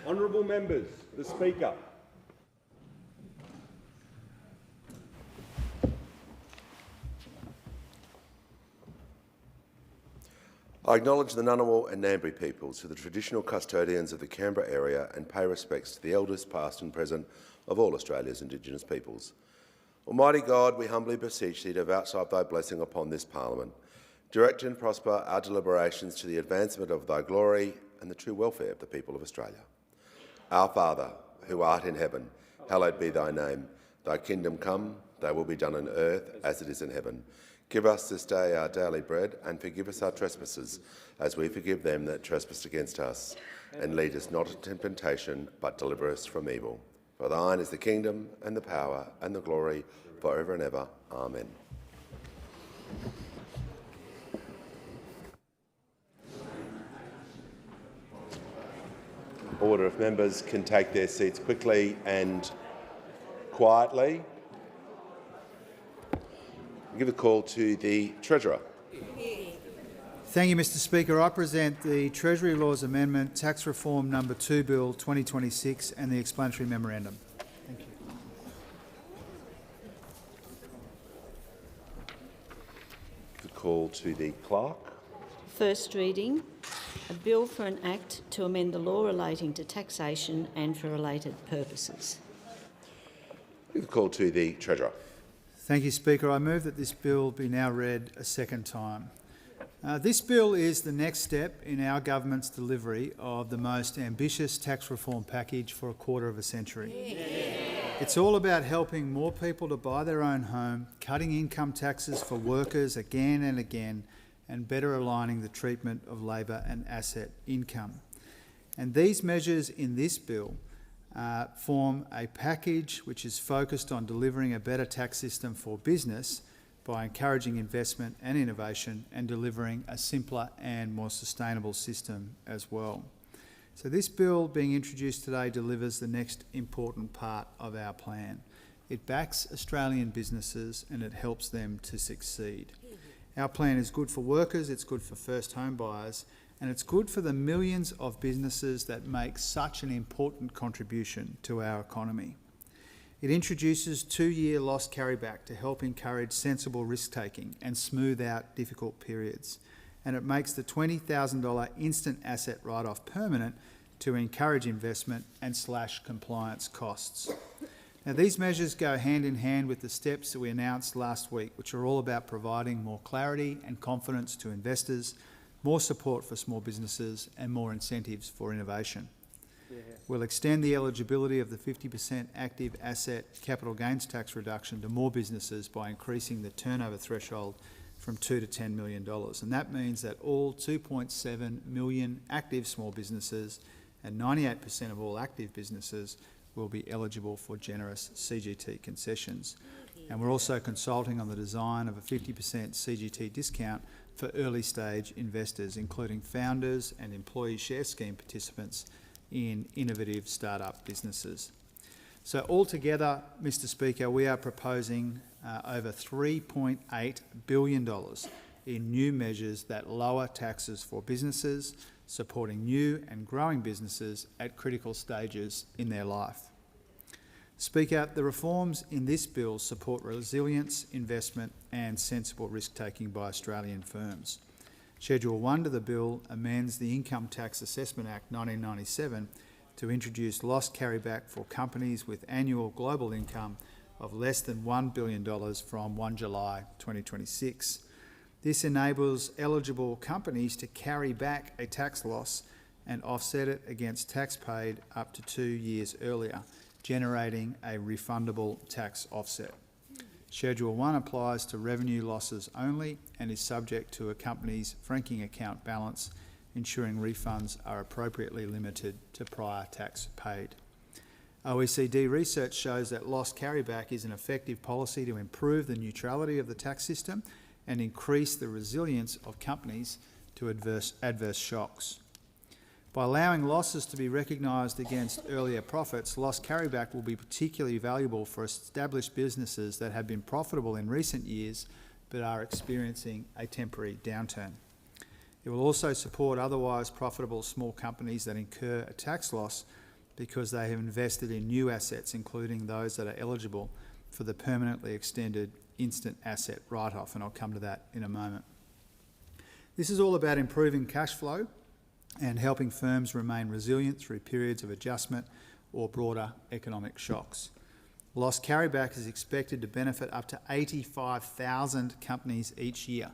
Honourable members, the Speaker. I acknowledge the Ngunnawal and Ngambri peoples, who are the traditional custodians of the Canberra area, and pay respects to the elders past and present of all Australia's Indigenous peoples. Almighty God, we humbly beseech thee to vouchsafe thy blessing upon this Parliament. Direct and prosper our deliberations to the advancement of thy glory and the true welfare of the people of Australia. Our Father, who art in heaven, hallowed be thy name. Thy kingdom come, thy will be done on earth as it is in heaven. Give us this day our daily bread, and forgive us our trespasses, as we forgive them that trespass against us. And lead us not into temptation, but deliver us from evil. For thine is the kingdom, and the power, and the glory, for ever and ever. Amen. Order, if members can take their seats quickly and quietly. I'll give a call to the Treasurer. Thank you, Mr Speaker. I present the Treasury Laws Amendment, Tax Reform No. 2 Bill 2026 and the explanatory memorandum. Thank you. Give a call to the Clerk. First reading, a bill for an act to amend the law relating to taxation and for related purposes. Give a call to the Treasurer. Thank you, Speaker. I move that this bill be now read a second time. This bill is the next step in our government's delivery of the most ambitious tax reform package for a quarter of a century. It's all about helping more people to buy their own home, cutting income taxes for workers again and again, and better aligning the treatment of labour and asset income. And these measures in this bill form a package which is focused on delivering a better tax system for business by encouraging investment and innovation and delivering a simpler and more sustainable system as well. So this bill being introduced today delivers the next important part of our plan. It backs Australian businesses and it helps them to succeed. Our plan is good for workers, it's good for first home buyers, and it's good for the millions of businesses that make such an important contribution to our economy. It introduces 2-year loss carryback to help encourage sensible risk-taking and smooth out difficult periods. And it makes the $20,000 instant asset write-off permanent to encourage investment and slash compliance costs. Now, these measures go hand in hand with the steps that we announced last week, which are all about providing more clarity and confidence to investors, more support for small businesses and more incentives for innovation. We'll extend the eligibility of the 50% active asset capital gains tax reduction to more businesses by increasing the turnover threshold from $2 to $10 million. And that means that all 2.7 million active small businesses and 98% of all active businesses will be eligible for generous CGT concessions. And we're also consulting on the design of a 50% CGT discount for early stage investors, including founders and employee share scheme participants in innovative startup businesses. So altogether, Mr Speaker, we are proposing over $3.8 billion in new measures that lower taxes for businesses, supporting new and growing businesses at critical stages in their life. Speaker, the reforms in this bill support resilience, investment and sensible risk-taking by Australian firms. Schedule 1 to the bill amends the Income Tax Assessment Act 1997 to introduce loss carryback for companies with annual global income of less than $1 billion from 1 July 2026. This enables eligible companies to carry back a tax loss and offset it against tax paid up to 2 years earlier, generating a refundable tax offset. Schedule 1 applies to revenue losses only and is subject to a company's franking account balance, ensuring refunds are appropriately limited to prior tax paid. OECD research shows that loss carryback is an effective policy to improve the neutrality of the tax system and increase the resilience of companies to adverse shocks. By allowing losses to be recognised against earlier profits, loss carryback will be particularly valuable for established businesses that have been profitable in recent years but are experiencing a temporary downturn. It will also support otherwise profitable small companies that incur a tax loss because they have invested in new assets, including those that are eligible for the permanently extended instant asset write-off, and I'll come to that in a moment. This is all about improving cash flow and helping firms remain resilient through periods of adjustment or broader economic shocks. Loss carryback is expected to benefit up to 85,000 companies each year,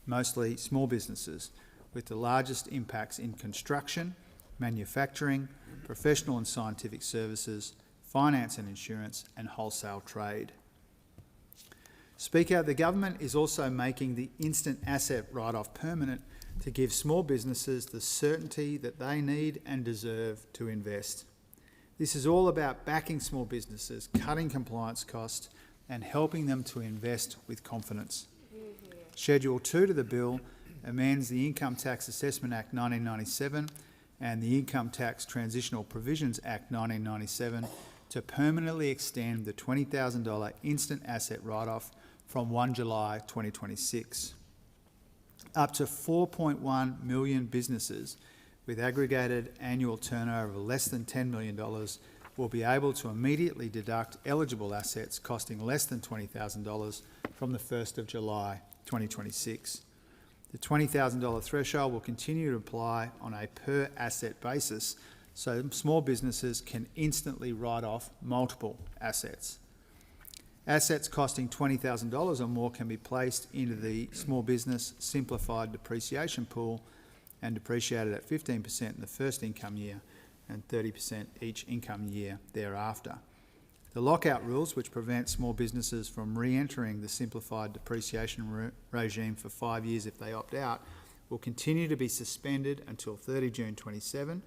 mostly small businesses, with the largest impacts in construction, manufacturing, professional and scientific services, finance and insurance, and wholesale trade. Speaker, the government is also making the instant asset write-off permanent to give small businesses the certainty that they need and deserve to invest. This is all about backing small businesses, cutting compliance costs, and helping them to invest with confidence. Schedule 2 to the bill amends the Income Tax Assessment Act 1997 and the Income Tax Transitional Provisions Act 1997 to permanently extend the $20,000 instant asset write-off from 1 July 2026. Up to 4.1 million businesses with aggregated annual turnover of less than $10 million will be able to immediately deduct eligible assets costing less than $20,000 from the 1st of July 2026. The $20,000 threshold will continue to apply on a per asset basis, so small businesses can instantly write off multiple assets. Assets costing $20,000 or more can be placed into the Small Business Simplified Depreciation Pool and depreciated at 15% in the first income year and 30% each income year thereafter. The lockout rules, which prevent small businesses from re-entering the simplified depreciation regime for 5 years if they opt out, will continue to be suspended until 30 June 27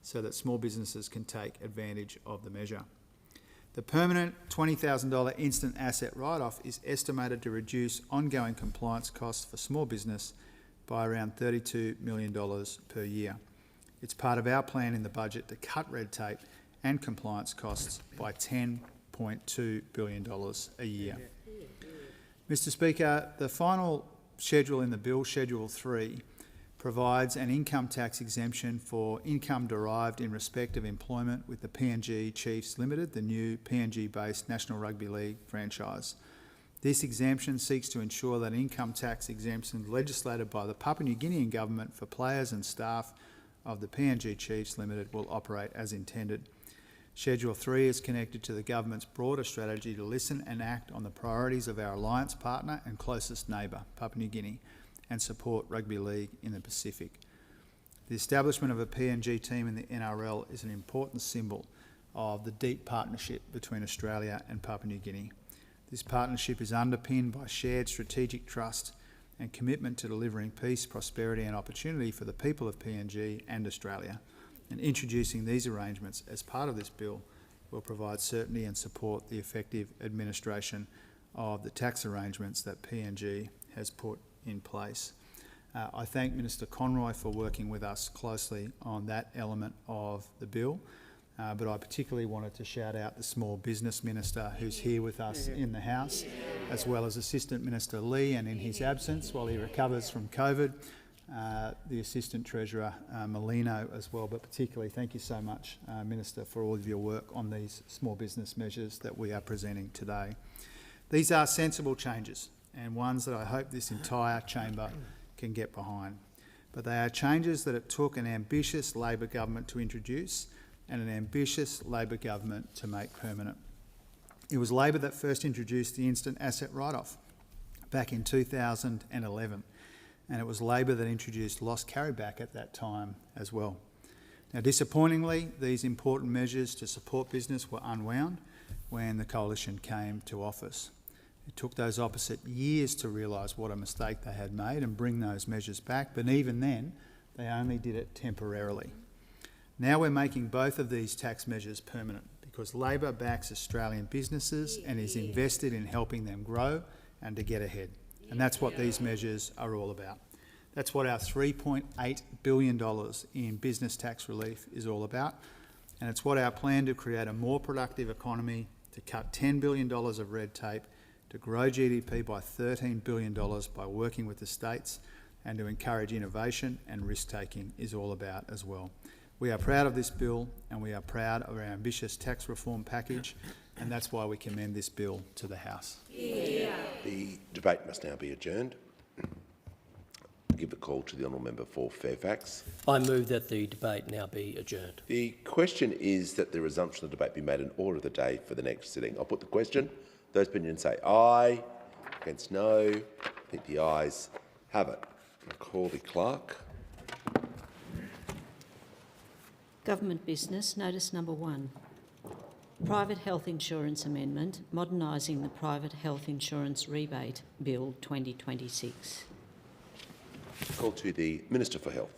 so that small businesses can take advantage of the measure. The permanent $20,000 instant asset write-off is estimated to reduce ongoing compliance costs for small business by around $32 million per year. It's part of our plan in the budget to cut red tape and compliance costs by $10.2 billion a year. Mr. Speaker, the final schedule in the bill, Schedule 3, provides an income tax exemption for income derived in respect of employment with the PNG Chiefs Limited, the new PNG-based National Rugby League franchise. This exemption seeks to ensure that income tax exemptions legislated by the Papua New Guinean government for players and staff of the PNG Chiefs Limited will operate as intended. Schedule 3 is connected to the government's broader strategy to listen and act on the priorities of our alliance partner and closest neighbour, Papua New Guinea, and support rugby league in the Pacific. The establishment of a PNG team in the NRL is an important symbol of the deep partnership between Australia and Papua New Guinea. This partnership is underpinned by shared strategic trust and commitment to delivering peace, prosperity and opportunity for the people of PNG and Australia. And introducing these arrangements as part of this bill will provide certainty and support the effective administration of the tax arrangements that PNG has put in place. I thank Minister Conroy for working with us closely on that element of the bill, but I particularly wanted to shout out the Small Business Minister who's here with us in the House, as well as Assistant Minister Lee, and in his absence while he recovers from COVID, the Assistant Treasurer Molino as well, but particularly thank you so much, Minister, for all of your work on these small business measures that we are presenting today. These are sensible changes and ones that I hope this entire chamber can get behind. But they are changes that it took an ambitious Labor government to introduce and an ambitious Labor government to make permanent. It was Labor that first introduced the instant asset write-off back in 2011, and it was Labor that introduced loss carryback at that time as well. Now, disappointingly, these important measures to support business were unwound when the Coalition came to office. It took those opposite years to realise what a mistake they had made and bring those measures back, but even then, they only did it temporarily. Now we're making both of these tax measures permanent because Labor backs Australian businesses and is invested in helping them grow and to get ahead. And that's what these measures are all about. That's what our $3.8 billion in business tax relief is all about. And it's what our plan to create a more productive economy, to cut $10 billion of red tape, to grow GDP by $13 billion by working with the states, and to encourage innovation and risk-taking is all about as well. We are proud of this bill and we are proud of our ambitious tax reform package, and that's why we commend this bill to the House. The debate must now be adjourned. I give the call to the honourable member for Fairfax. I move that the debate now be adjourned. The question is that the resumption of the debate be made an order of the day for the next sitting. I'll put the question. Those opinions say aye. Against no. I think the ayes have it. I'll call the clerk. Government business, notice number 1. Private Health Insurance Amendment, modernising the Private Health Insurance Rebate Bill 2026. Call to the Minister for Health.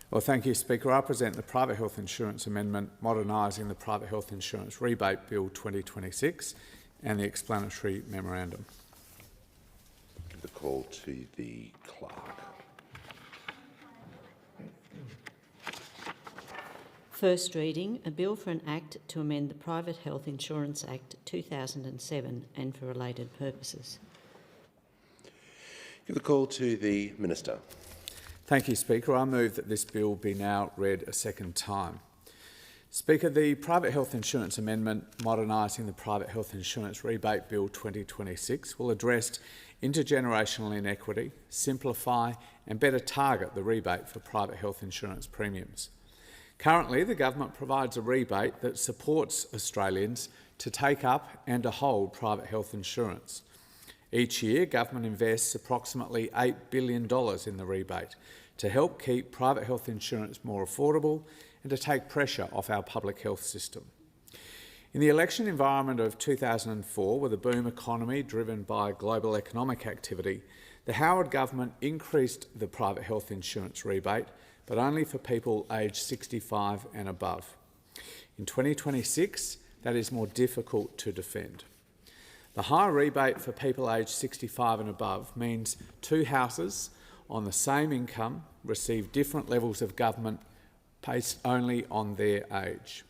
Well, thank you, Speaker. I present the Private Health Insurance Amendment modernising the Private Health Insurance Rebate Bill 2026 and the explanatory memorandum. Give the call to the clerk. First reading, a bill for an Act to amend the Private Health Insurance Act 2007 and for related purposes. Give the call to the Minister. Thank you, Speaker. I move that this bill be now read a second time. Speaker, the Private Health Insurance Amendment modernising the Private Health Insurance Rebate Bill 2026 will address intergenerational inequity, simplify and better target the rebate for private health insurance premiums. Currently, the government provides a rebate that supports Australians to take up and to hold private health insurance. Each year, government invests approximately $8 billion in the rebate to help keep private health insurance more affordable and to take pressure off our public health system. In the election environment of 2004, with a boom economy driven by global economic activity, the Howard government increased the private health insurance rebate, but only for people aged 65 and above. In 2026, that is more difficult to defend. The higher rebate for people aged 65 and above means two houses on the same income receive different levels of government based only on their age.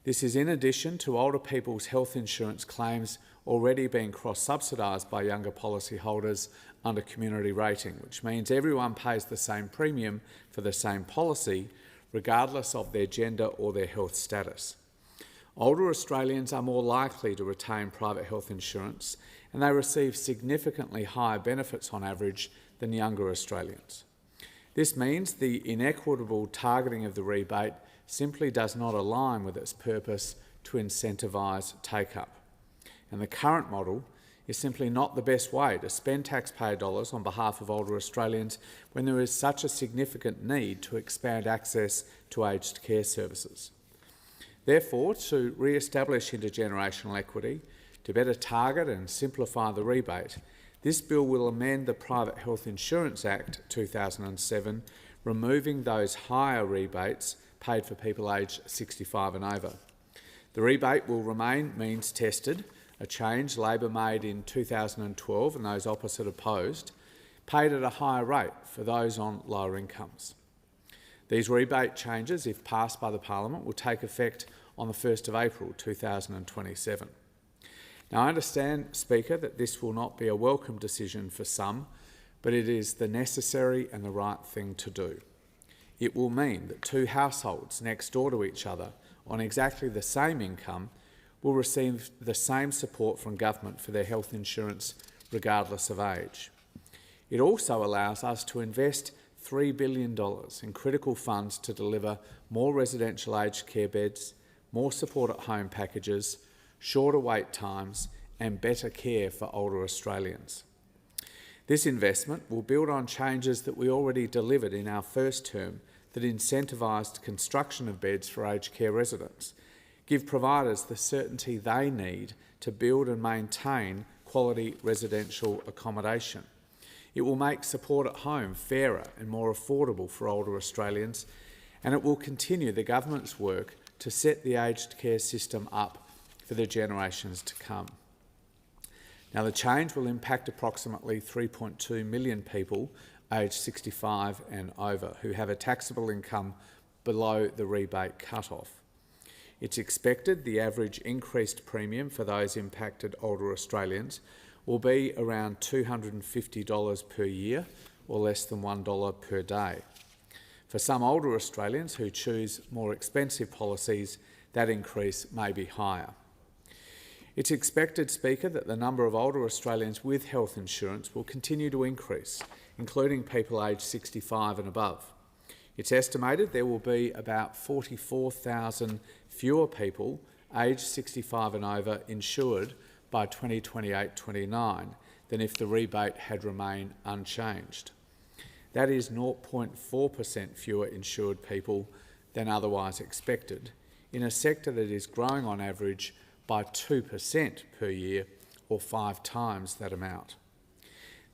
This is in addition to older people's health insurance claims already being cross-subsidised by younger policyholders under community rating, which means everyone pays the same premium for the same policy, regardless of their gender or their health status. Older Australians are more likely to retain private health insurance, and they receive significantly higher benefits on average than younger Australians. This means the inequitable targeting of the rebate simply does not align with its purpose to incentivise take-up. And the current model is simply not the best way to spend taxpayer dollars on behalf of older Australians when there is such a significant need to expand access to aged care services. Therefore, to re-establish intergenerational equity, to better target and simplify the rebate, this bill will amend the Private Health Insurance Act 2007, removing those higher rebates paid for people aged 65 and over. The rebate will remain means tested, a change Labor made in 2012 and those opposite opposed, paid at a higher rate for those on lower incomes. These rebate changes, if passed by the Parliament, will take effect on the 1st of April 2027. Now, I understand, Speaker, that this will not be a welcome decision for some, but it is the necessary and the right thing to do. It will mean that two households next door to each other on exactly the same income will receive the same support from government for their health insurance regardless of age. It also allows us to invest $3 billion in critical funds to deliver more residential aged care beds, more support at home packages, shorter wait times and better care for older Australians. This investment will build on changes that we already delivered in our first term that incentivised construction of beds for aged care residents, give providers the certainty they need to build and maintain quality residential accommodation. It will make support at home fairer and more affordable for older Australians, and it will continue the government's work to set the aged care system up for the generations to come. Now, the change will impact approximately 3.2 million people aged 65 and over who have a taxable income below the rebate cut-off. It's expected the average increased premium for those impacted older Australians will be around $250 per year or less than $1 per day. For some older Australians who choose more expensive policies, that increase may be higher. It's expected, Speaker, that the number of older Australians with health insurance will continue to increase, including people aged 65 and above. It's estimated there will be about 44,000 fewer people aged 65 and over insured by 2028-29 than if the rebate had remained unchanged. That is 0.4% fewer insured people than otherwise expected, in a sector that is growing on average by 2% per year, or 5 times that amount.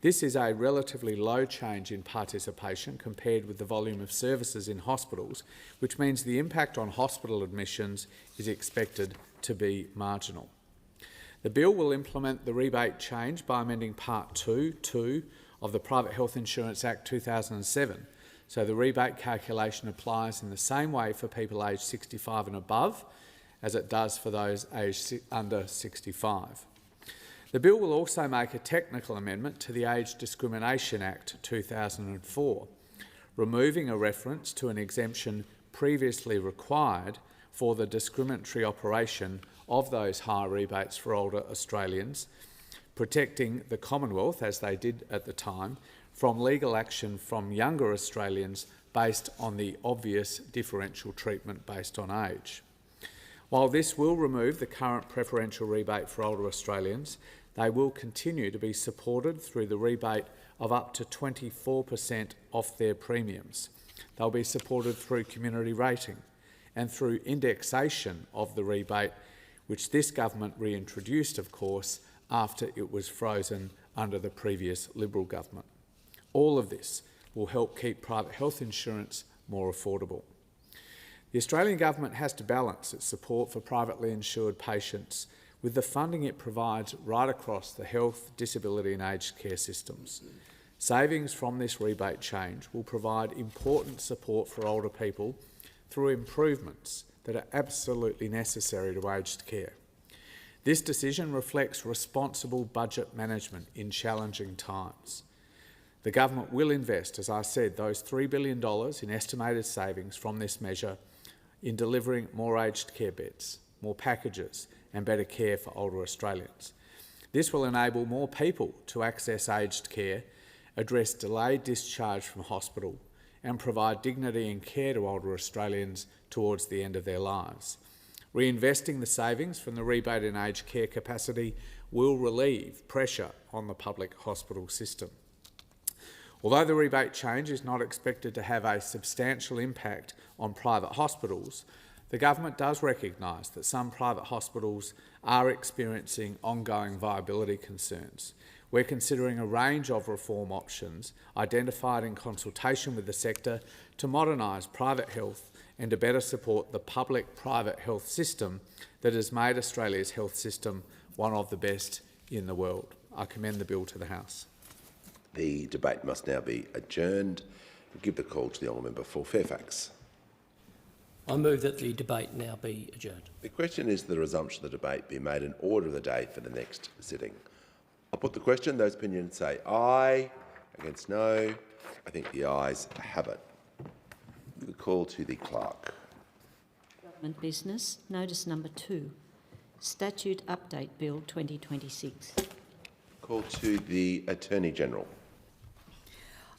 This is a relatively low change in participation compared with the volume of services in hospitals, which means the impact on hospital admissions is expected to be marginal. The bill will implement the rebate change by amending Part 2(2) of the Private Health Insurance Act 2007, so the rebate calculation applies in the same way for people aged 65 and above as it does for those aged under 65. The bill will also make a technical amendment to the Age Discrimination Act 2004, removing a reference to an exemption previously required for the discriminatory operation of those high rebates for older Australians, protecting the Commonwealth, as they did at the time, from legal action from younger Australians based on the obvious differential treatment based on age. While this will remove the current preferential rebate for older Australians, they will continue to be supported through the rebate of up to 24% off their premiums. They'll be supported through community rating and through indexation of the rebate, which this government reintroduced, of course, after it was frozen under the previous Liberal government. All of this will help keep private health insurance more affordable. The Australian government has to balance its support for privately insured patients with the funding it provides right across the health, disability and aged care systems. Savings from this rebate change will provide important support for older people through improvements that are absolutely necessary to aged care. This decision reflects responsible budget management in challenging times. The government will invest, as I said, those $3 billion in estimated savings from this measure in delivering more aged care beds, more packages and better care for older Australians. This will enable more people to access aged care, address delayed discharge from hospital and provide dignity and care to older Australians towards the end of their lives. Reinvesting the savings from the rebate in aged care capacity will relieve pressure on the public hospital system. Although the rebate change is not expected to have a substantial impact on private hospitals, the government does recognise that some private hospitals are experiencing ongoing viability concerns. We're considering a range of reform options identified in consultation with the sector to modernise private health and to better support the public-private health system that has made Australia's health system one of the best in the world. I commend the bill to the House. The debate must now be adjourned. I give the call to the honourable member for Fairfax. I move that the debate now be adjourned. The question is the resumption of the debate be made an order of the day for the next sitting. I'll put the question. Those opinions say aye. Against no. I think the ayes have it. The call to the clerk. Government business. Notice number 2. Statute Update Bill 2026. Call to the Attorney-General.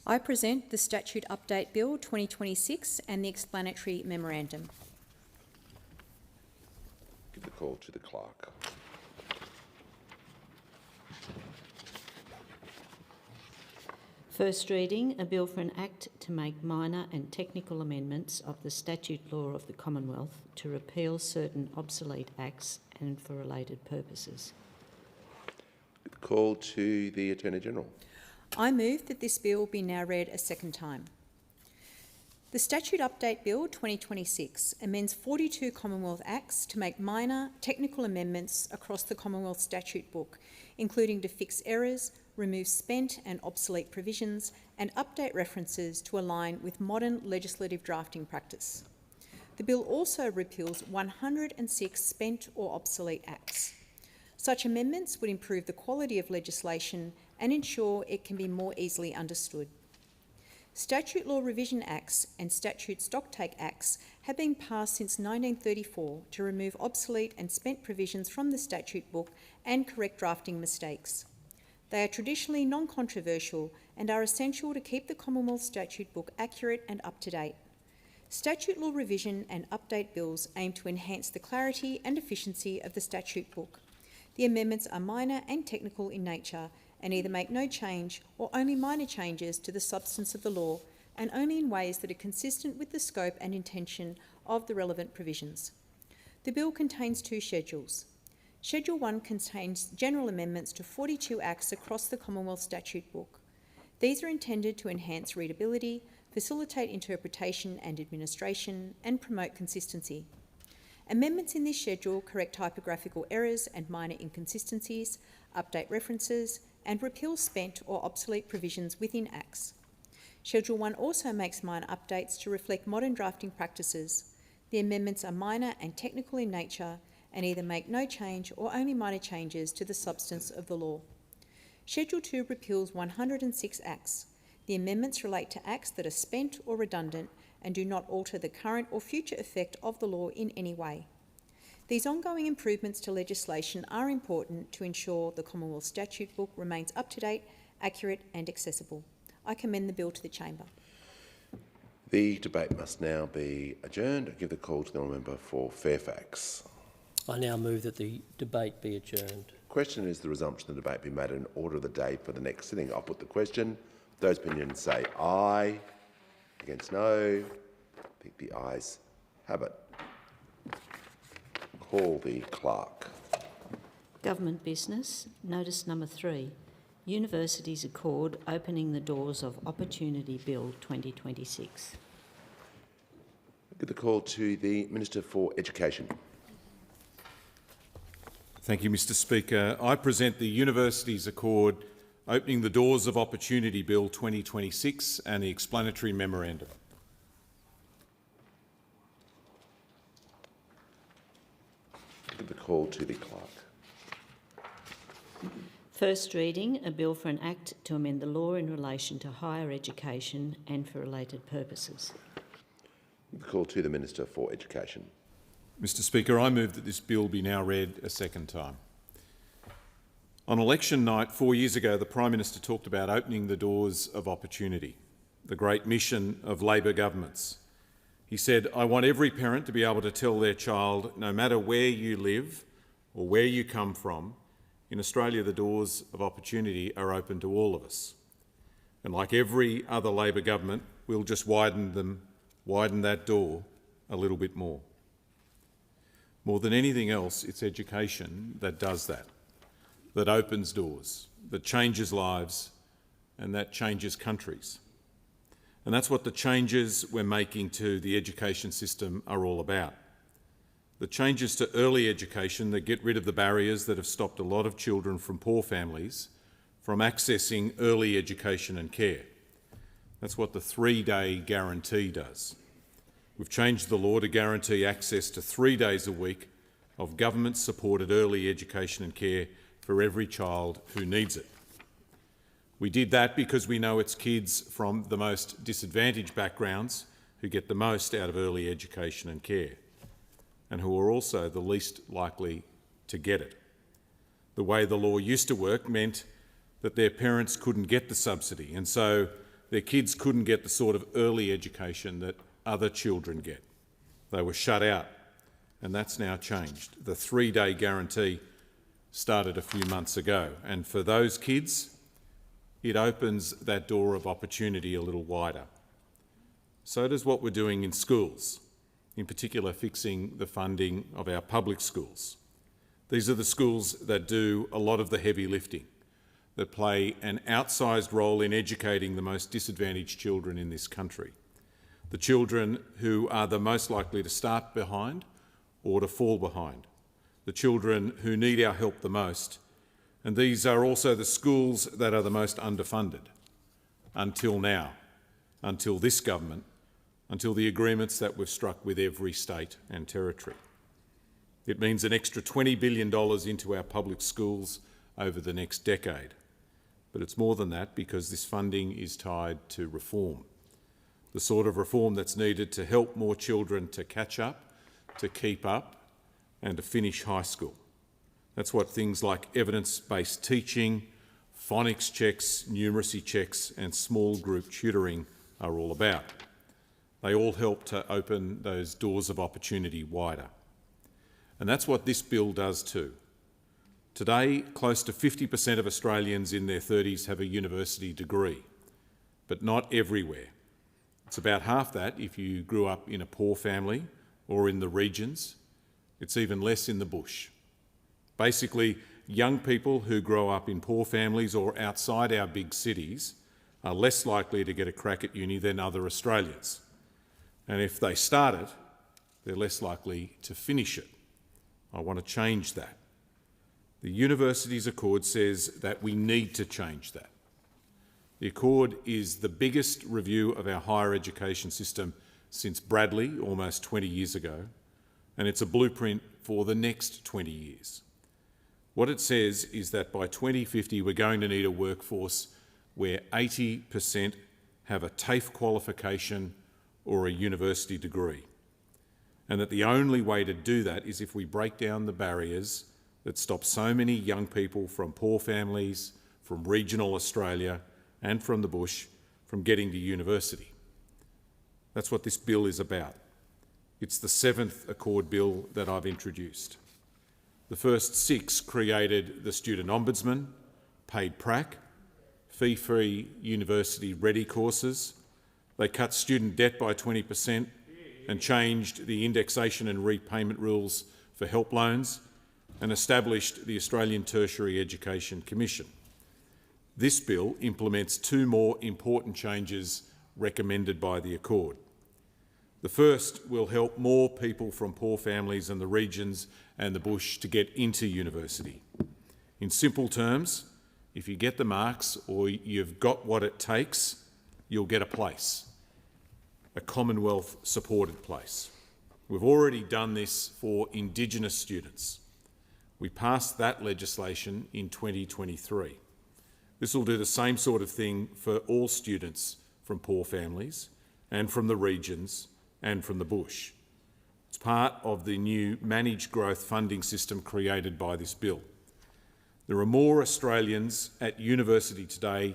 I present the Statute Update Bill 2026 and the explanatory memorandum. Give the call to the clerk. First reading, a bill for an act to make minor and technical amendments of the statute law of the Commonwealth to repeal certain obsolete acts and for related purposes. Call to the Attorney-General. I move that this bill be now read a second time. The Statute Update Bill 2026 amends 42 Commonwealth Acts to make minor technical amendments across the Commonwealth Statute Book, including to fix errors, remove spent and obsolete provisions, and update references to align with modern legislative drafting practice. The bill also repeals 106 spent or obsolete acts. Such amendments would improve the quality of legislation and ensure it can be more easily understood. Statute Law Revision Acts and Statute Stocktake Acts have been passed since 1934 to remove obsolete and spent provisions from the statute book and correct drafting mistakes. They are traditionally non-controversial and are essential to keep the Commonwealth Statute Book accurate and up-to-date. Statute law revision and update bills aim to enhance the clarity and efficiency of the statute book. The amendments are minor and technical in nature and either make no change or only minor changes to the substance of the law, and only in ways that are consistent with the scope and intention of the relevant provisions. The bill contains two schedules. Schedule 1 contains general amendments to 42 acts across the Commonwealth Statute Book. These are intended to enhance readability, facilitate interpretation and administration, and promote consistency. Amendments in this schedule correct typographical errors and minor inconsistencies, update references, and repeal spent or obsolete provisions within acts. Schedule 1 also makes minor updates to reflect modern drafting practices. The amendments are minor and technical in nature and either make no change or only minor changes to the substance of the law. Schedule 2 repeals 106 acts. The amendments relate to acts that are spent or redundant and do not alter the current or future effect of the law in any way. These ongoing improvements to legislation are important to ensure the Commonwealth Statute Book remains up-to-date, accurate and accessible. I commend the bill to the Chamber. The debate must now be adjourned. I give the call to the honourable member for Fairfax. I now move that the debate be adjourned. Question is the resumption of the debate be made in order of the day for the next sitting. I'll put the question. Those opinions say aye. Against no. I think the ayes have it. Call the clerk. Government business. Notice number 3. Universities Accord opening the doors of Opportunity Bill 2026. I give the call to the Minister for Education. Thank you, Mr Speaker. I present the Universities Accord opening the doors of Opportunity Bill 2026 and the explanatory memorandum. I give the call to the clerk. First reading, a bill for an act to amend the law in relation to higher education and for related purposes. I give the call to the Minister for Education. Mr Speaker, I move that this bill be now read a second time. On election night 4 years ago, the Prime Minister talked about opening the doors of opportunity, the great mission of Labor governments. He said, "I want every parent to be able to tell their child, no matter where you live or where you come from, in Australia the doors of opportunity are open to all of us." And like every other Labor government, we'll just widen that door a little bit more. More than anything else, it's education that does that opens doors, that changes lives, and that changes countries. And that's what the changes we're making to the education system are all about. The changes to early education that get rid of the barriers that have stopped a lot of children from poor families from accessing early education and care. That's what the 3-day guarantee does. We've changed the law to guarantee access to 3 days a week of government-supported early education and care for every child who needs it. We did that because we know it's kids from the most disadvantaged backgrounds who get the most out of early education and care, and who are also the least likely to get it. The way the law used to work meant that their parents couldn't get the subsidy, and so their kids couldn't get the sort of early education that other children get. They were shut out, and that's now changed. The 3-day guarantee started a few months ago, and for those kids, it opens that door of opportunity a little wider. So does what we're doing in schools, in particular fixing the funding of our public schools. These are the schools that do a lot of the heavy lifting, that play an outsized role in educating the most disadvantaged children in this country, the children who are the most likely to start behind or to fall behind, the children who need our help the most, and these are also the schools that are the most underfunded until now, until this government, until the agreements that we've struck with every state and territory. It means an extra $20 billion into our public schools over the next decade. But it's more than that, because this funding is tied to reform. the sort of reform that's needed to help more children to catch up, to keep up and to finish high school. That's what things like evidence-based teaching, phonics checks, numeracy checks and small group tutoring are all about. They all help to open those doors of opportunity wider. And that's what this bill does too. Today, close to 50% of Australians in their 30s have a university degree, but not everywhere. It's about half that if you grew up in a poor family or in the regions. It's even less in the bush. Basically, young people who grow up in poor families or outside our big cities are less likely to get a crack at uni than other Australians. And if they start it, they're less likely to finish it. I want to change that. The Universities Accord says that we need to change that. The Accord is the biggest review of our higher education system since Bradley almost 20 years ago, and it's a blueprint for the next 20 years. What it says is that by 2050 we're going to need a workforce where 80% have a TAFE qualification or a university degree, and that the only way to do that is if we break down the barriers that stop so many young people from poor families, from regional Australia and from the bush from getting to university. That's what this bill is about. It's the 7th Accord bill that I've introduced. The first 6 created the Student Ombudsman, paid prac, fee-free university-ready courses. They cut student debt by 20% and changed the indexation and repayment rules for help loans and established the Australian Tertiary Education Commission. This bill implements 2 more important changes recommended by the Accord. The first will help more people from poor families in the regions and the bush to get into university. In simple terms, if you get the marks or you've got what it takes, you'll get a place, a Commonwealth-supported place. We've already done this for Indigenous students. We passed that legislation in 2023. This will do the same sort of thing for all students from poor families and from the regions and from the bush. It's part of the new managed growth funding system created by this bill. There are more Australians at university today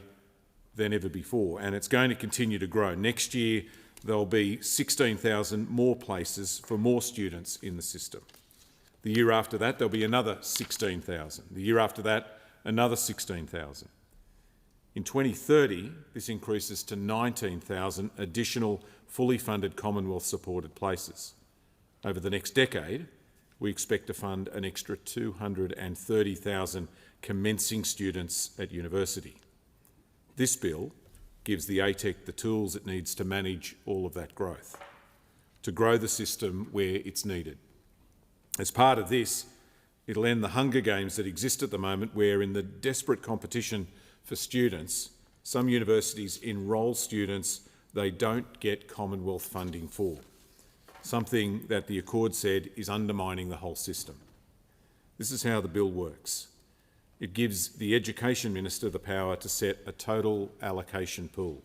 than ever before, and it's going to continue to grow. Next year, there'll be 16,000 more places for more students in the system. The year after that, there'll be another 16,000. The year after that, another 16,000. In 2030, this increases to 19,000 additional fully funded Commonwealth-supported places. Over the next decade, we expect to fund an extra 230,000 commencing students at university. This bill gives the ATEC the tools it needs to manage all of that growth, to grow the system where it's needed. As part of this, it'll end the hunger games that exist at the moment where, in the desperate competition for students, some universities enrol students they don't get Commonwealth funding for, something that the Accord said is undermining the whole system. This is how the bill works. It gives the Education Minister the power to set a total allocation pool.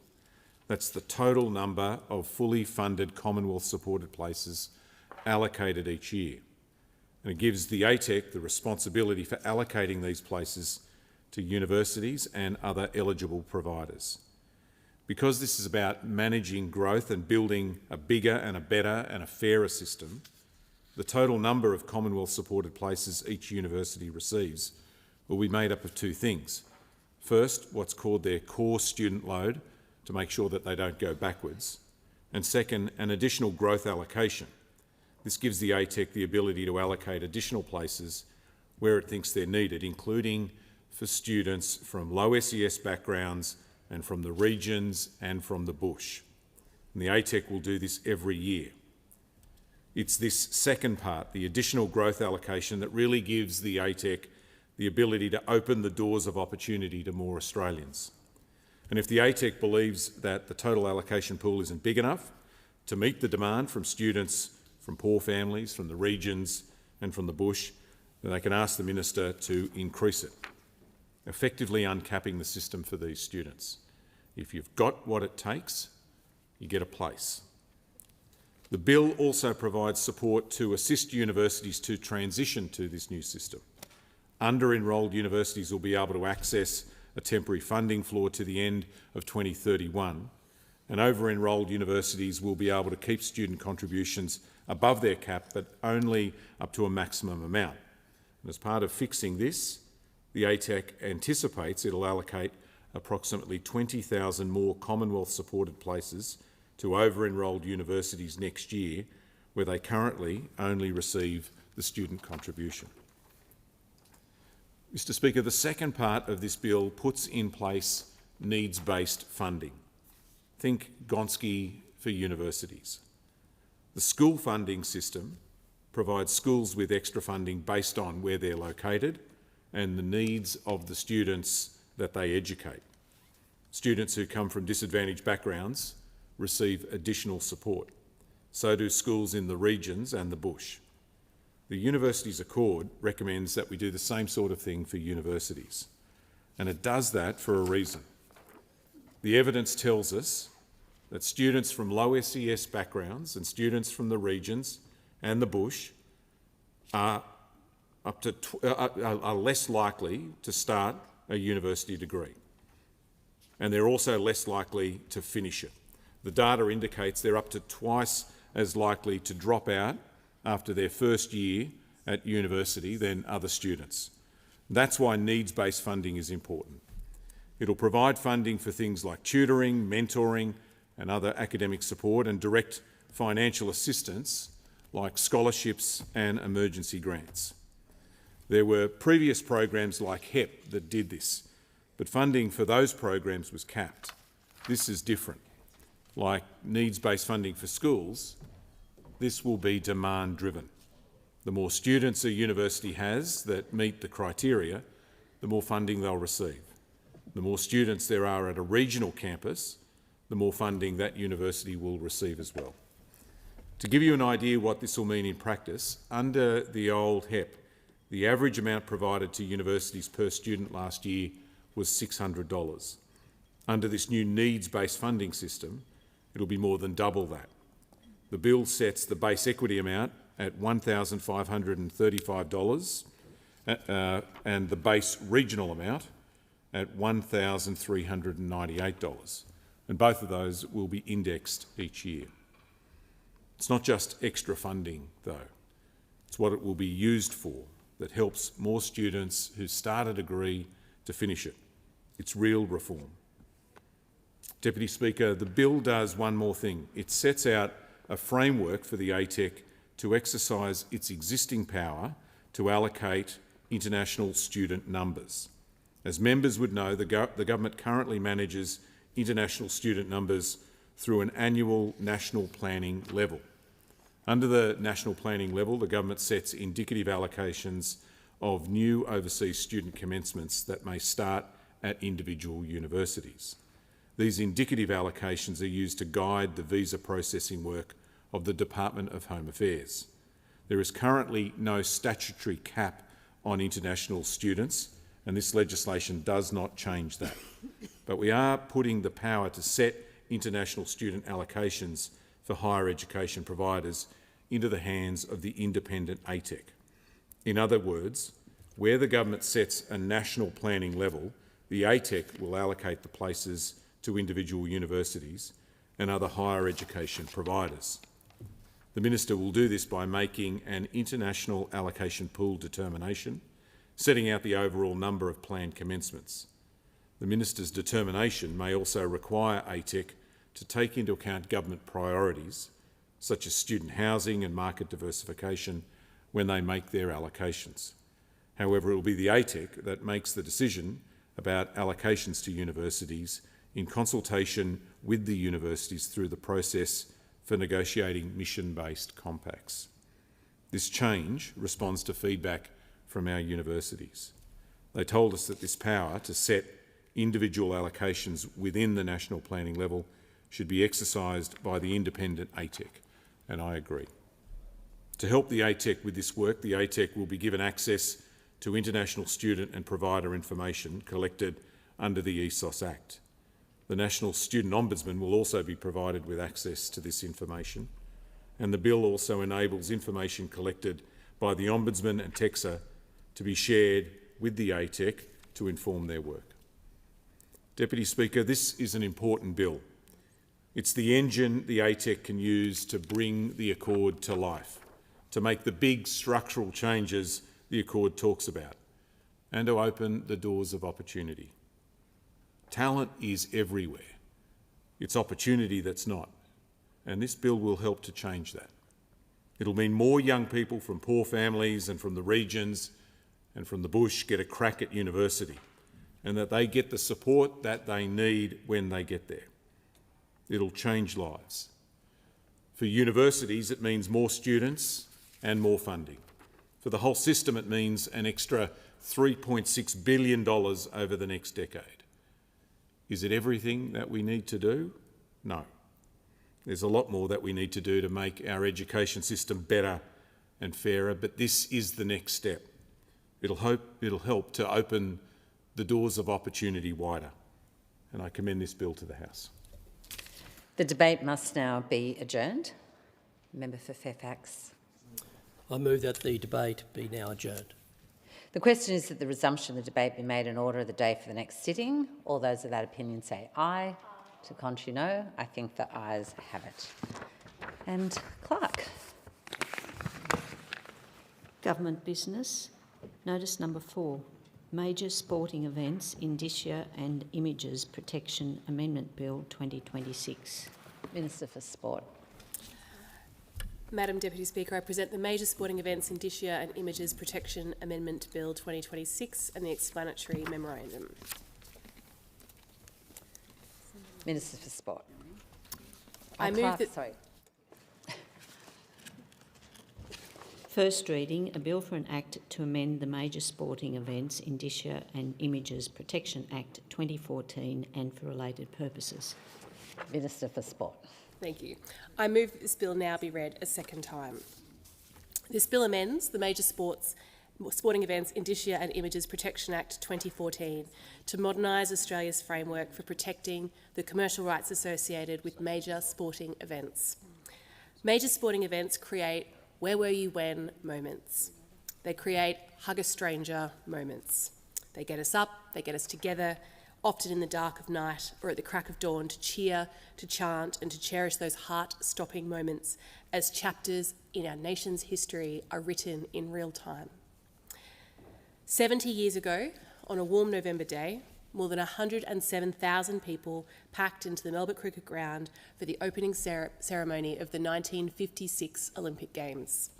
That's the total number of fully funded Commonwealth-supported places allocated each year. And it gives the ATEC the responsibility for allocating these places to universities and other eligible providers. Because this is about managing growth and building a bigger and a better and a fairer system, the total number of Commonwealth-supported places each university receives will be made up of 2 things. First, what's called their core student load, to make sure that they don't go backwards. And second, an additional growth allocation. This gives the ATEC the ability to allocate additional places where it thinks they're needed, including for students from low SES backgrounds and from the regions and from the bush. And the ATEC will do this every year. It's this second part, the additional growth allocation, that really gives the ATEC the ability to open the doors of opportunity to more Australians. And if the ATEC believes that the total allocation pool isn't big enough to meet the demand from students from poor families, from the regions and from the bush, then they can ask the Minister to increase it, effectively uncapping the system for these students. If you've got what it takes, you get a place. The bill also provides support to assist universities to transition to this new system. Under-enrolled universities will be able to access a temporary funding floor to the end of 2031, and over-enrolled universities will be able to keep student contributions above their cap, but only up to a maximum amount. And as part of fixing this, the ATAC anticipates it'll allocate approximately 20,000 more Commonwealth-supported places to over-enrolled universities next year, where they currently only receive the student contribution. Mr Speaker, the second part of this bill puts in place needs-based funding. Think Gonski for universities. The school funding system provides schools with extra funding based on where they're located and the needs of the students that they educate. Students who come from disadvantaged backgrounds receive additional support. So do schools in the regions and the bush. The Universities Accord recommends that we do the same sort of thing for universities, and it does that for a reason. The evidence tells us that students from low SES backgrounds and students from the regions and the bush are less likely to start a university degree, and they're also less likely to finish it. The data indicates they're up to twice as likely to drop out after their first year at university than other students. That's why needs-based funding is important. It'll provide funding for things like tutoring, mentoring and other academic support, and direct financial assistance like scholarships and emergency grants. There were previous programs like HEP that did this, but funding for those programs was capped. This is different. Like needs-based funding for schools, this will be demand-driven. The more students a university has that meet the criteria, the more funding they'll receive. The more students there are at a regional campus, the more funding that university will receive as well. To give you an idea what this will mean in practice, under the old HEP, the average amount provided to universities per student last year was $600. Under this new needs-based funding system, it'll be more than double that. The bill sets the base equity amount at $1,535 and the base regional amount at $1,398. And both of those will be indexed each year. It's not just extra funding, though. It's what it will be used for that helps more students who start a degree to finish it. It's real reform. Deputy Speaker, the bill does one more thing. It sets out a framework for the ATEC to exercise its existing power to allocate international student numbers. As members would know, the government currently manages international student numbers through an annual national planning level. Under the national planning level, the government sets indicative allocations of new overseas student commencements that may start at individual universities. These indicative allocations are used to guide the visa processing work of the Department of Home Affairs. There is currently no statutory cap on international students, and this legislation does not change that. But we are putting the power to set international student allocations for higher education providers into the hands of the independent ATEC. In other words, where the government sets a national planning level, the ATEC will allocate the places to individual universities and other higher education providers. The Minister will do this by making an international allocation pool determination, setting out the overall number of planned commencements. The Minister's determination may also require ATEC to take into account government priorities, such as student housing and market diversification, when they make their allocations. However, it will be the ATEC that makes the decision about allocations to universities in consultation with the universities through the process for negotiating mission-based compacts. This change responds to feedback from our universities. They told us that this power to set individual allocations within the national planning level should be exercised by the independent ATEC, and I agree. To help the ATEC with this work, the ATEC will be given access to international student and provider information collected under the ESOS Act. The National Student Ombudsman will also be provided with access to this information, and the bill also enables information collected by the Ombudsman and TEXA to be shared with the ATEC to inform their work. Deputy Speaker, this is an important bill. It's the engine the ATEC can use to bring the Accord to life, to make the big structural changes the Accord talks about, and to open the doors of opportunity. Talent is everywhere. It's opportunity that's not, and this bill will help to change that. It'll mean more young people from poor families and from the regions and from the bush get a crack at university, and that they get the support that they need when they get there. It'll change lives. For universities, it means more students and more funding. For the whole system, it means an extra $3.6 billion over the next decade. Is it everything that we need to do? No. There's a lot more that we need to do to make our education system better and fairer, but this is the next step. It'll help to open the doors of opportunity wider, and I commend this bill to the House. The debate must now be adjourned. Member for Fairfax. I move that the debate be now adjourned. The question is that the resumption of the debate be made in order of the day for the next sitting. All those of that opinion say aye. To the contrary, no. I think the ayes have it. And Clerk. Government business. Notice number 4. Major Sporting Events, Indicia and Images Protection Amendment Bill 2026. Minister for Sport. Madam Deputy Speaker, I present the Major Sporting Events, Indicia and Images Protection Amendment Bill 2026 and the explanatory memorandum. Minister for Sport. I move that... Sorry. First reading, a bill for an act to amend the Major Sporting Events, Indicia and Images Protection Act 2014 and for related purposes. Minister for Sport. Thank you. I move that this bill now be read a second time. This bill amends the Major Sporting Events, Indicia and Images Protection Act 2014 to modernise Australia's framework for protecting the commercial rights associated with major sporting events. Major sporting events create where were you when moments. They create hug a stranger moments. They get us up, they get us together, often in the dark of night or at the crack of dawn, to cheer, to chant and to cherish those heart-stopping moments as chapters in our nation's history are written in real time. 70 years ago, on a warm November day, more than 107,000 people packed into the Melbourne Cricket Ground for the opening ceremony of the 1956 Olympic Games.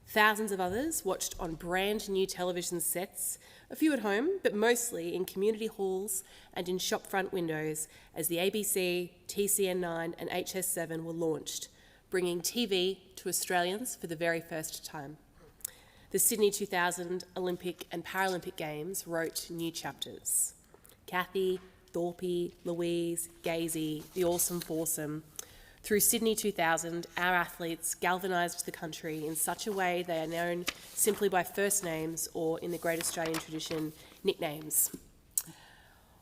Thousands of others watched on brand new television sets, a few at home, but mostly in community halls and in shopfront windows as the ABC, TCN9 and HS7 were launched, bringing TV to Australians for the very first time. The Sydney 2000 Olympic and Paralympic Games wrote new chapters. Kathy, Thorpe, Louise, Gazy, the awesome foursome. Through Sydney 2000, our athletes galvanised the country in such a way they are known simply by first names or, in the great Australian tradition, nicknames.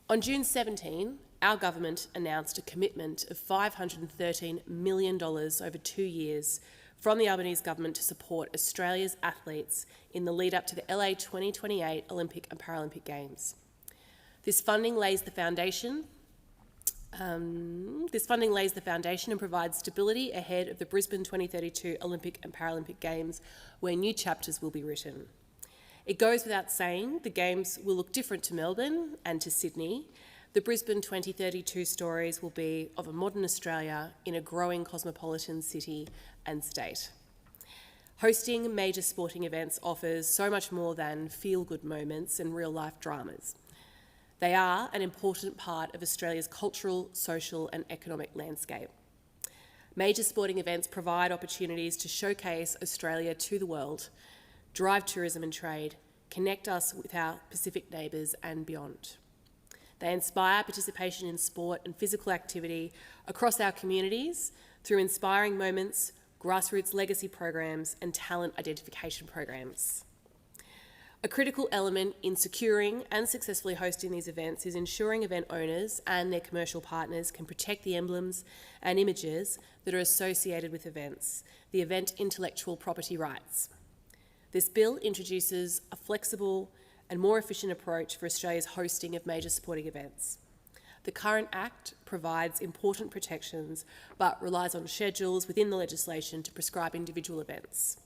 On June 17, our government announced a commitment of $513 million over 2 years from the Albanese government to support Australia's athletes in the lead up to the LA 2028 Olympic and Paralympic Games. This funding lays the foundation and provides stability ahead of the Brisbane 2032 Olympic and Paralympic Games, where new chapters will be written. It goes without saying the Games will look different to Melbourne and to Sydney. The Brisbane 2032 stories will be of a modern Australia in a growing cosmopolitan city and state. Hosting major sporting events offers so much more than feel-good moments and real-life dramas. They are an important part of Australia's cultural, social and economic landscape. Major sporting events provide opportunities to showcase Australia to the world, drive tourism and trade, connect us with our Pacific neighbours and beyond. They inspire participation in sport and physical activity across our communities through inspiring moments, grassroots legacy programs and talent identification programs. A critical element in securing and successfully hosting these events is ensuring event owners and their commercial partners can protect the emblems and images that are associated with events, the event intellectual property rights. This bill introduces a flexible and more efficient approach for Australia's hosting of major sporting events. The current Act provides important protections but relies on schedules within the legislation to prescribe individual events.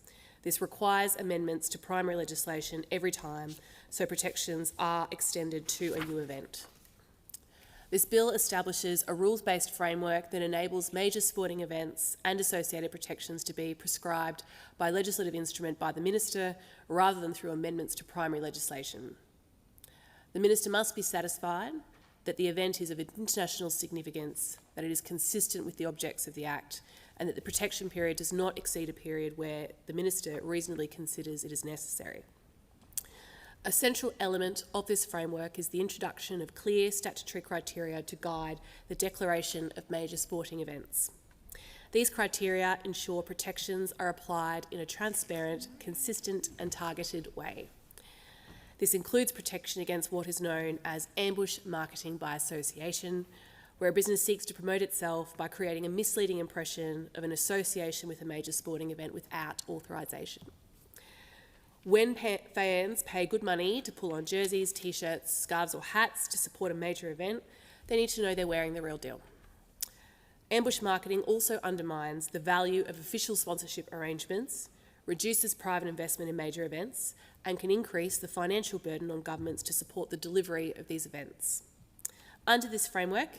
This requires amendments to primary legislation every time, so protections are extended to a new event. This bill establishes a rules-based framework that enables major sporting events and associated protections to be prescribed by legislative instrument by the Minister rather than through amendments to primary legislation. The Minister must be satisfied that the event is of international significance, that it is consistent with the objects of the Act, and that the protection period does not exceed a period where the Minister reasonably considers it is necessary. A central element of this framework is the introduction of clear statutory criteria to guide the declaration of major sporting events. These criteria ensure protections are applied in a transparent, consistent and targeted way. This includes protection against what is known as ambush marketing by association, where a business seeks to promote itself by creating a misleading impression of an association with a major sporting event without authorisation. When fans pay good money to pull on jerseys, t-shirts, scarves or hats to support a major event, they need to know they're wearing the real deal. Ambush marketing also undermines the value of official sponsorship arrangements, reduces private investment in major events, and can increase the financial burden on governments to support the delivery of these events. Under this framework,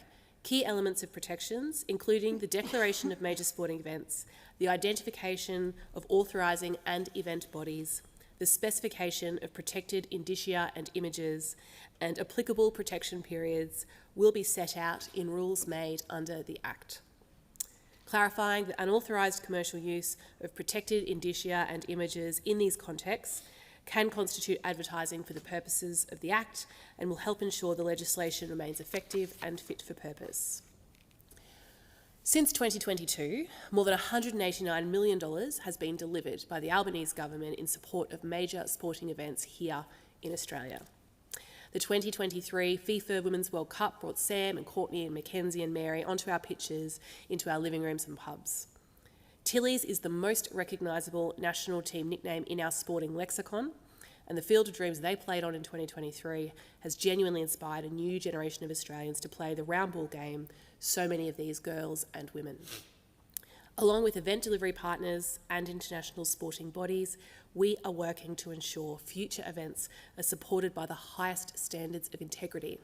key elements of protections, including the declaration of major sporting events, the identification of authorising and event bodies, the specification of protected indicia and images, and applicable protection periods will be set out in rules made under the Act. Clarifying that unauthorised commercial use of protected indicia and images in these contexts can constitute advertising for the purposes of the Act and will help ensure the legislation remains effective and fit for purpose. Since 2022, more than $189 million has been delivered by the Albanese government in support of major sporting events here in Australia. The 2023 FIFA Women's World Cup brought Sam and Courtney and Mackenzie and Mary onto our pitches, into our living rooms and pubs. Tilly's is the most recognisable national team nickname in our sporting lexicon, and the field of dreams they played on in 2023 has genuinely inspired a new generation of Australians to play the round ball game, so many of these girls and women. Along with event delivery partners and international sporting bodies, we are working to ensure future events are supported by the highest standards of integrity.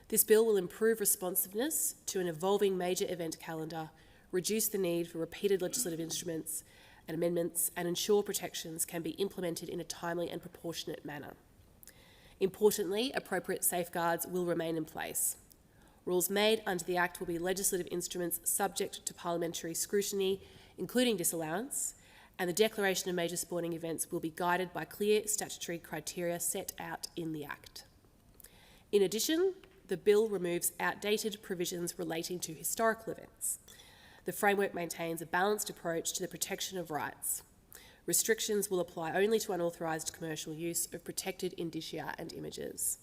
This bill will improve responsiveness to an evolving major event calendar, reduce the need for repeated legislative instruments and amendments, and ensure protections can be implemented in a timely and proportionate manner. Importantly, appropriate safeguards will remain in place. Rules made under the Act will be legislative instruments subject to parliamentary scrutiny, including disallowance, and the declaration of major sporting events will be guided by clear statutory criteria set out in the Act. In addition, the bill removes outdated provisions relating to historical events. The framework maintains a balanced approach to the protection of rights. Restrictions will apply only to unauthorised commercial use of protected indicia and images.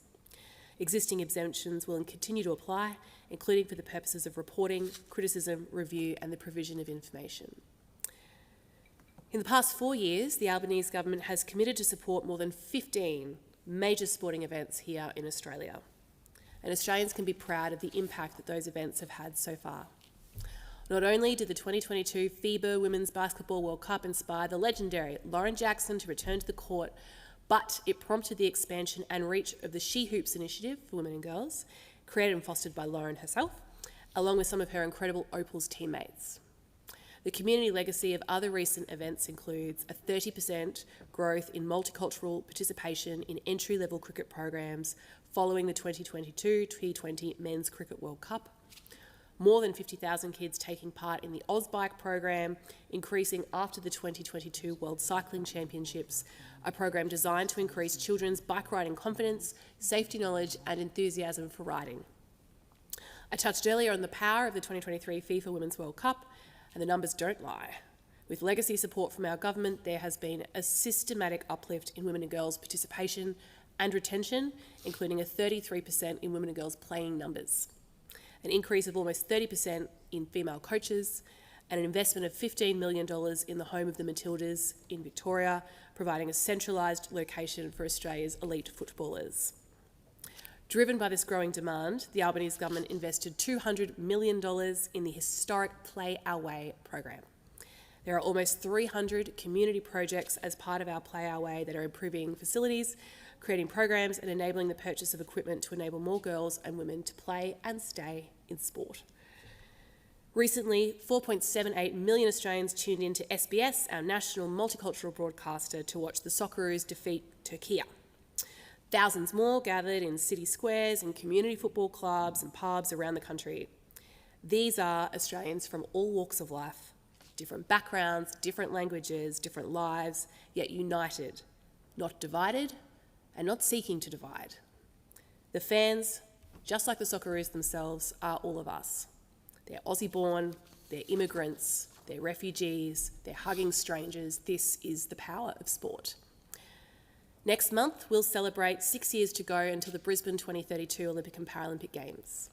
Existing exemptions will continue to apply, including for the purposes of reporting, criticism, review and the provision of information. In the past 4 years, the Albanese government has committed to support more than 15 major sporting events here in Australia. And Australians can be proud of the impact that those events have had so far. Not only did the 2022 FIBA Women's Basketball World Cup inspire the legendary Lauren Jackson to return to the court, but it prompted the expansion and reach of the She Hoops initiative for women and girls, created and fostered by Lauren herself, along with some of her incredible Opals teammates. The community legacy of other recent events includes a 30% growth in multicultural participation in entry-level cricket programs following the 2022 T20 Men's Cricket World Cup, more than 50,000 kids taking part in the Ausbike program, increasing after the 2022 World Cycling Championships, a program designed to increase children's bike riding confidence, safety knowledge and enthusiasm for riding. I touched earlier on the power of the 2023 FIFA Women's World Cup, and the numbers don't lie. With legacy support from our government, there has been a systematic uplift in women and girls' participation and retention, including a 33% in women and girls playing numbers, an increase of almost 30% in female coaches, and an investment of $15 million in the home of the Matildas in Victoria, providing a centralised location for Australia's elite footballers. Driven by this growing demand, the Albanese government invested $200 million in the historic Play Our Way program. There are almost 300 community projects as part of our Play Our Way that are improving facilities, creating programs and enabling the purchase of equipment to enable more girls and women to play and stay in sport. Recently, 4.78 million Australians tuned in to SBS, our national multicultural broadcaster, to watch the Socceroos defeat Turkey. Thousands more gathered in city squares and community football clubs and pubs around the country. These are Australians from all walks of life, different backgrounds, different languages, different lives, yet united, not divided and not seeking to divide. The fans, just like the Socceroos themselves, are all of us. They're Aussie-born, they're immigrants, they're refugees, they're hugging strangers. This is the power of sport. Next month, we'll celebrate 6 years to go until the Brisbane 2032 Olympic and Paralympic Games.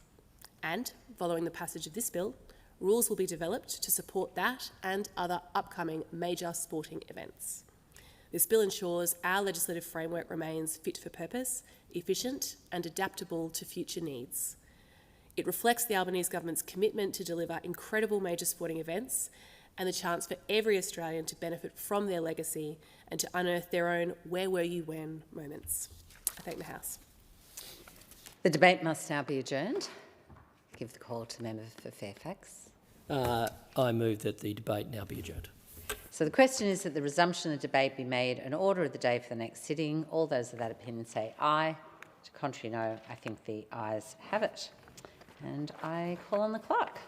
And, following the passage of this bill, rules will be developed to support that and other upcoming major sporting events. This bill ensures our legislative framework remains fit for purpose, efficient and adaptable to future needs. It reflects the Albanese government's commitment to deliver incredible major sporting events and the chance for every Australian to benefit from their legacy and to unearth their own "where were you when" moments. I thank the House. The debate must now be adjourned. Give the call to the member for Fairfax. I move that the debate now be adjourned. So the question is that the resumption of debate be made an order of the day for the next sitting. All those of that opinion say aye. To contrary, no. I think the ayes have it. And I call on the clerk.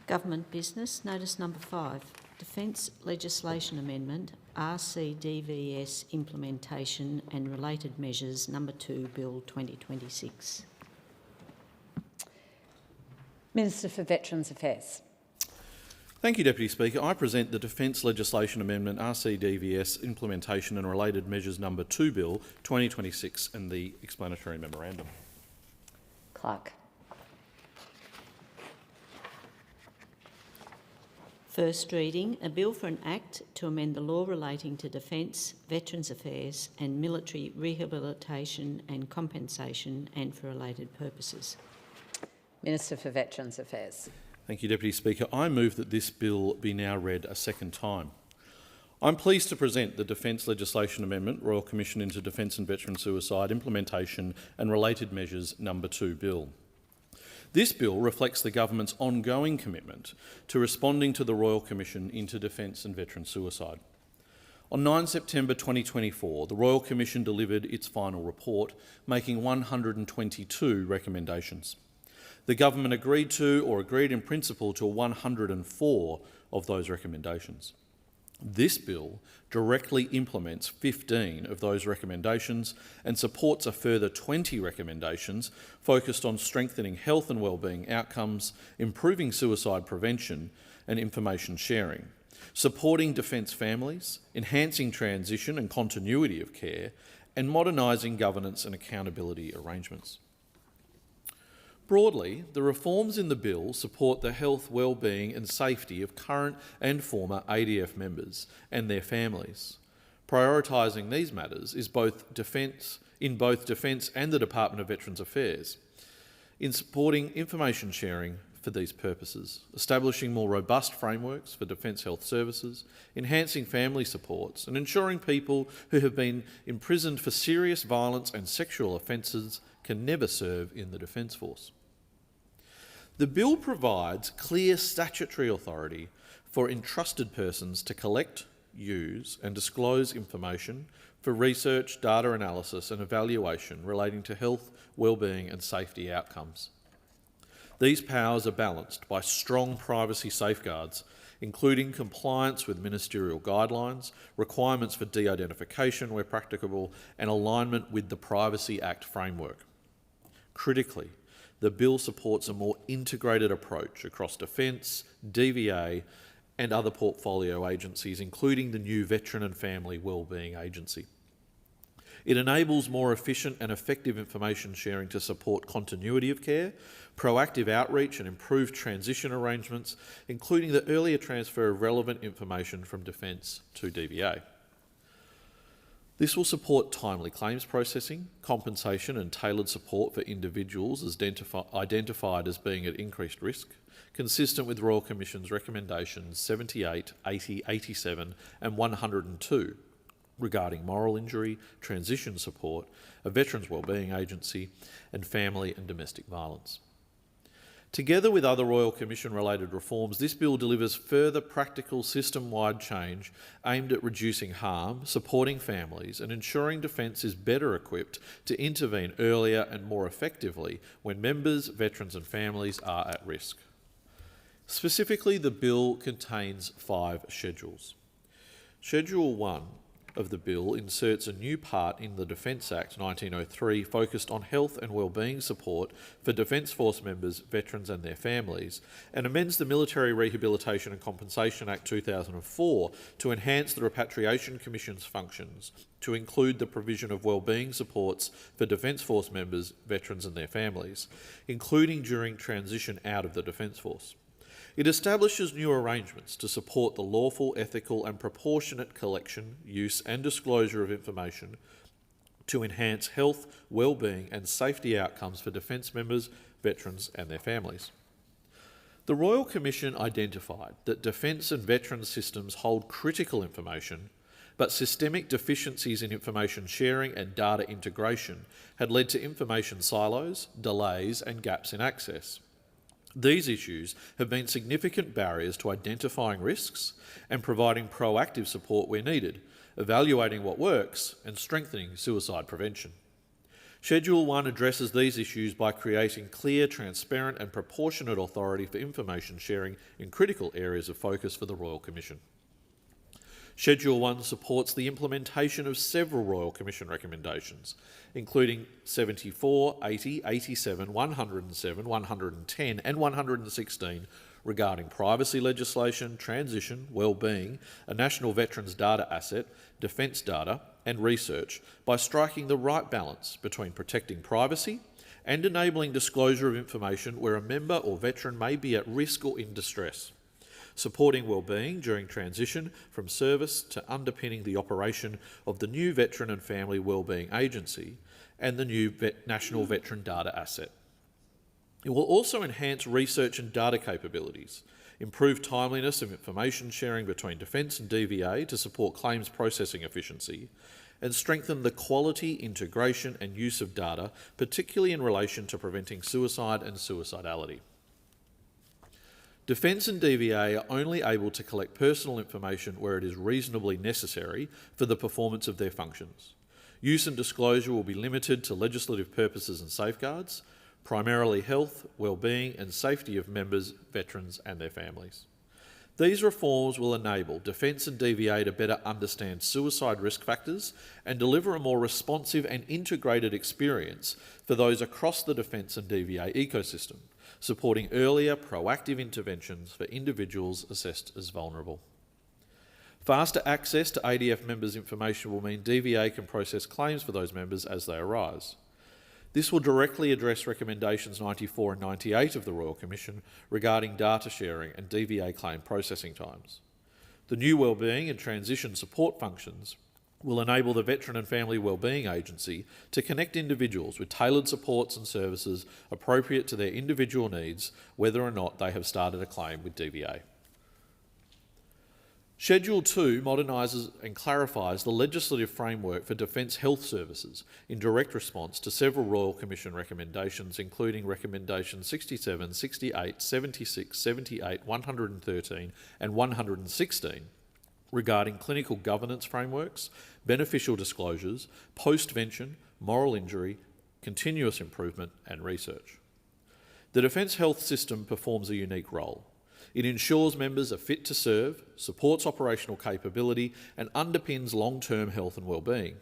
Government business, notice number 5, Defence Legislation Amendment, RCDVS Implementation and Related Measures, number 2, Bill 2026. Minister for Veterans Affairs. Thank you, Deputy Speaker. I present the Defence Legislation Amendment RCDVS Implementation and Related Measures number 2 Bill 2026 and the explanatory memorandum. Clerk. First reading, a bill for an act to amend the law relating to defence, veterans affairs and military rehabilitation and compensation and for related purposes. Minister for Veterans Affairs. Thank you, Deputy Speaker. I move that this bill be now read a second time. I'm pleased to present the Defence Legislation Amendment, Royal Commission into Defence and Veteran Suicide Implementation and Related Measures number 2 Bill. This bill reflects the government's ongoing commitment to responding to the Royal Commission into Defence and Veteran Suicide. On 9 September 2024, the Royal Commission delivered its final report, making 122 recommendations. The government agreed to or agreed in principle to 104 of those recommendations. This bill directly implements 15 of those recommendations and supports a further 20 recommendations focused on strengthening health and wellbeing outcomes, improving suicide prevention and information sharing, supporting defence families, enhancing transition and continuity of care, and modernising governance and accountability arrangements. Broadly, the reforms in the bill support the health, wellbeing and safety of current and former ADF members and their families. Prioritising these matters is both defence and the Department of Veterans Affairs in supporting information sharing for these purposes, establishing more robust frameworks for defence health services, enhancing family supports and ensuring people who have been imprisoned for serious violence and sexual offences can never serve in the Defence Force. The bill provides clear statutory authority for entrusted persons to collect, use and disclose information for research, data analysis and evaluation relating to health, wellbeing and safety outcomes. These powers are balanced by strong privacy safeguards, including compliance with ministerial guidelines, requirements for de-identification where practicable and alignment with the Privacy Act framework. Critically, the bill supports a more integrated approach across defence, DVA and other portfolio agencies, including the new Veteran and Family Wellbeing Agency. It enables more efficient and effective information sharing to support continuity of care, proactive outreach and improved transition arrangements, including the earlier transfer of relevant information from Defence to DVA. This will support timely claims processing, compensation and tailored support for individuals as identified as being at increased risk, consistent with Royal Commission's recommendations 78, 80, 87 and 102 regarding moral injury, transition support, a Veterans Wellbeing Agency and family and domestic violence. Together with other Royal Commission-related reforms, this bill delivers further practical system-wide change aimed at reducing harm, supporting families and ensuring Defence is better equipped to intervene earlier and more effectively when members, veterans and families are at risk. Specifically, the bill contains 5 schedules. Schedule 1 of the bill inserts a new part in the Defence Act 1903 focused on health and wellbeing support for Defence Force members, veterans and their families, and amends the Military Rehabilitation and Compensation Act 2004 to enhance the Repatriation Commission's functions to include the provision of wellbeing supports for Defence Force members, veterans and their families, including during transition out of the Defence Force. It establishes new arrangements to support the lawful, ethical and proportionate collection, use and disclosure of information to enhance health, wellbeing and safety outcomes for Defence members, veterans and their families. The Royal Commission identified that Defence and veterans systems hold critical information, but systemic deficiencies in information sharing and data integration had led to information silos, delays and gaps in access. These issues have been significant barriers to identifying risks and providing proactive support where needed, evaluating what works and strengthening suicide prevention. Schedule 1 addresses these issues by creating clear, transparent and proportionate authority for information sharing in critical areas of focus for the Royal Commission. Schedule 1 supports the implementation of several Royal Commission recommendations, including 74, 80, 87, 107, 110 and 116 regarding privacy legislation, transition, wellbeing, a national veterans data asset, defence data and research by striking the right balance between protecting privacy and enabling disclosure of information where a member or veteran may be at risk or in distress, supporting wellbeing during transition from service to underpinning the operation of the new Veteran and Family Wellbeing Agency and the new National Veteran Data Asset. It will also enhance research and data capabilities, improve timeliness of information sharing between Defence and DVA to support claims processing efficiency, and strengthen the quality, integration and use of data, particularly in relation to preventing suicide and suicidality. Defence and DVA are only able to collect personal information where it is reasonably necessary for the performance of their functions. Use and disclosure will be limited to legislative purposes and safeguards, primarily health, wellbeing and safety of members, veterans and their families. These reforms will enable Defence and DVA to better understand suicide risk factors and deliver a more responsive and integrated experience for those across the Defence and DVA ecosystem, supporting earlier proactive interventions for individuals assessed as vulnerable. Faster access to ADF members' information will mean DVA can process claims for those members as they arise. This will directly address recommendations 94 and 98 of the Royal Commission regarding data sharing and DVA claim processing times. The new wellbeing and transition support functions will enable the Veteran and Family Wellbeing Agency to connect individuals with tailored supports and services appropriate to their individual needs, whether or not they have started a claim with DVA. Schedule 2 modernises and clarifies the legislative framework for Defence Health Services in direct response to several Royal Commission recommendations, including recommendations 67, 68, 76, 78, 113 and 116, regarding clinical governance frameworks, beneficial disclosures, postvention, moral injury, continuous improvement and research. The Defence Health System performs a unique role. It ensures members are fit to serve, supports operational capability and underpins long-term health and wellbeing.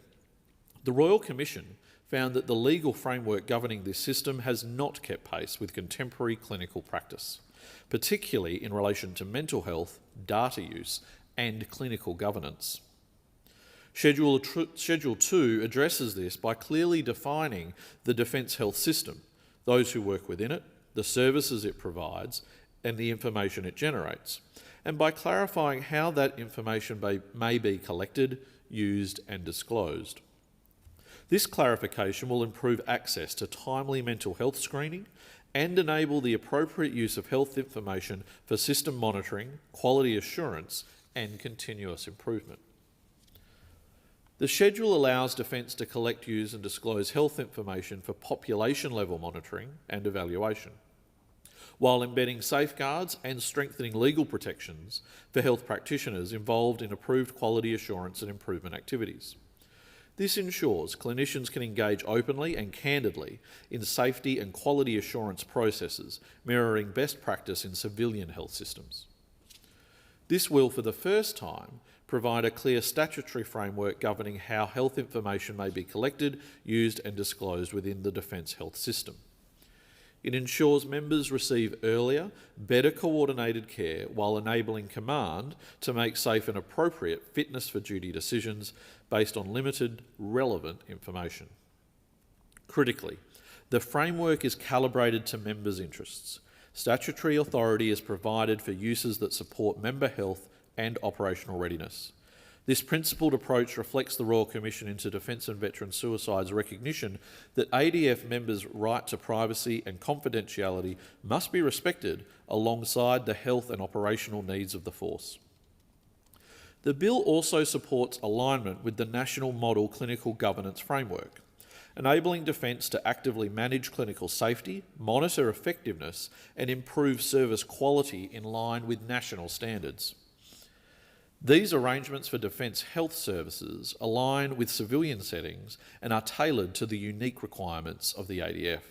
The Royal Commission found that the legal framework governing this system has not kept pace with contemporary clinical practice, particularly in relation to mental health, data use and clinical governance. Schedule 2 addresses this by clearly defining the Defence Health System, those who work within it, the services it provides and the information it generates, and by clarifying how that information may be collected, used and disclosed. This clarification will improve access to timely mental health screening and enable the appropriate use of health information for system monitoring, quality assurance and continuous improvement. The schedule allows Defence to collect, use and disclose health information for population-level monitoring and evaluation, while embedding safeguards and strengthening legal protections for health practitioners involved in approved quality assurance and improvement activities. This ensures clinicians can engage openly and candidly in safety and quality assurance processes, mirroring best practice in civilian health systems. This will, for the first time, provide a clear statutory framework governing how health information may be collected, used and disclosed within the Defence Health System. It ensures members receive earlier, better coordinated care while enabling command to make safe and appropriate fitness for duty decisions based on limited, relevant information. Critically, the framework is calibrated to members' interests. Statutory authority is provided for uses that support member health and operational readiness. This principled approach reflects the Royal Commission into Defence and Veteran Suicide's recognition that ADF members' right to privacy and confidentiality must be respected alongside the health and operational needs of the force. The bill also supports alignment with the National Model Clinical Governance Framework, enabling Defence to actively manage clinical safety, monitor effectiveness and improve service quality in line with national standards. These arrangements for Defence health services align with civilian settings and are tailored to the unique requirements of the ADF.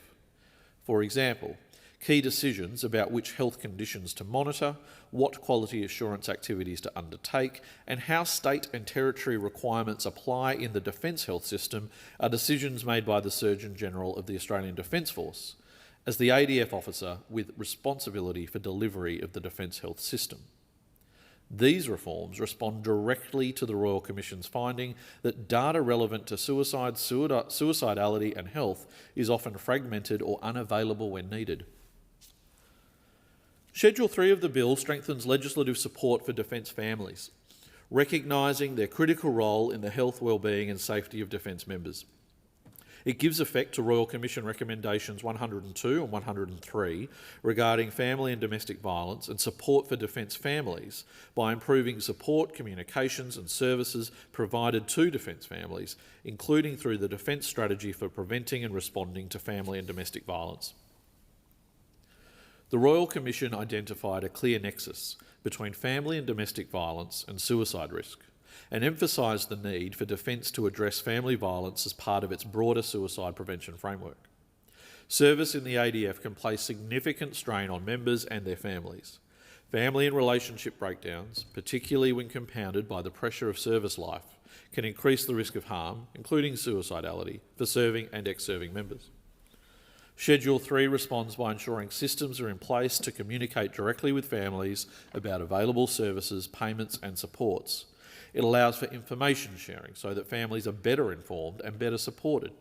For example, key decisions about which health conditions to monitor, what quality assurance activities to undertake, and how state and territory requirements apply in the Defence Health System are decisions made by the Surgeon General of the Australian Defence Force, as the ADF officer with responsibility for delivery of the Defence Health System. These reforms respond directly to the Royal Commission's finding that data relevant to suicide, suicidality and health is often fragmented or unavailable when needed. Schedule 3 of the bill strengthens legislative support for Defence families, recognising their critical role in the health, wellbeing and safety of Defence members. It gives effect to Royal Commission recommendations 102 and 103 regarding family and domestic violence and support for Defence families by improving support, communications and services provided to Defence families, including through the Defence Strategy for Preventing and Responding to Family and Domestic Violence. The Royal Commission identified a clear nexus between family and domestic violence and suicide risk, and emphasised the need for Defence to address family violence as part of its broader suicide prevention framework. Service in the ADF can place significant strain on members and their families. Family and relationship breakdowns, particularly when compounded by the pressure of service life, can increase the risk of harm, including suicidality, for serving and ex-serving members. Schedule 3 responds by ensuring systems are in place to communicate directly with families about available services, payments and supports. It allows for information sharing so that families are better informed and better supported,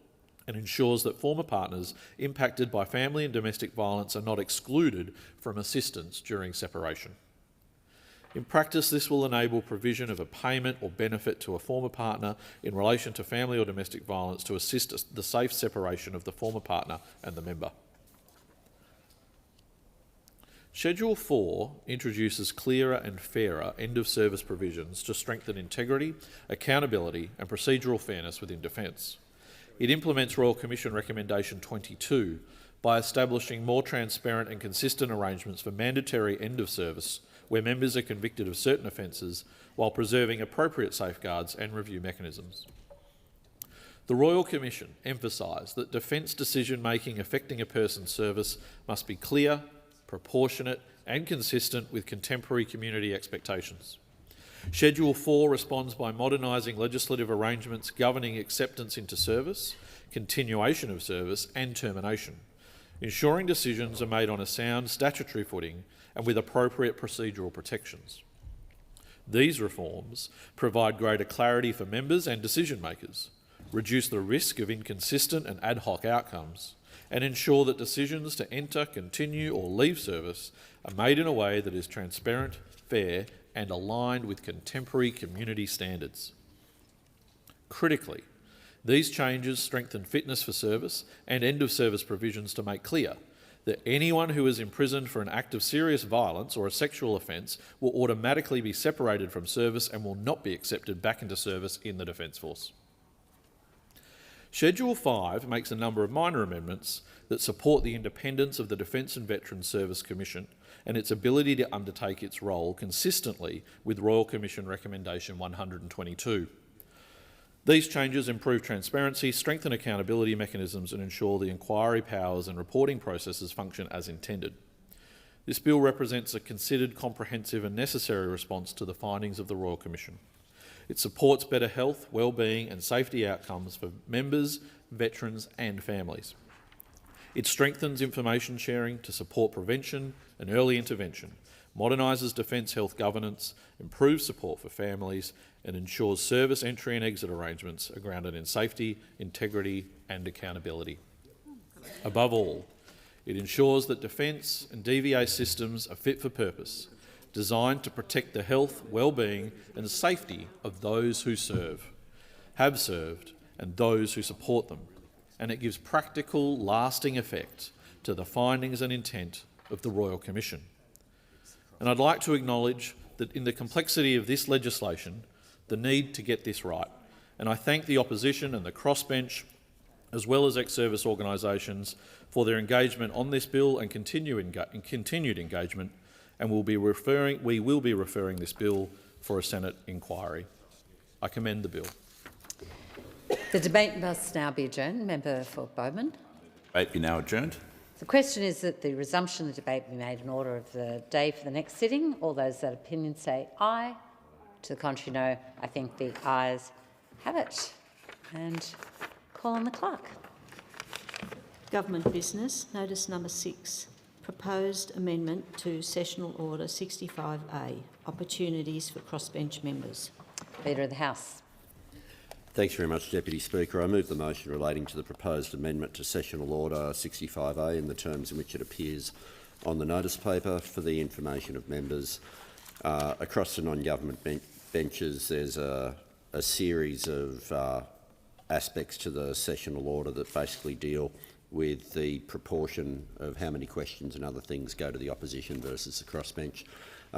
and ensures that former partners impacted by family and domestic violence are not excluded from assistance during separation. In practice, this will enable provision of a payment or benefit to a former partner in relation to family or domestic violence to assist the safe separation of the former partner and the member. Schedule 4 introduces clearer and fairer end-of-service provisions to strengthen integrity, accountability and procedural fairness within Defence. It implements Royal Commission Recommendation 22 by establishing more transparent and consistent arrangements for mandatory end-of-service where members are convicted of certain offences while preserving appropriate safeguards and review mechanisms. The Royal Commission emphasised that Defence decision-making affecting a person's service must be clear, proportionate and consistent with contemporary community expectations. Schedule 4 responds by modernising legislative arrangements governing acceptance into service, continuation of service and termination, ensuring decisions are made on a sound statutory footing and with appropriate procedural protections. These reforms provide greater clarity for members and decision makers, reduce the risk of inconsistent and ad hoc outcomes, and ensure that decisions to enter, continue or leave service are made in a way that is transparent, fair and aligned with contemporary community standards. Critically, these changes strengthen fitness for service and end-of-service provisions to make clear that anyone who is imprisoned for an act of serious violence or a sexual offence will automatically be separated from service and will not be accepted back into service in the Defence Force. Schedule 5 makes a number of minor amendments that support the independence of the Defence and Veterans Service Commission and its ability to undertake its role consistently with Royal Commission Recommendation 122. These changes improve transparency, strengthen accountability mechanisms and ensure the inquiry powers and reporting processes function as intended. This bill represents a considered, comprehensive and necessary response to the findings of the Royal Commission. It supports better health, well-being and safety outcomes for members, veterans and families. It strengthens information sharing to support prevention and early intervention, modernises defence health governance, improves support for families and ensures service entry and exit arrangements are grounded in safety, integrity and accountability. Above all, it ensures that defence and DVA systems are fit for purpose, designed to protect the health, well-being and safety of those who serve, have served and those who support them, and it gives practical, lasting effect to the findings and intent of the Royal Commission. And I'd like to acknowledge that in the complexity of this legislation, the need to get this right. And I thank the opposition and the crossbench, as well as ex-service organisations, for their engagement on this bill and continued engagement, and we will be referring this bill for a Senate inquiry. I commend the bill. The debate must now be adjourned. Member for Bowman. Debate be now adjourned. The question is that the resumption of the debate be made in order of the day for the next sitting. All those that opinion say aye. To the contrary, no. I think the ayes have it. And call on the clerk. Government business, notice number 6. Proposed amendment to Sessional Order 65A, opportunities for crossbench members. Leader of the House. Thanks very much, Deputy Speaker. I move the motion relating to the proposed amendment to Sessional Order 65A in the terms in which it appears on the notice paper. For the information of members, across the non-government benches there's a series of aspects to the Sessional Order that basically deal with the proportion of how many questions and other things go to the opposition versus the crossbench.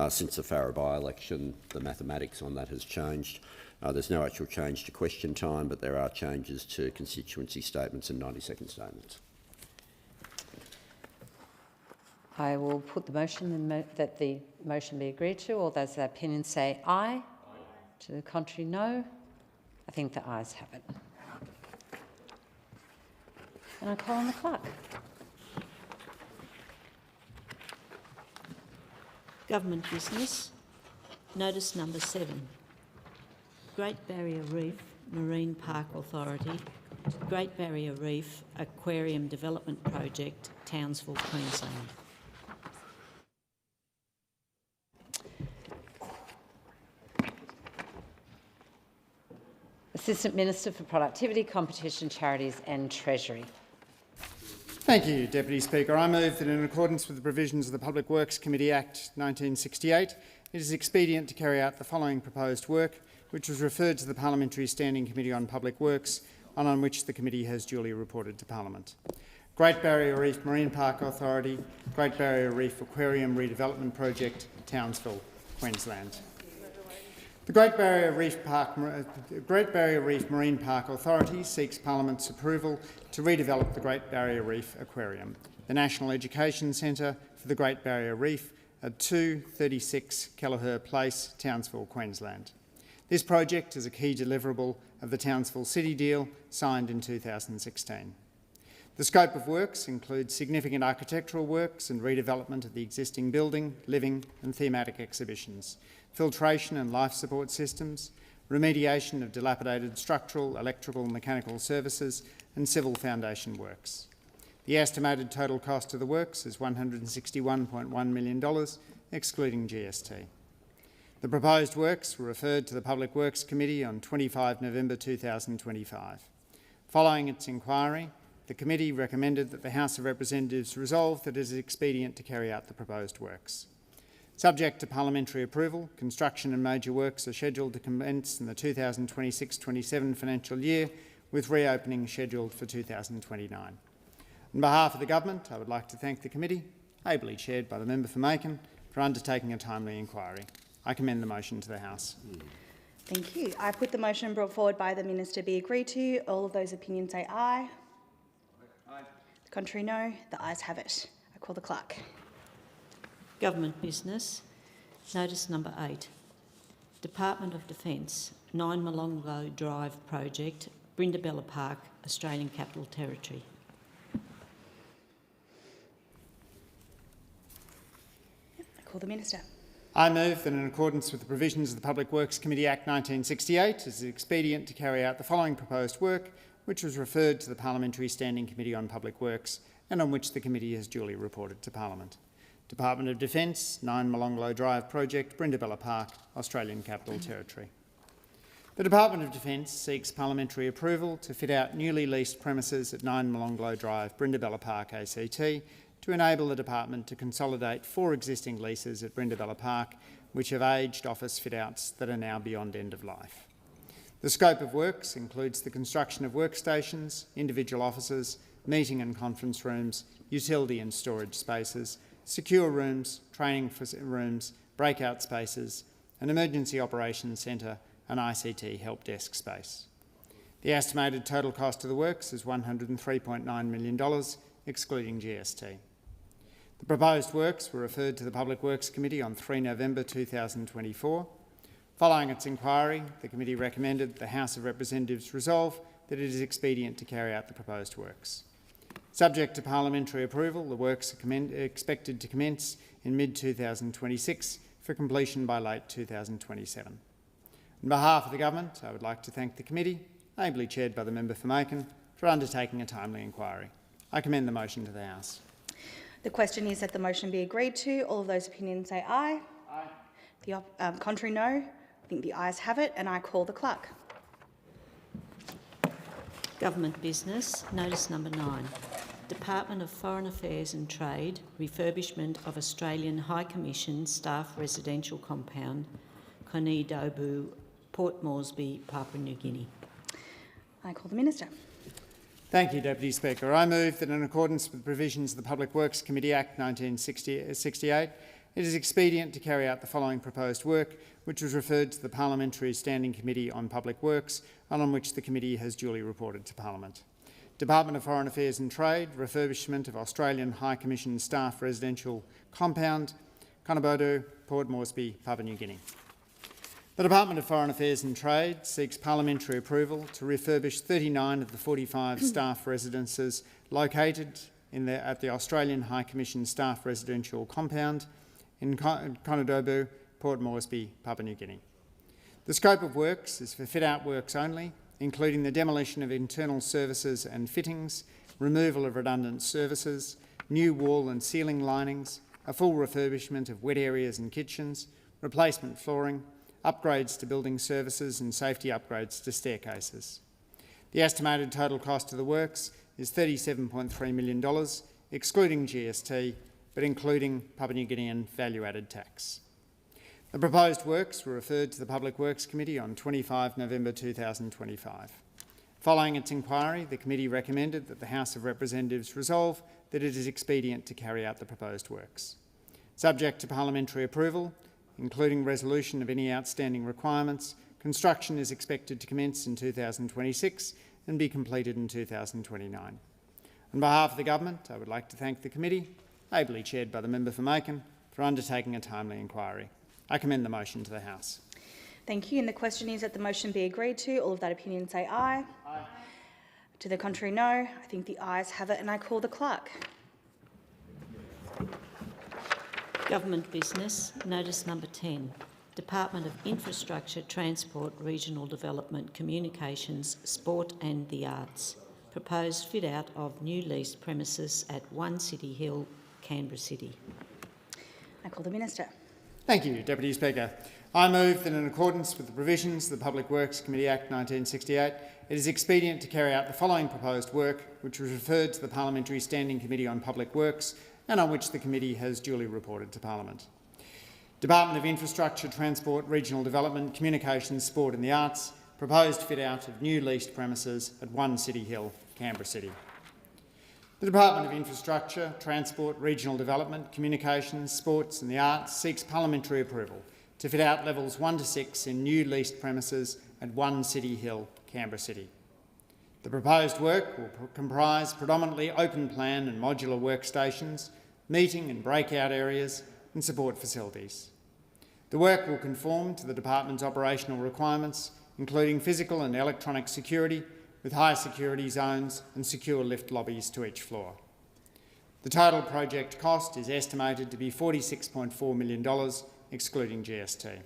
Since the Farrer by-election, the mathematics on that has changed. There's no actual change to question time, but there are changes to constituency statements and 90-second statements. I will put the motion that the motion be agreed to. All those that opinion say aye. To the contrary, no. I think the ayes have it. And I call on the clerk. Government business, notice number 7. Great Barrier Reef Marine Park Authority, Great Barrier Reef Aquarium Development Project, Townsville, Queensland. Assistant Minister for Productivity, Competition, Charities and Treasury. Thank you, Deputy Speaker. I move that in accordance with the provisions of the Public Works Committee Act 1968, it is expedient to carry out the following proposed work, which was referred to the Parliamentary Standing Committee on Public Works and on which the committee has duly reported to Parliament. Great Barrier Reef Marine Park Authority, Great Barrier Reef Aquarium Redevelopment Project, Townsville, Queensland. The Great Barrier Reef Marine Park Authority seeks Parliament's approval to redevelop the Great Barrier Reef Aquarium, the National Education Centre for the Great Barrier Reef at 236 Kelleher Place, Townsville, Queensland. This project is a key deliverable of the Townsville City deal signed in 2016. The scope of works includes significant architectural works and redevelopment of the existing building, living and thematic exhibitions, filtration and life support systems, remediation of dilapidated structural, electrical, mechanical services and civil foundation works. The estimated total cost of the works is $161.1 million, excluding GST. The proposed works were referred to the Public Works Committee on 25 November 2025. Following its inquiry, the committee recommended that the House of Representatives resolve that it is expedient to carry out the proposed works. Subject to parliamentary approval, construction and major works are scheduled to commence in the 2026-27 financial year, with reopening scheduled for 2029. On behalf of the government, I would like to thank the committee, ably chaired by the member for Macon, for undertaking a timely inquiry. I commend the motion to the House. Thank you. I put the motion brought forward by the Minister be agreed to. All of those opinions say aye. Aye. The contrary, no. The ayes have it. I call the clerk. Government business. Notice number 8. Department of Defence, 9 Molonglo Drive Project, Brindabella Park, Australian Capital Territory. I call the Minister. I move that in accordance with the provisions of the Public Works Committee Act 1968, it is expedient to carry out the following proposed work, which was referred to the Parliamentary Standing Committee on Public Works and on which the committee has duly reported to Parliament. Department of Defence, 9 Molonglo Drive Project, Brindabella Park, Australian Capital Territory. The Department of Defence seeks parliamentary approval to fit out newly leased premises at 9 Molonglo Drive, Brindabella Park, ACT, to enable the department to consolidate 4 existing leases at Brindabella Park, which have aged office fit-outs that are now beyond end of life. The scope of works includes the construction of workstations, individual offices, meeting and conference rooms, utility and storage spaces, secure rooms, training rooms, breakout spaces, an emergency operations centre and ICT help desk space. The estimated total cost of the works is $103.9 million, excluding GST. The proposed works were referred to the Public Works Committee on 3 November 2024. Following its inquiry, the committee recommended that the House of Representatives resolve that it is expedient to carry out the proposed works. Subject to parliamentary approval, the works are expected to commence in mid-2026 for completion by late 2027. On behalf of the government, I would like to thank the committee, ably chaired by the member for Macon, for undertaking a timely inquiry. I commend the motion to the House. The question is that the motion be agreed to. All of those opinions say aye. Aye. The contrary, no. I think the ayes have it, and I call the clerk. Government business. Notice number 9. Department of Foreign Affairs and Trade, refurbishment of Australian High Commission staff residential compound, Konidobu, Port Moresby, Papua New Guinea. I call the Minister. Thank you, Deputy Speaker. I move that in accordance with the provisions of the Public Works Committee Act 1968, it is expedient to carry out the following proposed work, which was referred to the Parliamentary Standing Committee on Public Works and on which the committee has duly reported to Parliament. Department of Foreign Affairs and Trade, refurbishment of Australian High Commission staff residential compound, Konidobu, Port Moresby, Papua New Guinea. The Department of Foreign Affairs and Trade seeks parliamentary approval to refurbish 39 of the 45 staff residences located at the Australian High Commission staff residential compound in Konidobu, Port Moresby, Papua New Guinea. The scope of works is for fit-out works only, including the demolition of internal services and fittings, removal of redundant services, new wall and ceiling linings, a full refurbishment of wet areas and kitchens, replacement flooring, upgrades to building services and safety upgrades to staircases. The estimated total cost of the works is $37.3 million, excluding GST, but including Papua New Guinean value-added tax. The proposed works were referred to the Public Works Committee on 25 November 2025. Following its inquiry, the committee recommended that the House of Representatives resolve that it is expedient to carry out the proposed works. Subject to parliamentary approval, including resolution of any outstanding requirements, construction is expected to commence in 2026 and be completed in 2029. On behalf of the government, I would like to thank the committee, ably chaired by the member for Macon, for undertaking a timely inquiry. I commend the motion to the House. Thank you. And the question is that the motion be agreed to. All of that opinion say aye. Aye. To the contrary, no. I think the ayes have it, and I call the clerk. Government business. Notice number 10. Department of Infrastructure, Transport, Regional Development, Communications, Sport and the Arts. proposed fit-out of new leased premises at 1 City Hill, Canberra City. I call the Minister. Thank you, Deputy Speaker. I move that in accordance with the provisions of the Public Works Committee Act 1968, it is expedient to carry out the following proposed work, which was referred to the Parliamentary Standing Committee on Public Works and on which the committee has duly reported to Parliament. Department of Infrastructure, Transport, Regional Development, Communications, Sport and the Arts, proposed fit-out of new leased premises at 1 City Hill, Canberra City. The Department of Infrastructure, Transport, Regional Development, Communications, Sports and the Arts seeks parliamentary approval to fit out levels 1 to 6 in new leased premises at 1 City Hill, Canberra City. The proposed work will comprise predominantly open plan and modular workstations, meeting and breakout areas and support facilities. The work will conform to the department's operational requirements, including physical and electronic security, with high security zones and secure lift lobbies to each floor. The total project cost is estimated to be $46.4 million, excluding GST.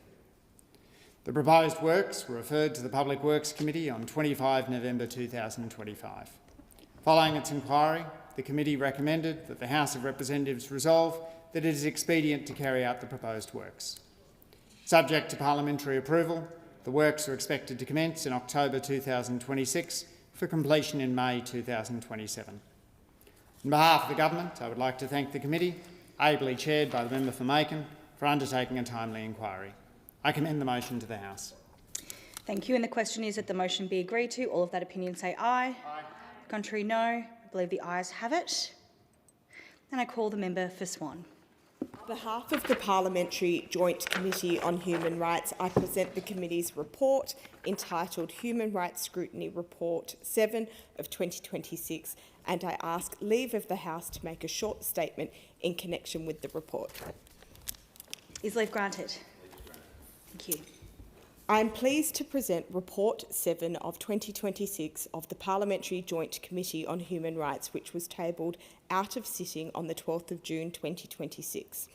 The proposed works were referred to the Public Works Committee on 25 November 2025. Following its inquiry, the committee recommended that the House of Representatives resolve that it is expedient to carry out the proposed works. Subject to parliamentary approval, the works are expected to commence in October 2026 for completion in May 2027. On behalf of the Government, I would like to thank the committee, ably chaired by the member for Macon, for undertaking a timely inquiry. I commend the motion to the House. Thank you. And the question is that the motion be agreed to. All of that opinion say aye. Aye. Contrary, no. I believe the ayes have it. And I call the member for Swan. On behalf of the Parliamentary Joint Committee on Human Rights, I present the committee's report entitled Human Rights Scrutiny Report 7 of 2026, and I ask leave of the House to make a short statement in connection with the report. Is leave granted? Thank you. I am pleased to present Report 7 of 2026 of the Parliamentary Joint Committee on Human Rights, which was tabled out of sitting on the 12th of June 2026.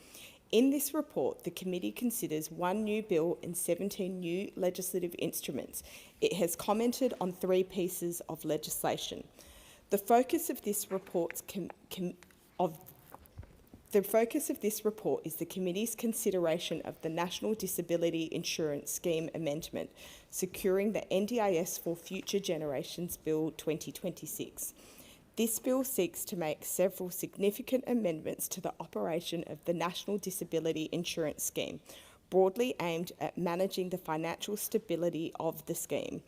In this report, the committee considers 1 new bill and 17 new legislative instruments. It has commented on 3 pieces of legislation. The focus of this report is the committee's consideration of the National Disability Insurance Scheme Amendment, Securing the NDIS for Future Generations Bill 2026. This bill seeks to make several significant amendments to the operation of the National Disability Insurance Scheme, broadly aimed at managing the financial stability of the scheme.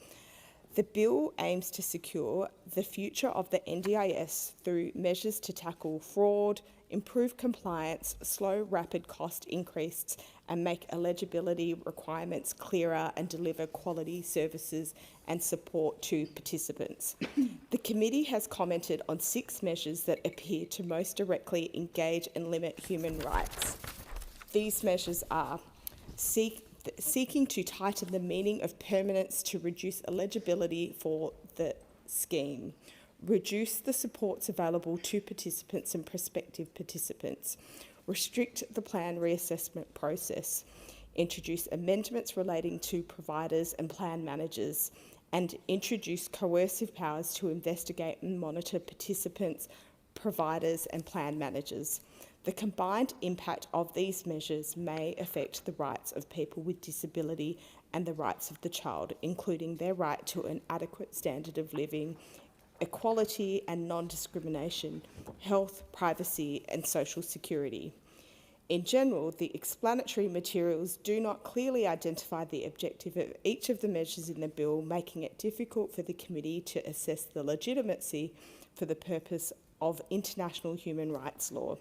The bill aims to secure the future of the NDIS through measures to tackle fraud, improve compliance, slow rapid cost increases, and make eligibility requirements clearer and deliver quality services and support to participants. The committee has commented on 6 measures that appear to most directly engage and limit human rights. These measures are seeking to tighten the meaning of permanence to reduce eligibility for the scheme, reduce the supports available to participants and prospective participants, restrict the plan reassessment process, introduce amendments relating to providers and plan managers, and introduce coercive powers to investigate and monitor participants, providers and plan managers. The combined impact of these measures may affect the rights of people with disability and the rights of the child, including their right to an adequate standard of living, equality and non-discrimination, health, privacy and social security. In general, the explanatory materials do not clearly identify the objective of each of the measures in the bill, making it difficult for the committee to assess the legitimacy for the purpose of international human rights law.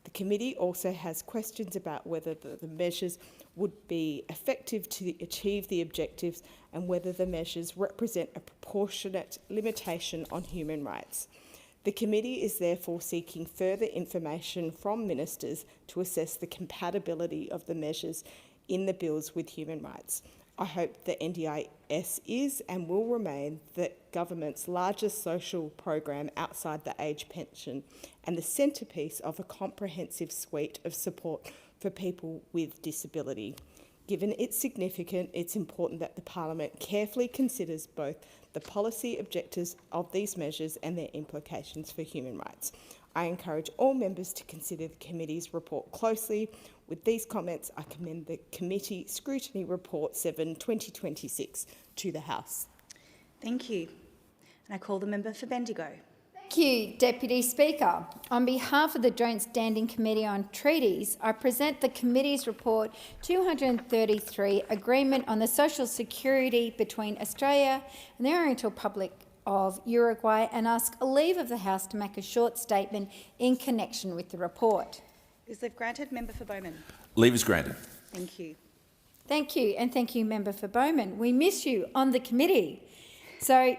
The committee also has questions about whether the measures would be effective to achieve the objectives and whether the measures represent a proportionate limitation on human rights. The committee is therefore seeking further information from ministers to assess the compatibility of the measures in the bills with human rights. I hope the NDIS is and will remain the government's largest social program outside the age pension and the centrepiece of a comprehensive suite of support for people with disability. Given its significance, it's important that the Parliament carefully considers both the policy objectives of these measures and their implications for human rights. I encourage all members to consider the committee's report closely. With these comments, I commend the Committee Scrutiny Report 7/2026 to the House. Thank you. And I call the member for Bendigo. Thank you, Deputy Speaker. On behalf of the Joint Standing Committee on Treaties, I present the committee's report 233, Agreement on the Social Security between Australia and the Oriental Republic of Uruguay, and ask a leave of the House to make a short statement in connection with the report. Is leave granted? Member for Bowman. Leave is granted. Thank you. Thank you, and thank you, Member for Bowman. We miss you on the committee. So,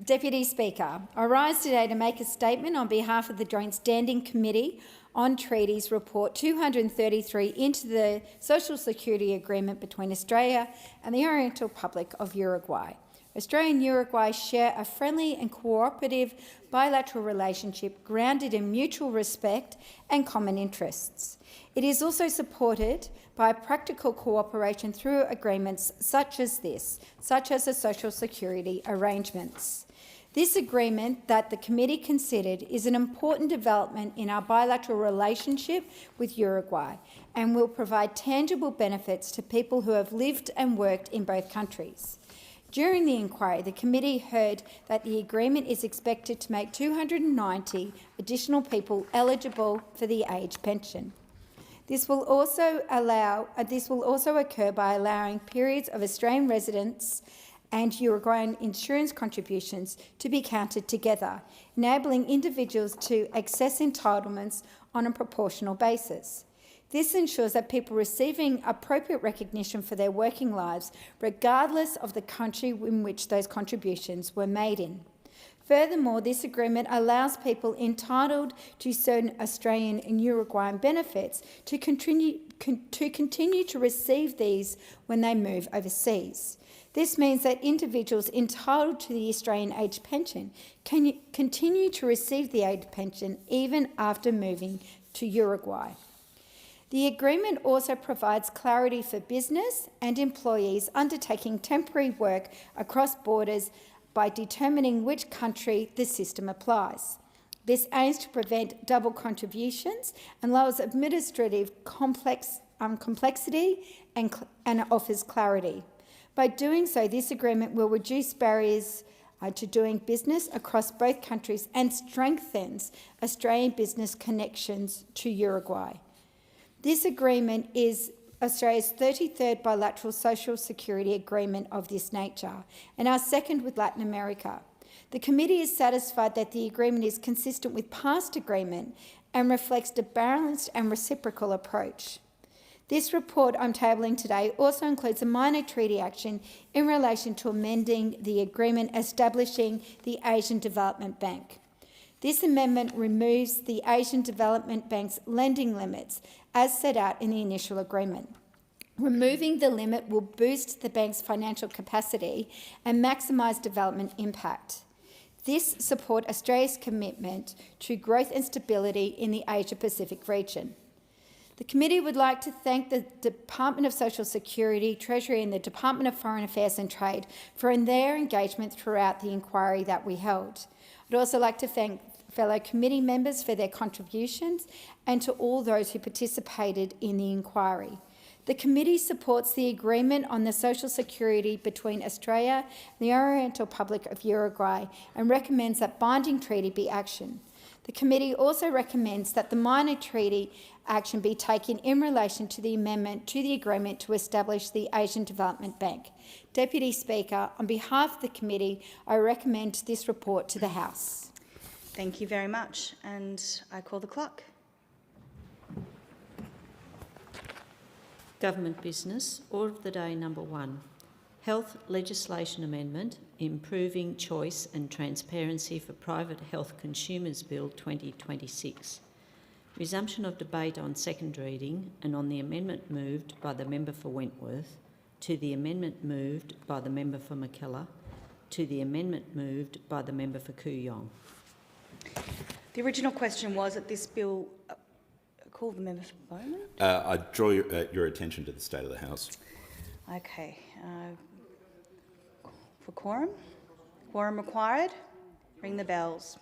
Deputy Speaker, I rise today to make a statement on behalf of the Joint Standing Committee on Treaties Report 233 into the Social Security Agreement between Australia and the Oriental Republic of Uruguay. Australia and Uruguay share a friendly and cooperative bilateral relationship grounded in mutual respect and common interests. It is also supported by practical cooperation through agreements such as the social security arrangements. This agreement that the committee considered is an important development in our bilateral relationship with Uruguay and will provide tangible benefits to people who have lived and worked in both countries. During the inquiry, the committee heard that the agreement is expected to make 290 additional people eligible for the age pension. This will also occur by allowing periods of Australian residence and Uruguayan insurance contributions to be counted together, enabling individuals to access entitlements on a proportional basis. This ensures that people receiving appropriate recognition for their working lives, regardless of the country in which those contributions were made in. Furthermore, this agreement allows people entitled to certain Australian and Uruguayan benefits to continue to receive these when they move overseas. This means that individuals entitled to the Australian age pension can continue to receive the age pension even after moving to Uruguay. The agreement also provides clarity for business and employees undertaking temporary work across borders by determining which country the system applies. This aims to prevent double contributions and lowers administrative complexity and offers clarity. By doing so, this agreement will reduce barriers to doing business across both countries and strengthens Australian business connections to Uruguay. This agreement is Australia's 33rd bilateral social security agreement of this nature and our second with Latin America. The committee is satisfied that the agreement is consistent with past agreement and reflects a balanced and reciprocal approach. This report I'm tabling today also includes a minor treaty action in relation to amending the agreement establishing the Asian Development Bank. This amendment removes the Asian Development Bank's lending limits as set out in the initial agreement. Removing the limit will boost the bank's financial capacity and maximise development impact. This supports Australia's commitment to growth and stability in the Asia-Pacific region. The committee would like to thank the Department of Social Security, Treasury and the Department of Foreign Affairs and Trade for their engagement throughout the inquiry that we held. I'd also like to thank fellow committee members for their contributions and to all those who participated in the inquiry. The committee supports the agreement on the social security between Australia and the Oriental Republic of Uruguay and recommends that binding treaty be actioned. The committee also recommends that the minor treaty action be taken in relation to the amendment to the agreement to establish the Asian Development Bank. Deputy Speaker, on behalf of the committee, I recommend this report to the House. Thank you very much, and I call the clock. Government business. Order of the day number 1. Health legislation amendment, improving choice and transparency for private health consumers Bill 2026. Resumption of debate on second reading and on the amendment moved by the member for Wentworth, to the amendment moved by the member for Mackellar, to the amendment moved by the member for Kooyong. The original question was that this bill, call the member for Bowman. I draw your attention to the state of the House. Okay. For quorum? Quorum required. Ring the bells.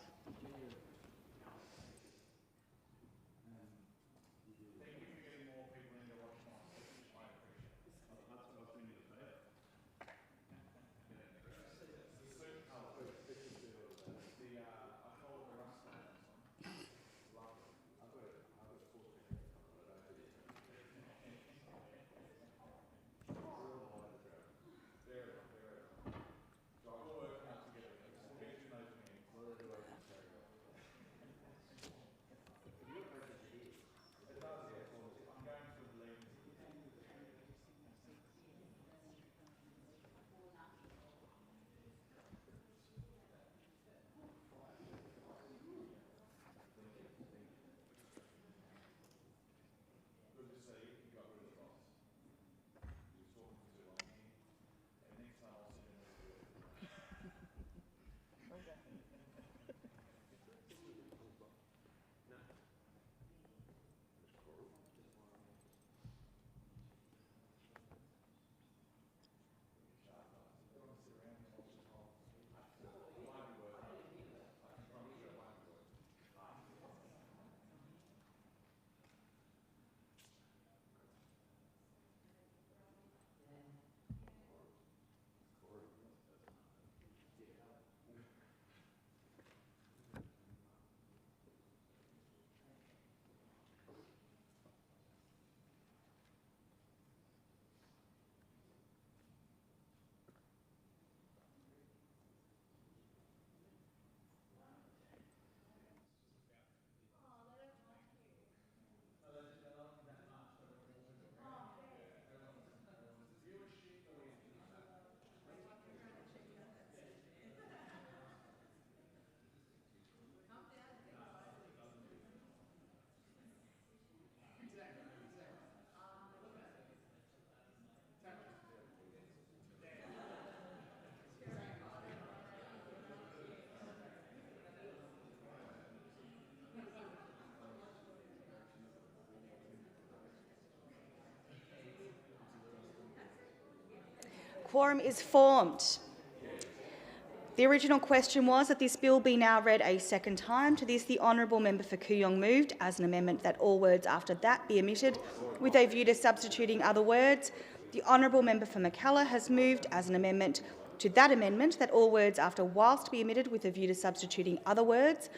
Quorum is formed. The original question was that this bill be now read a second time. To this, the honourable member for Kooyong moved as an amendment that all words after that be omitted with a view to substituting other words. The honourable member for Mackellar has moved as an amendment to that amendment that all words after whilst be omitted with a view to substituting other words.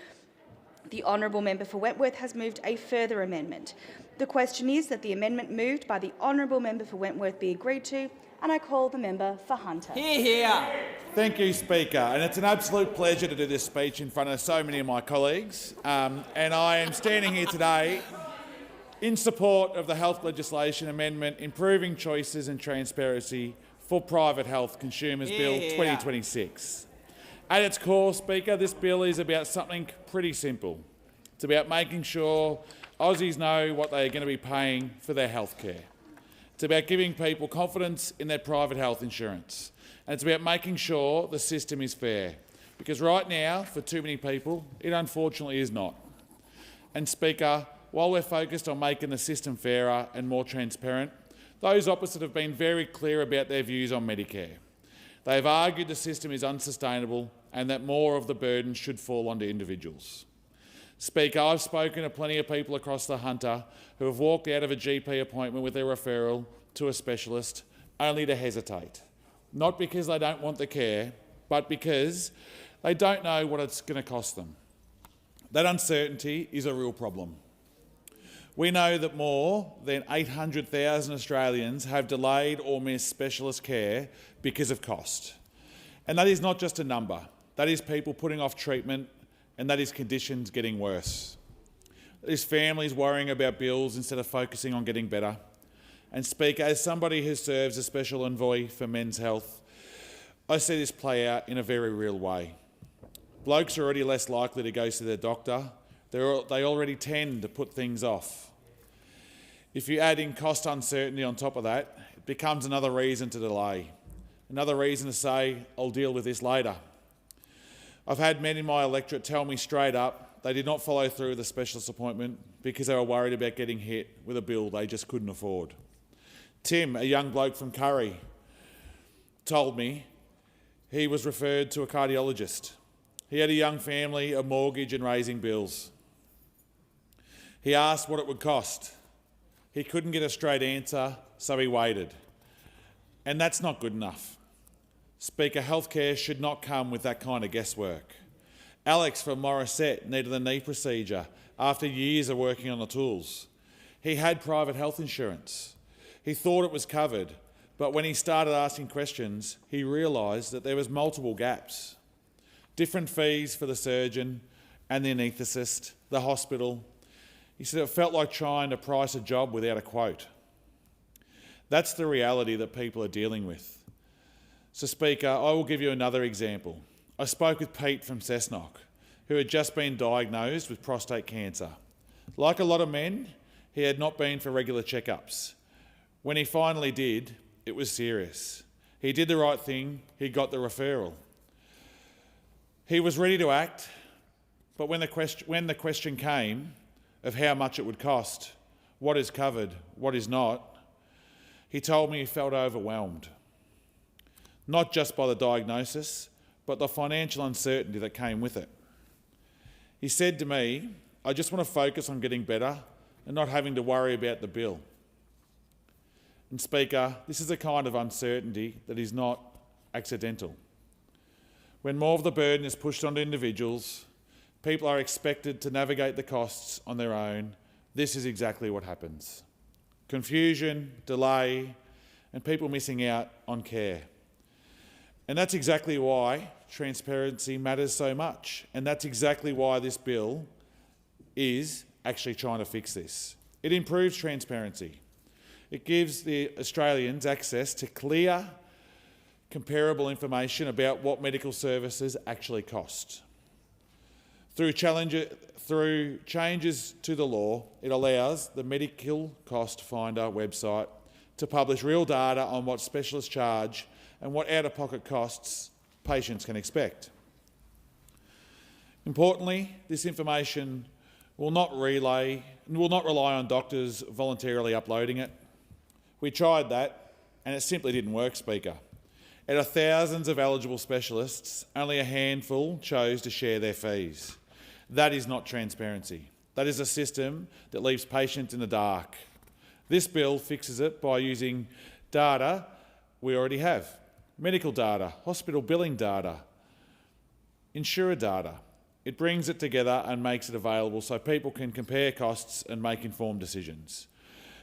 The honourable member for Wentworth has moved a further amendment. The question is that the amendment moved by the honourable member for Wentworth be agreed to, and I call the member for Hunter. Hear, hear. Thank you, Speaker. And it's an absolute pleasure to do this speech in front of so many of my colleagues. And I am standing here today in support of the health legislation amendment improving choices and transparency for private health consumers Bill 2026. At its core, Speaker, this bill is about something pretty simple. It's about making sure Aussies know what they are going to be paying for their health care. It's about giving people confidence in their private health insurance. And it's about making sure the system is fair. Because right now, for too many people, it unfortunately is not. And Speaker, while we're focused on making the system fairer and more transparent, those opposite have been very clear about their views on Medicare. They have argued the system is unsustainable and that more of the burden should fall onto individuals. Speaker, I've spoken to plenty of people across the Hunter who have walked out of a GP appointment with their referral to a specialist only to hesitate. Not because they don't want the care, but because they don't know what it's going to cost them. That uncertainty is a real problem. We know that more than 800,000 Australians have delayed or missed specialist care because of cost. And that is not just a number. That is people putting off treatment, and that is conditions getting worse. That is families worrying about bills instead of focusing on getting better. And Speaker, as somebody who serves as Special Envoy for Men's Health, I see this play out in a very real way. Blokes are already less likely to go see their doctor. They already tend to put things off. If you add in cost uncertainty on top of that, it becomes another reason to delay, another reason to say, I'll deal with this later. I've had men in my electorate tell me straight up they did not follow through with a specialist appointment because they were worried about getting hit with a bill they just couldn't afford. Tim, a young bloke from Curry, told me he was referred to a cardiologist. He had a young family, a mortgage and raising bills. He asked what it would cost. He couldn't get a straight answer, so he waited. And that's not good enough. Speaker, healthcare should not come with that kind of guesswork. Alex from Morisset needed a knee procedure after years of working on the tools. He had private health insurance. He thought it was covered, but when he started asking questions, he realised that there was multiple gaps. Different fees for the surgeon and the anaesthetist, the hospital. He said it felt like trying to price a job without a quote. That's the reality that people are dealing with. So, Speaker, I will give you another example. I spoke with Pete from Cessnock, who had just been diagnosed with prostate cancer. Like a lot of men, he had not been for regular checkups. When he finally did, it was serious. He did the right thing, he got the referral. He was ready to act, but when the question came of how much it would cost, what is covered, what is not, he told me he felt overwhelmed. Not just by the diagnosis, but the financial uncertainty that came with it. He said to me, I just want to focus on getting better and not having to worry about the bill. And Speaker, this is a kind of uncertainty that is not accidental. When more of the burden is pushed onto individuals, people are expected to navigate the costs on their own. This is exactly what happens. Confusion, delay, and people missing out on care. And that's exactly why transparency matters so much. And that's exactly why this bill is actually trying to fix this. It improves transparency. It gives the Australians access to clear, comparable information about what medical services actually cost. Through changes to the law, it allows the Medical Cost Finder website to publish real data on what specialists charge and what out-of-pocket costs patients can expect. Importantly, this information will not rely on doctors voluntarily uploading it. We tried that and it simply didn't work, Speaker. Out of thousands of eligible specialists, only a handful chose to share their fees. That is not transparency. That is a system that leaves patients in the dark. This bill fixes it by using data we already have. Medical data, hospital billing data, insurer data. It brings it together and makes it available so people can compare costs and make informed decisions.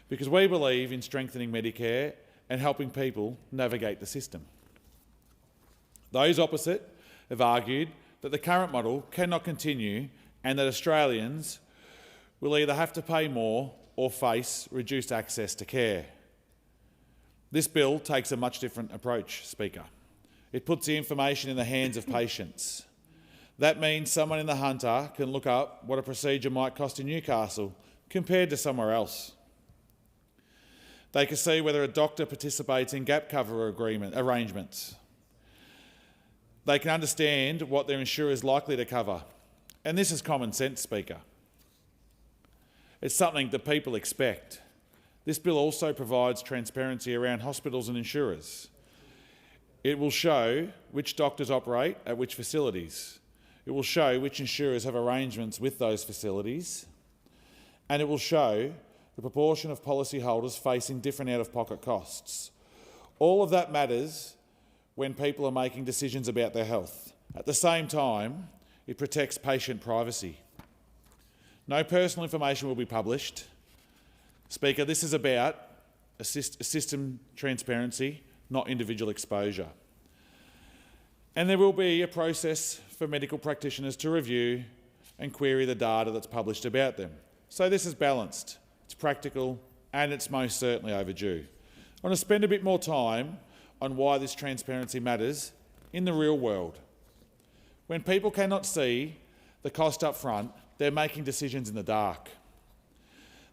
Because we believe in strengthening Medicare and helping people navigate the system. Those opposite have argued that the current model cannot continue and that Australians will either have to pay more or face reduced access to care. This bill takes a much different approach, Speaker. It puts the information in the hands of patients. That means someone in the Hunter can look up what a procedure might cost in Newcastle compared to somewhere else. They can see whether a doctor participates in gap cover arrangements. They can understand what their insurer is likely to cover. And this is common sense, Speaker. It's something that people expect. This bill also provides transparency around hospitals and insurers. It will show which doctors operate at which facilities. It will show which insurers have arrangements with those facilities. And it will show the proportion of policyholders facing different out-of-pocket costs. All of that matters when people are making decisions about their health. At the same time, it protects patient privacy. No personal information will be published. Speaker, this is about a system transparency, not individual exposure. And there will be a process for medical practitioners to review and query the data that's published about them. So this is balanced, it's practical, and it's most certainly overdue. I want to spend a bit more time on why this transparency matters in the real world. When people cannot see the cost up front, they're making decisions in the dark.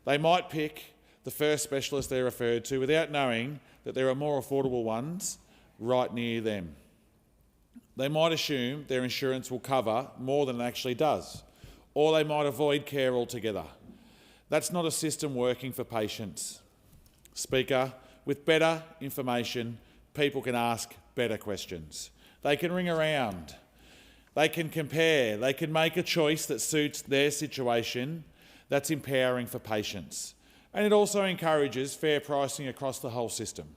They might pick the first specialist they're referred to without knowing that there are more affordable ones right near them. They might assume their insurance will cover more than it actually does, or they might avoid care altogether. That's not a system working for patients. Speaker, with better information, people can ask better questions. They can ring around, they can compare, they can make a choice that suits their situation that's empowering for patients. And it also encourages fair pricing across the whole system,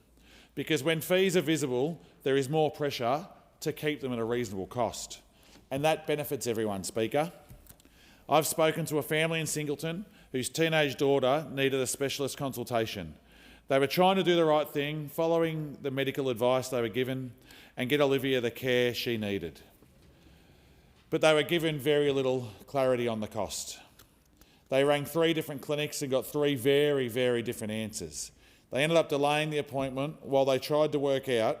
because when fees are visible, there is more pressure to keep them at a reasonable cost. And that benefits everyone, Speaker. I've spoken to a family in Singleton whose teenage daughter needed a specialist consultation. They were trying to do the right thing, following the medical advice they were given, and get Olivia the care she needed. But they were given very little clarity on the cost. They rang 3 different clinics and got 3 very, very different answers. They ended up delaying the appointment while they tried to work out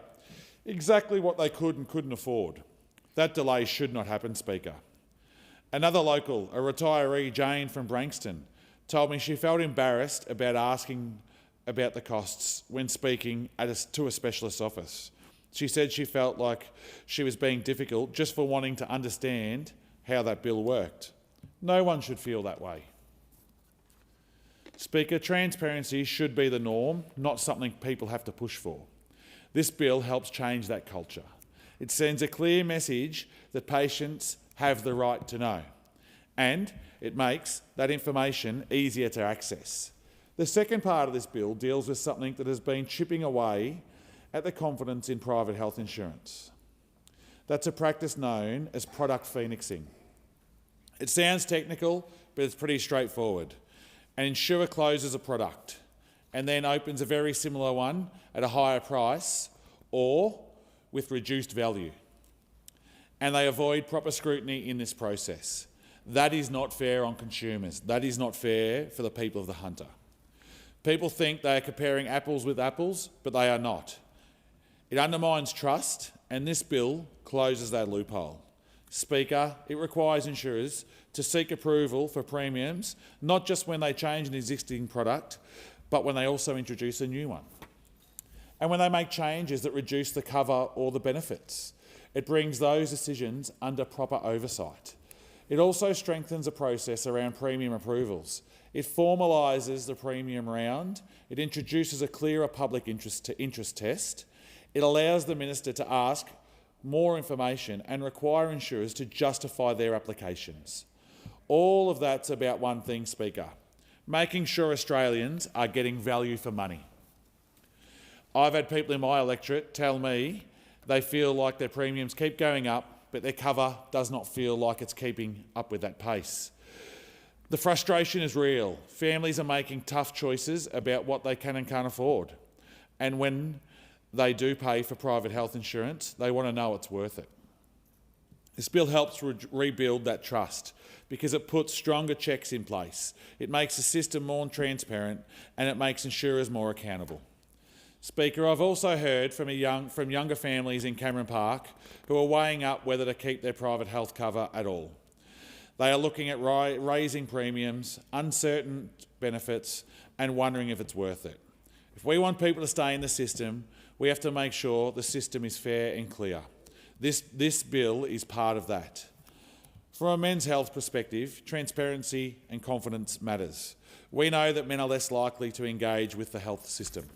exactly what they could and couldn't afford. That delay should not happen, Speaker. Another local, a retiree, Jane from Branxton, told me she felt embarrassed about asking about the costs when speaking to a specialist office. She said she felt like she was being difficult just for wanting to understand how that bill worked. No one should feel that way. Speaker, transparency should be the norm, not something people have to push for. This bill helps change that culture. It sends a clear message that patients have the right to know, and it makes that information easier to access. The second part of this bill deals with something that has been chipping away at the confidence in private health insurance. That's a practice known as product phoenixing. It sounds technical, but it's pretty straightforward. An insurer closes a product and then opens a very similar one at a higher price or with reduced value. And they avoid proper scrutiny in this process. That is not fair on consumers. That is not fair for the people of the Hunter. People think they are comparing apples with apples, but they are not. It undermines trust, and this bill closes that loophole. Speaker, it requires insurers to seek approval for premiums, not just when they change an existing product, but when they also introduce a new one. And when they make changes that reduce the cover or the benefits, it brings those decisions under proper oversight. It also strengthens the process around premium approvals. It formalises the premium round. It introduces a clearer public interest test. It allows the minister to ask more information and require insurers to justify their applications. All of that's about one thing, Speaker: making sure Australians are getting value for money. I've had people in my electorate tell me they feel like their premiums keep going up, but their cover does not feel like it's keeping up with that pace. The frustration is real. Families are making tough choices about what they can and can't afford. And when they do pay for private health insurance, they want to know it's worth it. This bill helps rebuild that trust because it puts stronger checks in place. It makes the system more transparent, and it makes insurers more accountable. Speaker, I've also heard from younger families in Cameron Park who are weighing up whether to keep their private health cover at all. They are looking at raising premiums, uncertain benefits, and wondering if it's worth it. If we want people to stay in the system, we have to make sure the system is fair and clear. This bill is part of that. From a men's health perspective, transparency and confidence matters. We know that men are less likely to engage with the health system.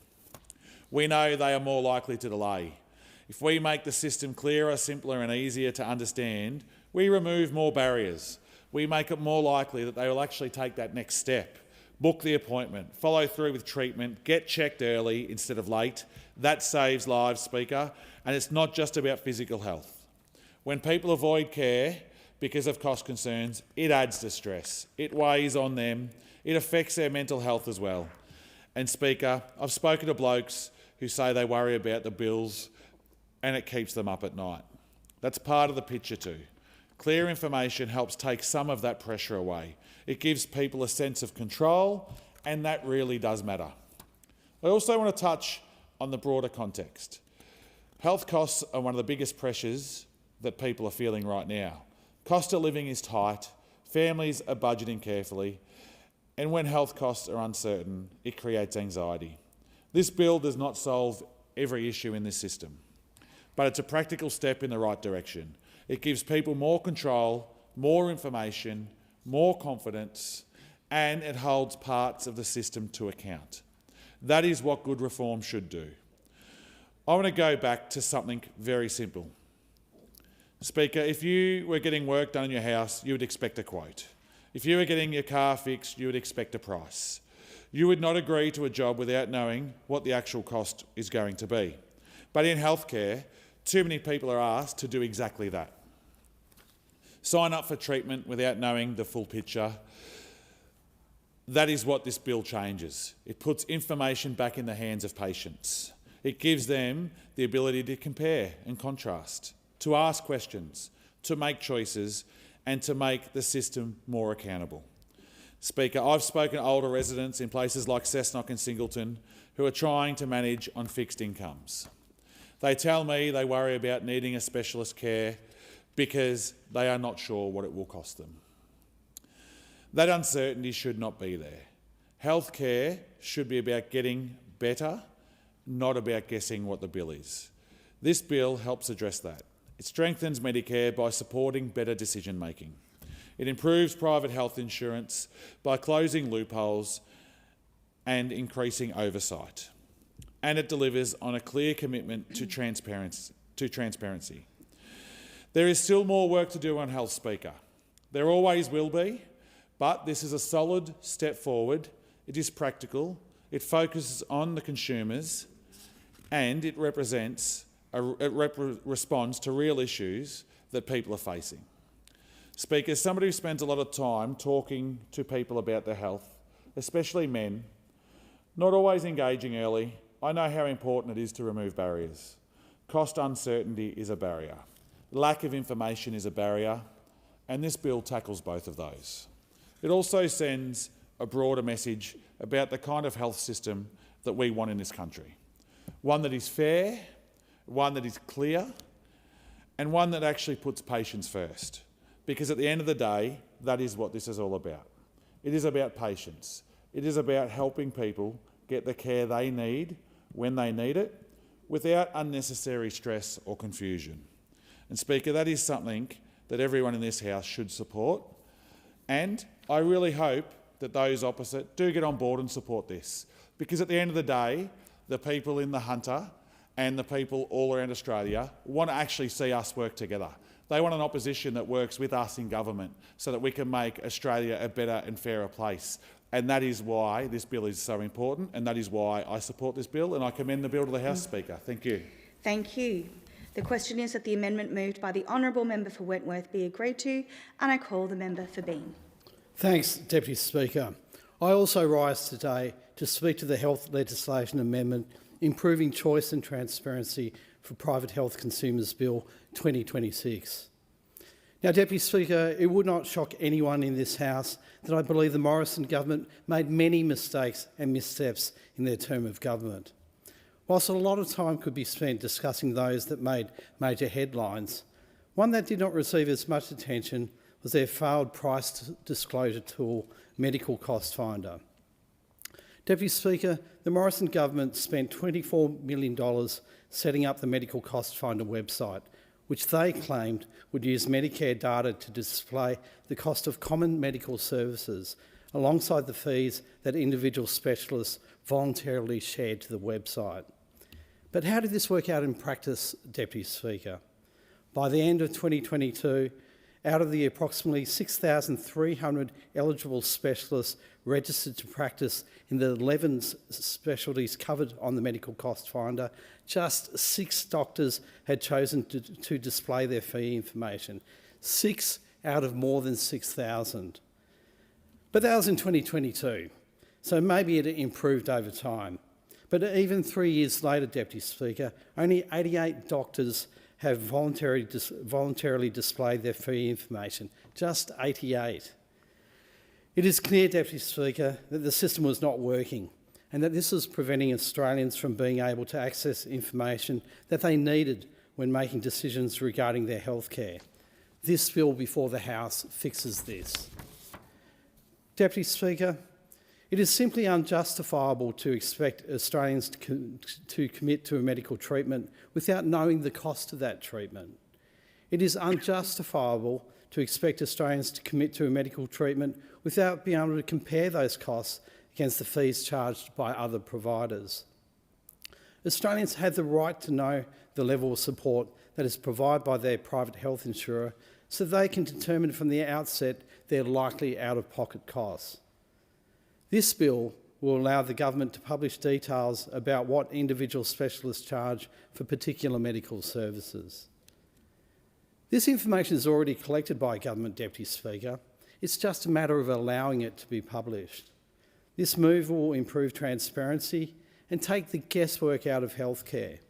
We know they are more likely to delay. If we make the system clearer, simpler and easier to understand, we remove more barriers. We make it more likely that they will actually take that next step, book the appointment, follow through with treatment, get checked early instead of late. That saves lives, Speaker, and it's not just about physical health. When people avoid care because of cost concerns, it adds to stress. It weighs on them. It affects their mental health as well. And Speaker, I've spoken to blokes who say they worry about the bills and it keeps them up at night. That's part of the picture too. Clear information helps take some of that pressure away. It gives people a sense of control, and that really does matter. I also want to touch on the broader context. Health costs are one of the biggest pressures that people are feeling right now. Cost of living is tight, families are budgeting carefully, and when health costs are uncertain, it creates anxiety. This bill does not solve every issue in this system, but it's a practical step in the right direction. It gives people more control, more information, more confidence, and it holds parts of the system to account. That is what good reform should do. I want to go back to something very simple. Speaker, if you were getting work done in your house, you would expect a quote. If you were getting your car fixed, you would expect a price. You would not agree to a job without knowing what the actual cost is going to be. But in healthcare, too many people are asked to do exactly that. Sign up for treatment without knowing the full picture. That is what this bill changes. It puts information back in the hands of patients. It gives them the ability to compare and contrast, to ask questions, to make choices, and to make the system more accountable. Speaker, I've spoken to older residents in places like Cessnock and Singleton who are trying to manage on fixed incomes. They tell me they worry about needing a specialist care because they are not sure what it will cost them. That uncertainty should not be there. Healthcare should be about getting better, not about guessing what the bill is. This bill helps address that. It strengthens Medicare by supporting better decision-making. It improves private health insurance by closing loopholes and increasing oversight. And it delivers on a clear commitment to transparency. There is still more work to do on health, Speaker. There always will be, but this is a solid step forward. It is practical, it focuses on the consumers, and it responds to real issues that people are facing. Speaker, somebody who spends a lot of time talking to people about their health, especially men, not always engaging early, I know how important it is to remove barriers. Cost uncertainty is a barrier. Lack of information is a barrier, and this bill tackles both of those. It also sends a broader message about the kind of health system that we want in this country. One that is fair, one that is clear, and one that actually puts patients first. Because at the end of the day, that is what this is all about. It is about patients. It is about helping people get the care they need when they need it, without unnecessary stress or confusion. And Speaker, that is something that everyone in this House should support. And I really hope that those opposite do get on board and support this. Because at the end of the day, the people in the Hunter and the people all around Australia want to actually see us work together. They want an opposition that works with us in government so that we can make Australia a better and fairer place. And that is why this bill is so important, and that is why I support this bill, and I commend the bill to the House, Speaker. Thank you. Thank you. The question is that the amendment moved by the honourable member for Wentworth be agreed to, and I call the member for Bean. Thanks, Deputy Speaker. I also rise today to speak to the health legislation amendment improving choice and transparency for private health consumers Bill 2026. Now, Deputy Speaker, it would not shock anyone in this House that I believe the Morrison government made many mistakes and missteps in their term of government. Whilst a lot of time could be spent discussing those that made major headlines, one that did not receive as much attention was their failed price disclosure tool, Medical Cost Finder. Deputy Speaker, the Morrison government spent $24 million setting up the Medical Cost Finder website, which they claimed would use Medicare data to display the cost of common medical services alongside the fees that individual specialists voluntarily shared to the website. But how did this work out in practice, Deputy Speaker? By the end of 2022, out of the approximately 6,300 eligible specialists registered to practice in the 11 specialties covered on the Medical Cost Finder, just 6 doctors had chosen to display their fee information. 6 out of more than 6,000. But that was in 2022, so maybe it improved over time. But even 3 years later, Deputy Speaker, only 88 doctors have voluntarily displayed their fee information, just 88. It is clear, Deputy Speaker, that the system was not working and that this was preventing Australians from being able to access information that they needed when making decisions regarding their health care. This bill before the House fixes this. Deputy Speaker, it is simply unjustifiable to expect Australians to commit to a medical treatment without knowing the cost of that treatment. It is unjustifiable to expect Australians to commit to a medical treatment without being able to compare those costs against the fees charged by other providers. Australians have the right to know the level of support that is provided by their private health insurer so they can determine from the outset their likely out-of-pocket costs. This bill will allow the government to publish details about what individual specialists charge for particular medical services. This information is already collected by Government, Deputy Speaker. It's just a matter of allowing it to be published. This move will improve transparency and take the guesswork out of healthcare,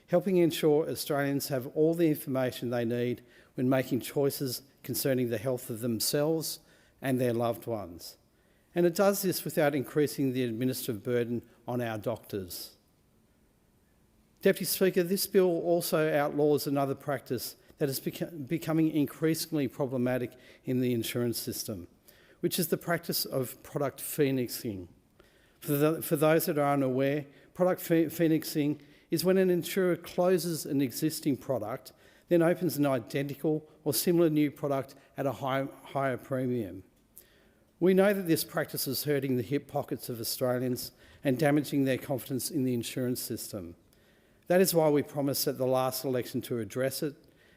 helping ensure Australians have all the information they need when making choices concerning the health of themselves and their loved ones. And it does this without increasing the administrative burden on our doctors. Deputy Speaker, this bill also outlaws another practice that is becoming increasingly problematic in the insurance system, which is the practice of product phoenixing. For those that are unaware, product phoenixing is when an insurer closes an existing product, then opens an identical or similar new product at a higher premium. We know that this practice is hurting the hip pockets of Australians and damaging their confidence in the insurance system. That is why we promised at the last election to address it,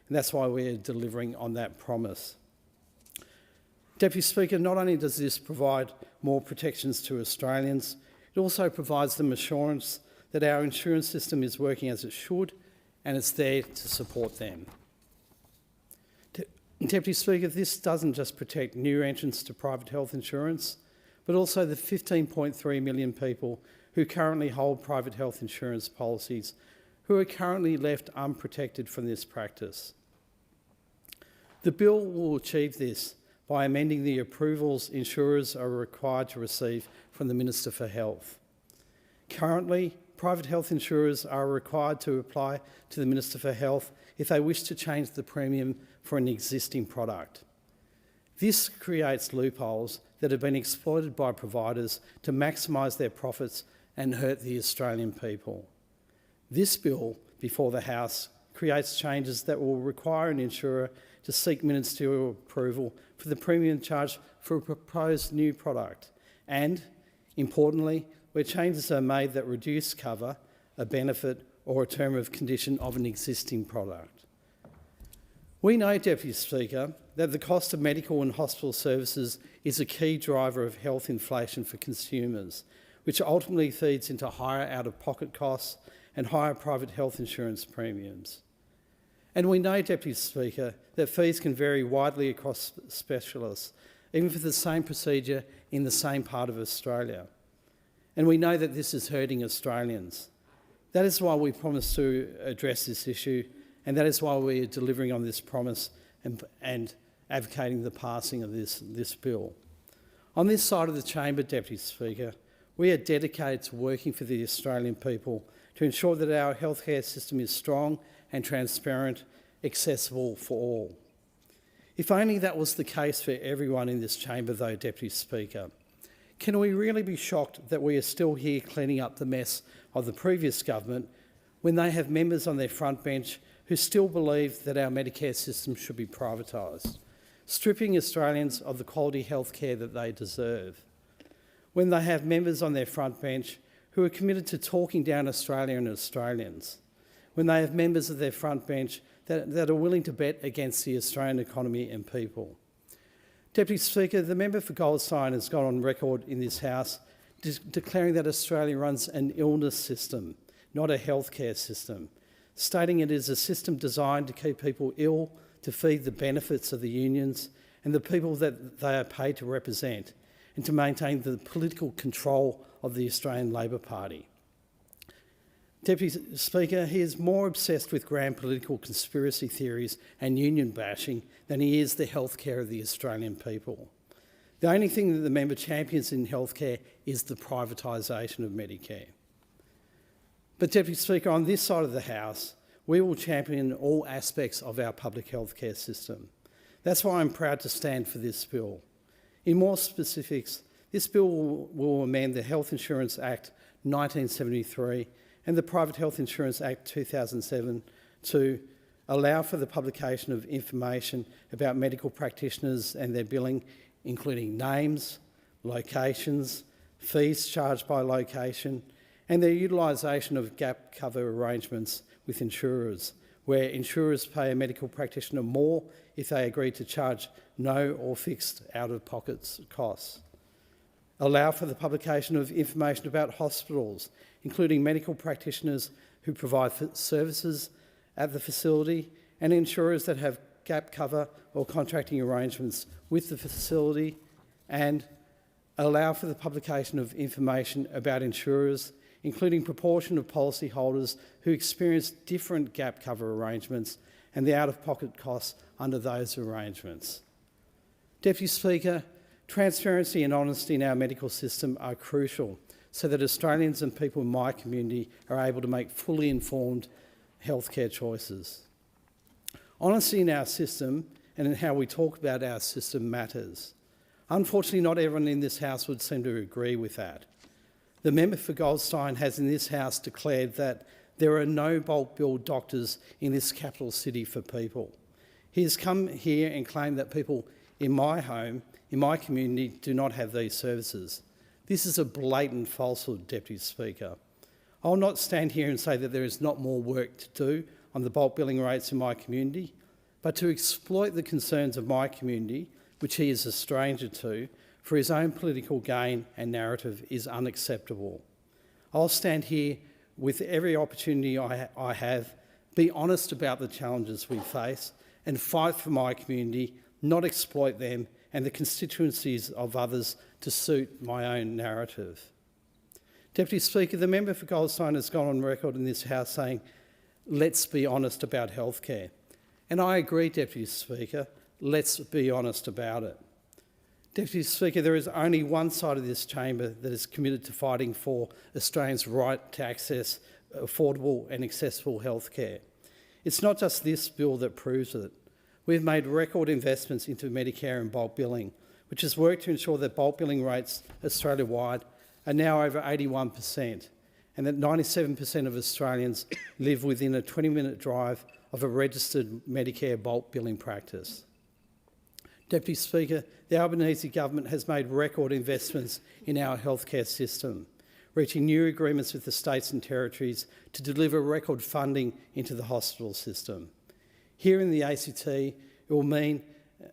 and that's why we're delivering on that promise. Deputy Speaker, not only does this provide more protections to Australians, it also provides them assurance that our insurance system is working as it should and it's there to support them. Deputy Speaker, this doesn't just protect new entrants to private health insurance, but also the 15.3 million people who currently hold private health insurance policies who are currently left unprotected from this practice. The bill will achieve this by amending the approvals insurers are required to receive from the Minister for Health. Currently, private health insurers are required to apply to the Minister for Health if they wish to change the premium for an existing product. This creates loopholes that have been exploited by providers to maximise their profits and hurt the Australian people. This bill before the House creates changes that will require an insurer to seek ministerial approval for the premium charge for a proposed new product and, importantly, where changes are made that reduce cover, a benefit or a term of condition of an existing product. We know, Deputy Speaker, that the cost of medical and hospital services is a key driver of health inflation for consumers, which ultimately feeds into higher out-of-pocket costs and higher private health insurance premiums. And we know, Deputy Speaker, that fees can vary widely across specialists, even for the same procedure in the same part of Australia. And we know that this is hurting Australians. That is why we promised to address this issue, and that is why we are delivering on this promise and advocating the passing of this bill. On this side of the chamber, Deputy Speaker, we are dedicated to working for the Australian people to ensure that our healthcare system is strong and transparent, accessible for all. If only that was the case for everyone in this chamber, though, Deputy Speaker. Can we really be shocked that we are still here cleaning up the mess of the previous government when they have members on their front bench who still believe that our Medicare system should be privatised, stripping Australians of the quality health care that they deserve? When they have members on their front bench who are committed to talking down Australia and Australians? When they have members of their front bench that are willing to bet against the Australian economy and people? Deputy Speaker, the member for Goldstein has gone on record in this House declaring that Australia runs an illness system, not a healthcare system, stating it is a system designed to keep people ill, to feed the benefits of the unions and the people that they are paid to represent, and to maintain the political control of the Australian Labor Party. Deputy Speaker, he is more obsessed with grand political conspiracy theories and union bashing than he is the healthcare of the Australian people. The only thing that the member champions in healthcare is the privatisation of Medicare. But Deputy Speaker, on this side of the House, we will champion all aspects of our public healthcare system. That's why I'm proud to stand for this bill. In more specifics, this bill will amend the Health Insurance Act 1973 and the Private Health Insurance Act 2007 to allow for the publication of information about medical practitioners and their billing, including names, locations, fees charged by location, and their utilisation of gap cover arrangements with insurers, where insurers pay a medical practitioner more if they agree to charge no or fixed out-of-pocket costs. Allow for the publication of information about hospitals, including medical practitioners who provide services at the facility, and insurers that have gap cover or contracting arrangements with the facility, and allow for the publication of information about insurers, including proportion of policyholders who experience different gap cover arrangements and the out-of-pocket costs under those arrangements. Deputy Speaker, transparency and honesty in our medical system are crucial so that Australians and people in my community are able to make fully informed healthcare choices. Honesty in our system and in how we talk about our system matters. Unfortunately, not everyone in this House would seem to agree with that. The member for Goldstein has in this House declared that there are no bulk bill doctors in this capital city for people. He has come here and claimed that people in my home, in my community, do not have these services. This is a blatant falsehood, Deputy Speaker. I'll not stand here and say that there is not more work to do on the bulk billing rates in my community, but to exploit the concerns of my community, which he is a stranger to, for his own political gain and narrative is unacceptable. I'll stand here with every opportunity I have, be honest about the challenges we face and fight for my community, not exploit them and the constituencies of others to suit my own narrative. Deputy Speaker, the member for Goldstein has gone on record in this House saying, let's be honest about healthcare. And I agree, Deputy Speaker, let's be honest about it. Deputy Speaker, there is only one side of this chamber that is committed to fighting for Australians' right to access affordable and accessible healthcare. It's not just this bill that proves it. We've made record investments into Medicare and bulk billing, which has worked to ensure that bulk billing rates Australia-wide are now over 81%, and that 97% of Australians live within a 20-minute drive of a registered Medicare bulk billing practice. Deputy Speaker, the Albanese government has made record investments in our healthcare system, reaching new agreements with the states and territories to deliver record funding into the hospital system. Here in the ACT, it will mean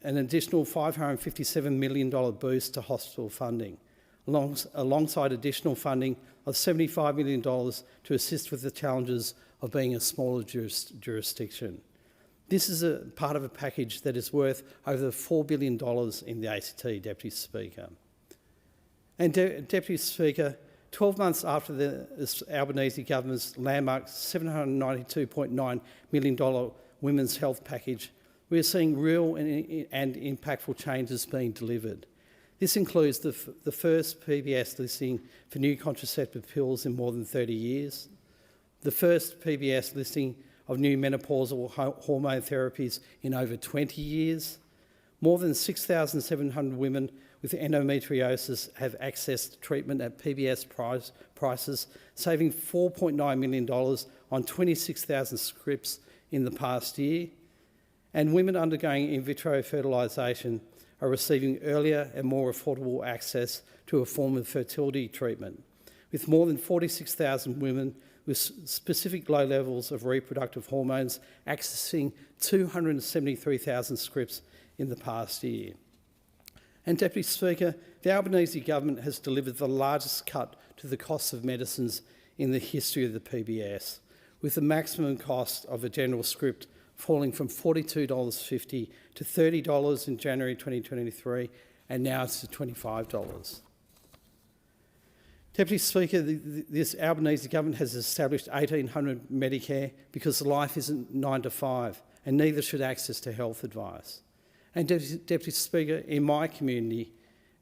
an additional $557 million boost to hospital funding, alongside additional funding of $75 million to assist with the challenges of being a smaller jurisdiction. This is a part of a package that is worth over $4 billion in the ACT, Deputy Speaker. And Deputy Speaker, 12 months after the Albanese government's landmark $792.9 million women's health package, we are seeing real and impactful changes being delivered. This includes the first PBS listing for new contraceptive pills in more than 30 years, the first PBS listing of new menopausal hormone therapies in over 20 years. More than 6,700 women with endometriosis have accessed treatment at PBS prices, saving $4.9 million on 26,000 scripts in the past year. And women undergoing in vitro fertilisation are receiving earlier and more affordable access to a form of fertility treatment, with more than 46,000 women with specific low levels of reproductive hormones accessing 273,000 scripts in the past year. And Deputy Speaker, the Albanese government has delivered the largest cut to the cost of medicines in the history of the PBS, with the maximum cost of a general script falling from $42.50 to $30 in January 2023, and now it's to $25. Deputy Speaker, this Albanese government has established 1,800 Medicare because life isn't 9 to 5, and neither should access to health advice. And Deputy Speaker, in my community,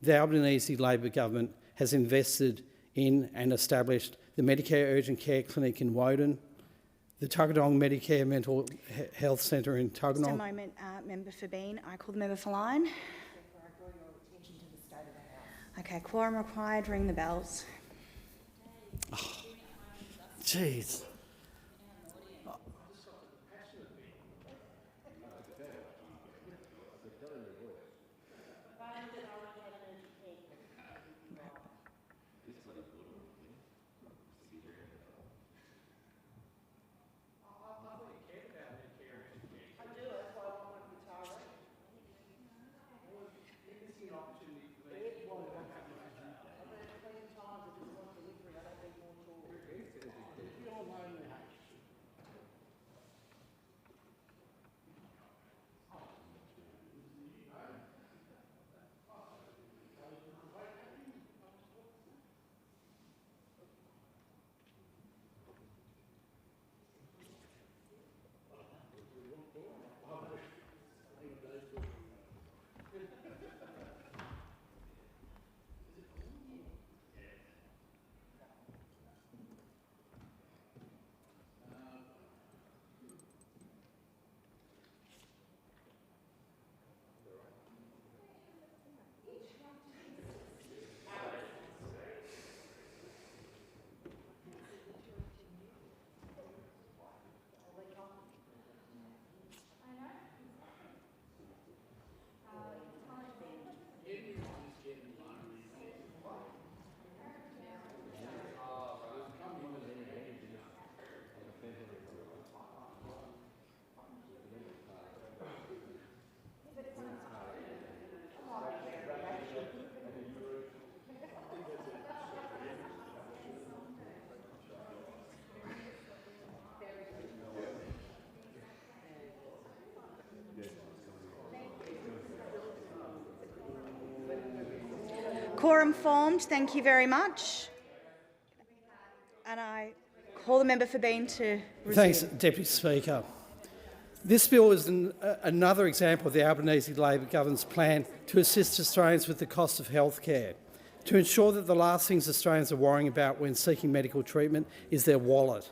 the Albanese Labor government has invested in and established the Medicare Urgent Care Clinic in Woden, the Tuggeranong Medicare Mental Health Centre in Tuggeranong. Just a moment, member for Bean. I call the member for Lyne. Okay, quorum required. Ring the bells. Jeez. Quorum formed. Thank you very much. And I call the member for Bean to resume. Thanks, Deputy Speaker. This bill is another example of the Albanese Labor government's plan to assist Australians with the cost of health care, to ensure that the last things Australians are worrying about when seeking medical treatment is their wallet.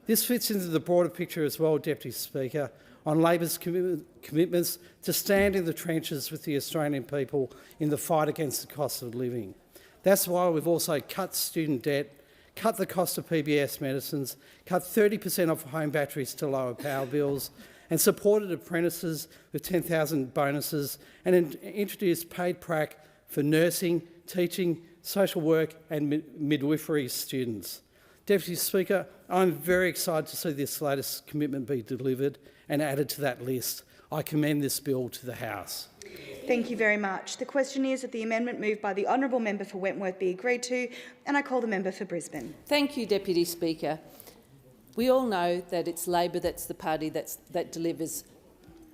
This fits into the broader picture as well, Deputy Speaker, on Labor's commitments to stand in the trenches with the Australian people in the fight against the cost of living. That's why we've also cut student debt, cut the cost of PBS medicines, cut 30% off home batteries to lower power bills, and supported apprentices with 10,000 bonuses, and introduced paid prac for nursing, teaching, social work and midwifery students. Deputy Speaker, I'm very excited to see this latest commitment be delivered and added to that list. I commend this bill to the House. Thank you very much. The question is that the amendment moved by the honourable member for Wentworth be agreed to, and I call the member for Brisbane. Thank you, Deputy Speaker. We all know that it's Labor that's the party that delivers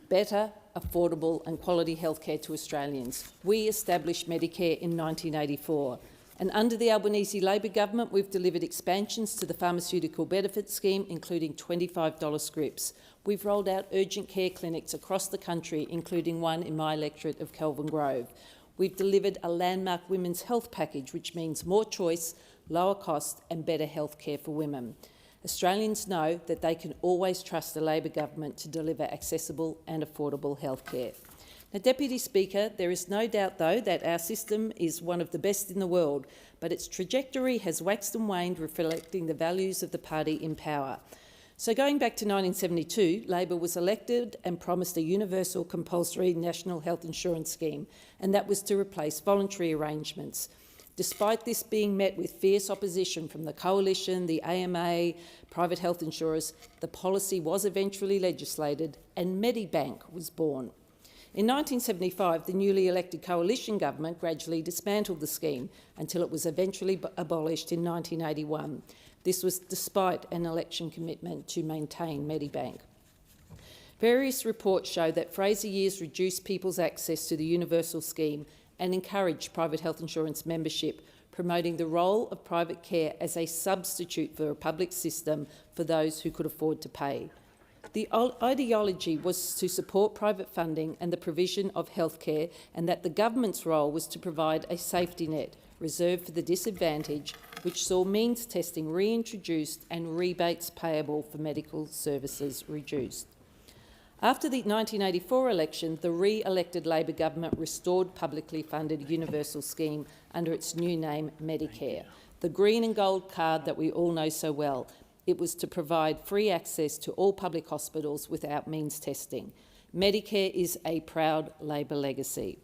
better, affordable and quality healthcare to Australians. We established Medicare in 1984, and under the Albanese Labor government we've delivered expansions to the pharmaceutical benefit scheme, including $25 scripts. We've rolled out urgent care clinics across the country, including one in my electorate of Kelvin Grove. We've delivered a landmark women's health package, which means more choice, lower cost and better health care for women. Australians know that they can always trust the Labor government to deliver accessible and affordable health care. Now, Deputy Speaker, there is no doubt, though, that our system is one of the best in the world, but its trajectory has waxed and waned, reflecting the values of the party in power. So going back to 1972, Labor was elected and promised a universal compulsory national health insurance scheme, and that was to replace voluntary arrangements. Despite this being met with fierce opposition from the Coalition, the AMA, private health insurers, the policy was eventually legislated and Medibank was born. In 1975, the newly elected Coalition government gradually dismantled the scheme until it was eventually abolished in 1981. This was despite an election commitment to maintain Medibank. Various reports show that Fraser years reduced people's access to the universal scheme and encouraged private health insurance membership, promoting the role of private care as a substitute for a public system for those who could afford to pay. The ideology was to support private funding and the provision of health care, and that the government's role was to provide a safety net reserved for the disadvantaged, which saw means testing reintroduced and rebates payable for medical services reduced. After the 1984 election, the re-elected Labor government restored publicly funded universal scheme under its new name, Medicare, the green and gold card that we all know so well. It was to provide free access to all public hospitals without means testing. Medicare is a proud Labor legacy.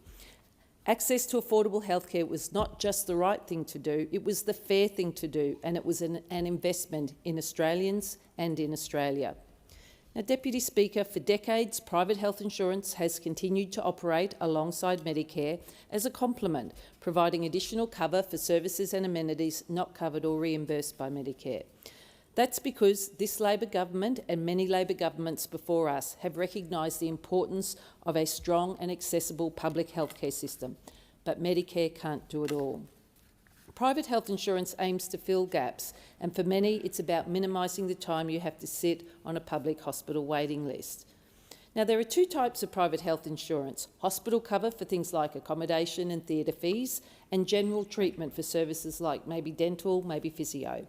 Access to affordable healthcare was not just the right thing to do, it was the fair thing to do, and it was an investment in Australians and in Australia. Now, Deputy Speaker, for decades, private health insurance has continued to operate alongside Medicare as a complement, providing additional cover for services and amenities not covered or reimbursed by Medicare. That's because this Labor government and many Labor governments before us have recognised the importance of a strong and accessible public healthcare system, but Medicare can't do it all. Private health insurance aims to fill gaps, and for many it's about minimising the time you have to sit on a public hospital waiting list. Now, there are two types of private health insurance: hospital cover for things like accommodation and theatre fees, and general treatment for services like maybe dental, maybe physio.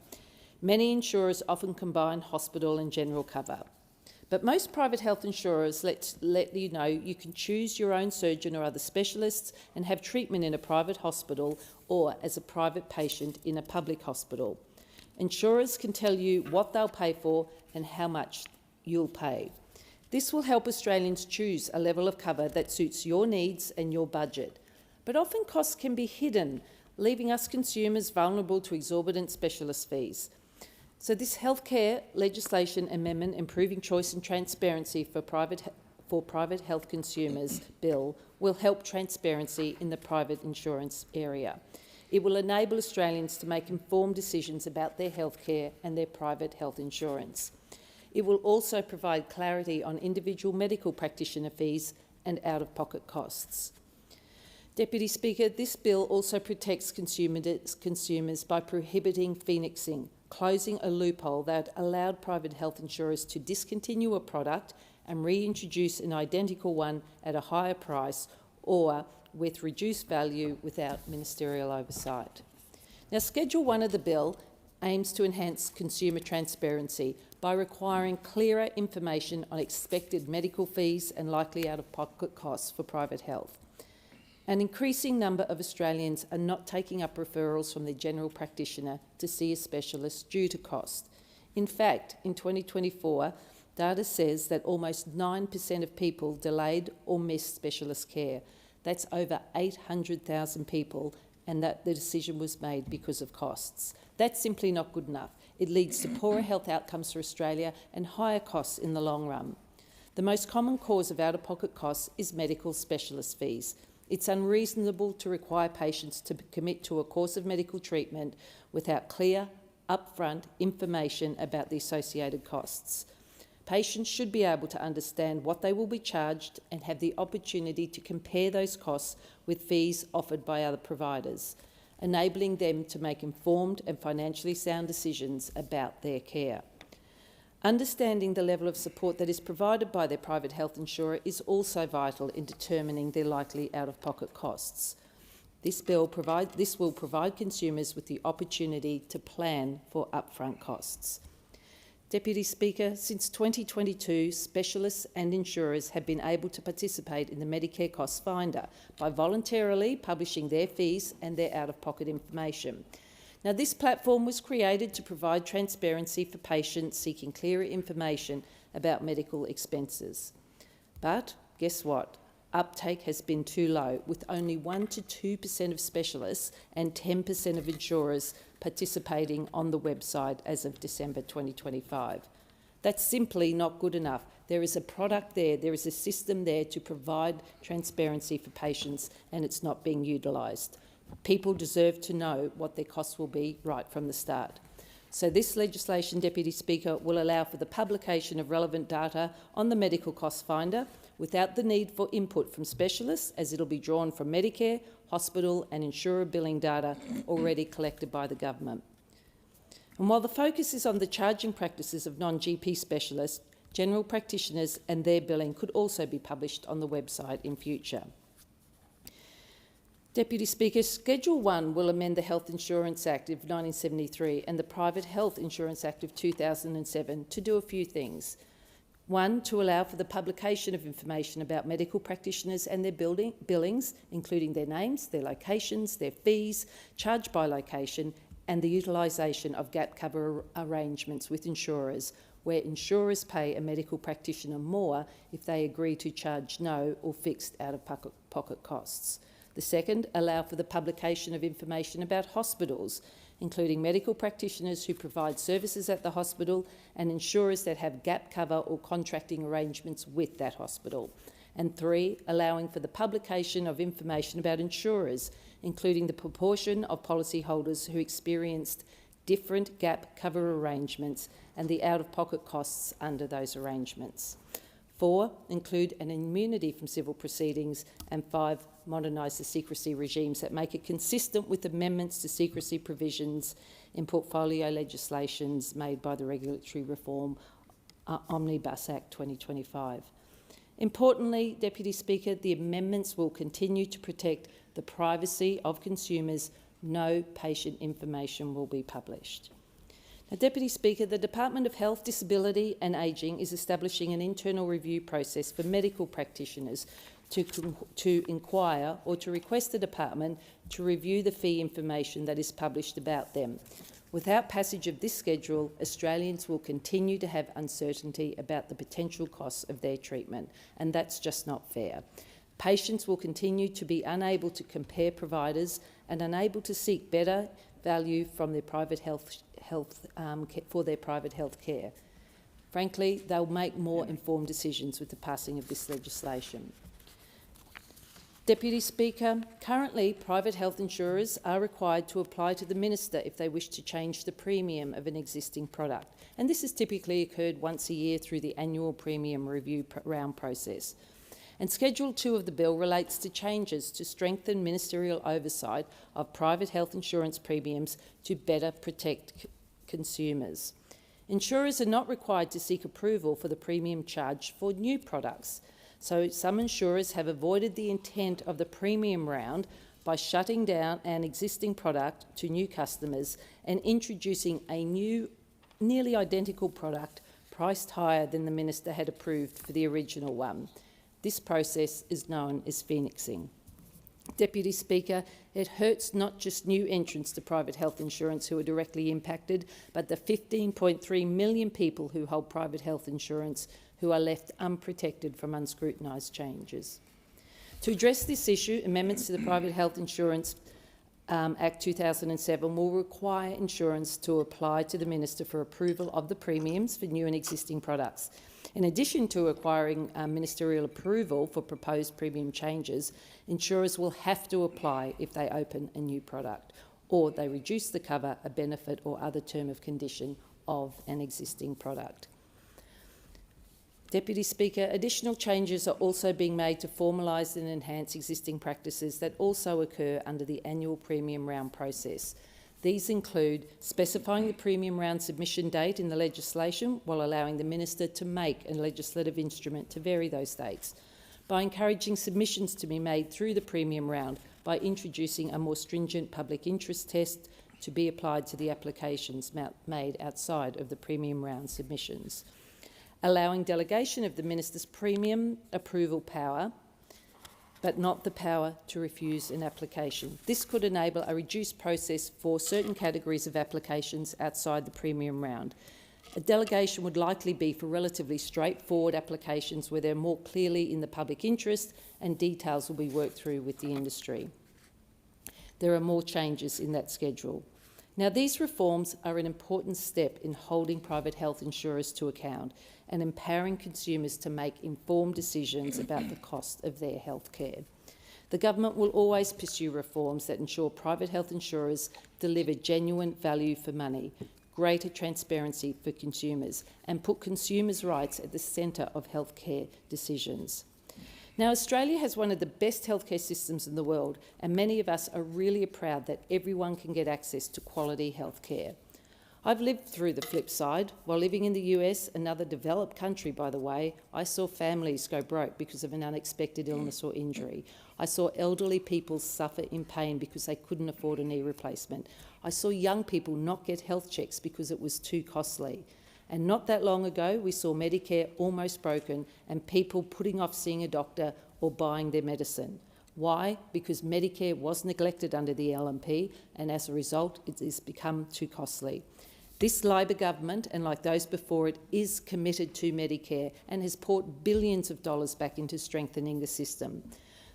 Many insurers often combine hospital and general cover. But most private health insurers let you know you can choose your own surgeon or other specialists and have treatment in a private hospital or as a private patient in a public hospital. Insurers can tell you what they'll pay for and how much you'll pay. This will help Australians choose a level of cover that suits your needs and your budget. But often costs can be hidden, leaving us consumers vulnerable to exorbitant specialist fees. So this healthcare legislation amendment, improving choice and transparency for private health consumers bill, will help transparency in the private insurance area. It will enable Australians to make informed decisions about their healthcare and their private health insurance. It will also provide clarity on individual medical practitioner fees and out-of-pocket costs. Deputy Speaker, this bill also protects consumers by prohibiting phoenixing, closing a loophole that allowed private health insurers to discontinue a product and reintroduce an identical one at a higher price or with reduced value without ministerial oversight. Now, Schedule 1 of the bill aims to enhance consumer transparency by requiring clearer information on expected medical fees and likely out-of-pocket costs for private health. An increasing number of Australians are not taking up referrals from their general practitioner to see a specialist due to cost. In fact, in 2024, data says that almost 9% of people delayed or missed specialist care. That's over 800,000 people, and that the decision was made because of costs. That's simply not good enough. It leads to poorer health outcomes for Australia and higher costs in the long run. The most common cause of out-of-pocket costs is medical specialist fees. It's unreasonable to require patients to commit to a course of medical treatment without clear, upfront information about the associated costs. Patients should be able to understand what they will be charged and have the opportunity to compare those costs with fees offered by other providers, enabling them to make informed and financially sound decisions about their care. Understanding the level of support that is provided by their private health insurer is also vital in determining their likely out-of-pocket costs. This will provide consumers with the opportunity to plan for upfront costs. Deputy Speaker, since 2022, specialists and insurers have been able to participate in the Medicare Cost Finder by voluntarily publishing their fees and their out-of-pocket information. Now, this platform was created to provide transparency for patients seeking clearer information about medical expenses. But guess what? Uptake has been too low, with only 1 to 2% of specialists and 10% of insurers participating on the website as of December 2025. That's simply not good enough. There is a product there, there is a system there to provide transparency for patients, and it's not being utilised. People deserve to know what their costs will be right from the start. So this legislation, Deputy Speaker, will allow for the publication of relevant data on the Medical Cost Finder without the need for input from specialists, as it'll be drawn from Medicare, hospital and insurer billing data already collected by the government. And while the focus is on the charging practices of non-GP specialists, general practitioners and their billing could also be published on the website in future. Deputy Speaker, Schedule 1 will amend the Health Insurance Act of 1973 and the Private Health Insurance Act of 2007 to do a few things. One, to allow for the publication of information about medical practitioners and their billings, including their names, their locations, their fees, charged by location, and the utilisation of gap cover arrangements with insurers, where insurers pay a medical practitioner more if they agree to charge no or fixed out-of-pocket costs. The second, allow for the publication of information about hospitals, including medical practitioners who provide services at the hospital and insurers that have gap cover or contracting arrangements with that hospital. And three, allowing for the publication of information about insurers, including the proportion of policyholders who experienced different gap cover arrangements and the out-of-pocket costs under those arrangements. 4, include an immunity from civil proceedings, and 5, modernise the secrecy regimes that make it consistent with amendments to secrecy provisions in portfolio legislations made by the Regulatory Reform Omnibus Act 2025. Importantly, Deputy Speaker, the amendments will continue to protect the privacy of consumers. No patient information will be published. Now, Deputy Speaker, the Department of Health, Disability and Ageing is establishing an internal review process for medical practitioners to inquire or to request the department to review the fee information that is published about them. Without passage of this schedule, Australians will continue to have uncertainty about the potential costs of their treatment, and that's just not fair. Patients will continue to be unable to compare providers and unable to seek better value from their private for their private health care. Frankly, they'll make more informed decisions with the passing of this legislation. Deputy Speaker, currently private health insurers are required to apply to the Minister if they wish to change the premium of an existing product, and this has typically occurred once a year through the annual premium review round process. And Schedule 2 of the bill relates to changes to strengthen ministerial oversight of private health insurance premiums to better protect consumers. Insurers are not required to seek approval for the premium charge for new products, so some insurers have avoided the intent of the premium round by shutting down an existing product to new customers and introducing a new, nearly identical product priced higher than the minister had approved for the original one. This process is known as phoenixing. Deputy Speaker, it hurts not just new entrants to private health insurance who are directly impacted, but the 15.3 million people who hold private health insurance who are left unprotected from unscrutinised changes. To address this issue, amendments to the Private Health Insurance Act 2007 will require insurance to apply to the Minister for approval of the premiums for new and existing products. In addition to acquiring ministerial approval for proposed premium changes, insurers will have to apply if they open a new product or they reduce the cover, a benefit or other term of condition of an existing product. Deputy Speaker, additional changes are also being made to formalise and enhance existing practices that also occur under the annual premium round process. These include specifying the premium round submission date in the legislation while allowing the Minister to make a legislative instrument to vary those dates, by encouraging submissions to be made through the premium round by introducing a more stringent public interest test to be applied to the applications made outside of the premium round submissions, allowing delegation of the Minister's premium approval power, but not the power to refuse an application. This could enable a reduced process for certain categories of applications outside the premium round. A delegation would likely be for relatively straightforward applications where they're more clearly in the public interest and details will be worked through with the industry. There are more changes in that schedule. Now, these reforms are an important step in holding private health insurers to account and empowering consumers to make informed decisions about the cost of their health care. The government will always pursue reforms that ensure private health insurers deliver genuine value for money, greater transparency for consumers, and put consumers' rights at the centre of healthcare decisions. Now, Australia has one of the best healthcare systems in the world, and many of us are really proud that everyone can get access to quality healthcare. I've lived through the flip side. While living in the US, another developed country, by the way, I saw families go broke because of an unexpected illness or injury. I saw elderly people suffer in pain because they couldn't afford a knee replacement. I saw young people not get health checks because it was too costly. And not that long ago, we saw Medicare almost broken and people putting off seeing a doctor or buying their medicine. Why? Because Medicare was neglected under the LNP, and as a result, it has become too costly. This Labor government, and like those before it, is committed to Medicare and has poured billions of dollars back into strengthening the system.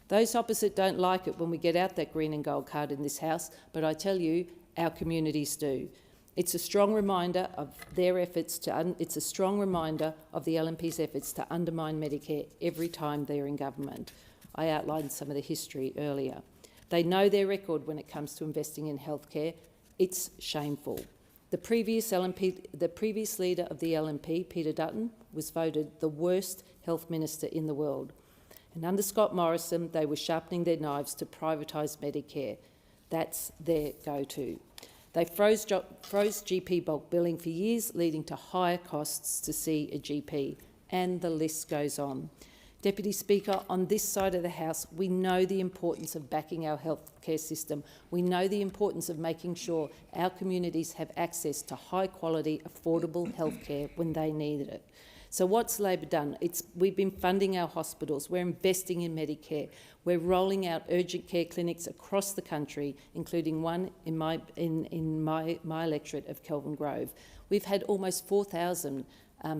Those opposite don't like it when we get out that green and gold card in this House, but I tell you, our communities do. It's a strong reminder of their efforts to. It's a strong reminder of the LNP's efforts to undermine Medicare every time they're in government. I outlined some of the history earlier. They know their record when it comes to investing in healthcare. It's shameful. The previous leader of the LNP, Peter Dutton, was voted the worst health minister in the world. And under Scott Morrison, they were sharpening their knives to privatise Medicare. That's their go-to. They froze GP bulk billing for years, leading to higher costs to see a GP, and the list goes on. Deputy Speaker, on this side of the House, we know the importance of backing our healthcare system. We know the importance of making sure our communities have access to high-quality, affordable healthcare when they need it. So what's Labor done? We've been funding our hospitals. We're investing in Medicare. We're rolling out urgent care clinics across the country, including one in my electorate of Kelvin Grove. We've had almost 4,000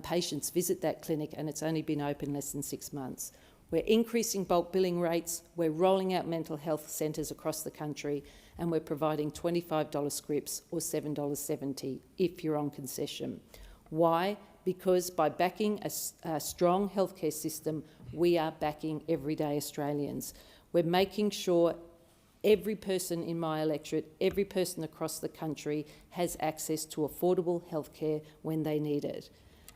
patients visit that clinic, and it's only been open less than 6 months. We're increasing bulk billing rates. We're rolling out mental health centres across the country, and we're providing $25 scripts or $7.70 if you're on concession. Why? Because by backing a strong healthcare system, we are backing everyday Australians. We're making sure every person in my electorate, every person across the country has access to affordable healthcare when they need it.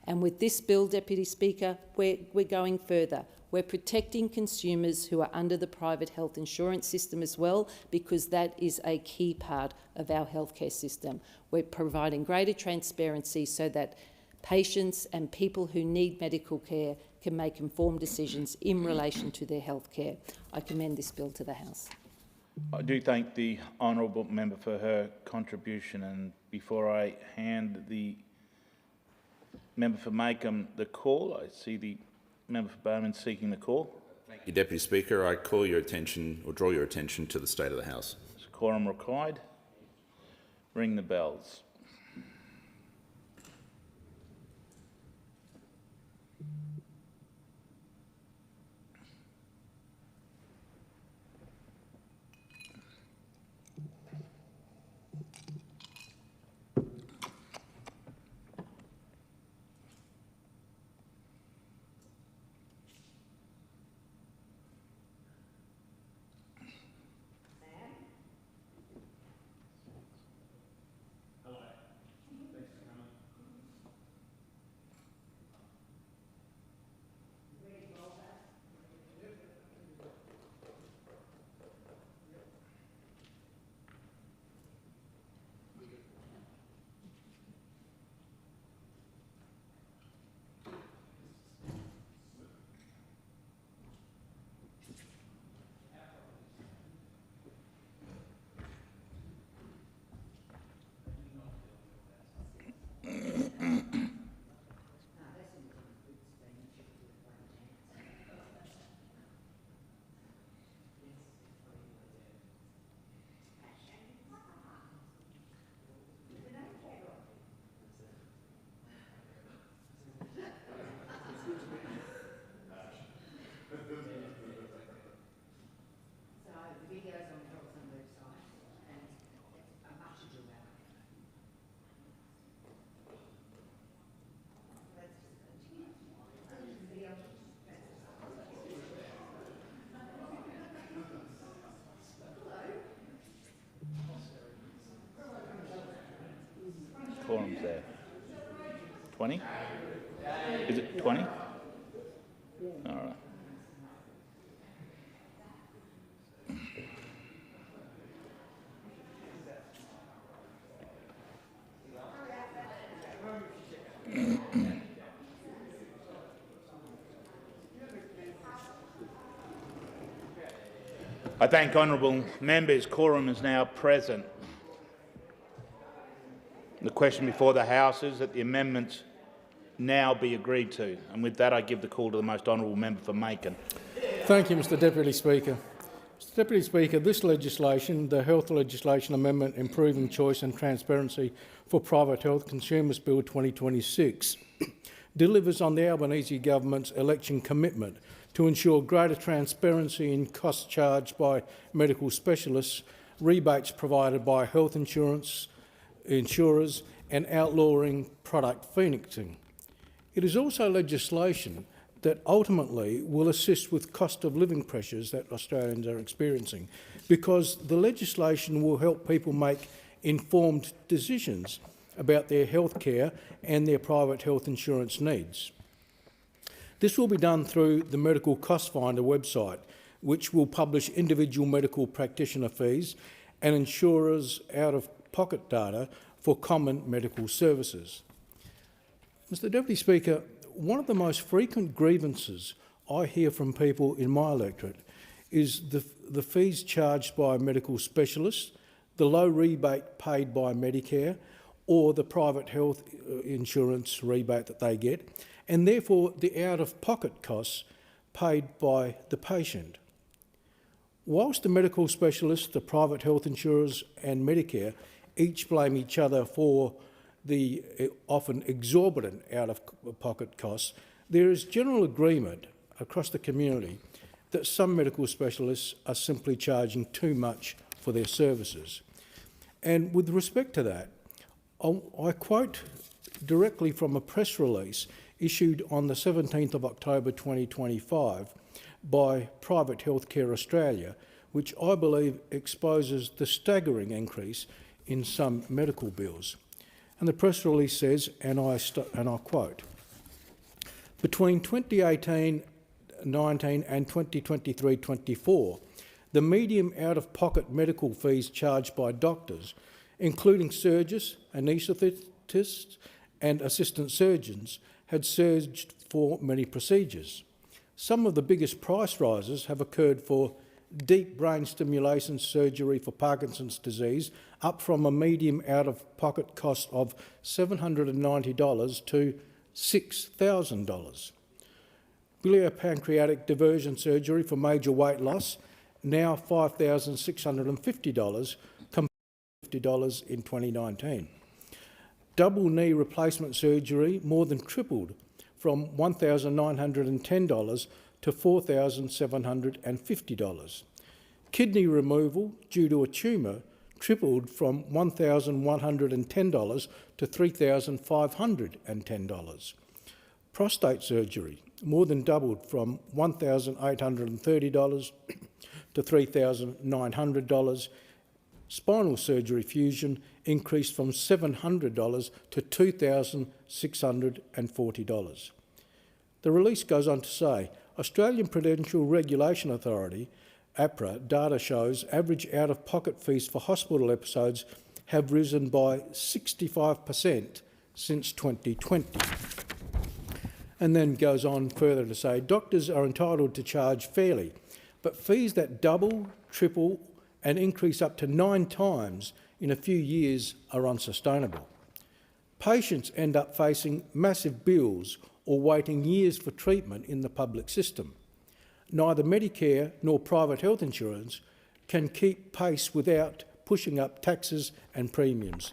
And with this bill, Deputy Speaker, we're going further. We're protecting consumers who are under the private health insurance system as well, because that is a key part of our healthcare system. We're providing greater transparency so that patients and people who need medical care can make informed decisions in relation to their health care. I commend this bill to the House. I do thank the honourable member for her contribution, and before I hand the member for Macomb the call, I see the member for Bowman seeking the call. Thank you, Deputy Speaker. I call your attention, or draw your attention to the state of the House. Is quorum required? Ring the bells. Quorum's there. 20? Is it 20? All right. I thank honourable members. Quorum is now present. The question before the House is that the amendments now be agreed to. And with that, I give the call to the most honourable member for Macon. Thank you, Mr Deputy Speaker. Mr Deputy Speaker, this legislation, the Health Legislation Amendment Improving Choice and Transparency for Private Health Consumers Bill 2026, delivers on the Albanese Government's election commitment to ensure greater transparency in costs charged by medical specialists, rebates provided by health insurers, and outlawing product phoenixing. It is also legislation that ultimately will assist with cost of living pressures that Australians are experiencing, because the legislation will help people make informed decisions about their health care and their private health insurance needs. This will be done through the Medical Cost Finder website, which will publish individual medical practitioner fees and insurers' out-of-pocket data for common medical services. Mr Deputy Speaker, one of the most frequent grievances I hear from people in my electorate is the fees charged by medical specialists, the low rebate paid by Medicare, or the private health insurance rebate that they get, and therefore the out-of-pocket costs paid by the patient. Whilst the medical specialists, the private health insurers and Medicare each blame each other for the often exorbitant out-of-pocket costs, there is general agreement across the community that some medical specialists are simply charging too much for their services. And with respect to that, I quote directly from a press release issued on the 17th of October 2025 by Private Healthcare Australia, which I believe exposes the staggering increase in some medical bills. And the press release says, and I quote, Between 2018-19 and 2023-24, the median out-of-pocket medical fees charged by doctors, including surgeons, anaesthetists and assistant surgeons, had surged for many procedures. Some of the biggest price rises have occurred for deep brain stimulation surgery for Parkinson's disease, up from a median out-of-pocket cost of $790 to $6,000. Biliopancreatic diversion surgery for major weight loss, now $5,650 compared to $50 in 2019. Double knee replacement surgery more than tripled from $1,910 to $4,750. Kidney removal due to a tumour tripled from $1,110 to $3,510. Prostate surgery more than doubled from $1,830 to $3,900. Spinal surgery fusion increased from $700 to $2,640. The release goes on to say, Australian Prudential Regulation Authority, APRA, data shows average out-of-pocket fees for hospital episodes have risen by 65% since 2020. And then goes on further to say, doctors are entitled to charge fairly, but fees that double, triple and increase up to 9 times in a few years are unsustainable. Patients end up facing massive bills or waiting years for treatment in the public system. Neither Medicare nor private health insurance can keep pace without pushing up taxes and premiums.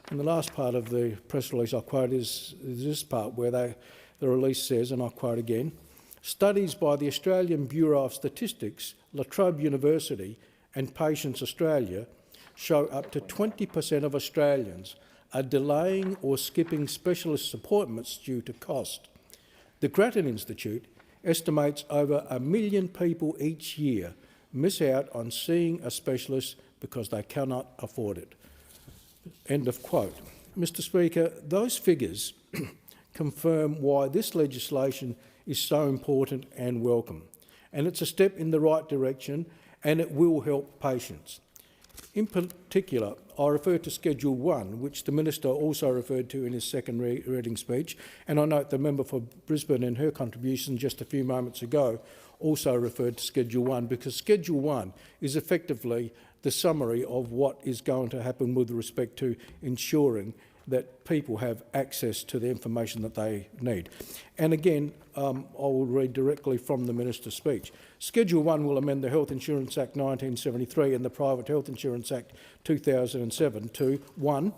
And the last part of the press release I quote is this part where the release says, and I quote again, studies by the Australian Bureau of Statistics, La Trobe University and Patients Australia show up to 20% of Australians are delaying or skipping specialist appointments due to cost. The Grattan Institute estimates over 1 million people each year miss out on seeing a specialist because they cannot afford it. End of quote. Mr. Speaker, those figures confirm why this legislation is so important and welcome, and it's a step in the right direction and it will help patients. In particular, I refer to Schedule 1, which the Minister also referred to in his second reading speech, and I note the member for Brisbane in her contribution just a few moments ago also referred to Schedule 1, because Schedule 1 is effectively the summary of what is going to happen with respect to ensuring that people have access to the information that they need. And again, I will read directly from the Minister's speech. Schedule 1 will amend the Health Insurance Act 1973 and the Private Health Insurance Act 2007 to 1.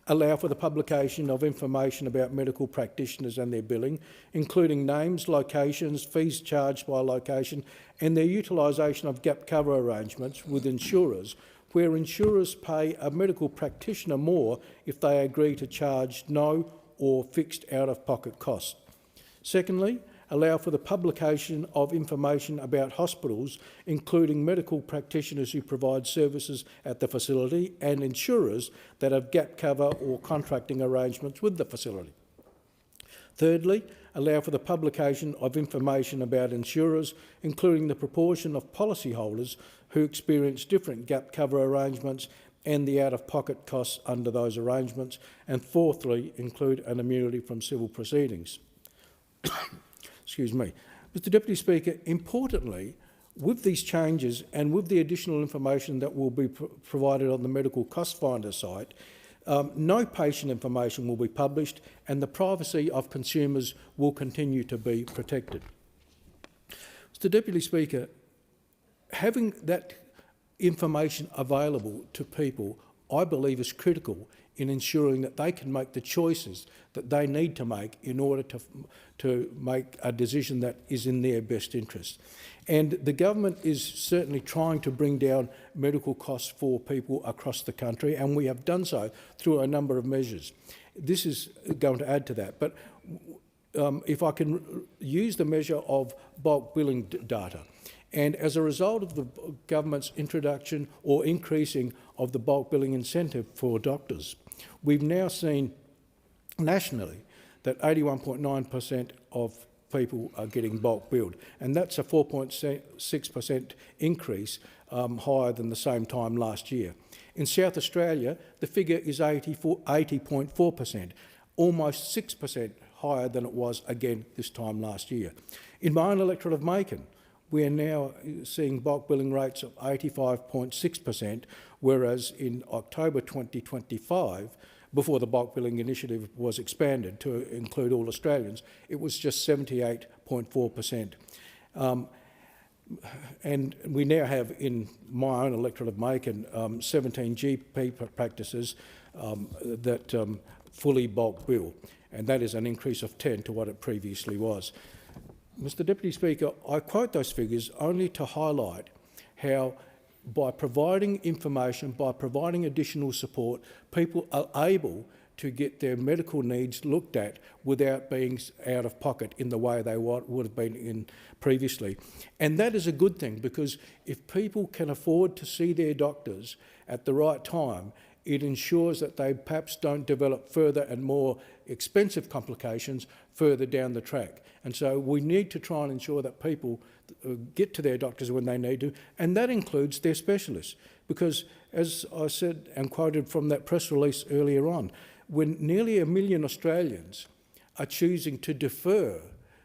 Allow for the publication of information about medical practitioners and their billing, including names, locations, fees charged by location and their utilisation of gap cover arrangements with insurers, where insurers pay a medical practitioner more if they agree to charge no or fixed out-of-pocket costs. Secondly, allow for the publication of information about hospitals, including medical practitioners who provide services at the facility and insurers that have gap cover or contracting arrangements with the facility. Thirdly, allow for the publication of information about insurers, including the proportion of policyholders who experience different gap cover arrangements and the out-of-pocket costs under those arrangements. And fourthly, include an immunity from civil proceedings. Excuse me. Mr. Deputy Speaker, importantly, with these changes and with the additional information that will be provided on the Medical Cost Finder site, no patient information will be published and the privacy of consumers will continue to be protected. Mr. Deputy Speaker, having that information available to people, I believe, is critical in ensuring that they can make the choices that they need to make in order to make a decision that is in their best interest. And the government is certainly trying to bring down medical costs for people across the country, and we have done so through a number of measures. This is going to add to that. But if I can use the measure of bulk billing data, and as a result of the government's introduction or increasing of the bulk billing incentive for doctors, we've now seen nationally that 81.9% of people are getting bulk billed, and that's a 4.6% increase, higher than the same time last year. In South Australia, the figure is 80.4%, almost 6% higher than it was again this time last year. In my own electorate of Macon, we are now seeing bulk billing rates of 85.6%, whereas in October 2025, before the bulk billing initiative was expanded to include all Australians, it was just 78.4%. And we now have, in my own electorate of Macon, 17 GP practices that fully bulk bill, and that is an increase of 10 to what it previously was. Mr Deputy Speaker, I quote those figures only to highlight how, by providing information, by providing additional support, people are able to get their medical needs looked at without being out of pocket in the way they would have been in previously. And that is a good thing, because if people can afford to see their doctors at the right time, it ensures that they perhaps don't develop further and more expensive complications further down the track. And so we need to try and ensure that people get to their doctors when they need to, and that includes their specialists. Because, as I said and quoted from that press release earlier on, when nearly 1 million Australians are choosing to defer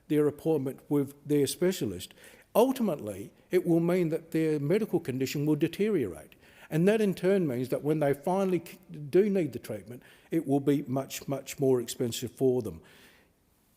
their appointment with their specialist, ultimately it will mean that their medical condition will deteriorate. And that in turn means that when they finally do need the treatment, it will be much, much more expensive for them.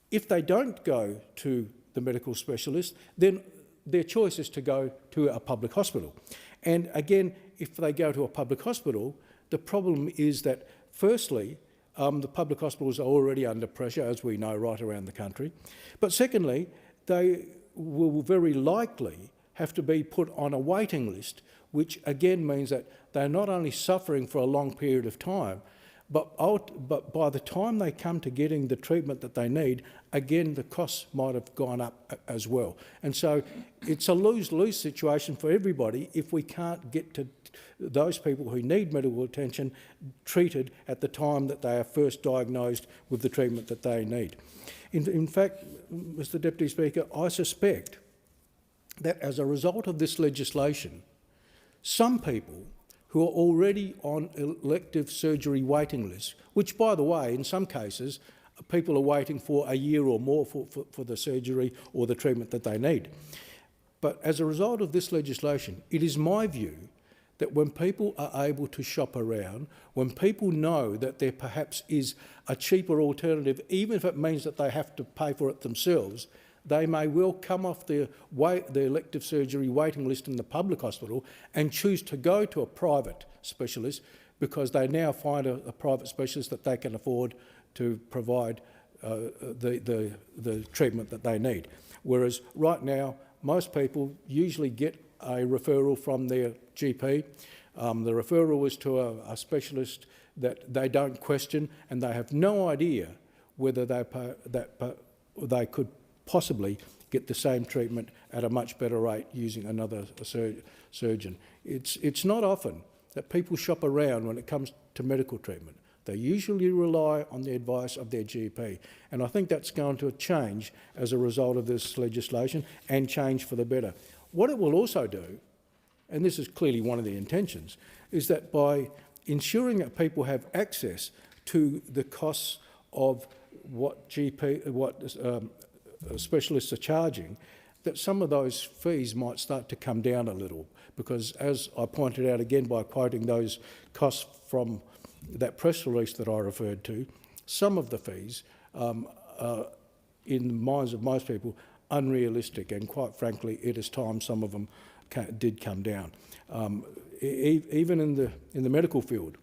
If they don't go to the medical specialist, then their choice is to go to a public hospital. And again, if they go to a public hospital, the problem is that, firstly, the public hospitals are already under pressure, as we know, right around the country. But secondly, they will very likely have to be put on a waiting list, which again means that they're not only suffering for a long period of time, but by the time they come to getting the treatment that they need, again, the costs might have gone up as well. And so it's a lose-lose situation for everybody if we can't get to those people who need medical attention treated at the time that they are first diagnosed with the treatment that they need. In fact, Mr Deputy Speaker, I suspect that as a result of this legislation, some people who are already on elective surgery waiting lists, which, by the way, in some cases, people are waiting for a year or more for the surgery or the treatment that they need. But as a result of this legislation, it is my view that when people are able to shop around, when people know that there perhaps is a cheaper alternative, even if it means that they have to pay for it themselves, they may well come off the elective surgery waiting list in the public hospital and choose to go to a private specialist, because they now find a private specialist that they can afford to provide the treatment that they need. Whereas right now, most people usually get a referral from their GP. The referral is to a specialist that they don't question, and they have no idea whether they could possibly get the same treatment at a much better rate using another surgeon. It's not often that people shop around when it comes to medical treatment. They usually rely on the advice of their GP, and I think that's going to change as a result of this legislation, and change for the better. What it will also do, and this is clearly one of the intentions, is that by ensuring that people have access to the costs of what specialists are charging, that some of those fees might start to come down a little, because, as I pointed out again by quoting those costs from that press release that I referred to, some of the fees are, in the minds of most people, unrealistic, and quite frankly, it is time some of them did come down. Even in the medical field,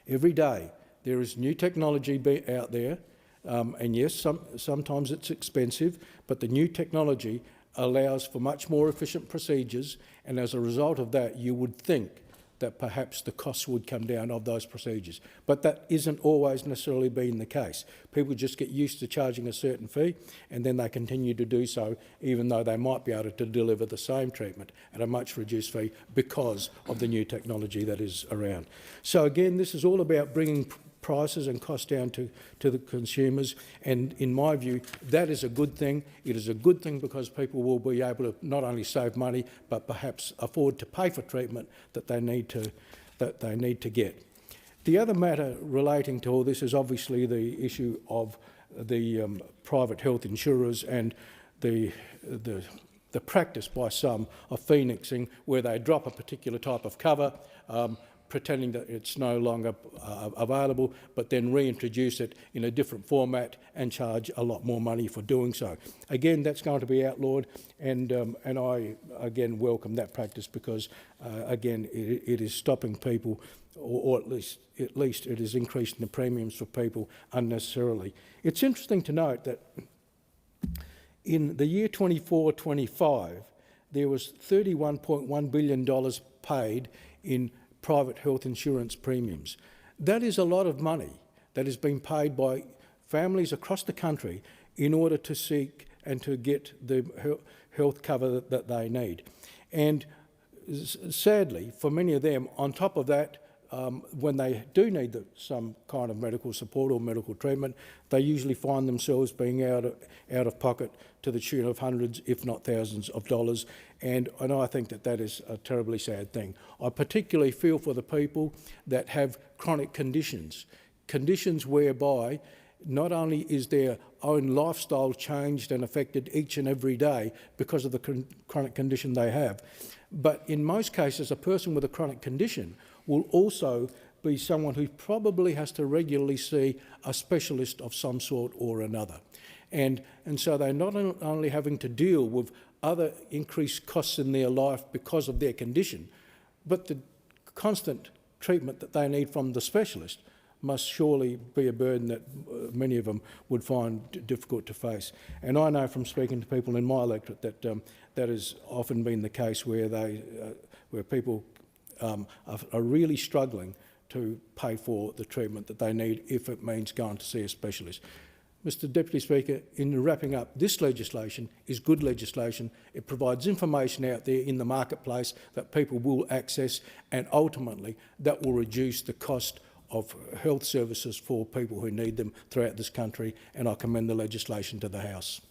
every day there is new technology out there. And yes, sometimes it's expensive, but the new technology allows for much more efficient procedures, and as a result of that, you would think that perhaps the costs would come down of those procedures. But that isn't always necessarily been the case. People just get used to charging a certain fee, and then they continue to do so, even though they might be able to deliver the same treatment at a much reduced fee because of the new technology that is around. So again, this is all about bringing prices and costs down to the consumers. And in my view, that is a good thing. It is a good thing because people will be able to not only save money, but perhaps afford to pay for treatment that they need to get. The other matter relating to all this is obviously the issue of the private health insurers and the practice by some of phoenixing, where they drop a particular type of cover, pretending that it's no longer available, but then reintroduce it in a different format and charge a lot more money for doing so. Again, that's going to be outlawed, and I again welcome that practice because again it is stopping people, or at least it is increasing the premiums for people unnecessarily. It's interesting to note that in the year 24-25, there was $31.1 billion paid in private health insurance premiums. That is a lot of money that is being paid by families across the country in order to seek and to get the health cover that they need. And sadly, for many of them, on top of that, when they do need some kind of medical support or medical treatment, they usually find themselves being out of pocket to the tune of hundreds, if not thousands of dollars. And I think that is a terribly sad thing. I particularly feel for the people that have chronic conditions whereby not only is their own lifestyle changed and affected each and every day because of the chronic condition they have, but in most cases, a person with a chronic condition will also be someone who probably has to regularly see a specialist of some sort or another. And so they're not only having to deal with other increased costs in their life because of their condition, but the constant treatment that they need from the specialist must surely be a burden that many of them would find difficult to face. And I know from speaking to people in my electorate that that has often been the case where people are really struggling to pay for the treatment that they need if it means going to see a specialist. Mr Deputy Speaker, in wrapping up, this legislation is good legislation. It provides information out there in the marketplace that people will access, and ultimately that will reduce the cost of health services for people who need them throughout this country, and I commend the legislation to the House.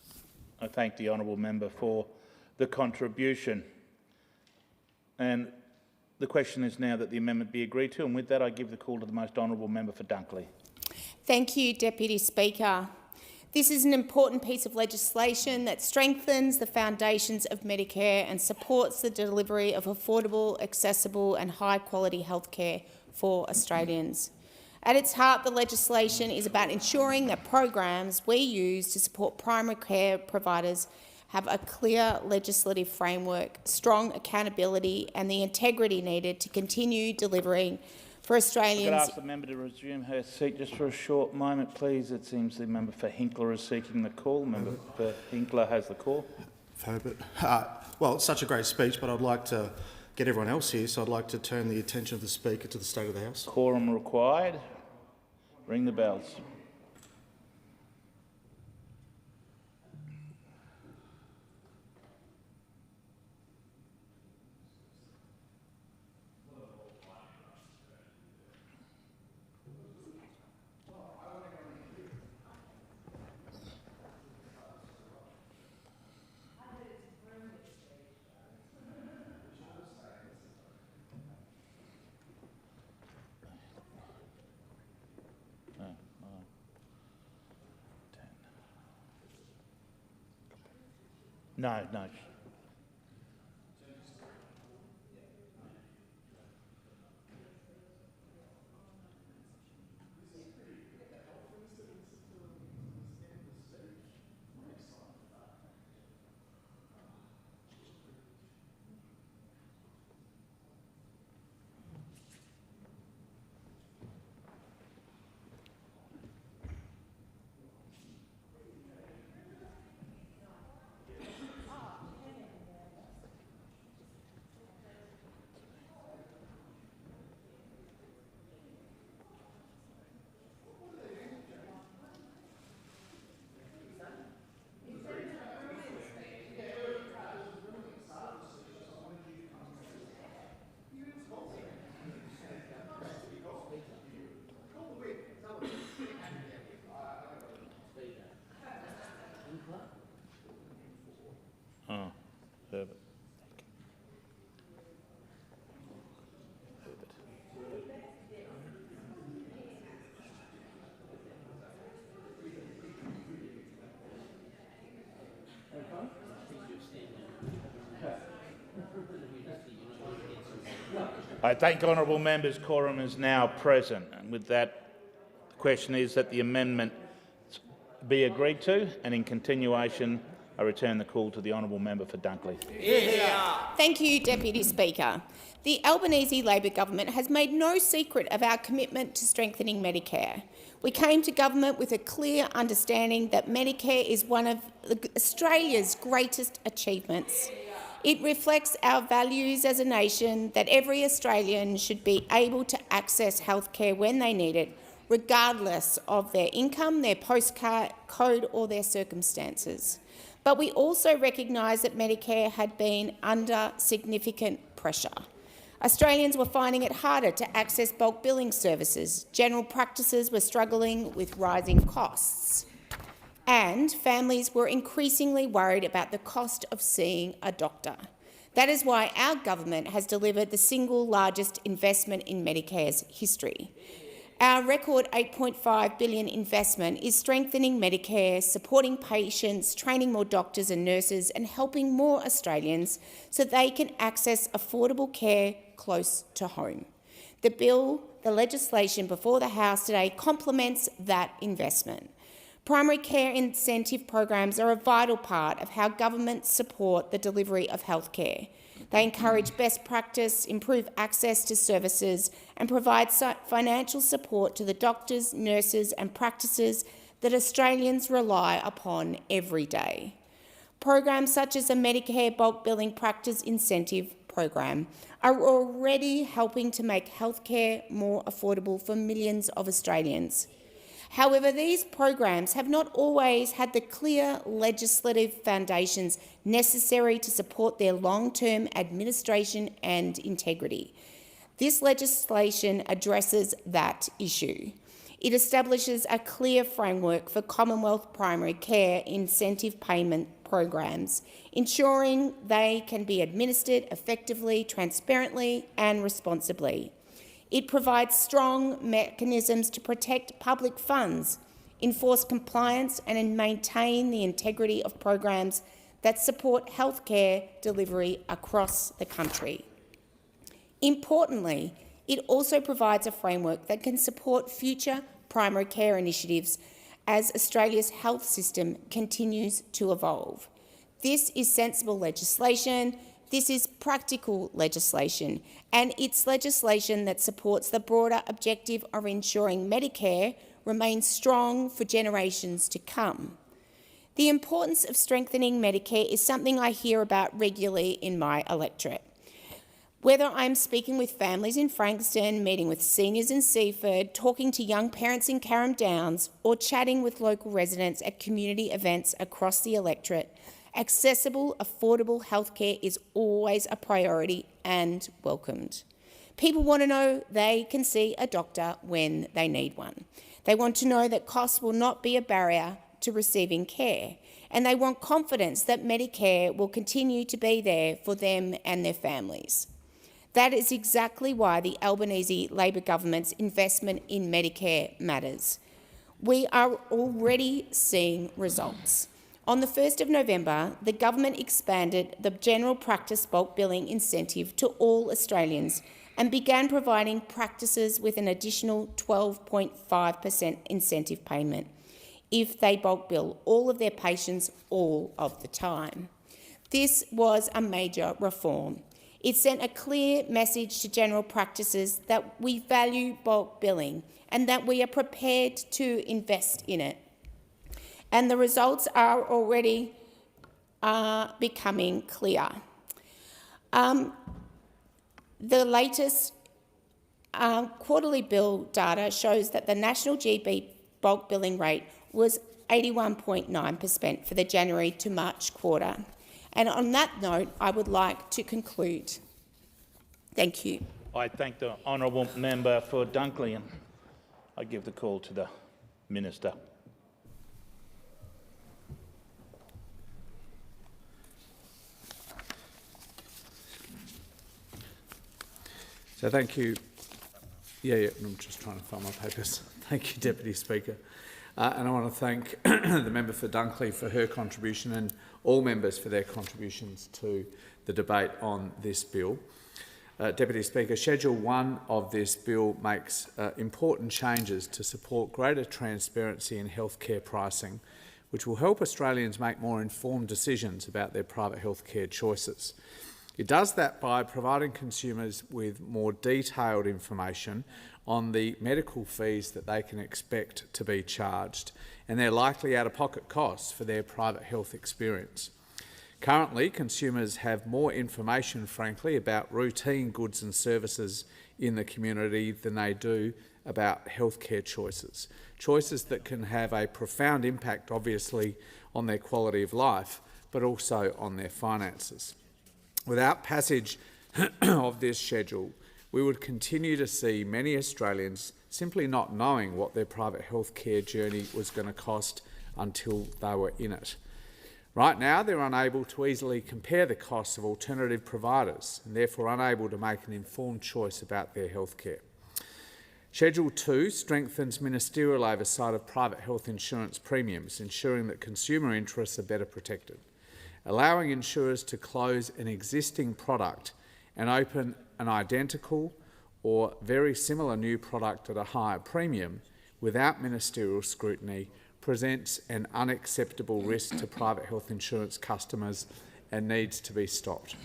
I thank the honourable member for the contribution. And the question is now that the amendment be agreed to, and with that I give the call to the most honourable member for Dunkley. Thank you, Deputy Speaker. This is an important piece of legislation that strengthens the foundations of Medicare and supports the delivery of affordable, accessible and high-quality healthcare for Australians. At its heart, the legislation is about ensuring that programs we use to support primary care providers have a clear legislative framework, strong accountability and the integrity needed to continue delivering for Australians. I could ask the member to resume her seat just for a short moment, please. It seems the member for Hinkler is seeking the call. Member for Hinkler has the call. Herbert. Well, it's such a great speech, but I'd like to get everyone else here, so I'd like to turn the attention of the Speaker to the State of the House. Quorum required. Ring the bells. No. Herbert. I thank honourable members. Quorum is now present, and with that, the question is that the amendment be agreed to, and in continuation, I return the call to the honourable member for Dunkley. Thank you, Deputy Speaker. The Albanese Labor government has made no secret of our commitment to strengthening Medicare. We came to government with a clear understanding that Medicare is one of Australia's greatest achievements. It reflects our values as a nation that every Australian should be able to access healthcare when they need it, regardless of their income, their postcode or their circumstances. But we also recognise that Medicare had been under significant pressure. Australians were finding it harder to access bulk billing services. General practices were struggling with rising costs. And families were increasingly worried about the cost of seeing a doctor. That is why our government has delivered the single largest investment in Medicare's history. Our record $8.5 billion investment is strengthening Medicare, supporting patients, training more doctors and nurses, and helping more Australians so they can access affordable care close to home. The legislation before the House today complements that investment. Primary care incentive programs are a vital part of how governments support the delivery of healthcare. They encourage best practice, improve access to services, and provide financial support to the doctors, nurses and practices that Australians rely upon every day. Programs such as the Medicare Bulk Billing Practice Incentive Program are already helping to make healthcare more affordable for millions of Australians. However, these programs have not always had the clear legislative foundations necessary to support their long-term administration and integrity. This legislation addresses that issue. It establishes a clear framework for Commonwealth primary care incentive payment programs, ensuring they can be administered effectively, transparently and responsibly. It provides strong mechanisms to protect public funds, enforce compliance and maintain the integrity of programs that support healthcare delivery across the country. Importantly, it also provides a framework that can support future primary care initiatives as Australia's health system continues to evolve. This is sensible legislation. This is practical legislation, and it's legislation that supports the broader objective of ensuring Medicare remains strong for generations to come. The importance of strengthening Medicare is something I hear about regularly in my electorate. Whether I'm speaking with families in Frankston, meeting with seniors in Seaford, talking to young parents in Carrum Downs, or chatting with local residents at community events across the electorate, accessible, affordable healthcare is always a priority and welcomed. People want to know they can see a doctor when they need one. They want to know that costs will not be a barrier to receiving care, and they want confidence that Medicare will continue to be there for them and their families. That is exactly why the Albanese Labor government's investment in Medicare matters. We are already seeing results. On the 1st of November, the government expanded the general practice bulk billing incentive to all Australians and began providing practices with an additional 12.5% incentive payment if they bulk bill all of their patients all of the time. This was a major reform. It sent a clear message to general practices that we value bulk billing and that we are prepared to invest in it. And the results are already becoming clear. The latest quarterly bill data shows that the national GP bulk billing rate was 81.9% for the January to March quarter. And on that note, I would like to conclude. Thank you. I thank the honourable member for Dunkley, and I give the call to the Minister. So thank you. Yeah, I'm just trying to find my papers. Thank you, Deputy Speaker. And I want to thank the member for Dunkley for her contribution and all members for their contributions to the debate on this bill. Deputy Speaker, Schedule 1 of this bill makes important changes to support greater transparency in healthcare pricing, which will help Australians make more informed decisions about their private healthcare choices. It does that by providing consumers with more detailed information on the medical fees that they can expect to be charged and their likely out-of-pocket costs for their private health experience. Currently, consumers have more information, frankly, about routine goods and services in the community than they do about healthcare choices, choices that can have a profound impact, obviously, on their quality of life, but also on their finances. Without passage of this schedule, we would continue to see many Australians simply not knowing what their private healthcare journey was going to cost until they were in it. Right now, they're unable to easily compare the costs of alternative providers and therefore unable to make an informed choice about their healthcare. Schedule 2 strengthens ministerial oversight of private health insurance premiums, ensuring that consumer interests are better protected, allowing insurers to close an existing product and open an identical or very similar new product at a higher premium without ministerial scrutiny presents an unacceptable risk to private health insurance customers and needs to be stopped.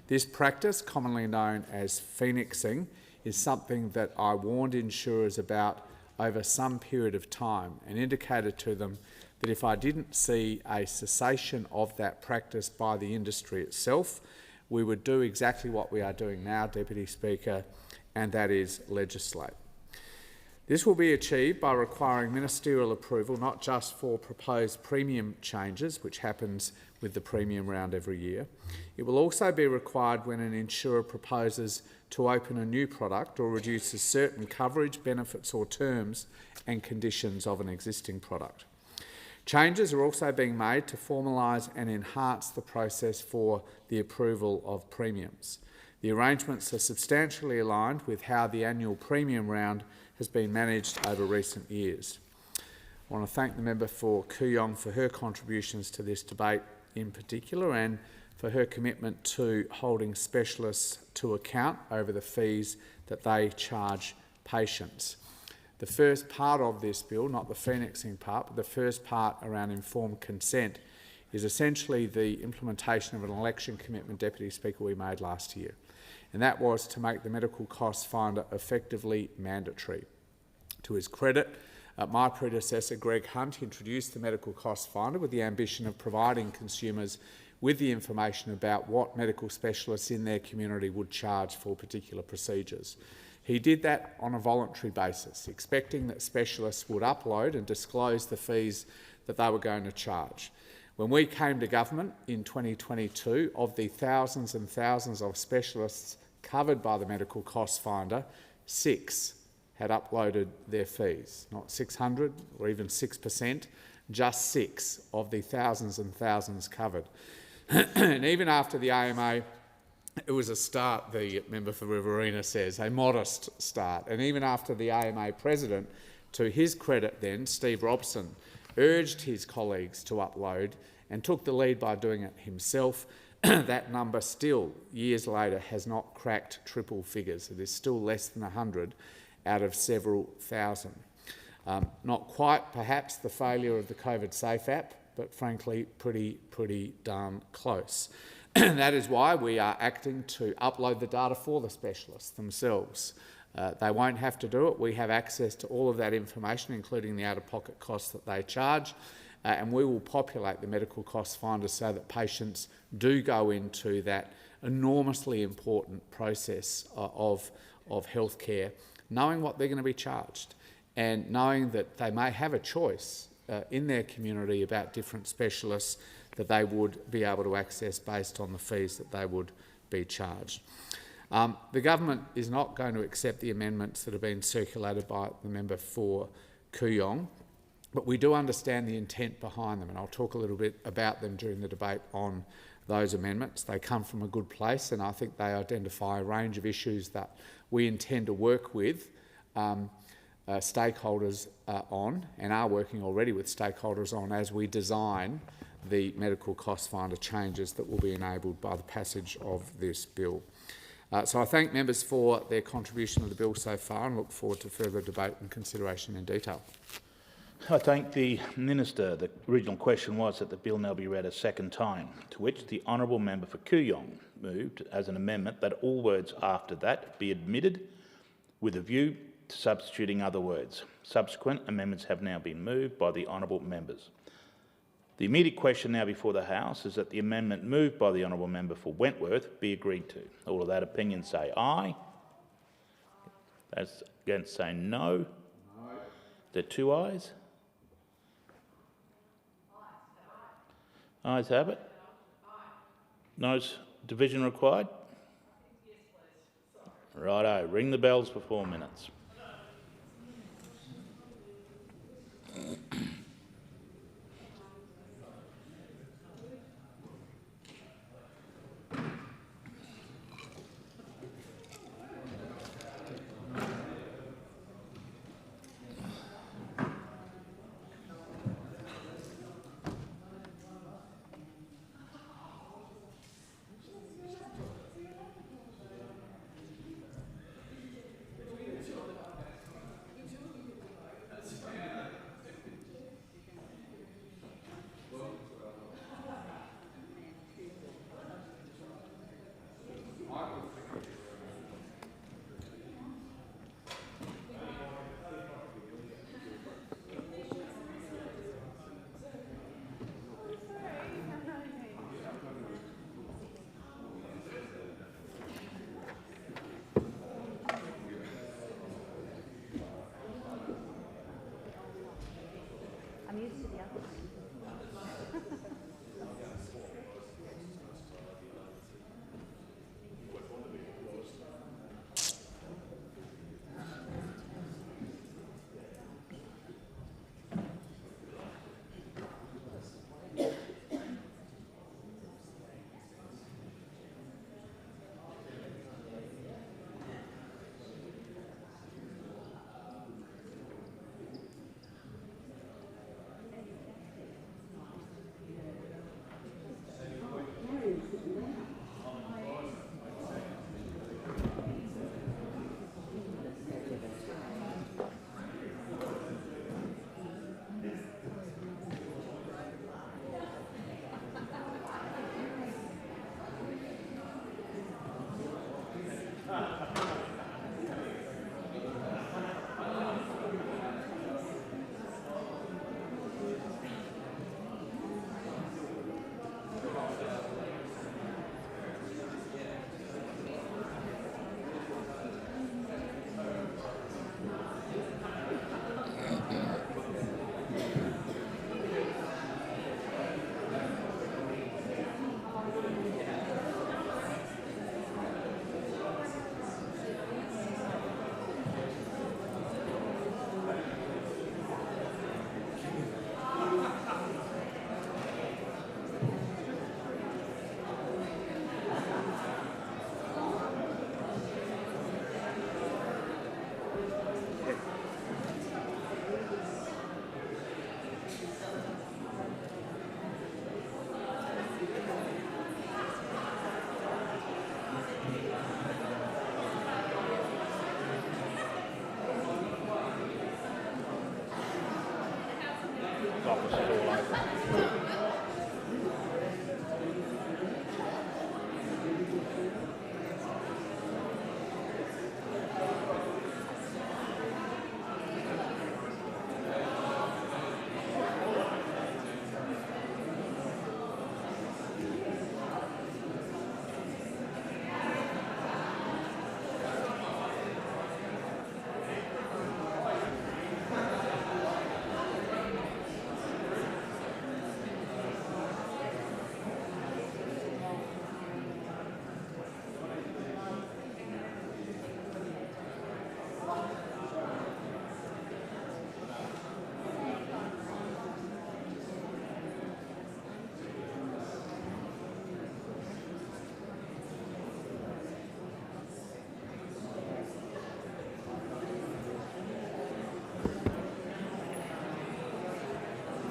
This practice, commonly known as phoenixing, is something that I warned insurers about over some period of time and indicated to them that if I didn't see a cessation of that practice by the industry itself, we would do exactly what we are doing now, Deputy Speaker, and that is legislate. This will be achieved by requiring ministerial approval not just for proposed premium changes, which happens with the premium round every year. It will also be required when an insurer proposes to open a new product or reduces certain coverage, benefits or terms and conditions of an existing product. Changes are also being made to formalise and enhance the process for the approval of premiums. The arrangements are substantially aligned with how the annual premium round has been managed over recent years. I want to thank the member for Kooyong for her contributions to this debate in particular and for her commitment to holding specialists to account over the fees that they charge patients. The first part of this bill, not the phoenixing part, but the first part around informed consent, is essentially the implementation of an election commitment, Deputy Speaker, we made last year, and that was to make the medical costs finder effectively mandatory. To his credit, my predecessor, Greg Hunt, introduced the medical cost finder with the ambition of providing consumers with the information about what medical specialists in their community would charge for particular procedures. He did that on a voluntary basis, expecting that specialists would upload and disclose the fees that they were going to charge. When we came to government in 2022, of the thousands and thousands of specialists covered by the medical cost finder, 6 had uploaded their fees, not 600 or even 6%, just 6 of the thousands and thousands covered. And even after the AMA, it was a start, the member for Riverina says, a modest start. And even after the AMA president, to his credit then, Steve Robson, urged his colleagues to upload and took the lead by doing it himself, that number still, years later, has not cracked triple figures. It is still less than 100 out of several thousand. Not quite, perhaps, the failure of the COVID Safe app, but frankly, pretty darn close. That is why we are acting to upload the data for the specialists themselves. They won't have to do it. We have access to all of that information, including the out-of-pocket costs that they charge, and we will populate the medical cost finder so that patients do go into that enormously important process of healthcare, knowing what they're going to be charged and knowing that they may have a choice in their community about different specialists that they would be able to access based on the fees that they would be charged. The government is not going to accept the amendments that have been circulated by the member for Kooyong, but we do understand the intent behind them, and I'll talk a little bit about them during the debate on those amendments. They come from a good place, and I think they identify a range of issues that we intend to work with stakeholders on, and are working already with stakeholders on, as we design the medical cost finder changes that will be enabled by the passage of this bill. So I thank members for their contribution to the bill so far and look forward to further debate and consideration in detail. I thank the Minister. The original question was that the bill now be read a second time, to which the honourable member for Kooyong moved as an amendment that all words after that be admitted with a view to substituting other words. Subsequent amendments have now been moved by the honourable members. The immediate question now before the House is that the amendment moved by the honourable member for Wentworth be agreed to. All of that opinion say aye. Those against say no. There are 2 ayes. Ayes have it. No division required? Righto, ring the bells for 4 minutes.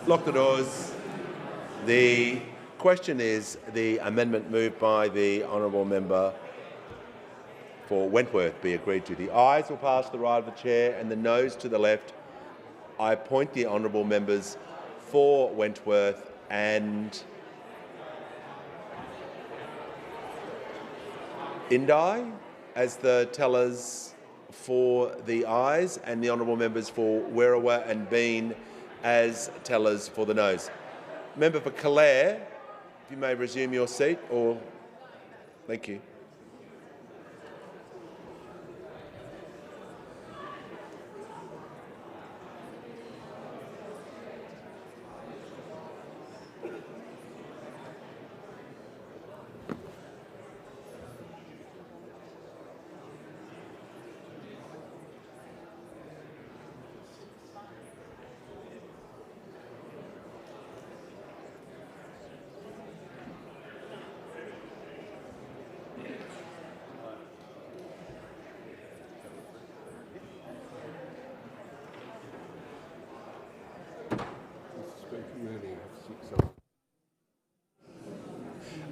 Lock the doors. The question is the amendment moved by the honourable member for Wentworth be agreed to. The ayes will pass to the right of the chair and the noes to the left. I appoint the honourable members for Wentworth and Indi as the tellers for the ayes, and the honourable members for Werriwa and Bean as tellers for the noes. Member for Calare, if you may resume your seat, or thank you.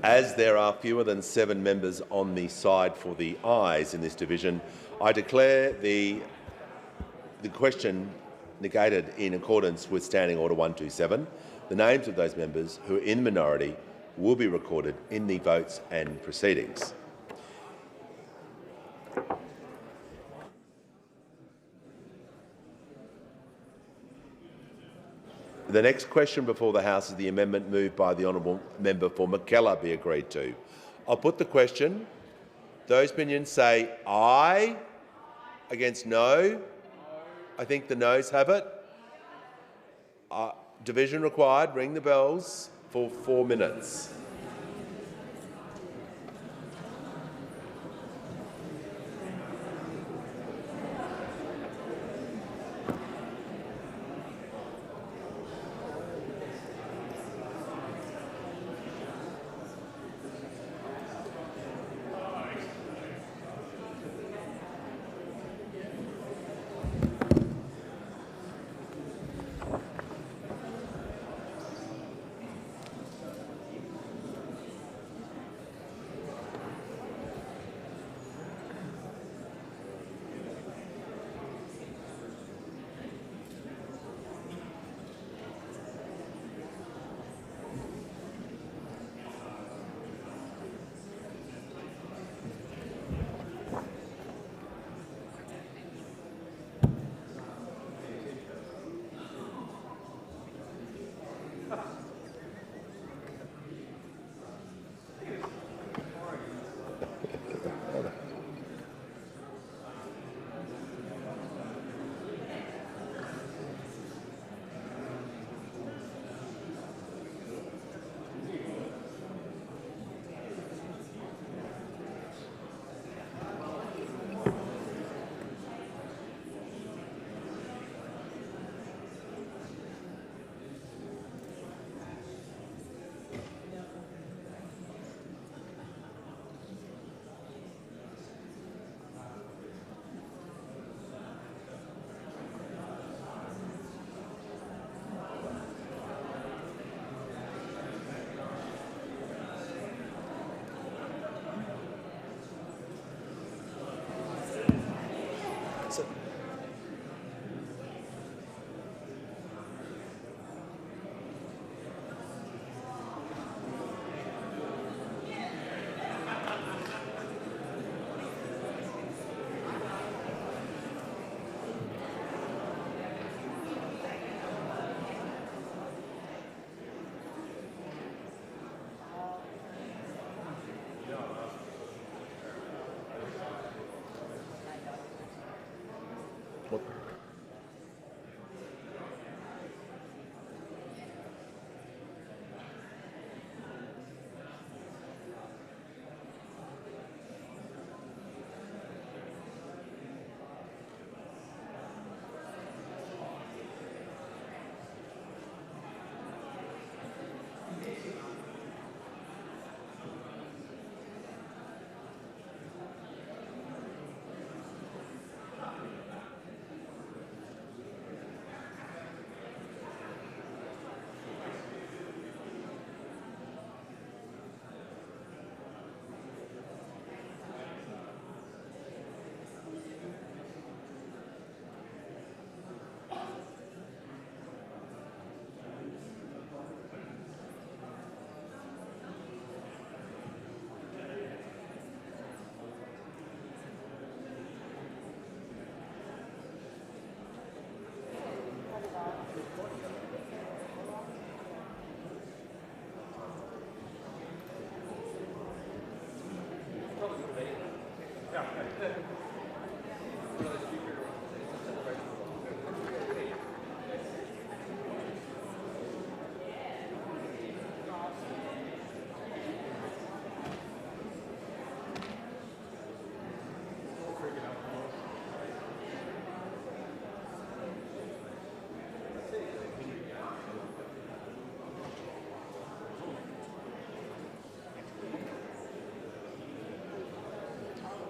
As there are fewer than 7 members on the side for the ayes in this division, I declare the question negated in accordance with Standing Order 127. The names of those members who are in the minority will be recorded in the votes and proceedings. The next question before the House is the amendment moved by the honourable member for Mackellar be agreed to. I'll put the question. Those opinions say aye. Against no. I think the noes have it. Division required. Ring the bells for 4 minutes.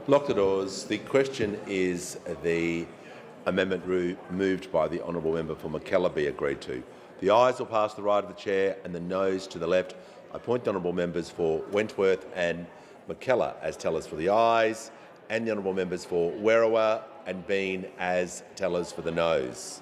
Lock the doors. The question is the amendment moved by the honourable member for McKellar be agreed to. The ayes will pass to the right of the chair and the noes to the left. I point the honourable members for Wentworth and McKellar as tellers for the ayes, and the honourable members for Werriwa and Bean as tellers for the noes.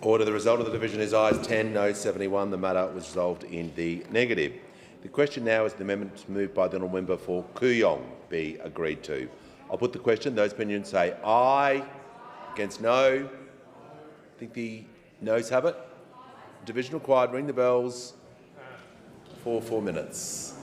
Order. The result of the division is ayes 10, no 71. The matter was resolved in the negative. The question now is the amendment moved by the honourable member for Kooyong be agreed to. I'll put the question. Those opinions say aye. Against no. I think the noes have it. Division required. Ring the bells for 4 minutes.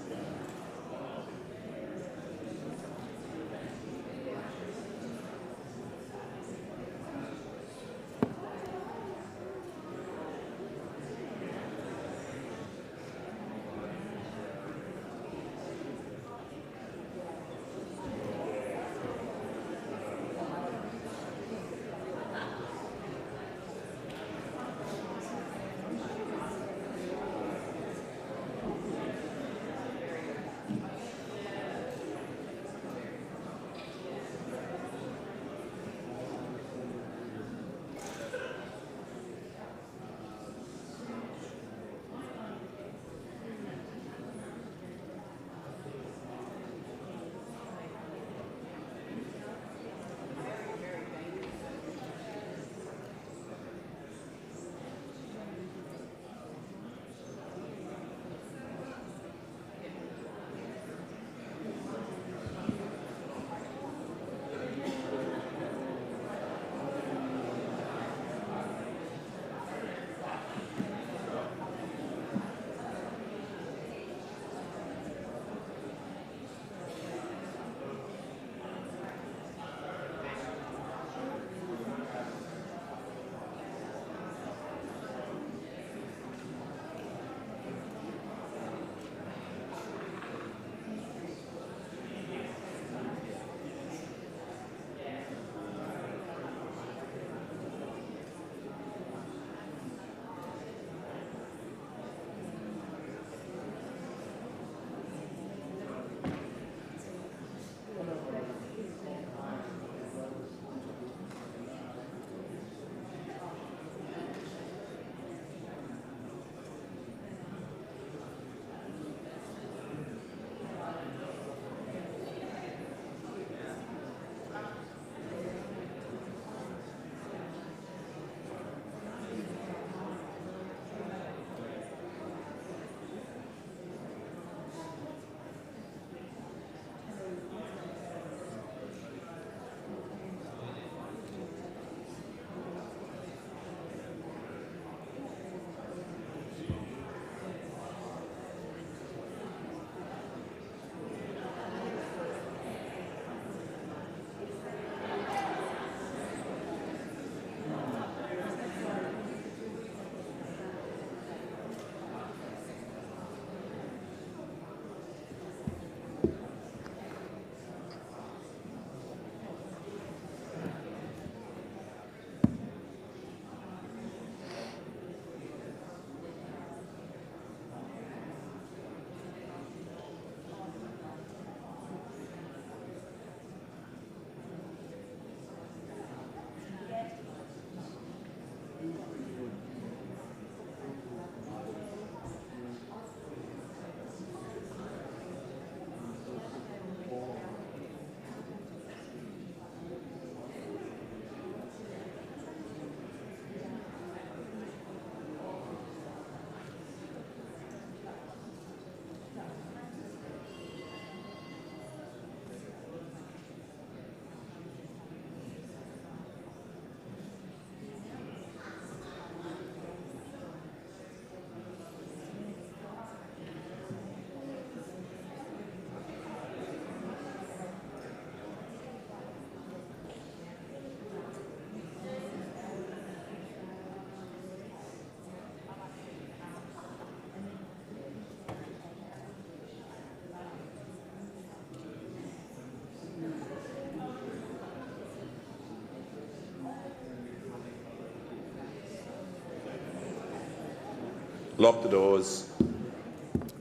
Lock the doors.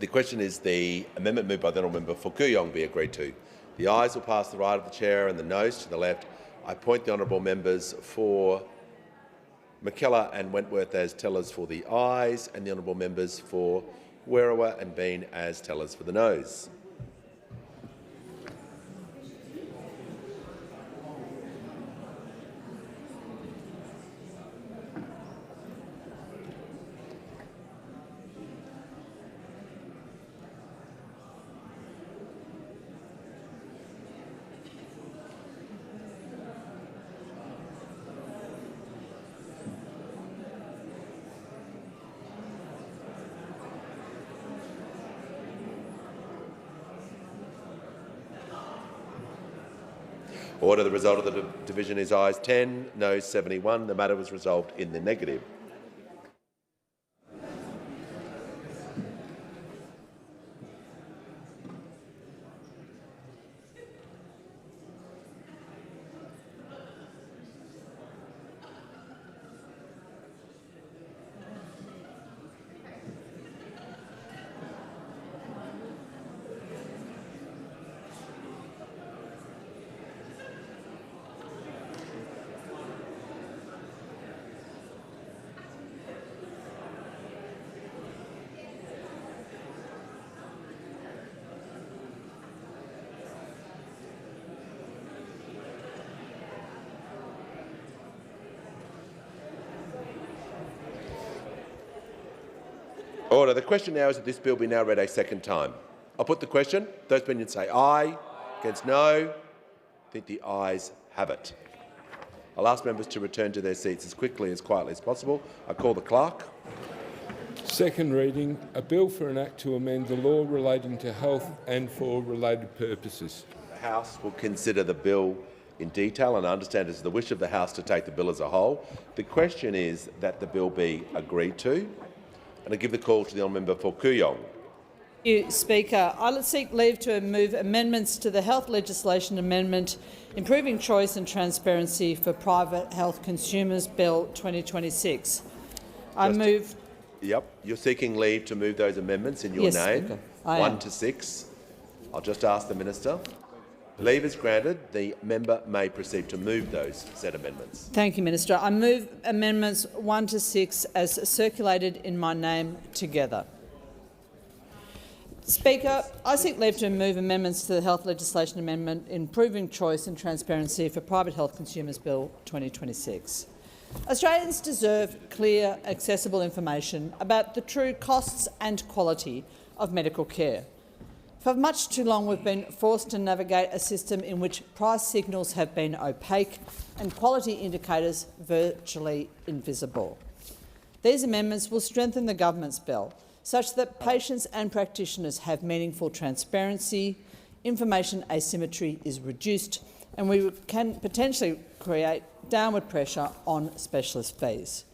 The question is the amendment moved by the honourable member for Kooyong be agreed to. The ayes will pass to the right of the chair and the noes to the left. I appoint the honourable members for McKellar and Wentworth as tellers for the ayes and the honourable members for Werriwa and Bean as tellers for the noes. Order. The result of the division is ayes 10, noes 71. The matter was resolved in the negative. Order. The question now is that this bill be now read a second time. I'll put the question. Those opinions say aye. Against no. I think the ayes have it. I'll ask members to return to their seats as quickly as quietly as possible. I call the clerk. Second reading, a bill for an act to amend the law relating to health and for related purposes. The House will consider the bill in detail, and I understand it's the wish of the House to take the bill as a whole. The question is that the bill be agreed to. And I give the call to the honourable member for Kooyong. Thank you, Speaker. I seek leave to move amendments to the health legislation amendment improving choice and transparency for private health consumers Bill 2026. Yep, you're seeking leave to move those amendments in your name. Speaker. I 1 am. to 6. I'll just ask the minister. Leave is granted. The member may proceed to move those said amendments. Thank you, Minister. I move amendments 1 to 6 as circulated in my name together. Speaker, I seek leave to move amendments to the health legislation amendment improving choice and transparency for private health consumers Bill 2026. Australians deserve clear, accessible information about the true costs and quality of medical care. For much too long, we've been forced to navigate a system in which price signals have been opaque and quality indicators virtually invisible. These amendments will strengthen the government's bill such that patients and practitioners have meaningful transparency, information asymmetry is reduced, and we can potentially create downward pressure on specialist fees.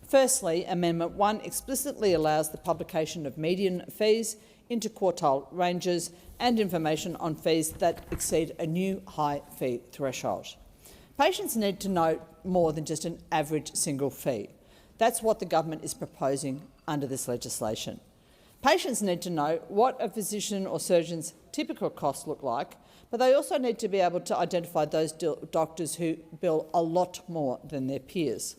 Firstly, Amendment 1 explicitly allows the publication of median fees, interquartile ranges and information on fees that exceed a new high fee threshold. Patients need to know more than just an average single fee. That's what the government is proposing under this legislation. Patients need to know what a physician or surgeon's typical costs look like, but they also need to be able to identify those doctors who bill a lot more than their peers.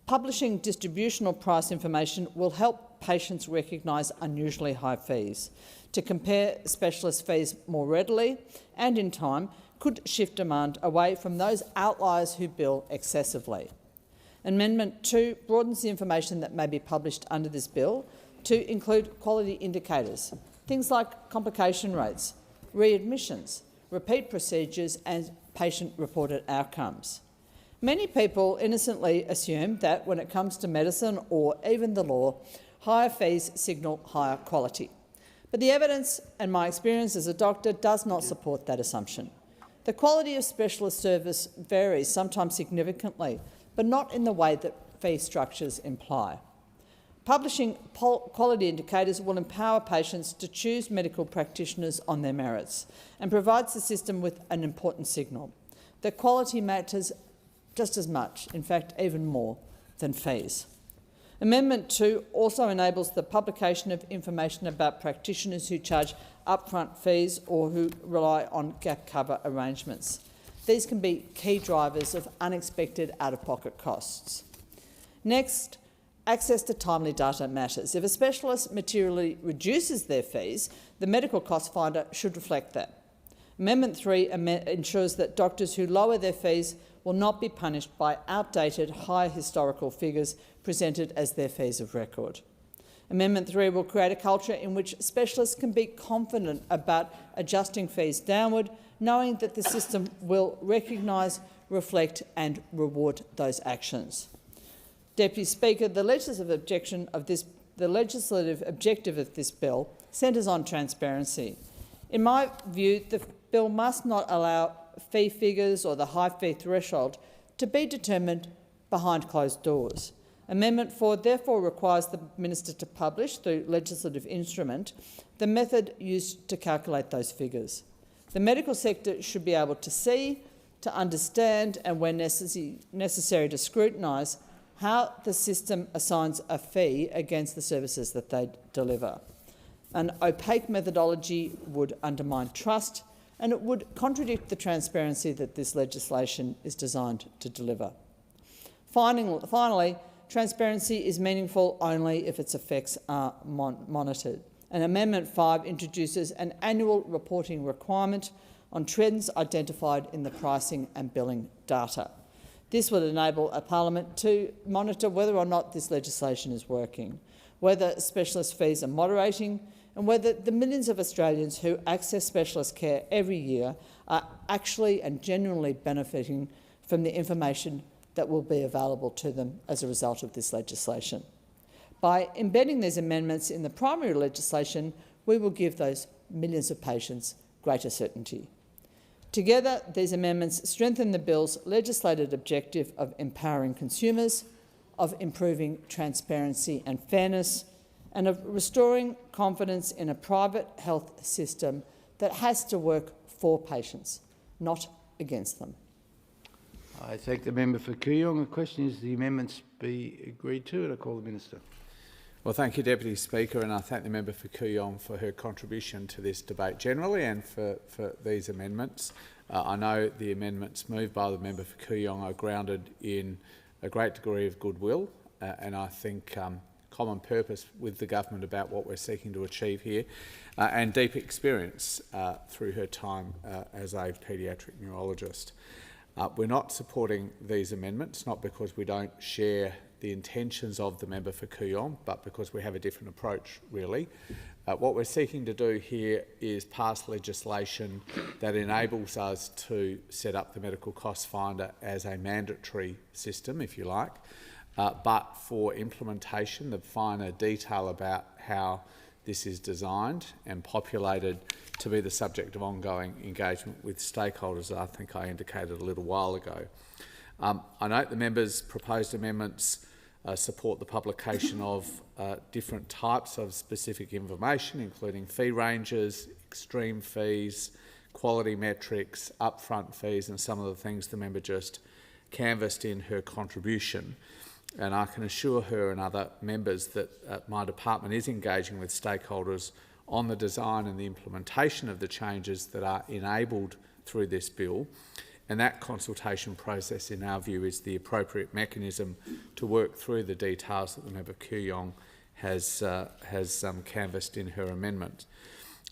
Publishing distributional price information will help patients recognise unusually high fees, to compare specialist fees more readily and, in time, could shift demand away from those outliers who bill excessively. Amendment 2 broadens the information that may be published under this bill to include quality indicators, things like complication rates, readmissions, repeat procedures and patient-reported outcomes. Many people innocently assume that when it comes to medicine or even the law, higher fees signal higher quality. But the evidence and my experience as a doctor does not support that assumption. The quality of specialist service varies, sometimes significantly, but not in the way that fee structures imply. Publishing quality indicators will empower patients to choose medical practitioners on their merits and provides the system with an important signal that quality matters just as much, in fact even more, than fees. Amendment 2 also enables the publication of information about practitioners who charge upfront fees or who rely on gap cover arrangements. These can be key drivers of unexpected out-of-pocket costs. Next, access to timely data matters. If a specialist materially reduces their fees, the medical cost finder should reflect that. Amendment 3 ensures that doctors who lower their fees will not be punished by outdated, high historical figures presented as their fees of record. Amendment 3 will create a culture in which specialists can be confident about adjusting fees downward, knowing that the system will recognise, reflect and reward those actions. Deputy Speaker, the legislative objective of this bill centres on transparency. In my view, the bill must not allow fee figures or the high fee threshold to be determined behind closed doors. Amendment 4 therefore requires the Minister to publish, through legislative instrument, the method used to calculate those figures. The medical sector should be able to see, to understand and, when necessary, to scrutinise how the system assigns a fee against the services that they deliver. An opaque methodology would undermine trust, and it would contradict the transparency that this legislation is designed to deliver. Finally, transparency is meaningful only if its effects are monitored. And Amendment 5 introduces an annual reporting requirement on trends identified in the pricing and billing data. This would enable a Parliament to monitor whether or not this legislation is working, whether specialist fees are moderating, and whether the millions of Australians who access specialist care every year are actually and genuinely benefiting from the information that will be available to them as a result of this legislation. By embedding these amendments in the primary legislation, we will give those millions of patients greater certainty. Together, these amendments strengthen the bill's legislated objective of empowering consumers, of improving transparency and fairness, and of restoring confidence in a private health system that has to work for patients, not against them. I thank the member for Kooyong. The question is the amendments be agreed to, and I call the Minister. Well, thank you, Deputy Speaker, and I thank the member for Kooyong for her contribution to this debate generally and for these amendments. I know the amendments moved by the member for Kooyong are grounded in a great degree of goodwill and I think common purpose with the government about what we're seeking to achieve here, and deep experience through her time as a paediatric neurologist. We're not supporting these amendments, not because we don't share the intentions of the member for Kooyong, but because we have a different approach, really. What we're seeking to do here is pass legislation that enables us to set up the medical cost finder as a mandatory system, if you like, but for implementation, the finer detail about how this is designed and populated to be the subject of ongoing engagement with stakeholders, I think I indicated a little while ago. I note the members' proposed amendments support the publication of different types of specific information, including fee ranges, extreme fees, quality metrics, upfront fees, and some of the things the member just canvassed in her contribution. And I can assure her and other members that my department is engaging with stakeholders on the design and the implementation of the changes that are enabled through this bill. And that consultation process, in our view, is the appropriate mechanism to work through the details that the member Kooyong has canvassed in her amendment.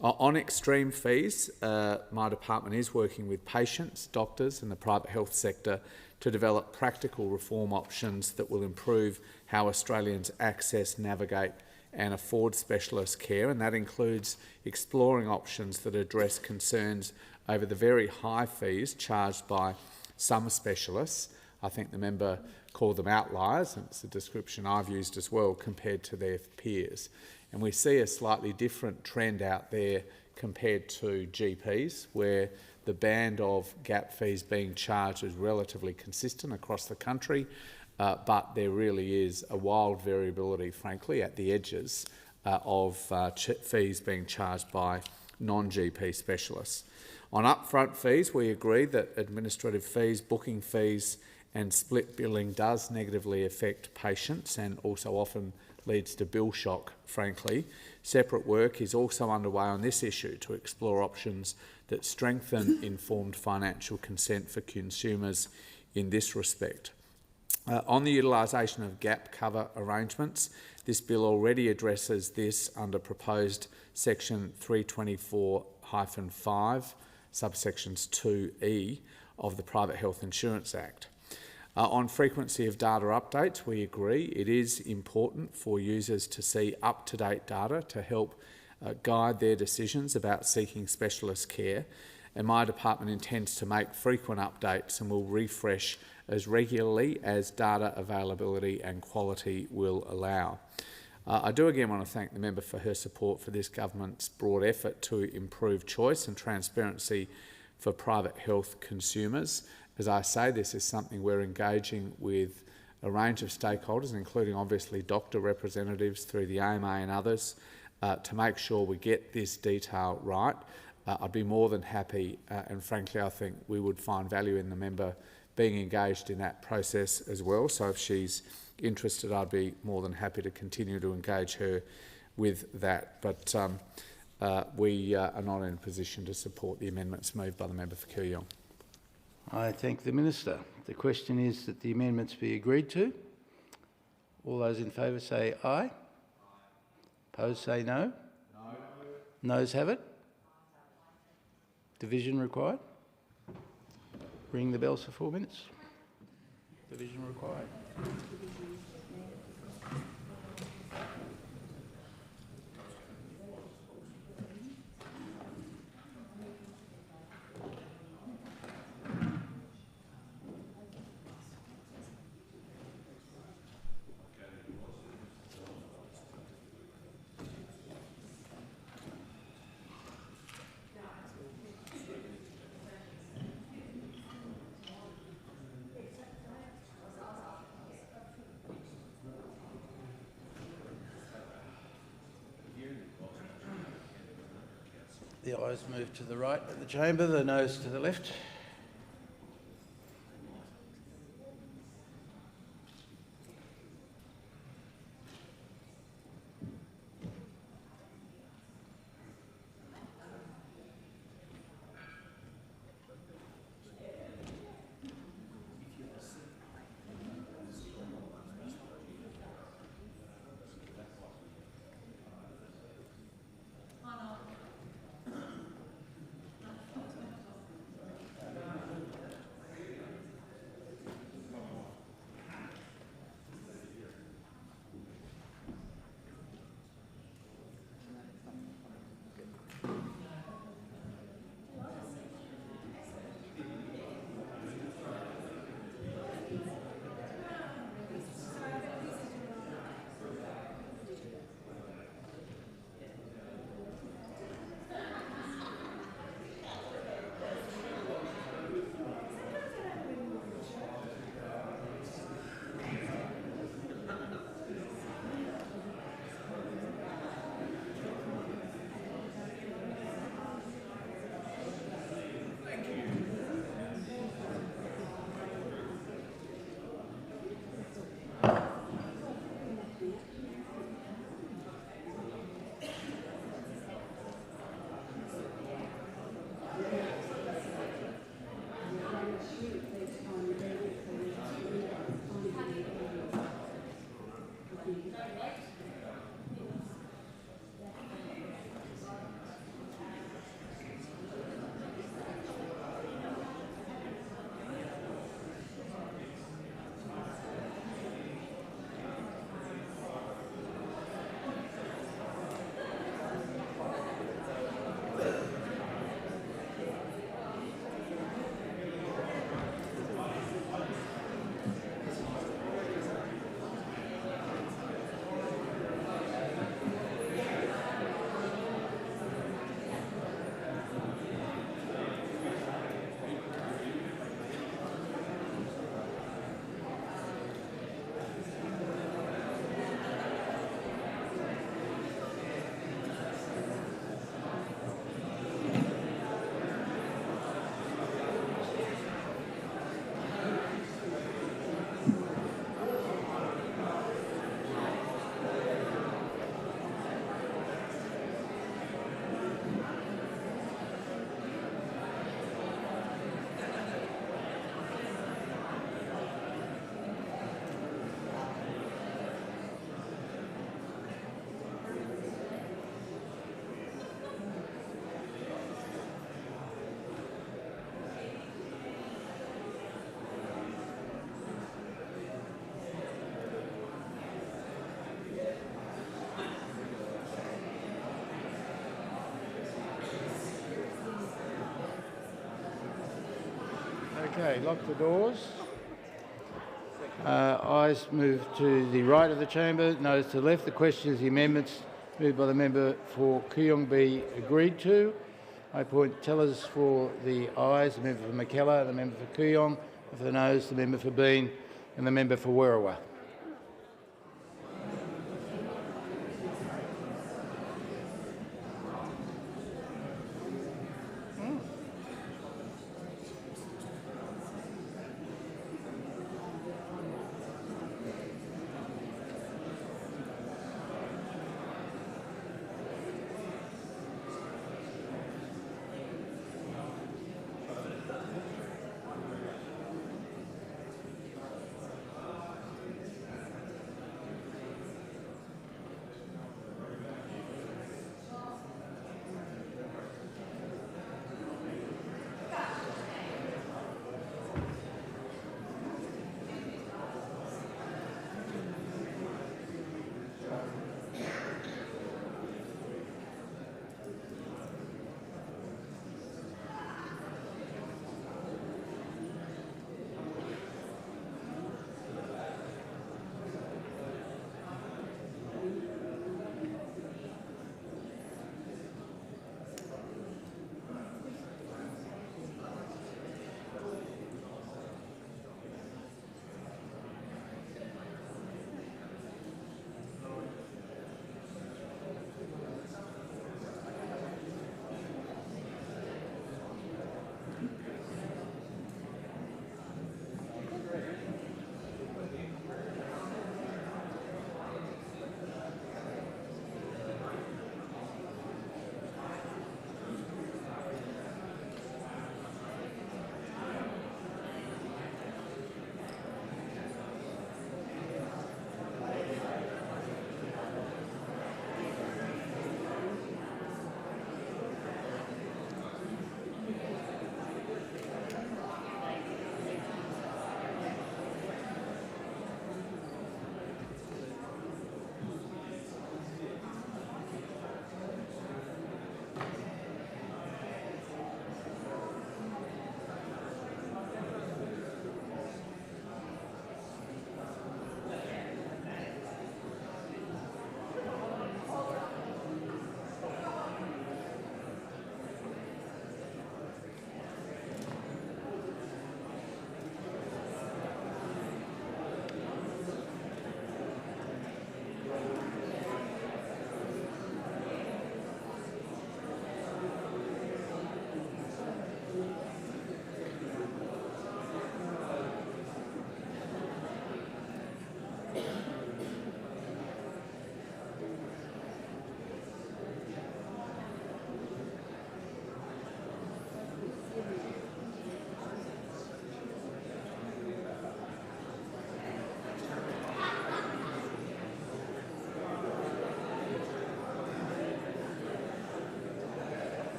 On extreme fees, my department is working with patients, doctors and the private health sector to develop practical reform options that will improve how Australians access, navigate and afford specialist care, and that includes exploring options that address concerns over the very high fees charged by some specialists. I think the member called them outliers, and it's a description I've used as well, compared to their peers. And we see a slightly different trend out there compared to GPs, where the band of gap fees being charged is relatively consistent across the country, but there really is a wild variability, frankly, at the edges of fees being charged by non-GP specialists. On upfront fees, we agree that administrative fees, booking fees and split billing does negatively affect patients and also often leads to bill shock, frankly. Separate work is also underway on this issue to explore options that strengthen informed financial consent for consumers in this respect. On the utilisation of gap cover arrangements, this bill already addresses this under proposed section 324-5, subsections 2E of the Private Health Insurance Act. On frequency of data updates, we agree it is important for users to see up-to-date data to help guide their decisions about seeking specialist care, and my department intends to make frequent updates and will refresh as regularly as data availability and quality will allow. I do again want to thank the member for her support for this government's broad effort to improve choice and transparency for private health consumers. As I say, this is something we're engaging with a range of stakeholders, including obviously doctor representatives through the AMA and others, to make sure we get this detail right. I'd be more than happy, and frankly I think we would find value in the member being engaged in that process as well. So if she's interested, I'd be more than happy to continue to engage her with that. But we are not in a position to support the amendments moved by the member for Kooyong. I thank the Minister. The question is that the amendments be agreed to. All those in favour say aye. Opposed say no. No. Noes have it. Division required. Ring the bells for 4 minutes. Division required. The ayes move to the right of the chamber, the noes to the left. Okay, lock the doors. Ayes move to the right of the chamber, noes to the left. The question is the amendments moved by the member for Kooyong be agreed to. I appoint tellers for the ayes, the member for Mackellar, the member for Kooyong, and for the noes, the member for Bean, and the member for Werriwa.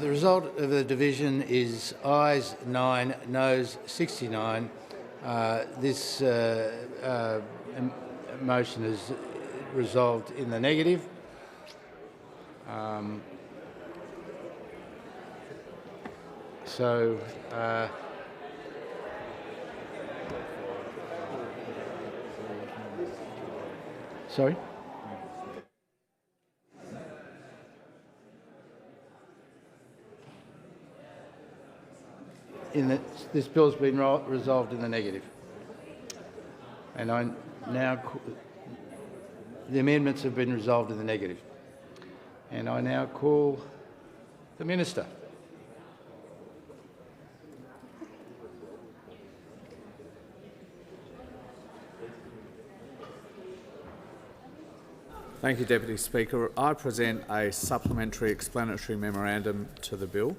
The result of the division is ayes 9, noes 69. This motion is resolved in the negative. Sorry? This bill has been resolved in the negative. And the amendments have been resolved in the negative. And I now call the Minister. Thank you, Deputy Speaker. I present a supplementary explanatory memorandum to the bill.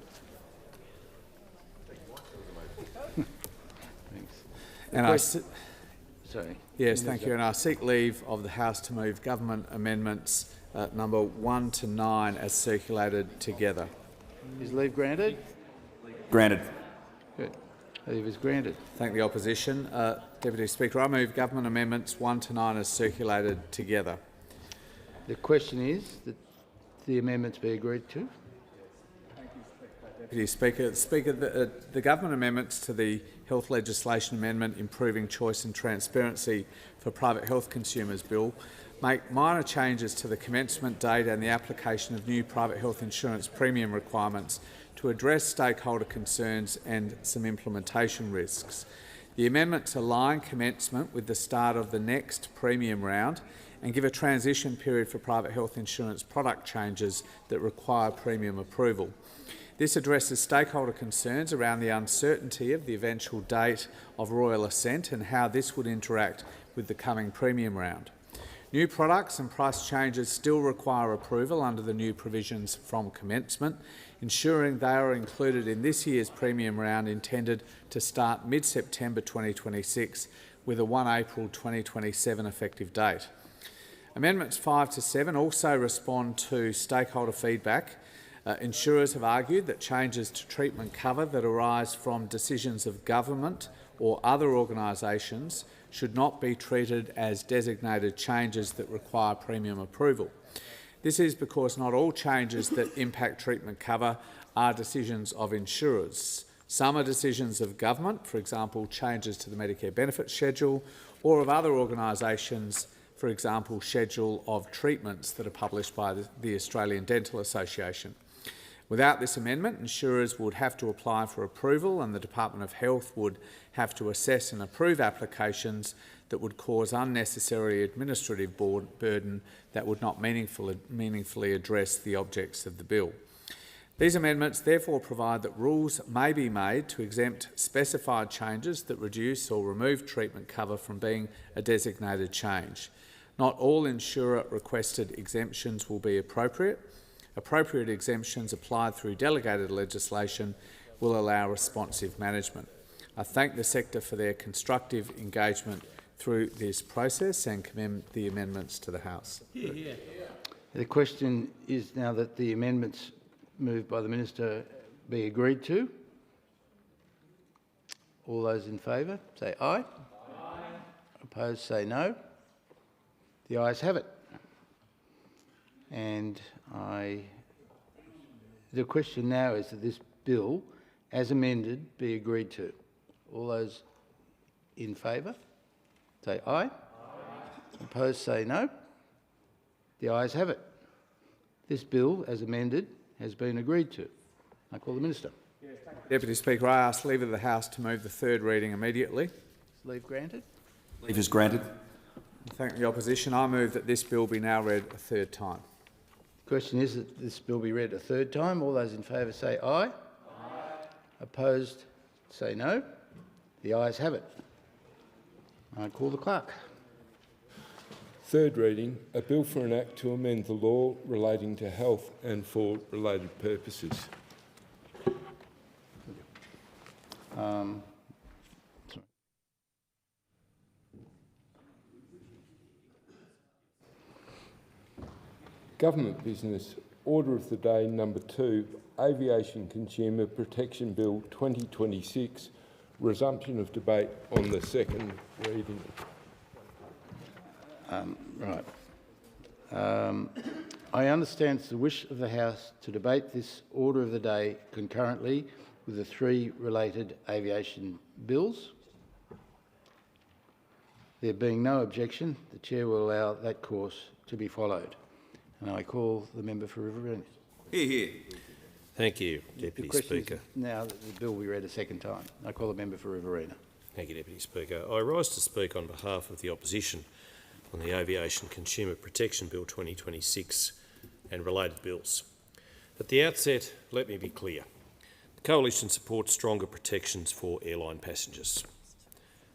And Sorry. Yes, thank you. And I seek leave of the House to move government amendments number 1 to 9 as circulated together. Is leave granted? Granted. Good. Leave is granted. Thank the opposition. Deputy Speaker, I move government amendments 1 to 9 as circulated together. The question is that the amendments be agreed to. Deputy Speaker, the government amendments to the Health Legislation Amendment Improving Choice and Transparency for Private Health Consumers Bill make minor changes to the commencement date and the application of new private health insurance premium requirements to address stakeholder concerns and some implementation risks. The amendments align commencement with the start of the next premium round and give a transition period for private health insurance product changes that require premium approval. This addresses stakeholder concerns around the uncertainty of the eventual date of royal assent and how this would interact with the coming premium round. New products and price changes still require approval under the new provisions from commencement, ensuring they are included in this year's premium round intended to start mid-September 2026 with a 1 April 2027 effective date. Amendments 5 to 7 also respond to stakeholder feedback. Insurers have argued that changes to treatment cover that arise from decisions of government or other organisations should not be treated as designated changes that require premium approval. This is because not all changes that impact treatment cover are decisions of insurers. Some are decisions of government, for example, changes to the Medicare benefits schedule, or of other organisations, for example, schedule of treatments that are published by the Australian Dental Association. Without this amendment, insurers would have to apply for approval and the Department of Health would have to assess and approve applications that would cause unnecessary administrative burden that would not meaningfully address the objects of the bill. These amendments therefore provide that rules may be made to exempt specified changes that reduce or remove treatment cover from being a designated change. Not all insurer-requested exemptions will be appropriate. Appropriate exemptions applied through delegated legislation will allow responsive management. I thank the sector for their constructive engagement through this process and commend the amendments to the House. The question is now that the amendments moved by the Minister be agreed to. All those in favour say aye. Aye. Opposed say no. The ayes have it. And the question now is that this bill, as amended, be agreed to. All those in favour say aye. Aye. Opposed say no. The ayes have it. This bill, as amended, has been agreed to. I call the Minister. Deputy Speaker, I ask leave of the House to move the third reading immediately. Leave granted. Leave is granted. I thank the opposition. I move that this bill be now read a third time. The question is that this bill be read a third time. All those in favour say aye. Aye. Opposed say no. The ayes have it. I call the clerk. Third reading, a bill for an act to amend the law relating to health and for related purposes. Government business, order of the day number 2, Aviation Consumer Protection Bill 2026, resumption of debate on the second reading. I understand it's the wish of the House to debate this order of the day concurrently with the 3 related aviation bills. There being no objection, the Chair will allow that course to be followed. And I call the member for Riverina. Hear, hear. Thank you, Deputy Speaker. Now that the bill be read a second time. I call the member for Riverina. Thank you, Deputy Speaker. I rise to speak on behalf of the opposition on the Aviation Consumer Protection Bill 2026 and related bills. At the outset, let me be clear. The Coalition supports stronger protections for airline passengers.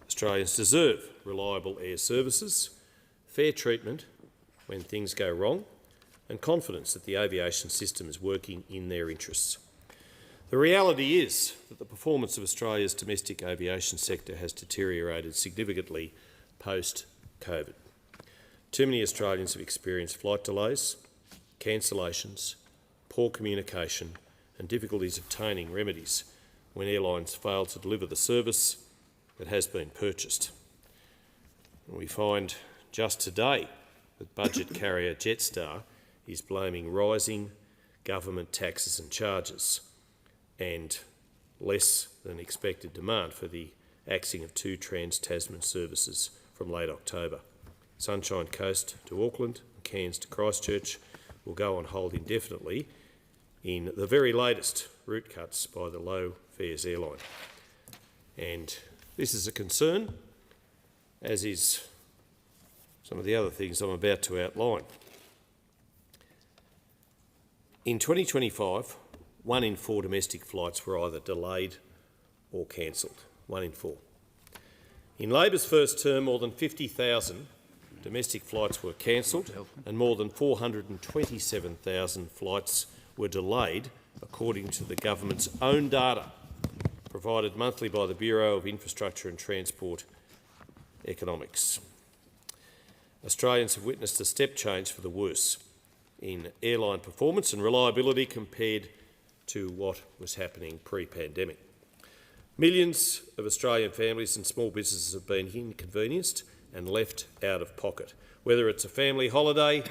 Australians deserve reliable air services, fair treatment when things go wrong, and confidence that the aviation system is working in their interests. The reality is that the performance of Australia's domestic aviation sector has deteriorated significantly post-COVID. Too many Australians have experienced flight delays, cancellations, poor communication and difficulties obtaining remedies when airlines fail to deliver the service that has been purchased. And we find just today that budget carrier Jetstar is blaming rising government taxes and charges and less than expected demand for the axing of 2 trans-Tasman services from late October. Sunshine Coast to Auckland and Cairns to Christchurch will go on hold indefinitely in the very latest route cuts by the low fares airline. And this is a concern, as is some of the other things I'm about to outline. In 2025, 1 in 4 domestic flights were either delayed or cancelled. 1 in 4. In Labor's first term, more than 50,000 domestic flights were cancelled and more than 427,000 flights were delayed, according to the government's own data, provided monthly by the Bureau of Infrastructure and Transport Economics. Australians have witnessed a step change for the worse in airline performance and reliability compared to what was happening pre-pandemic. Millions of Australian families and small businesses have been inconvenienced and left out of pocket. Whether it's a family holiday,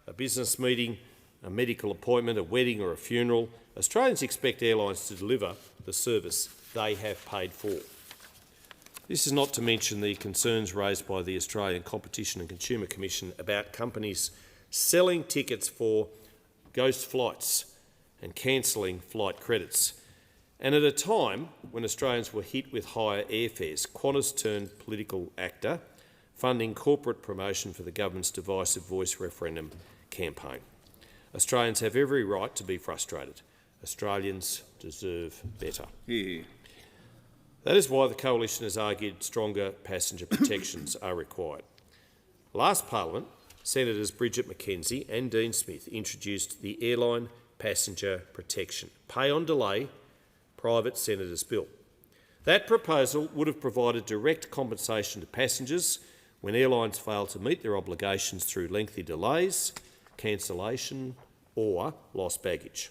a business meeting, a medical appointment, a wedding or a funeral, Australians expect airlines to deliver the service they have paid for. This is not to mention the concerns raised by the Australian Competition and Consumer Commission about companies selling tickets for ghost flights and cancelling flight credits. And at a time when Australians were hit with higher airfares, Qantas turned political actor, funding corporate promotion for the government's divisive voice referendum campaign. Australians have every right to be frustrated. Australians deserve better. Yeah. That is why the Coalition has argued stronger passenger protections are required. Last Parliament, Senators Bridget McKenzie and Dean Smith introduced the Airline Passenger Protection Pay on Delay Private Senators Bill. That proposal would have provided direct compensation to passengers when airlines fail to meet their obligations through lengthy delays, cancellation or lost baggage.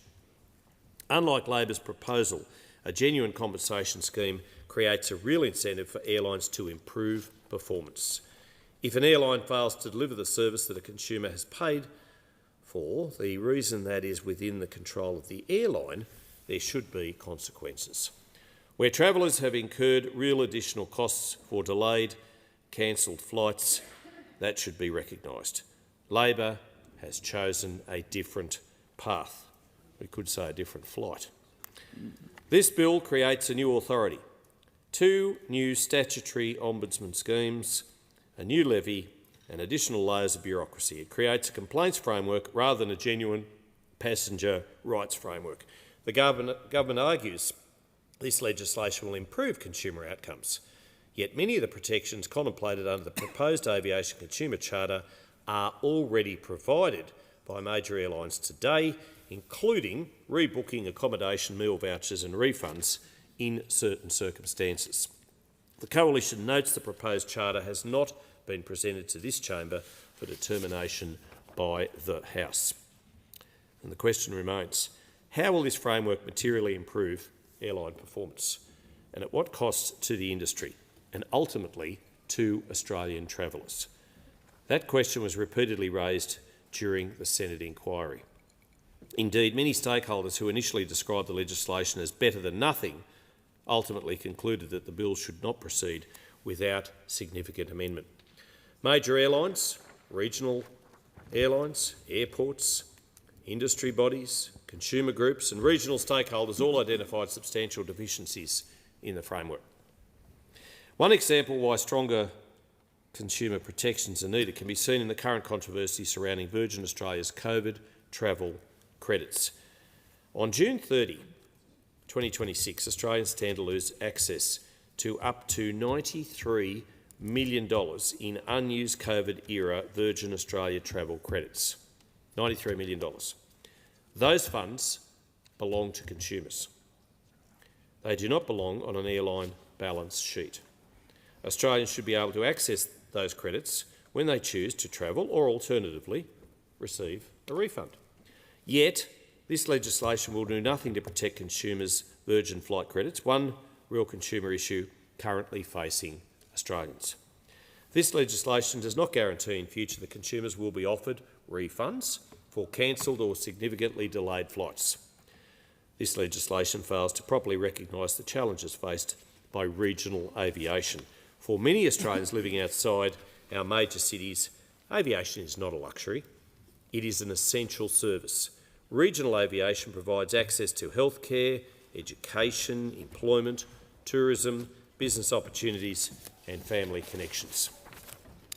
Unlike Labor's proposal, a genuine compensation scheme creates a real incentive for airlines to improve performance. If an airline fails to deliver the service that a consumer has paid for, the reason that is within the control of the airline, there should be consequences. Where travellers have incurred real additional costs for delayed, cancelled flights, that should be recognised. Labor has chosen a different path. We could say a different flight. This bill creates a new authority, 2 new statutory ombudsman schemes, a new levy and additional layers of bureaucracy. It creates a complaints framework rather than a genuine passenger rights framework. The government argues this legislation will improve consumer outcomes, yet many of the protections contemplated under the proposed Aviation Consumer Charter are already provided by major airlines today, including rebooking accommodation, meal vouchers and refunds in certain circumstances. The Coalition notes the proposed charter has not been presented to this chamber for determination by the House. And the question remains, how will this framework materially improve airline performance, and at what cost to the industry and ultimately to Australian travellers? That question was repeatedly raised during the Senate inquiry. Indeed, many stakeholders who initially described the legislation as better than nothing ultimately concluded that the bill should not proceed without significant amendment. Major airlines, regional airlines, airports, industry bodies, consumer groups and regional stakeholders all identified substantial deficiencies in the framework. One example why stronger consumer protections are needed can be seen in the current controversy surrounding Virgin Australia's COVID travel credits. On June 30, 2026, Australians stand to lose access to up to $93 million in unused COVID-era Virgin Australia travel credits. $93 million. Those funds belong to consumers. They do not belong on an airline balance sheet. Australians should be able to access those credits when they choose to travel or, alternatively, receive a refund. Yet, this legislation will do nothing to protect consumers' Virgin flight credits, one real consumer issue currently facing Australians. This legislation does not guarantee in future that consumers will be offered refunds for cancelled or significantly delayed flights. This legislation fails to properly recognise the challenges faced by regional aviation. For many Australians living outside our major cities, Aviation is not a luxury. It is an essential service. Regional aviation provides access to healthcare, education, employment, tourism, business opportunities and family connections.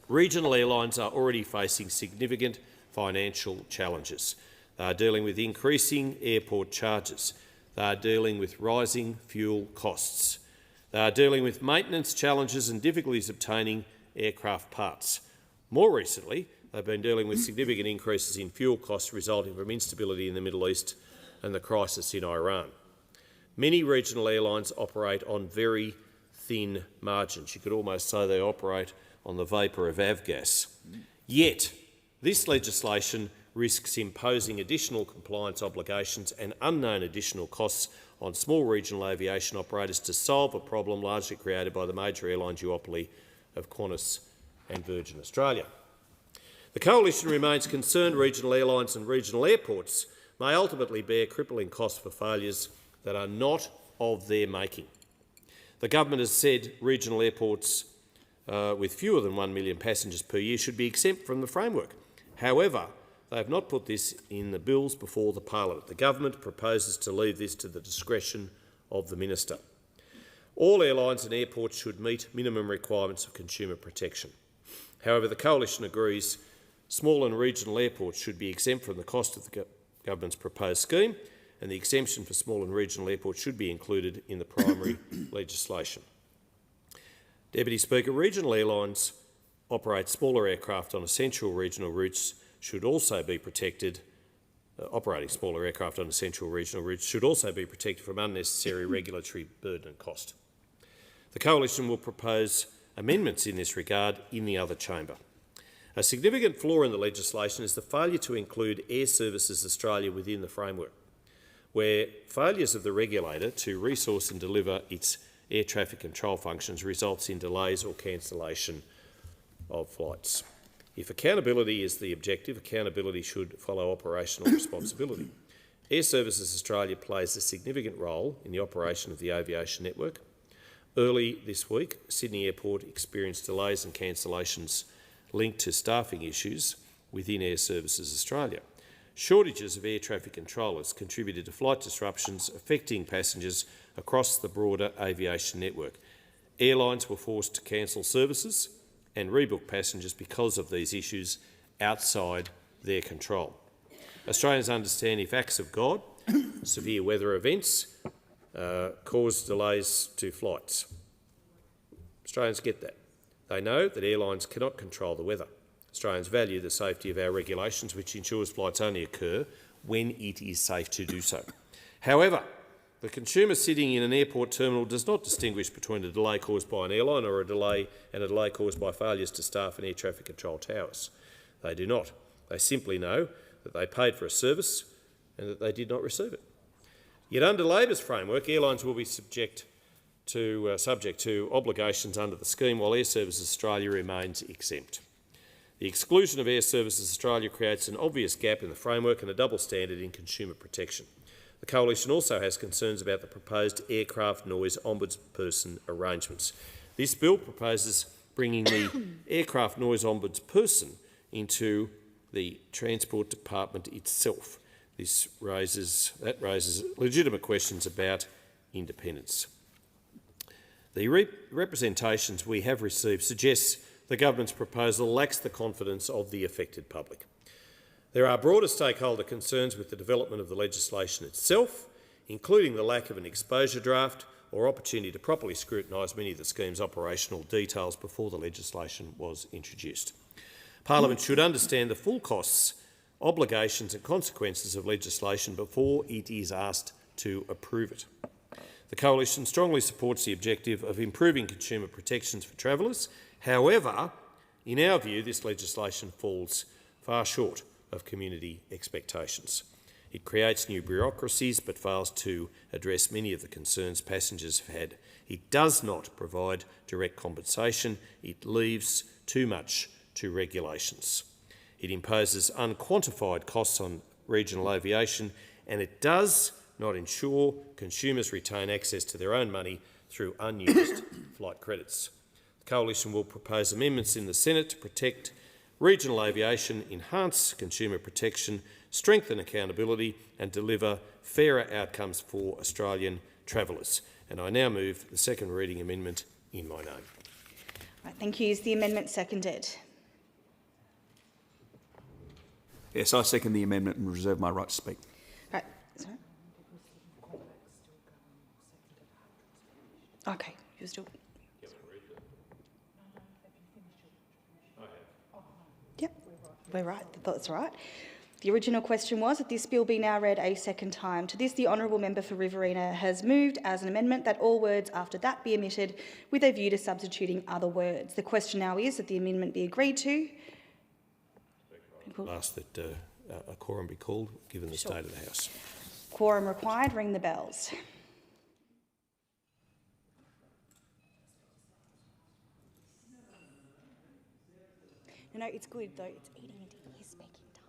Regional airlines are already facing significant financial challenges. They are dealing with increasing airport charges. They are dealing with rising fuel costs. They are dealing with maintenance challenges and difficulties obtaining aircraft parts. More recently, they've been dealing with significant increases in fuel costs resulting from instability in the Middle East and the crisis in Iran. Many regional airlines operate on very thin margins. You could almost say they operate on the vapour of avgas. Yet, this legislation risks imposing additional compliance obligations and unknown additional costs on small regional aviation operators to solve a problem largely created by the major airline duopoly of Qantas and Virgin Australia. The Coalition remains concerned regional airlines and regional airports may ultimately bear crippling costs for failures that are not of their making. The government has said regional airports with fewer than 1 million passengers per year should be exempt from the framework. However, they have not put this in the bills before the Parliament. The government proposes to leave this to the discretion of the minister. All airlines and airports should meet minimum requirements of consumer protection. However, the Coalition agrees small and regional airports should be exempt from the cost of the government's proposed scheme, and the exemption for small and regional airports should be included in the primary legislation. Deputy Speaker, regional airlines operate smaller aircraft on essential regional routes should also be protected. Operating smaller aircraft on essential regional routes should also be protected from unnecessary regulatory burden and cost. The Coalition will propose amendments in this regard in the other chamber. A significant flaw in the legislation is the failure to include Air Services Australia within the framework, where failures of the regulator to resource and deliver its air traffic control functions results in delays or cancellation of flights. If accountability is the objective, accountability should follow operational responsibility. Air Services Australia plays a significant role in the operation of the aviation network. Early this week, Sydney Airport experienced delays and cancellations linked to staffing issues within Air Services Australia. Shortages of air traffic controllers contributed to flight disruptions affecting passengers across the broader aviation network. Airlines were forced to cancel services and rebook passengers because of these issues outside their control. Australians understand if acts of God, severe weather events, cause delays to flights. Australians get that. They know that airlines cannot control the weather. Australians value the safety of our regulations, which ensures flights only occur when it is safe to do so. However, the consumer sitting in an airport terminal does not distinguish between a delay caused by an airline or a delay caused by failures to staff and air traffic control towers. They do not. They simply know that they paid for a service and that they did not receive it. Yet under Labor's framework, airlines will be subject to obligations under the scheme, while Air Services Australia remains exempt. The exclusion of Air Services Australia creates an obvious gap in the framework and a double standard in consumer protection. The Coalition also has concerns about the proposed aircraft noise ombudsperson arrangements. This bill proposes bringing the aircraft noise ombudsperson into the Transport Department itself. That raises legitimate questions about independence. The representations we have received suggests the government's proposal lacks the confidence of the affected public. There are broader stakeholder concerns with the development of the legislation itself, including the lack of an exposure draft or opportunity to properly scrutinise many of the scheme's operational details before the legislation was introduced. Parliament should understand the full costs, obligations and consequences of legislation before it is asked to approve it. The Coalition strongly supports the objective of improving consumer protections for travellers. However, in our view, this legislation falls far short of community expectations. It creates new bureaucracies but fails to address many of the concerns passengers have had. It does not provide direct compensation. It leaves too much to regulations. It imposes unquantified costs on regional aviation, and it does not ensure consumers retain access to their own money through unused flight credits. The Coalition will propose amendments in the Senate to protect regional aviation, enhance consumer protection, strengthen accountability and deliver fairer outcomes for Australian travellers. And I now move the second reading amendment in my name. Right, thank you. Is the amendment seconded? Yes, I second the amendment and reserve my right to speak. Right. Sorry. Okay, you're still. Yep, we're right. That's right. The original question was that this bill be now read a second time. To this, the honourable member for Riverina has moved as an amendment that all words after that be omitted with a view to substituting other words. The question now is that the amendment be agreed to. I'll ask that a quorum be called, given the state of the House. Quorum required. Ring the bells. No, it's good though. It's eating into his speaking time.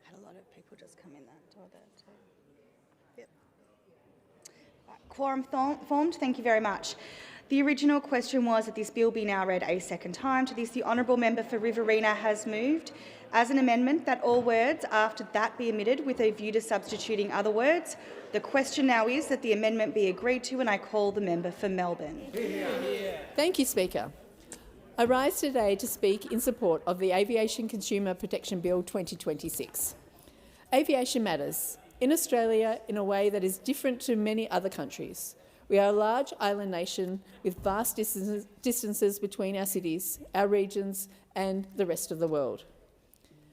Had a lot of people just come in that door there too. Yep. Right, quorum formed. Thank you very much. The original question was that this bill be now read a second time. To this, the honourable member for Riverina has moved as an amendment that all words after that be omitted with a view to substituting other words. The question now is that the amendment be agreed to, and I call the member for Melbourne. Thank you, Speaker. I rise today to speak in support of the Aviation Consumer Protection Bill 2026. Aviation matters in Australia in a way that is different to many other countries. We are a large island nation with vast distances between our cities, our regions and the rest of the world.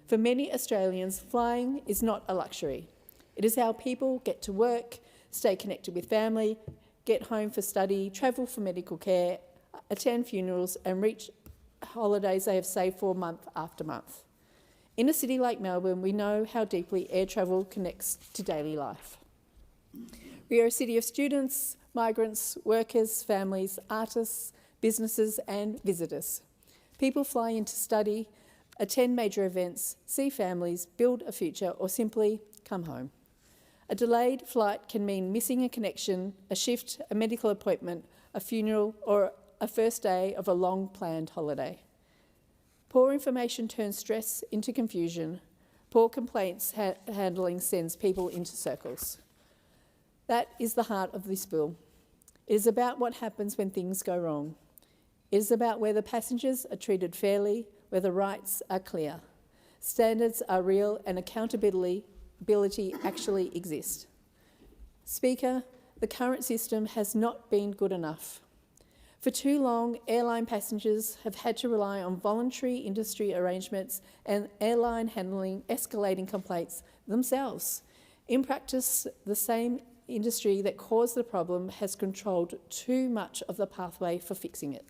For many Australians, flying is not a luxury. It is how people get to work, stay connected with family, get home for study, travel for medical care, attend funerals and reach holidays they have saved for month after month. In a city like Melbourne, we know how deeply air travel connects to daily life. We are a city of students, migrants, workers, families, artists, businesses and visitors. People fly in to study, attend major events, see families, build a future or simply come home. A delayed flight can mean missing a connection, a shift, a medical appointment, a funeral or a first day of a long-planned holiday. Poor information turns stress into confusion. Poor complaints handling sends people into circles. That is the heart of this bill. It is about what happens when things go wrong. It is about whether passengers are treated fairly, whether rights are clear, standards are real and accountability actually exist. Speaker, the current system has not been good enough. For too long, airline passengers have had to rely on voluntary industry arrangements and airline handling escalating complaints themselves. In practice, the same industry that caused the problem has controlled too much of the pathway for fixing it.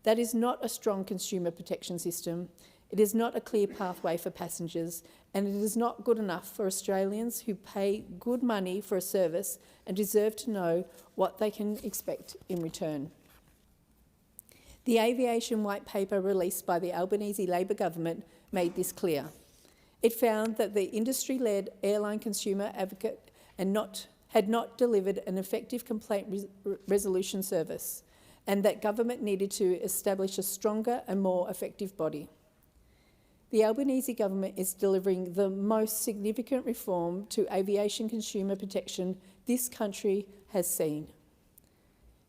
That is not a strong consumer protection system. It is not a clear pathway for passengers, and it is not good enough for Australians who pay good money for a service and deserve to know what they can expect in return. The Aviation White Paper released by the Albanese Labor government made this clear. It found that the industry-led airline consumer advocate had not delivered an effective complaint resolution service, and that government needed to establish a stronger and more effective body. The Albanese government is delivering the most significant reform to aviation consumer protection this country has seen.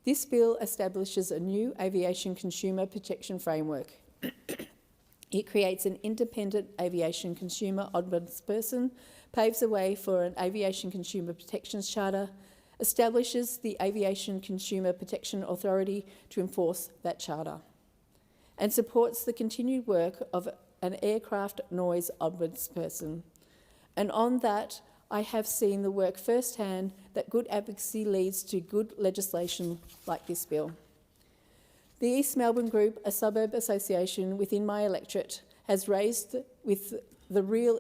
This bill establishes a new aviation consumer protection framework. It creates an independent aviation consumer ombudsperson, paves the way for an aviation consumer protections charter, establishes the Aviation Consumer Protection Authority to enforce that charter, and supports the continued work of an aircraft noise ombudsperson. And on that, I have seen the work firsthand that good advocacy leads to good legislation like this bill. The East Melbourne Group, a suburb association within my electorate, has raised with the real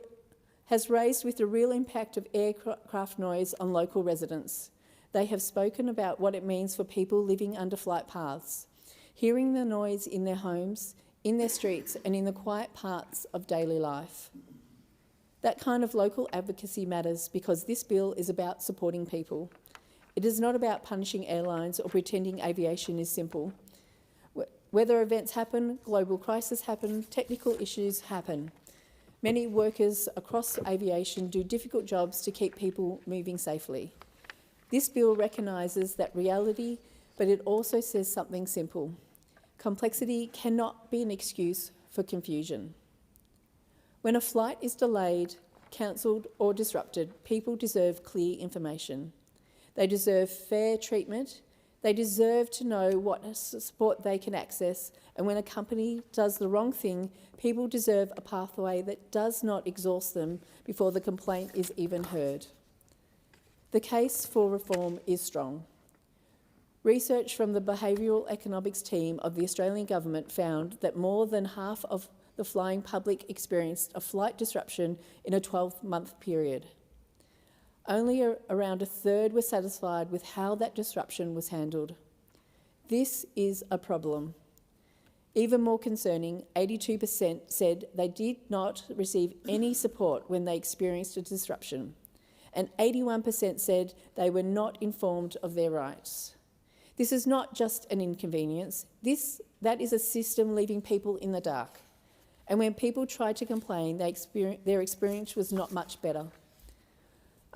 impact of aircraft noise on local residents. They have spoken about what it means for people living under flight paths, hearing the noise in their homes, in their streets, and in the quiet parts of daily life. That kind of local advocacy matters because this bill is about supporting people. It is not about punishing airlines or pretending aviation is simple. Weather events happen, global crises happen, technical issues happen. Many workers across aviation do difficult jobs to keep people moving safely. This bill recognises that reality, but it also says something simple. Complexity cannot be an excuse for confusion. When a flight is delayed, cancelled or disrupted, people deserve clear information. They deserve fair treatment. They deserve to know what support they can access, and when a company does the wrong thing, people deserve a pathway that does not exhaust them before the complaint is even heard. The case for reform is strong. Research from the Behavioural Economics team of the Australian Government found that more than half of the flying public experienced a flight disruption in a 12-month period. Only around a third were satisfied with how that disruption was handled. This is a problem. Even more concerning, 82% said they did not receive any support when they experienced a disruption, and 81% said they were not informed of their rights. This is not just an inconvenience. That is a system leaving people in the dark. And when people tried to complain, their experience was not much better.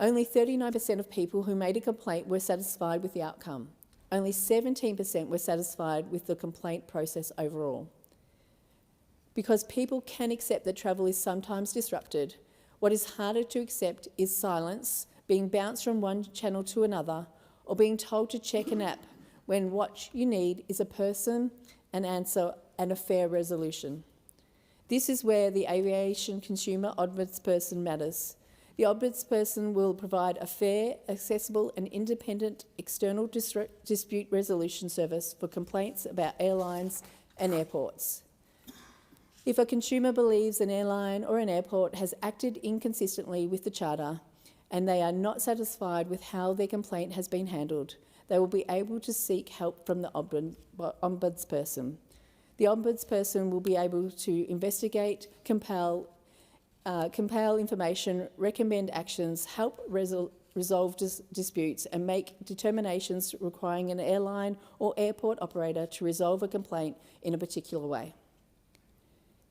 Only 39% of people who made a complaint were satisfied with the outcome. Only 17% were satisfied with the complaint process overall. Because people can accept that travel is sometimes disrupted, what is harder to accept is silence, being bounced from one channel to another, or being told to check an app when what you need is a person, an answer, and a fair resolution. This is where the Aviation Consumer Ombudsperson matters. The Ombudsperson will provide a fair, accessible and independent external dispute resolution service for complaints about airlines and airports. If a consumer believes an airline or an airport has acted inconsistently with the Charter and they are not satisfied with how their complaint has been handled, they will be able to seek help from the Ombudsperson. The Ombudsperson will be able to investigate, compel information, recommend actions, help resolve disputes and make determinations requiring an airline or airport operator to resolve a complaint in a particular way.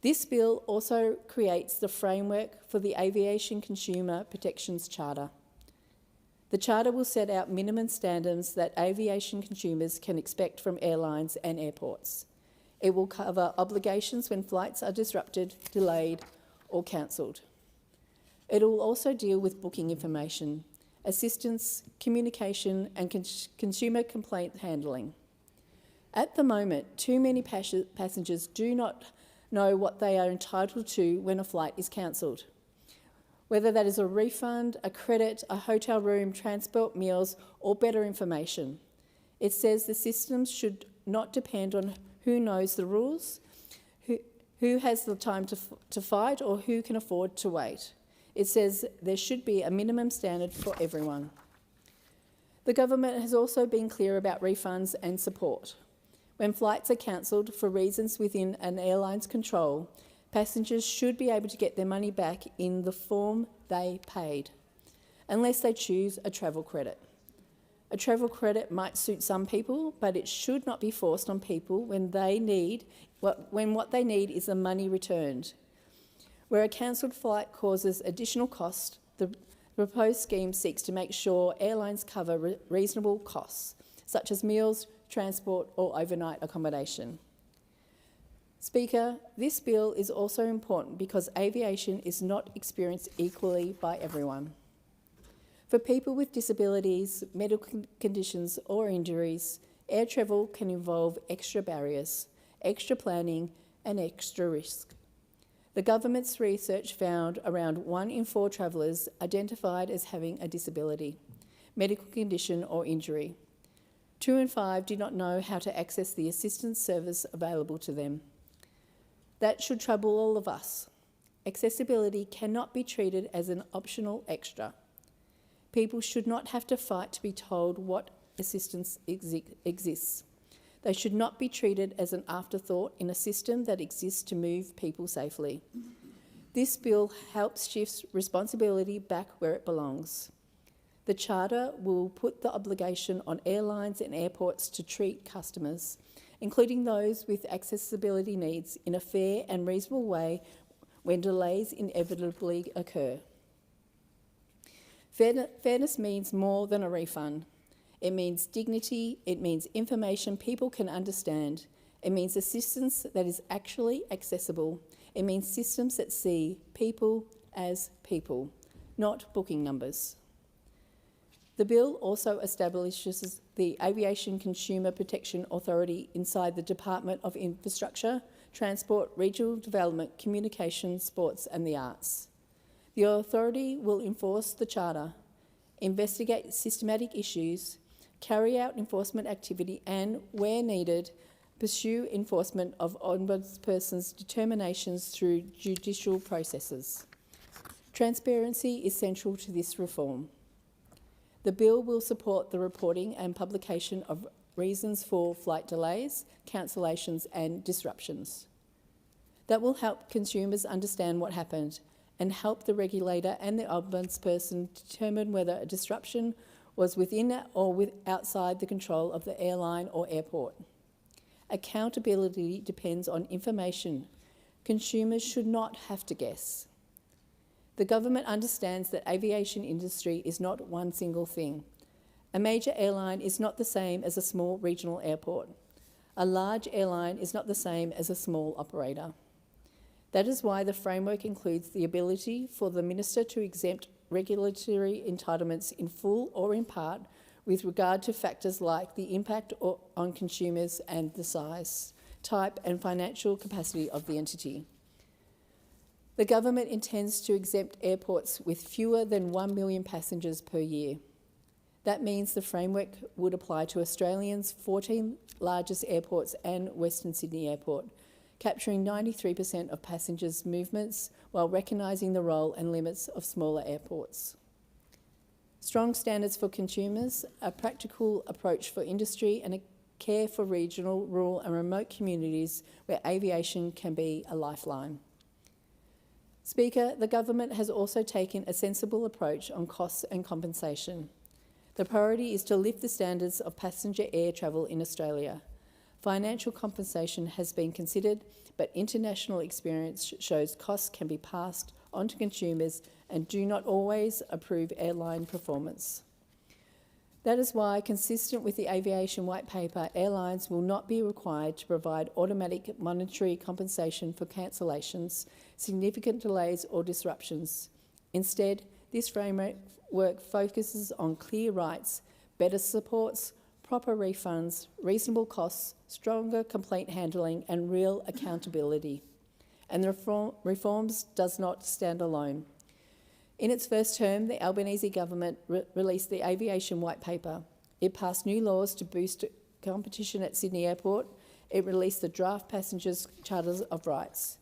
This bill also creates the framework for the Aviation Consumer Protections Charter. The Charter will set out minimum standards that aviation consumers can expect from airlines and airports. It will cover obligations when flights are disrupted, delayed or cancelled. It will also deal with booking information, assistance, communication and consumer complaint handling. At the moment, too many passengers do not know what they are entitled to when a flight is cancelled, whether that is a refund, a credit, a hotel room, transport, meals, or better information. It says the systems should not depend on who knows the rules, who has the time to fight, or who can afford to wait. It says there should be a minimum standard for everyone. The government has also been clear about refunds and support. When flights are cancelled for reasons within an airline's control, passengers should be able to get their money back in the form they paid, unless they choose a travel credit. A travel credit might suit some people, but it should not be forced on people when what they need is the money returned. Where a cancelled flight causes additional cost, the proposed scheme seeks to make sure airlines cover reasonable costs, such as meals, transport or overnight accommodation. Speaker, this bill is also important because aviation is not experienced equally by everyone. For people with disabilities, medical conditions or injuries, air travel can involve extra barriers, extra planning and extra risk. The government's research found around 1 in 4 travellers identified as having a disability, medical condition or injury. 2 in 5 did not know how to access the assistance service available to them. That should trouble all of us. Accessibility cannot be treated as an optional extra. People should not have to fight to be told what assistance exists. They should not be treated as an afterthought in a system that exists to move people safely. This bill helps shift responsibility back where it belongs. The Charter will put the obligation on airlines and airports to treat customers, including those with accessibility needs, in a fair and reasonable way when delays inevitably occur. Fairness means more than a refund. It means dignity, it means information people can understand, it means assistance that is actually accessible, it means systems that see people as people, not booking numbers. The bill also establishes the Aviation Consumer Protection Authority inside the Department of Infrastructure, Transport, Regional Development, Communications, Sports and the Arts. The authority will enforce the Charter, investigate systematic issues, carry out enforcement activity and, where needed, pursue enforcement of Ombudsperson's determinations through judicial processes. Transparency is central to this reform. The bill will support the reporting and publication of reasons for flight delays, cancellations and disruptions. That will help consumers understand what happened and help the regulator and the Ombudsperson determine whether a disruption was within or outside the control of the airline or airport. Accountability depends on information. Consumers should not have to guess. The government understands that aviation industry is not one single thing. A major airline is not the same as a small regional airport. A large airline is not the same as a small operator. That is why the framework includes the ability for the Minister to exempt regulatory entitlements in full or in part with regard to factors like the impact on consumers and the size, type and financial capacity of the entity. The government intends to exempt airports with fewer than 1 million passengers per year. That means the framework would apply to Australia's 14 largest airports and Western Sydney Airport, capturing 93% of passengers' movements while recognising the role and limits of smaller airports. Strong standards for consumers, a practical approach for industry and a care for regional, rural and remote communities where aviation can be a lifeline. Speaker, the government has also taken a sensible approach on costs and compensation. The priority is to lift the standards of passenger air travel in Australia. Financial compensation has been considered, but international experience shows costs can be passed on to consumers and do not always improve airline performance. That is why, consistent with the Aviation White Paper, airlines will not be required to provide automatic monetary compensation for cancellations, significant delays or disruptions. Instead, this framework focuses on clear rights, better supports, proper refunds, reasonable costs, stronger complaint handling and real accountability. And the reforms does not stand alone. In its first term, the Albanese government released the Aviation White Paper. It passed new laws to boost competition at Sydney Airport. It released the draft Passengers Charters of Rights.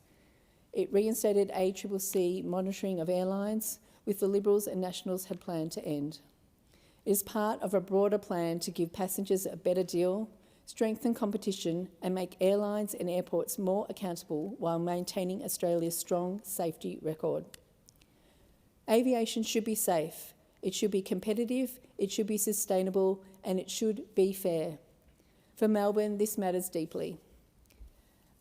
It reinstated ACCC monitoring of airlines, which the Liberals and Nationals had planned to end. It is part of a broader plan to give passengers a better deal, strengthen competition and make airlines and airports more accountable while maintaining Australia's strong safety record. Aviation should be safe, it should be competitive, it should be sustainable and it should be fair. For Melbourne, this matters deeply.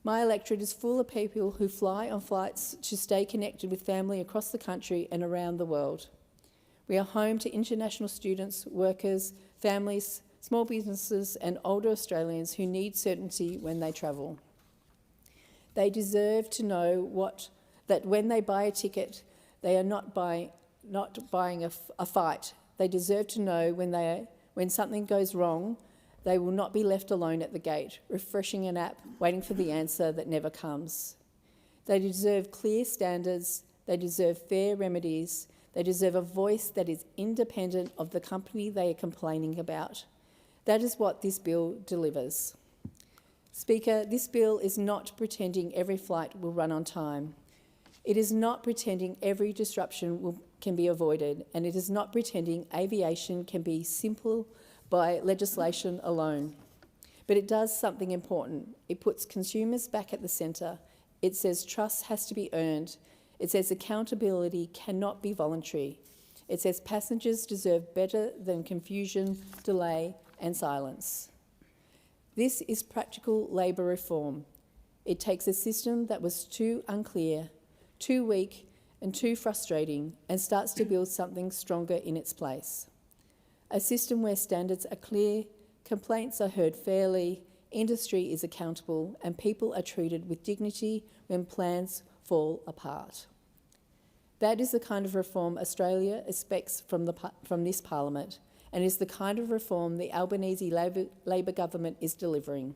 My electorate is full of people who fly on flights to stay connected with family across the country and around the world. We are home to international students, workers, families, small businesses and older Australians who need certainty when they travel. They deserve to know that when they buy a ticket, they are not buying a fight. They deserve to know when something goes wrong, they will not be left alone at the gate, refreshing an app, waiting for the answer that never comes. They deserve clear standards, they deserve fair remedies, they deserve a voice that is independent of the company they are complaining about. That is what this bill delivers. Speaker, this bill is not pretending every flight will run on time. It is not pretending every disruption can be avoided, and it is not pretending aviation can be simple by legislation alone. But it does something important. It puts consumers back at the centre. It says trust has to be earned. It says accountability cannot be voluntary. It says passengers deserve better than confusion, delay and silence. This is practical Labor reform. It takes a system that was too unclear, too weak and too frustrating and starts to build something stronger in its place. A system where standards are clear, complaints are heard fairly, industry is accountable and people are treated with dignity when plans fall apart. That is the kind of reform Australia expects from this Parliament and is the kind of reform the Albanese Labor government is delivering.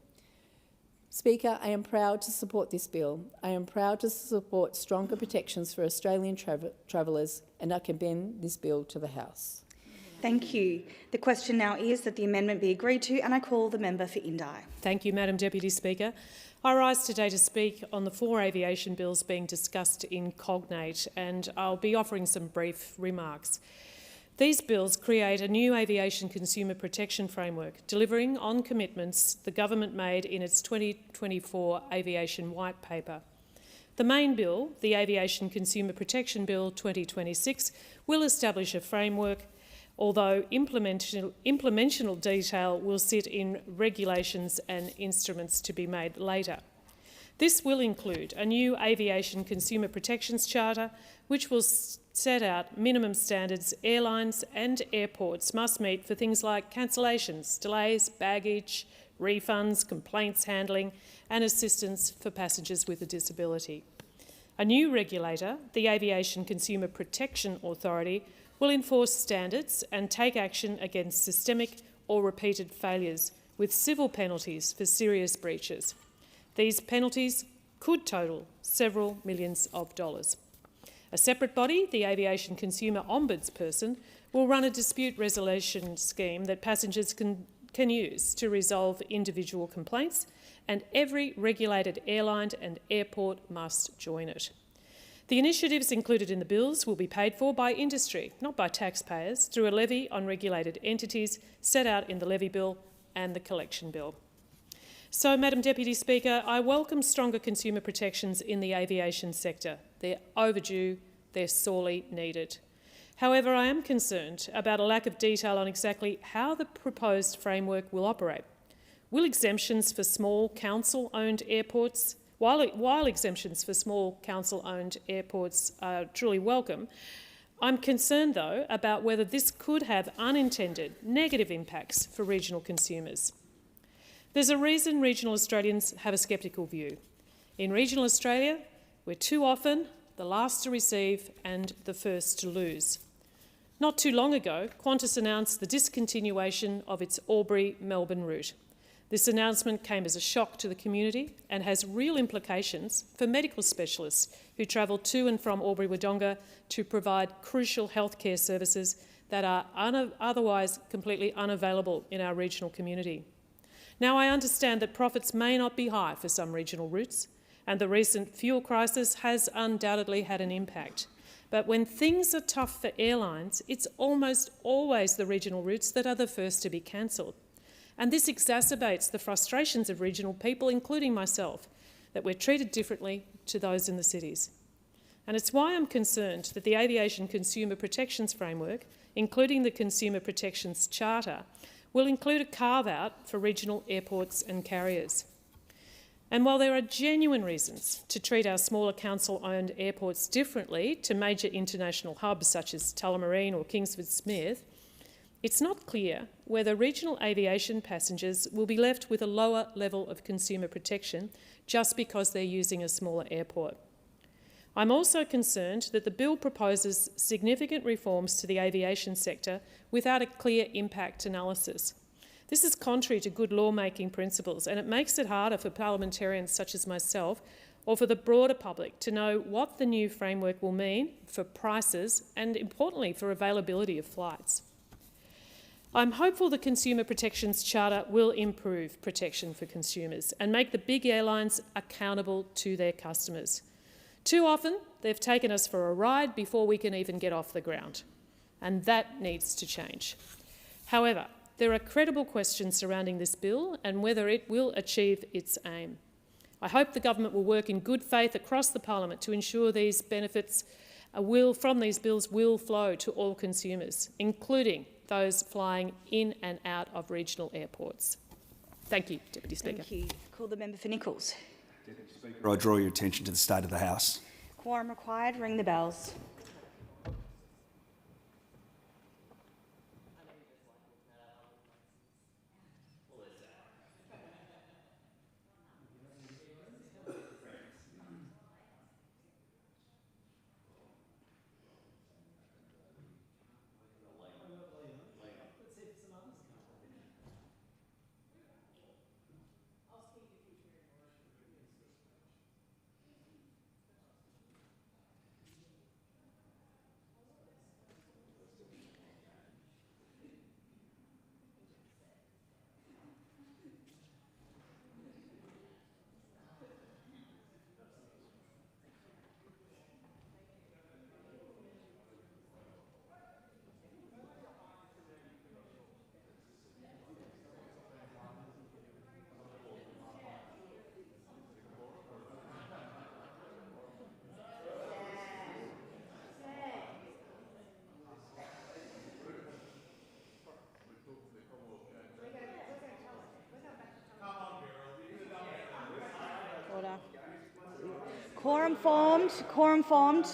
Speaker, I am proud to support this bill. I am proud to support stronger protections for Australian travellers and I commend this bill to the House. Thank you. The question now is that the amendment be agreed to and I call the member for Indi. Thank you, Madam Deputy Speaker. I rise today to speak on the 4 aviation bills being discussed in Cognate and I'll be offering some brief remarks. These bills create a new aviation consumer protection framework, delivering on commitments the government made in its 2024 Aviation White Paper. The main bill, the Aviation Consumer Protection Bill 2026, will establish a framework, although implemental detail will sit in regulations and instruments to be made later. This will include a new Aviation Consumer Protections Charter, which will set out minimum standards airlines and airports must meet for things like cancellations, delays, baggage, refunds, complaints handling and assistance for passengers with a disability. A new regulator, the Aviation Consumer Protection Authority, will enforce standards and take action against systemic or repeated failures with civil penalties for serious breaches. These penalties could total several millions of dollars. A separate body, the Aviation Consumer Ombudsperson, will run a dispute resolution scheme that passengers can use to resolve individual complaints, and every regulated airline and airport must join it. The initiatives included in the bills will be paid for by industry, not by taxpayers, through a levy on regulated entities set out in the Levy Bill and the Collection Bill. So, Madam Deputy Speaker, I welcome stronger consumer protections in the aviation sector. They're overdue, they're sorely needed. However, I am concerned about a lack of detail on exactly how the proposed framework will operate. Will exemptions for small council-owned airports, while exemptions for small council-owned airports are truly welcome, I'm concerned, though, about whether this could have unintended negative impacts for regional consumers. There's a reason regional Australians have a sceptical view. In regional Australia, we're too often the last to receive and the first to lose. Not too long ago, Qantas announced the discontinuation of its Albury-Melbourne route. This announcement came as a shock to the community and has real implications for medical specialists who travel to and from Albury-Wodonga to provide crucial healthcare services that are otherwise completely unavailable in our regional community. Now, I understand that profits may not be high for some regional routes, and the recent fuel crisis has undoubtedly had an impact. But when things are tough for airlines, it's almost always the regional routes that are the first to be cancelled. And this exacerbates the frustrations of regional people, including myself, that we're treated differently to those in the cities. And it's why I'm concerned that the Aviation Consumer Protections Framework, including the Consumer Protections Charter, will include a carve-out for regional airports and carriers. And while there are genuine reasons to treat our smaller council-owned airports differently to major international hubs such as Tullamarine or Kingsford Smith, it's not clear whether regional aviation passengers will be left with a lower level of consumer protection just because they're using a smaller airport. I'm also concerned that the bill proposes significant reforms to the aviation sector without a clear impact analysis. This is contrary to good lawmaking principles, and it makes it harder for parliamentarians such as myself or for the broader public to know what the new framework will mean for prices and, importantly, for availability of flights. I'm hopeful the Consumer Protections Charter will improve protection for consumers and make the big airlines accountable to their customers. Too often, they've taken us for a ride before we can even get off the ground, and that needs to change. However, there are credible questions surrounding this bill and whether it will achieve its aim. I hope the government will work in good faith across the parliament to ensure these benefits from these bills will flow to all consumers, including those flying in and out of regional airports. Thank you, Deputy Speaker. Thank you. Call the member for Nichols. Deputy Speaker, I draw your attention to the state of the House. Quorum required. Ring the bells. Order. Quorum formed. Quorum formed.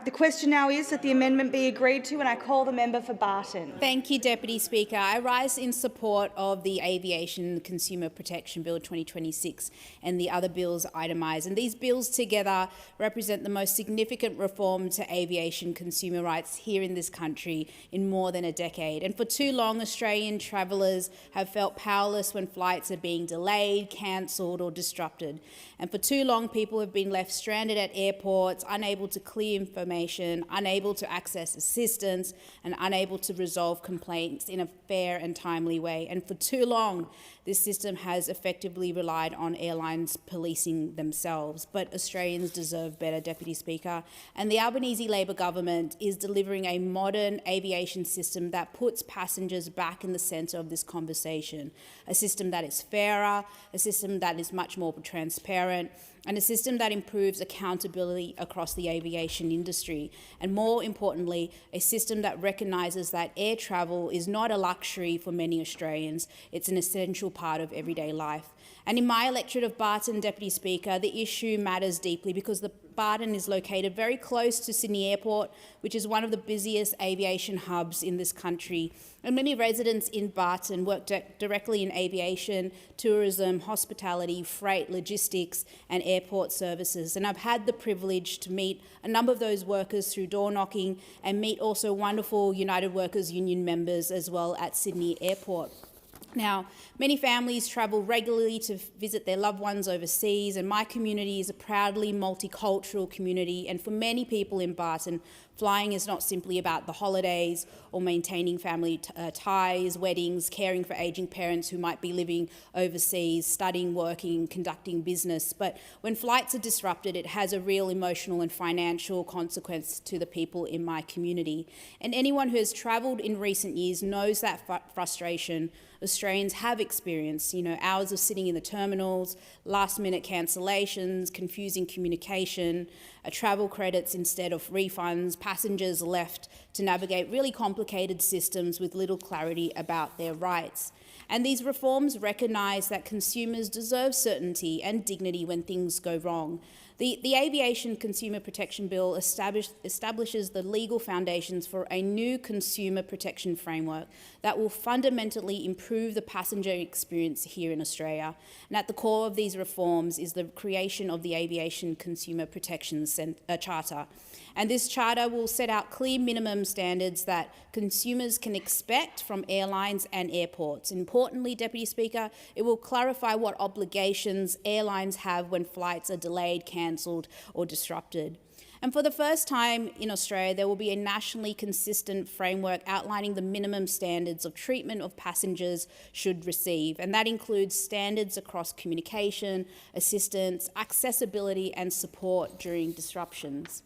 The question now is that the amendment be agreed to, and I call the member for Barton. Thank you, Deputy Speaker. I rise in support of the Aviation Consumer Protection Bill 2026 and the other bills itemised. And these bills together represent the most significant reform to aviation consumer rights here in this country in more than a decade. And for too long, Australian travellers have felt powerless when flights are being delayed, cancelled or disrupted. And for too long, people have been left stranded at airports, unable to clear information, unable to access assistance and unable to resolve complaints in a fair and timely way. And for too long, this system has effectively relied on airlines policing themselves. But Australians deserve better, Deputy Speaker. And the Albanese Labor government is delivering a modern aviation system that puts passengers back in the centre of this conversation. A system that is fairer, a system that is much more transparent, and a system that improves accountability across the aviation industry. And more importantly, a system that recognises that air travel is not a luxury for many Australians, it's an essential part of everyday life. And in my electorate of Barton, Deputy Speaker, the issue matters deeply because the Barton is located very close to Sydney Airport, which is one of the busiest aviation hubs in this country. And many residents in Barton work directly in aviation, tourism, hospitality, freight, logistics and airport services. And I've had the privilege to meet a number of those workers through door knocking and meet also wonderful United Workers Union members as well at Sydney Airport. Now, many families travel regularly to visit their loved ones overseas, and my community is a proudly multicultural community, and for many people in Barton, flying is not simply about the holidays or maintaining family ties, weddings, caring for ageing parents who might be living overseas, studying, working, conducting business. But when flights are disrupted, it has a real emotional and financial consequence to the people in my community. And anyone who has travelled in recent years knows that frustration Australians have experienced, hours of sitting in the terminals, last-minute cancellations, confusing communication, travel credits instead of refunds, passengers left to navigate really complicated systems with little clarity about their rights. And these reforms recognise that consumers deserve certainty and dignity when things go wrong. The Aviation Consumer Protection Bill establishes the legal foundations for a new consumer protection framework that will fundamentally improve the passenger experience here in Australia. And at the core of these reforms is the creation of the Aviation Consumer Protection Charter. And this charter will set out clear minimum standards that consumers can expect from airlines and airports. Importantly, Deputy Speaker, it will clarify what obligations airlines have when flights are delayed, cancelled or disrupted. And for the first time in Australia, there will be a nationally consistent framework outlining the minimum standards of treatment of passengers should receive. And that includes standards across communication, assistance, accessibility and support during disruptions.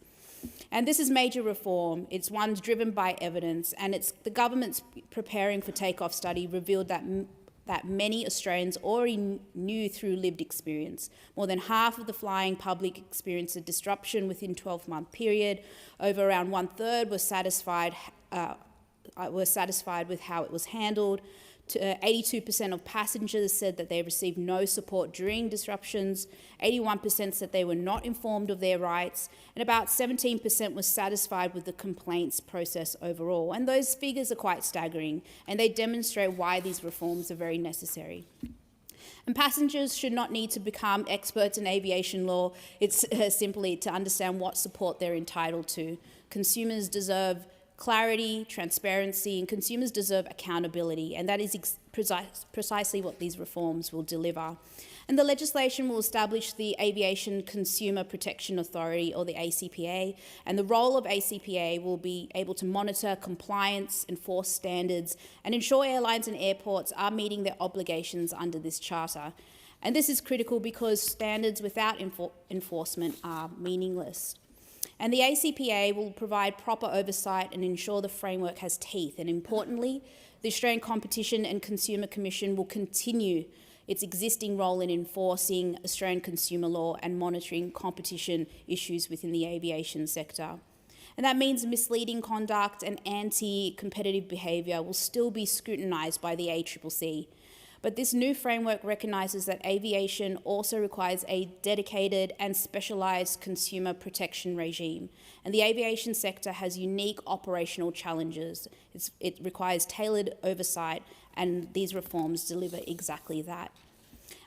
And this is major reform. It's one driven by evidence, and the government's preparing for takeoff study revealed that many Australians already knew through lived experience. More than half of the flying public experienced a disruption within a 12-month period. Over around 1/3 were satisfied with how it was handled. 82% of passengers said that they received no support during disruptions, 81% said they were not informed of their rights, and about 17% was satisfied with the complaints process overall. And those figures are quite staggering, and they demonstrate why these reforms are very necessary. And passengers should not need to become experts in aviation law. It's simply to understand what support they're entitled to. Consumers deserve clarity, transparency, and consumers deserve accountability, and that is precisely what these reforms will deliver. And the legislation will establish the Aviation Consumer Protection Authority, or the ACPA, and the role of ACPA will be able to monitor compliance, enforce standards, and ensure airlines and airports are meeting their obligations under this charter. And this is critical because standards without enforcement are meaningless. And the ACPA will provide proper oversight and ensure the framework has teeth. And importantly, the Australian Competition and Consumer Commission will continue its existing role in enforcing Australian consumer law and monitoring competition issues within the aviation sector. And that means misleading conduct and anti-competitive behaviour will still be scrutinised by the ACCC. But this new framework recognises that aviation also requires a dedicated and specialised consumer protection regime. And the aviation sector has unique operational challenges. It requires tailored oversight, and these reforms deliver exactly that.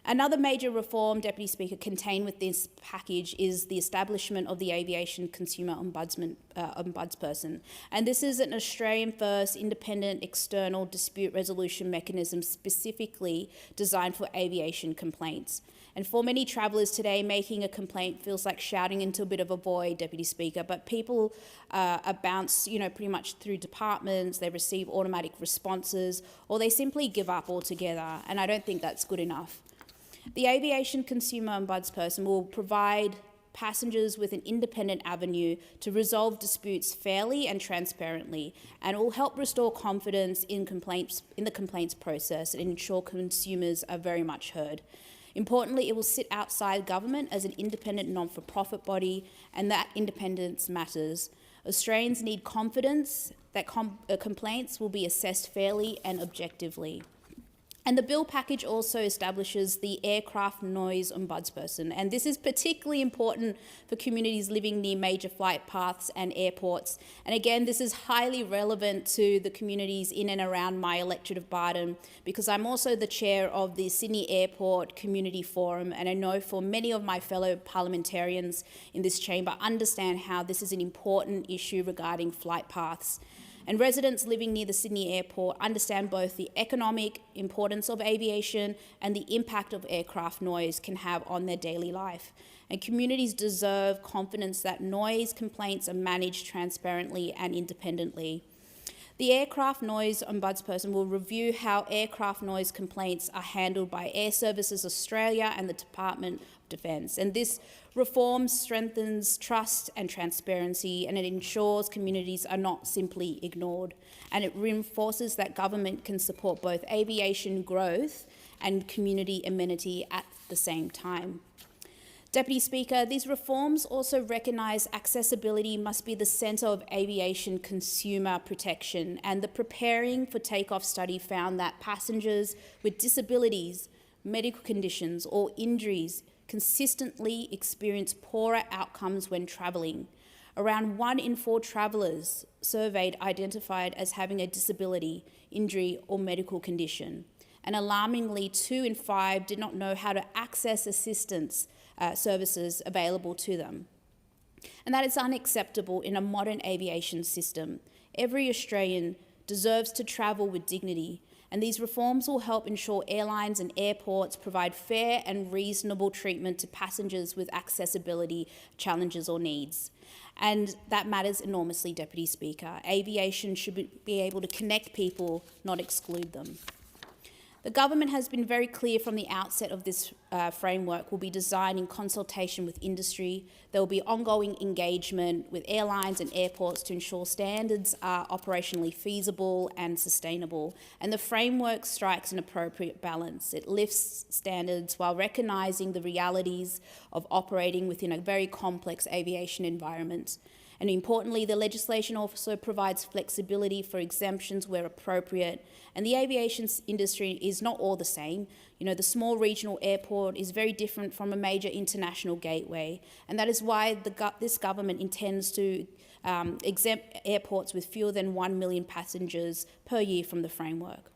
Another major reform, Deputy Speaker, contained with this package is the establishment of the Aviation Consumer Ombudsperson. And this is an Australian-first independent external dispute resolution mechanism specifically designed for aviation complaints. And for many travellers today, making a complaint feels like shouting into a bit of a void, Deputy Speaker, but people are bounced, pretty much through departments, they receive automatic responses, or they simply give up altogether, and I don't think that's good enough. The Aviation Consumer Ombudsperson will provide passengers with an independent avenue to resolve disputes fairly and transparently, and it will help restore confidence in the complaints process and ensure consumers are very much heard. Importantly, it will sit outside government as an independent non-for-profit body, and that independence matters. Australians need confidence that complaints will be assessed fairly and objectively. And the bill package also establishes the aircraft noise ombudsperson, and this is particularly important for communities living near major flight paths and airports. And again, this is highly relevant to the communities in and around my electorate of Barton, because I'm also the chair of the Sydney Airport Community Forum, and I know for many of my fellow parliamentarians in this chamber understand how this is an important issue regarding flight paths. And residents living near the Sydney Airport understand both the economic importance of aviation and the impact of aircraft noise can have on their daily life. And communities deserve confidence that noise complaints are managed transparently and independently. The Aircraft Noise Ombudsperson will review how aircraft noise complaints are handled by Air Services Australia and the Department of Defence. And this reform strengthens trust and transparency, and it ensures communities are not simply ignored. And it reinforces that government can support both aviation growth and community amenity at the same time. Deputy Speaker, these reforms also recognise accessibility must be the centre of aviation consumer protection, and the Preparing for Takeoff study found that passengers with disabilities, medical conditions or injuries consistently experience poorer outcomes when travelling. Around 1 in 4 travellers surveyed identified as having a disability, injury or medical condition, and alarmingly 2 in 5 did not know how to access assistance services available to them. And that is unacceptable in a modern aviation system. Every Australian deserves to travel with dignity, and these reforms will help ensure airlines and airports provide fair and reasonable treatment to passengers with accessibility challenges or needs. And that matters enormously, Deputy Speaker. Aviation should be able to connect people, not exclude them. The government has been very clear from the outset of this framework will be designed in consultation with industry. There will be ongoing engagement with airlines and airports to ensure standards are operationally feasible and sustainable. And the framework strikes an appropriate balance. It lifts standards while recognising the realities of operating within a very complex aviation environment. And importantly, the legislation also provides flexibility for exemptions where appropriate. And the aviation industry is not all the same. You know, the small regional airport is very different from a major international gateway. And that is why this government intends to exempt airports with fewer than 1 million passengers per year from the framework.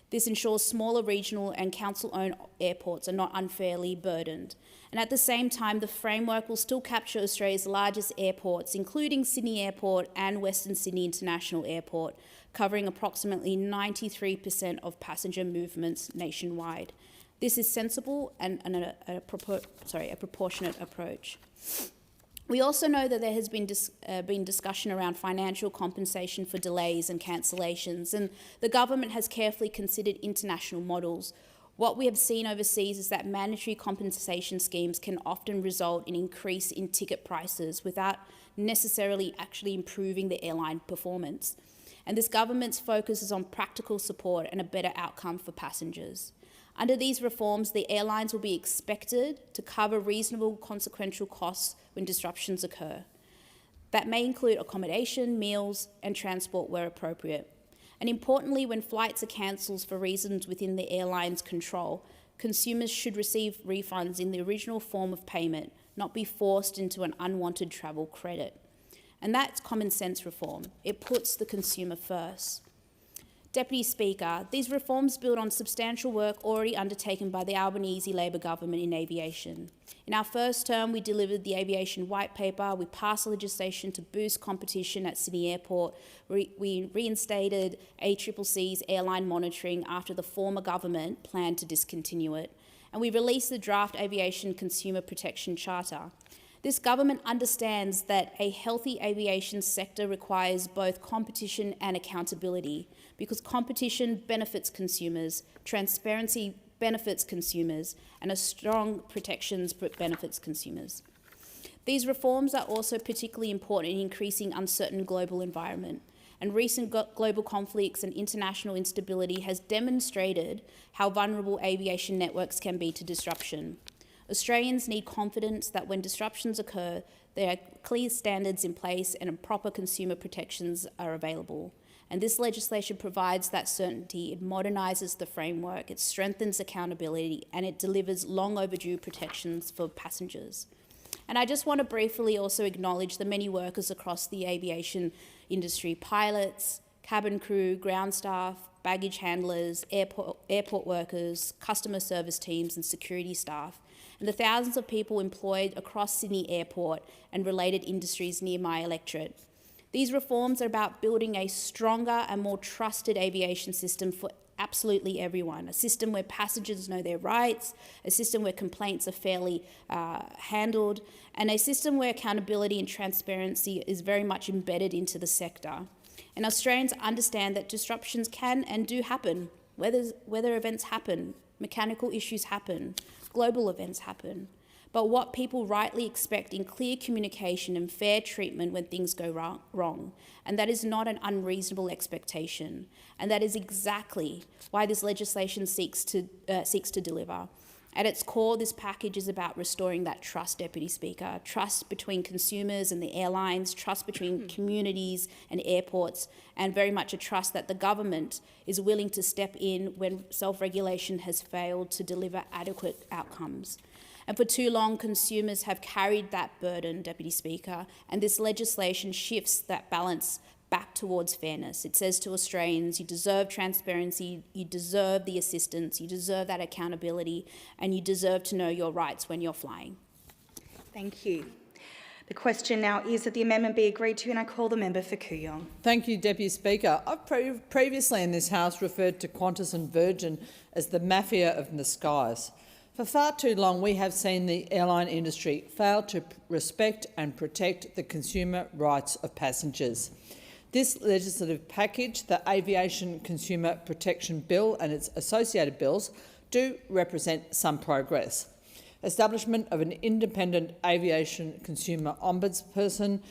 This ensures smaller regional and council-owned airports are not unfairly burdened. And at the same time, the framework will still capture Australia's largest airports, including Sydney Airport and Western Sydney International Airport, covering approximately 93% of passenger movements nationwide. This is sensible and a proportionate approach. We also know that there has been discussion around financial compensation for delays and cancellations, and the government has carefully considered international models. What we have seen overseas is that mandatory compensation schemes can often result in increase in ticket prices without necessarily actually improving the airline performance. And this government's focus is on practical support and a better outcome for passengers. Under these reforms, the airlines will be expected to cover reasonable consequential costs when disruptions occur. That may include accommodation, meals, and transport where appropriate. And importantly, when flights are cancelled for reasons within the airline's control, consumers should receive refunds in the original form of payment, not be forced into an unwanted travel credit. And that's common sense reform. It puts the consumer first. Deputy Speaker, these reforms build on substantial work already undertaken by the Albanese Labor government in aviation. In our first term, we delivered the Aviation White Paper. We passed legislation to boost competition at Sydney Airport. We reinstated ACCC's airline monitoring after the former government planned to discontinue it. And we released the draft Aviation Consumer Protection Charter. This government understands that a healthy aviation sector requires both competition and accountability, because competition benefits consumers, transparency benefits consumers, and a strong protections benefits consumers. These reforms are also particularly important in increasing uncertain global environment, and recent global conflicts and international instability has demonstrated how vulnerable aviation networks can be to disruption. Australians need confidence that when disruptions occur, there are clear standards in place and proper consumer protections are available. And this legislation provides that certainty, it modernises the framework, it strengthens accountability, and it delivers long overdue protections for passengers. And I just want to briefly also acknowledge the many workers across the aviation industry: pilots, cabin crew, ground staff, baggage handlers, airport workers, customer service teams and security staff, and the thousands of people employed across Sydney Airport and related industries near my electorate. These reforms are about building a stronger and more trusted aviation system for absolutely everyone, a system where passengers know their rights, a system where complaints are fairly handled, and a system where accountability and transparency is very much embedded into the sector. And Australians understand that disruptions can and do happen. Weather events happen, mechanical issues happen, global events happen. But what people rightly expect in clear communication and fair treatment when things go wrong. And that is not an unreasonable expectation. And that is exactly why this legislation seeks to deliver. At its core, this package is about restoring that trust, Deputy Speaker, trust between consumers and the airlines, trust between communities and airports, and very much a trust that the government is willing to step in when self-regulation has failed to deliver adequate outcomes. And for too long, consumers have carried that burden, Deputy Speaker, and this legislation shifts that balance back towards fairness. It says to Australians, you deserve transparency, you deserve the assistance, you deserve that accountability, and you deserve to know your rights when you're flying. Thank you. The question now is that the amendment be agreed to, and I call the member for Kooyong. Thank you, Deputy Speaker. I've previously in this House referred to Qantas and Virgin as the mafia of the skies. For far too long, we have seen the airline industry fail to respect and protect the consumer rights of passengers. This legislative package, the Aviation Consumer Protection Bill and its associated bills, do represent some progress. Establishment of an independent aviation consumer ombudsperson,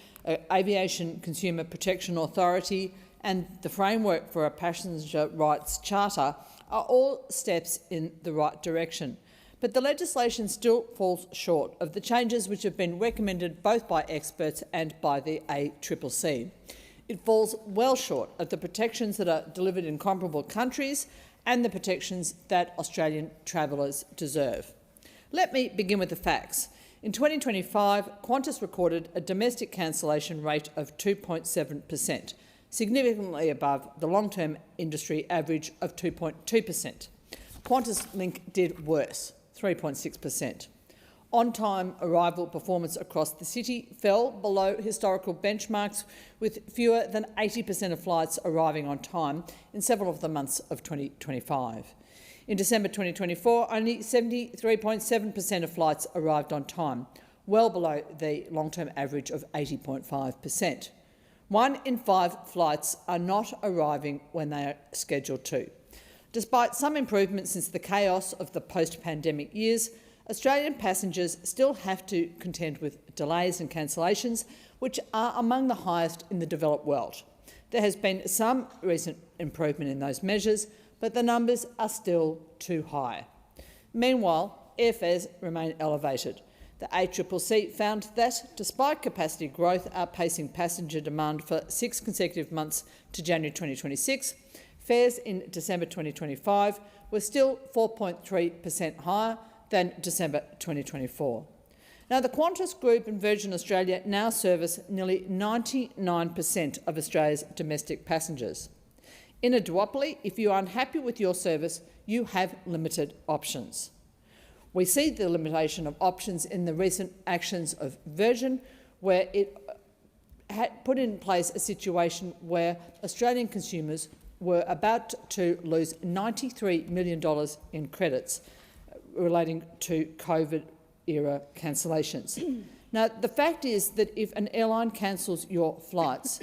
Aviation Consumer Protection Authority and the framework for a passenger rights charter are all steps in the right direction. But the legislation still falls short of the changes which have been recommended both by experts and by the ACCC. It falls well short of the protections that are delivered in comparable countries and the protections that Australian travellers deserve. Let me begin with the facts. In 2025, Qantas recorded a domestic cancellation rate of 2.7%, significantly above the long-term industry average of 2.2%. Qantas Link did worse, 3.6%. On-time arrival performance across the city fell below historical benchmarks, with fewer than 80% of flights arriving on time in several of the months of 2025. In December 2024, only 73.7% of flights arrived on time, well below the long-term average of 80.5%. 1 in 5 flights are not arriving when they are scheduled to. Despite some improvement since the chaos of the post-pandemic years, Australian passengers still have to contend with delays and cancellations, which are among the highest in the developed world. There has been some recent improvement in those measures, but the numbers are still too high. Meanwhile, airfares remain elevated. The ACCC found that, despite capacity growth outpacing passenger demand for 6 consecutive months to January 2026, fares in December 2025 were still 4.3% higher than December 2024. Now, the Qantas Group and Virgin Australia now service nearly 99% of Australia's domestic passengers. In a duopoly, if you are unhappy with your service, you have limited options. We see the limitation of options in the recent actions of Virgin, where it had put in place a situation where Australian consumers were about to lose $93 million in credits relating to COVID-era cancellations. Now, the fact is that if an airline cancels your flights,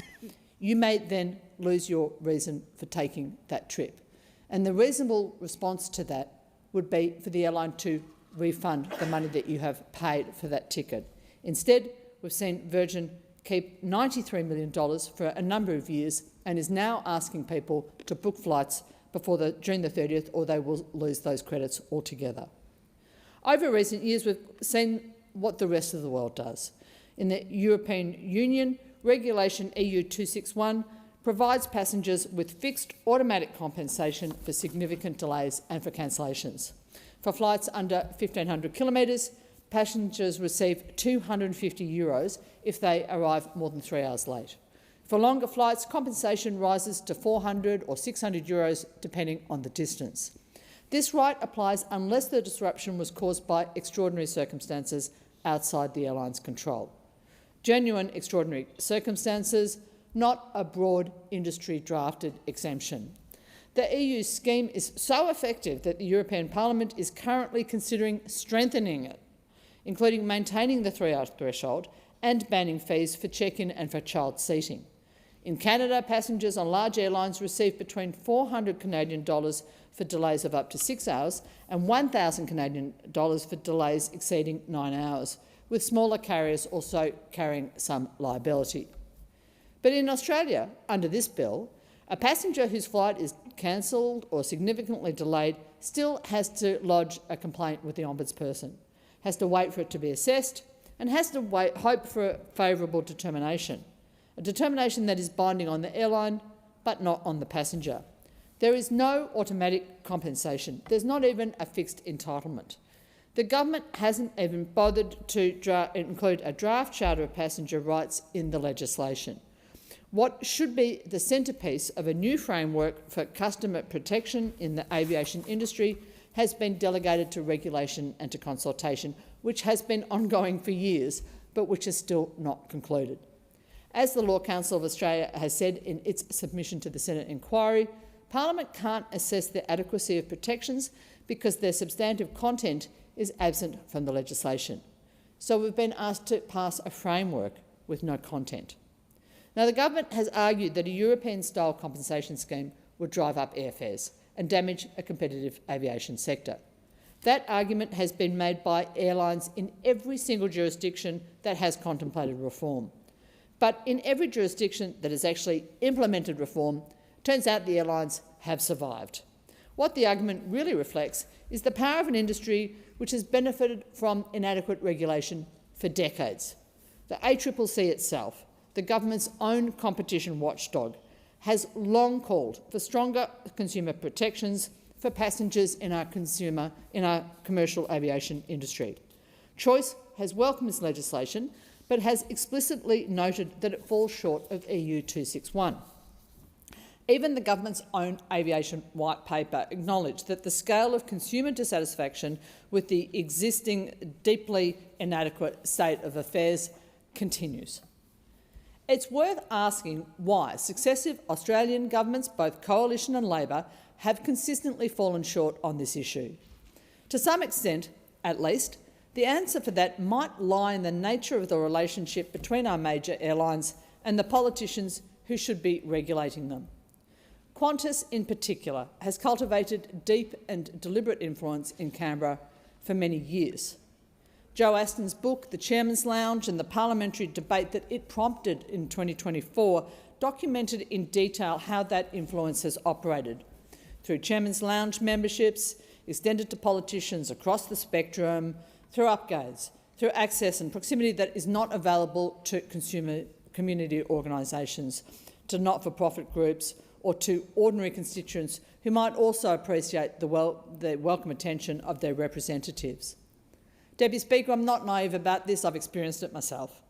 you may then lose your reason for taking that trip. And the reasonable response to that would be for the airline to refund the money that you have paid for that ticket. Instead, we've seen Virgin keep $93 million for a number of years and is now asking people to book flights before June the 30th, or they will lose those credits altogether. Over recent years, we've seen what the rest of the world does. In the European Union, Regulation EU 261 provides passengers with fixed automatic compensation for significant delays and for cancellations. For flights under 1,500 kilometres, passengers receive €250 if they arrive more than 3 hours late. For longer flights, compensation rises to €400 or €600 depending on the distance. This right applies unless the disruption was caused by extraordinary circumstances outside the airline's control. Genuine extraordinary circumstances, not a broad industry-drafted exemption. The EU scheme is so effective that the European Parliament is currently considering strengthening it, including maintaining the 3-hour threshold and banning fees for check-in and for child seating. In Canada, passengers on large airlines receive between $400 Canadian for delays of up to 6 hours and $1,000 Canadian for delays exceeding 9 hours, with smaller carriers also carrying some liability. But in Australia, under this bill, a passenger whose flight is cancelled or significantly delayed still has to lodge a complaint with the ombudsperson, has to wait for it to be assessed, and has to hope for a favourable determination, a determination that is binding on the airline but not on the passenger. There is no automatic compensation. There's not even a fixed entitlement. The government hasn't even bothered to include a draft charter of passenger rights in the legislation. What should be the centrepiece of a new framework for customer protection in the aviation industry has been delegated to regulation and to consultation, which has been ongoing for years, but which is still not concluded. As the Law Council of Australia has said in its submission to the Senate inquiry, Parliament can't assess the adequacy of protections because their substantive content is absent from the legislation. So we've been asked to pass a framework with no content. Now, the government has argued that a European-style compensation scheme would drive up airfares and damage a competitive aviation sector. That argument has been made by airlines in every single jurisdiction that has contemplated reform. But in every jurisdiction that has actually implemented reform, turns out the airlines have survived. What the argument really reflects is the power of an industry which has benefited from inadequate regulation for decades. The ACCC itself, the government's own competition watchdog, has long called for stronger consumer protections for passengers in our commercial aviation industry. Choice has welcomed this legislation, but has explicitly noted that it falls short of EU 261. Even the government's own aviation white paper acknowledged that the scale of consumer dissatisfaction with the existing deeply inadequate state of affairs continues. It's worth asking why successive Australian governments, both Coalition and Labor, have consistently fallen short on this issue. To some extent, at least, the answer for that might lie in the nature of the relationship between our major airlines and the politicians who should be regulating them. Qantas, in particular, has cultivated deep and deliberate influence in Canberra for many years. Joe Aston's book, The Chairman's Lounge, and the parliamentary debate that it prompted in 2024 documented in detail how that influence has operated, through Chairman's Lounge memberships, extended to politicians across the spectrum, through upgrades, through access and proximity that is not available to consumer community organisations, to not-for-profit groups, or to ordinary constituents who might also appreciate the welcome attention of their representatives. Deputy Speaker, I'm not naive about this. I've experienced it myself.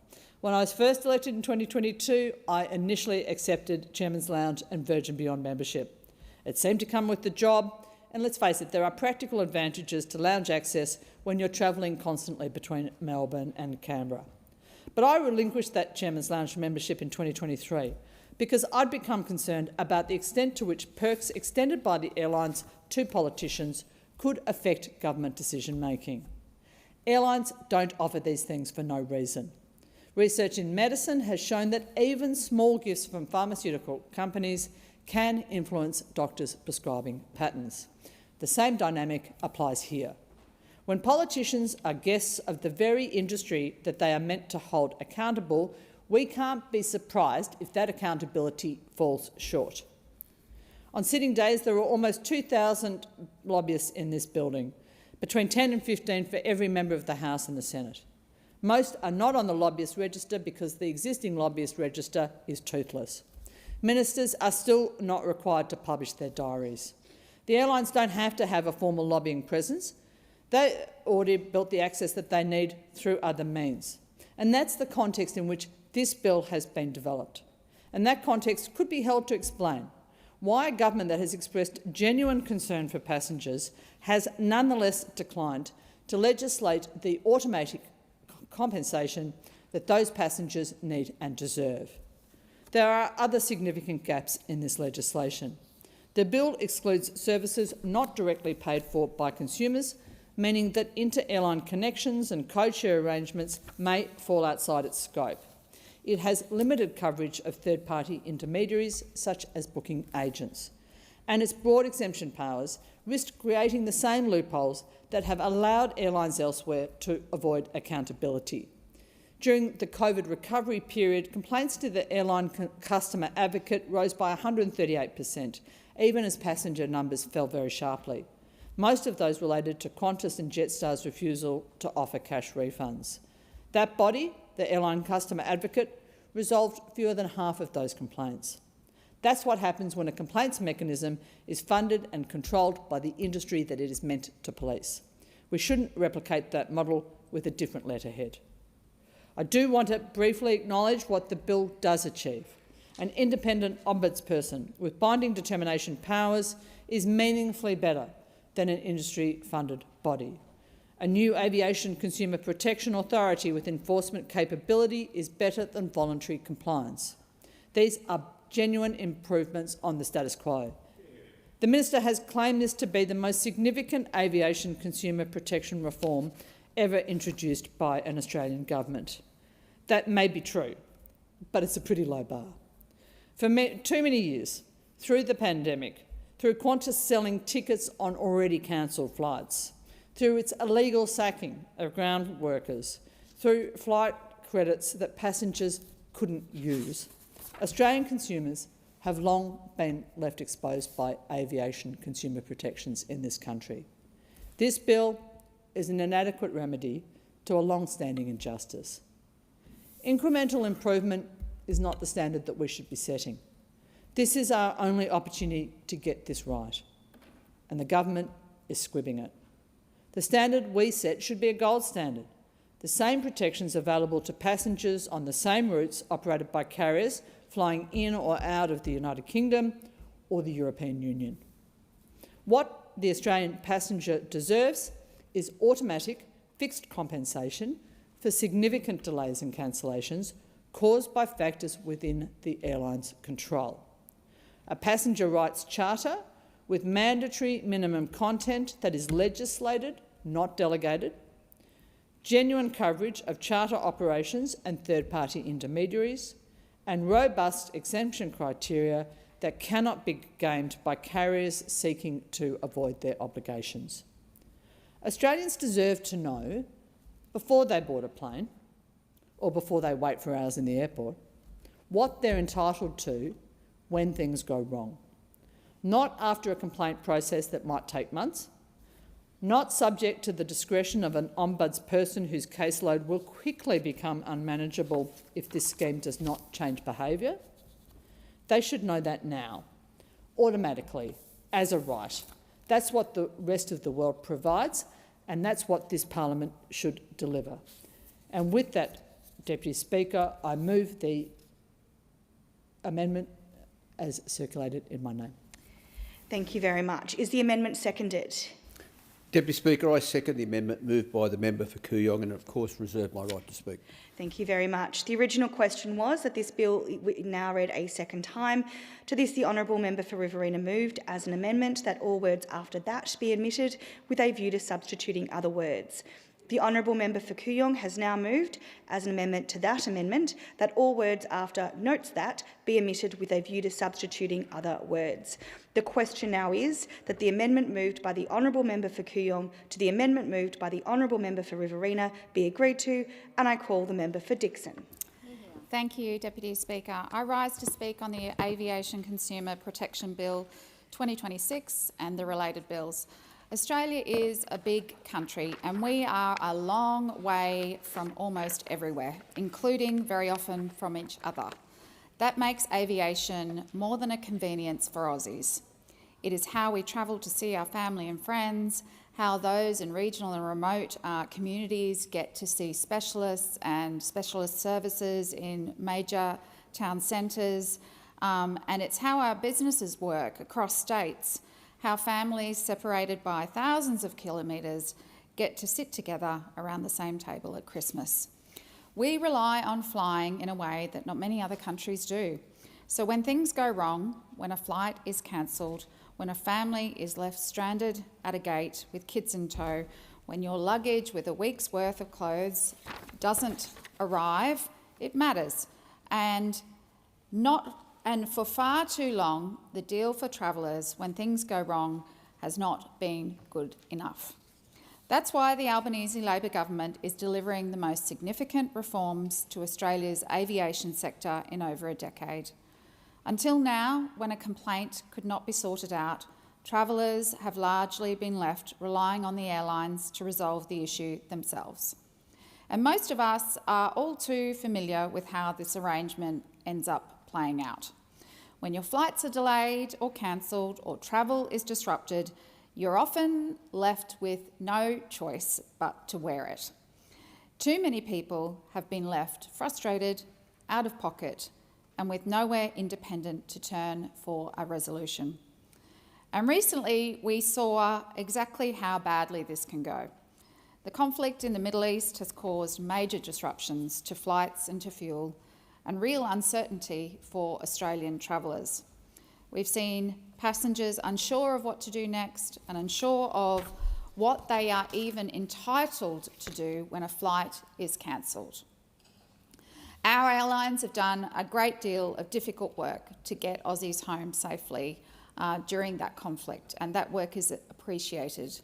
When I was first elected in 2022, I initially accepted Chairman's Lounge and Virgin Beyond membership. It seemed to come with the job, and let's face it, there are practical advantages to lounge access when you're travelling constantly between Melbourne and Canberra. But I relinquished that Chairman's Lounge membership in 2023 because I'd become concerned about the extent to which perks extended by the airlines to politicians could affect government decision-making. Airlines don't offer these things for no reason. Research in medicine has shown that even small gifts from pharmaceutical companies can influence doctors' prescribing patterns. The same dynamic applies here. When politicians are guests of the very industry that they are meant to hold accountable, we can't be surprised if that accountability falls short. On sitting days, there are almost 2,000 lobbyists in this building, between 10 and 15 for every member of the House and the Senate. Most are not on the lobbyist register because the existing lobbyist register is toothless. Ministers are still not required to publish their diaries. The airlines don't have to have a formal lobbying presence. They already built the access that they need through other means. And that's the context in which this bill has been developed. And that context could be held to explain why a government that has expressed genuine concern for passengers has nonetheless declined to legislate the automatic compensation that those passengers need and deserve. There are other significant gaps in this legislation. The bill excludes services not directly paid for by consumers, meaning that inter-airline connections and code-share arrangements may fall outside its scope. It has limited coverage of third-party intermediaries, such as booking agents. And its broad exemption powers risk creating the same loopholes that have allowed airlines elsewhere to avoid accountability. During the COVID recovery period, complaints to the airline customer advocate rose by 138%, even as passenger numbers fell very sharply. Most of those related to Qantas and Jetstar's refusal to offer cash refunds. That body, the Airline Customer Advocate, resolved fewer than half of those complaints. That's what happens when a complaints mechanism is funded and controlled by the industry that it is meant to police. We shouldn't replicate that model with a different letterhead. I do want to briefly acknowledge what the bill does achieve. An independent ombudsperson with binding determination powers is meaningfully better than an industry-funded body. A new Aviation Consumer Protection Authority with enforcement capability is better than voluntary compliance. These are genuine improvements on the status quo. The Minister has claimed this to be the most significant aviation consumer protection reform ever introduced by an Australian government. That may be true, but it's a pretty low bar. For too many years, through the pandemic, through Qantas selling tickets on already cancelled flights, through its illegal sacking of ground workers, through flight credits that passengers couldn't use, Australian consumers have long been left exposed by aviation consumer protections in this country. This bill is an inadequate remedy to a long-standing injustice. Incremental improvement is not the standard that we should be setting. This is our only opportunity to get this right, and the government is squibbing it. The standard we set should be a gold standard, the same protections available to passengers on the same routes operated by carriers flying in or out of the United Kingdom or the European Union. What the Australian passenger deserves is automatic fixed compensation for significant delays and cancellations caused by factors within the airline's control. A passenger rights charter with mandatory minimum content that is legislated, not delegated, genuine coverage of charter operations and third-party intermediaries, and robust exemption criteria that cannot be gamed by carriers seeking to avoid their obligations. Australians deserve to know, before they board a plane or before they wait for hours in the airport, what they're entitled to when things go wrong. Not after a complaint process that might take months, not subject to the discretion of an ombudsperson whose caseload will quickly become unmanageable if this scheme does not change behaviour. They should know that now, automatically, as a right. That's what the rest of the world provides, and that's what this parliament should deliver. And with that, Deputy Speaker, I move the amendment as circulated in my name. Thank you very much. Is the amendment seconded? Deputy Speaker, I second the amendment moved by the member for Kooyong and, of course, reserve my right to speak. Thank you very much. The original question was that this bill now read a second time. To this, the honourable member for Riverina moved as an amendment that all words after that be omitted with a view to substituting other words. The honourable member for Kooyong has now moved as an amendment to that amendment that all words after notes that be omitted with a view to substituting other words. The question now is that the amendment moved by the honourable member for Kooyong to the amendment moved by the honourable member for Riverina be agreed to, and I call the member for Dixon. Thank you, Deputy Speaker. I rise to speak on the Aviation Consumer Protection Bill 2026 and the related bills. Australia is a big country and we are a long way from almost everywhere, including very often from each other. That makes aviation more than a convenience for Aussies. It is how we travel to see our family and friends, how those in regional and remote communities get to see specialists and specialist services in major town centres, and it's how our businesses work across states, how families separated by thousands of kilometres get to sit together around the same table at Christmas. We rely on flying in a way that not many other countries do. So when things go wrong, when a flight is cancelled, when a family is left stranded at a gate with kids in tow, when your luggage with a week's worth of clothes doesn't arrive, it matters. And for far too long, the deal for travellers when things go wrong has not been good enough. That's why the Albanese Labor government is delivering the most significant reforms to Australia's aviation sector in over a decade. Until now, when a complaint could not be sorted out, travellers have largely been left relying on the airlines to resolve the issue themselves. And most of us are all too familiar with how this arrangement ends up playing out. When your flights are delayed or cancelled or travel is disrupted, you're often left with no choice but to wear it. Too many people have been left frustrated, out of pocket, and with nowhere independent to turn for a resolution. And recently, we saw exactly how badly this can go. The conflict in the Middle East has caused major disruptions to flights and to fuel, and real uncertainty for Australian travellers. We've seen passengers unsure of what to do next and unsure of what they are even entitled to do when a flight is cancelled. Our airlines have done a great deal of difficult work to get Aussies home safely during that conflict, and that work is appreciated.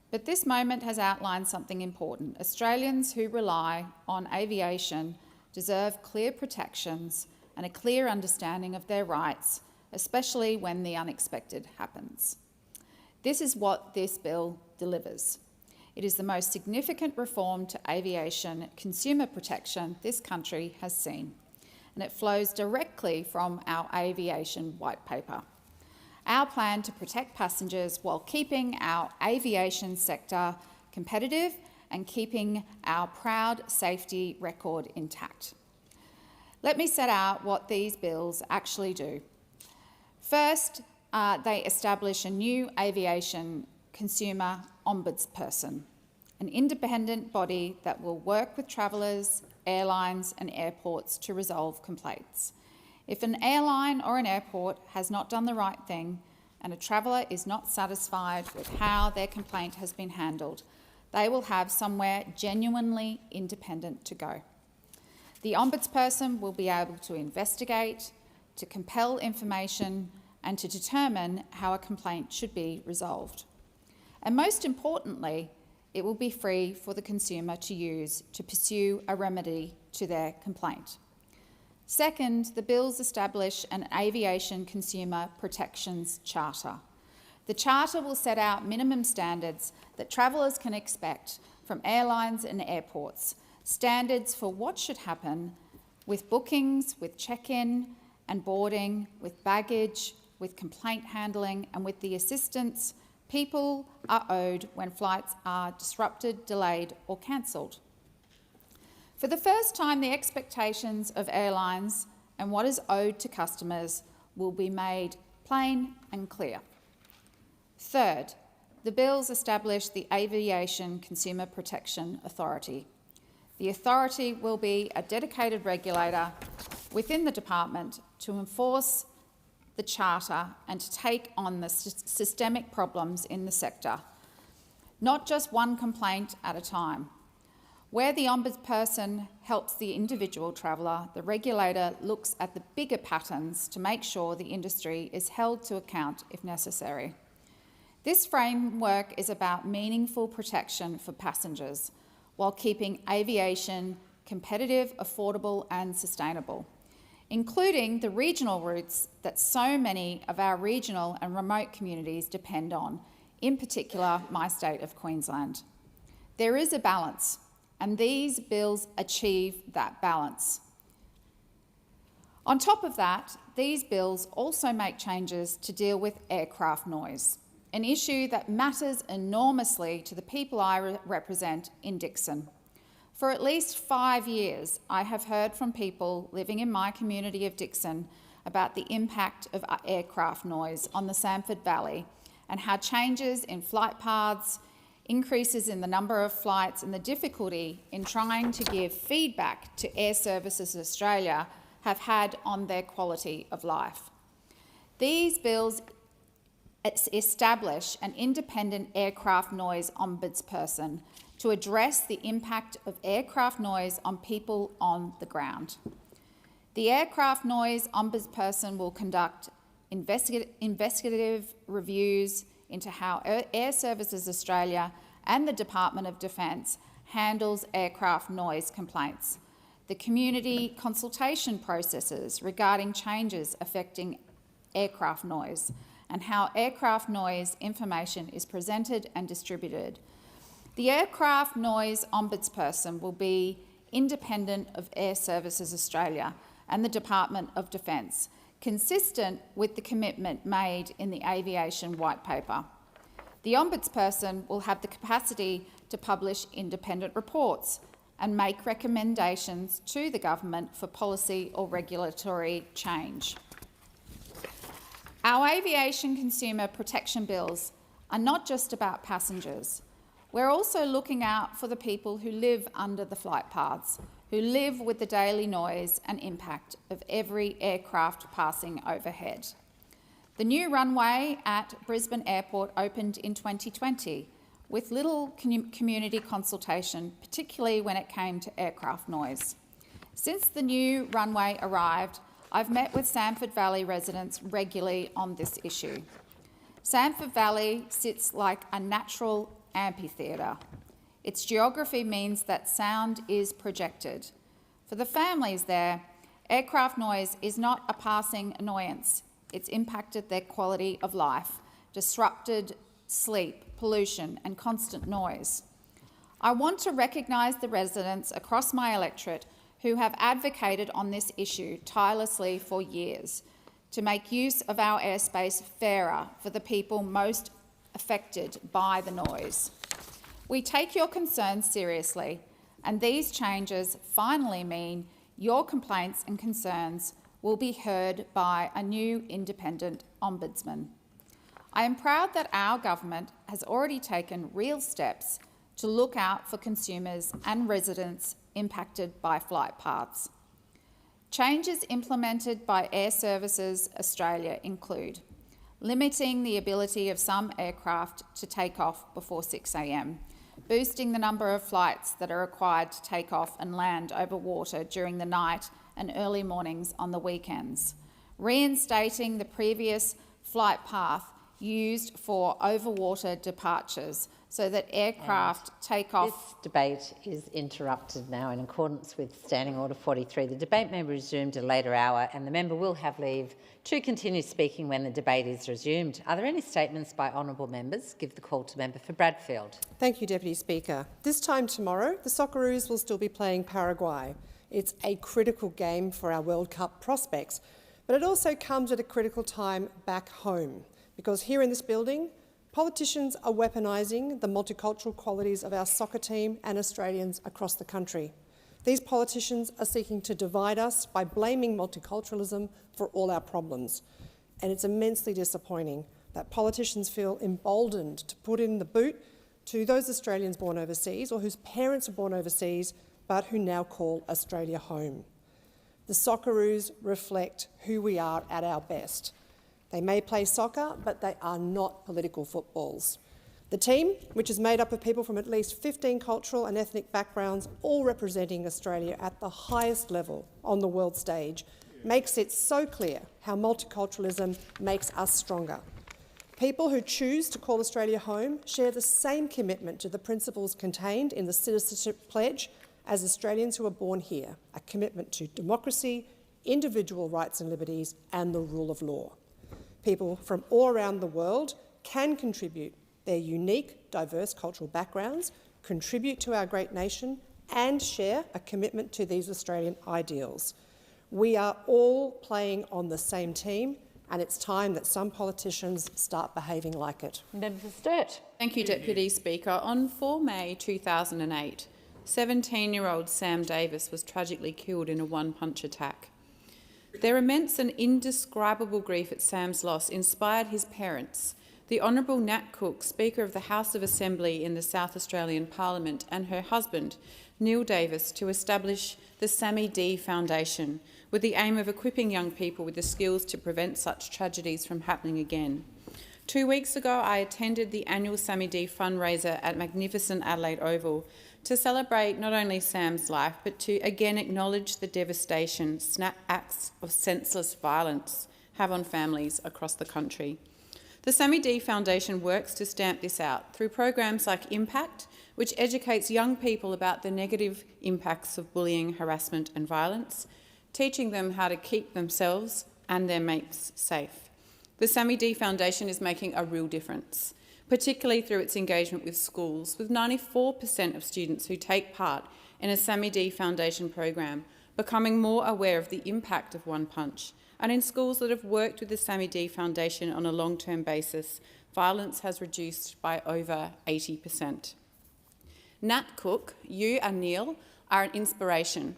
But this moment has outlined something important. Australians who rely on aviation deserve clear protections and a clear understanding of their rights, especially when the unexpected happens. This is what this bill delivers. It is the most significant reform to aviation consumer protection this country has seen, and it flows directly from our aviation white paper. Our plan to protect passengers while keeping our aviation sector competitive and keeping our proud safety record intact. Let me set out what these bills actually do. First, they establish a new aviation consumer ombudsperson, an independent body that will work with travellers, airlines and airports to resolve complaints. If an airline or an airport has not done the right thing and a traveller is not satisfied with how their complaint has been handled, they will have somewhere genuinely independent to go. The ombudsperson will be able to investigate, to compel information and to determine how a complaint should be resolved. And most importantly, it will be free for the consumer to use to pursue a remedy to their complaint. Second, the bills establish an Aviation Consumer Protections Charter. The Charter will set out minimum standards that travellers can expect from airlines and airports, standards for what should happen with bookings, with check-in and boarding, with baggage, with complaint handling and with the assistance people are owed when flights are disrupted, delayed or cancelled. For the first time, the expectations of airlines and what is owed to customers will be made plain and clear. Third, the bills establish the Aviation Consumer Protection Authority. The authority will be a dedicated regulator within the department to enforce the Charter and to take on the systemic problems in the sector, not just one complaint at a time. Where the ombudsperson helps the individual traveller, the regulator looks at the bigger patterns to make sure the industry is held to account if necessary. This framework is about meaningful protection for passengers while keeping aviation competitive, affordable and sustainable, including the regional routes that so many of our regional and remote communities depend on, in particular my state of Queensland. There is a balance, and these bills achieve that balance. On top of that, these bills also make changes to deal with aircraft noise, an issue that matters enormously to the people I represent in Dickson. For at least 5 years, I have heard from people living in my community of Dickson about the impact of aircraft noise on the Samford Valley and how changes in flight paths, increases in the number of flights and the difficulty in trying to give feedback to Air Services Australia have had on their quality of life. These bills establish an independent aircraft noise ombudsperson to address the impact of aircraft noise on people on the ground. The aircraft noise ombudsperson will conduct investigative reviews into how Air Services Australia and the Department of Defence handles aircraft noise complaints, the community consultation processes regarding changes affecting aircraft noise, and how aircraft noise information is presented and distributed. The aircraft noise ombudsperson will be independent of Air Services Australia and the Department of Defence, consistent with the commitment made in the Aviation White Paper. The ombudsperson will have the capacity to publish independent reports and make recommendations to the government for policy or regulatory change. Our aviation consumer protection bills are not just about passengers. We're also looking out for the people who live under the flight paths, who live with the daily noise and impact of every aircraft passing overhead. The new runway at Brisbane Airport opened in 2020 with little community consultation, particularly when it came to aircraft noise. Since the new runway arrived, I've met with Samford Valley residents regularly on this issue. Samford Valley sits like a natural amphitheatre. Its geography means that sound is projected. For the families there, aircraft noise is not a passing annoyance. It's impacted their quality of life, disrupted sleep, pollution and constant noise. I want to recognise the residents across my electorate who have advocated on this issue tirelessly for years to make use of our airspace fairer for the people most affected by the noise. We take your concerns seriously, and these changes finally mean your complaints and concerns will be heard by a new independent ombudsman. I am proud that our government has already taken real steps to look out for consumers and residents impacted by flight paths. Changes implemented by Air Services Australia include limiting the ability of some aircraft to take off before 6 a.m, boosting the number of flights that are required to take off and land over water during the night and early mornings on the weekends, reinstating the previous flight path used for overwater departures so that aircraft take off. This debate is interrupted now in accordance with Standing Order 43. The debate may be resumed at a later hour and the member will have leave to continue speaking when the debate is resumed. Are there any statements by honourable members? Give the call to member for Bradfield. Thank you, Deputy Speaker. This time tomorrow, the Socceroos will still be playing Paraguay. It's a critical game for our World Cup prospects, but it also comes at a critical time back home, because here in this building, politicians are weaponising the multicultural qualities of our soccer team and Australians across the country. These politicians are seeking to divide us by blaming multiculturalism for all our problems. And it's immensely disappointing that politicians feel emboldened to put in the boot to those Australians born overseas or whose parents are born overseas but who now call Australia home. The Socceroos reflect who we are at our best. They may play soccer, but they are not political footballs. The team, which is made up of people from at least 15 cultural and ethnic backgrounds, all representing Australia at the highest level on the world stage, makes it so clear how multiculturalism makes us stronger. People who choose to call Australia home share the same commitment to the principles contained in the Citizenship Pledge as Australians who are born here, a commitment to democracy, individual rights and liberties, and the rule of law. People from all around the world can contribute their unique, diverse cultural backgrounds, contribute to our great nation, and share a commitment to these Australian ideals. We are all playing on the same team, and it's time that some politicians start behaving like it. Member for Sturt. Thank you, Deputy Speaker. On 4 May 2008, 17-year-old Sam Davis was tragically killed in a one-punch attack. Their immense and indescribable grief at Sam's loss inspired his parents, the Honourable Nat Cook, Speaker of the House of Assembly in the South Australian Parliament, and her husband, Neil Davis, to establish the Sammy D Foundation with the aim of equipping young people with the skills to prevent such tragedies from happening again. 2 weeks ago, I attended the annual Sammy D fundraiser at magnificent Adelaide Oval to celebrate not only Sam's life, but to again acknowledge the devastation snap acts of senseless violence have on families across the country. The Sammy D Foundation works to stamp this out through programs like Impact, which educates young people about the negative impacts of bullying, harassment and violence, teaching them how to keep themselves and their mates safe. The Sammy D Foundation is making a real difference, particularly through its engagement with schools, with 94% of students who take part in a Sammy D Foundation program becoming more aware of the impact of one punch. And in schools that have worked with the Sammy D Foundation on a long-term basis, violence has reduced by over 80%. Nat Cook, you and Neil are an inspiration,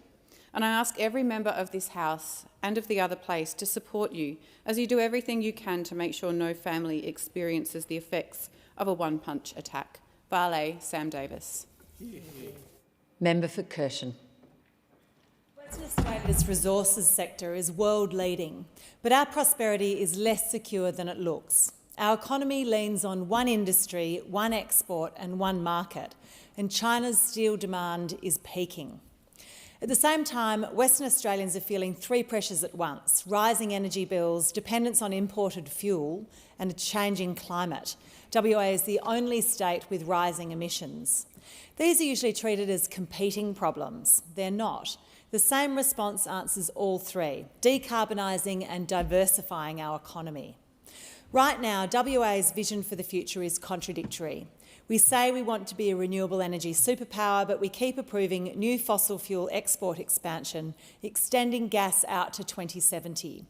and I ask every member of this House and of the other place to support you as you do everything you can to make sure no family experiences the effects of a one-punch attack. Vale, Sam Davis. Member for Kirshen. Western Australia's resources sector is world-leading, but our prosperity is less secure than it looks. Our economy leans on one industry, one export and one market, and China's steel demand is peaking. At the same time, Western Australians are feeling three pressures at once: rising energy bills, dependence on imported fuel and a changing climate. WA is the only state with rising emissions. These are usually treated as competing problems. They're not. The same response answers all three: decarbonising and diversifying our economy. Right now, WA's vision for the future is contradictory. We say we want to be a renewable energy superpower, but we keep approving new fossil fuel export expansion, extending gas out to 2070.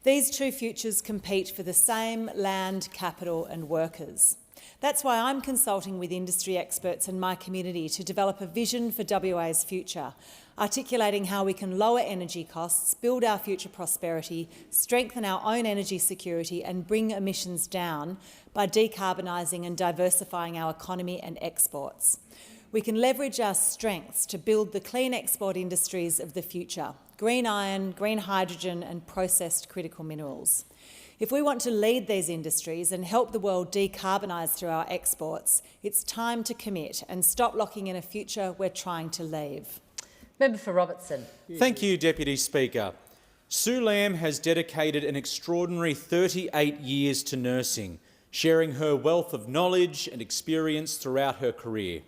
These two futures compete for the same land, capital and workers. That's why I'm consulting with industry experts and my community to develop a vision for WA's future, articulating how we can lower energy costs, build our future prosperity, strengthen our own energy security and bring emissions down by decarbonising and diversifying our economy and exports. We can leverage our strengths to build the clean export industries of the future: green iron, green hydrogen and processed critical minerals. If we want to lead these industries and help the world decarbonise through our exports, it's time to commit and stop locking in a future we're trying to leave. Member for Robertson. Thank you, Deputy Speaker. Sue Lamb has dedicated an extraordinary 38 years to nursing, sharing her wealth of knowledge and experience throughout her career.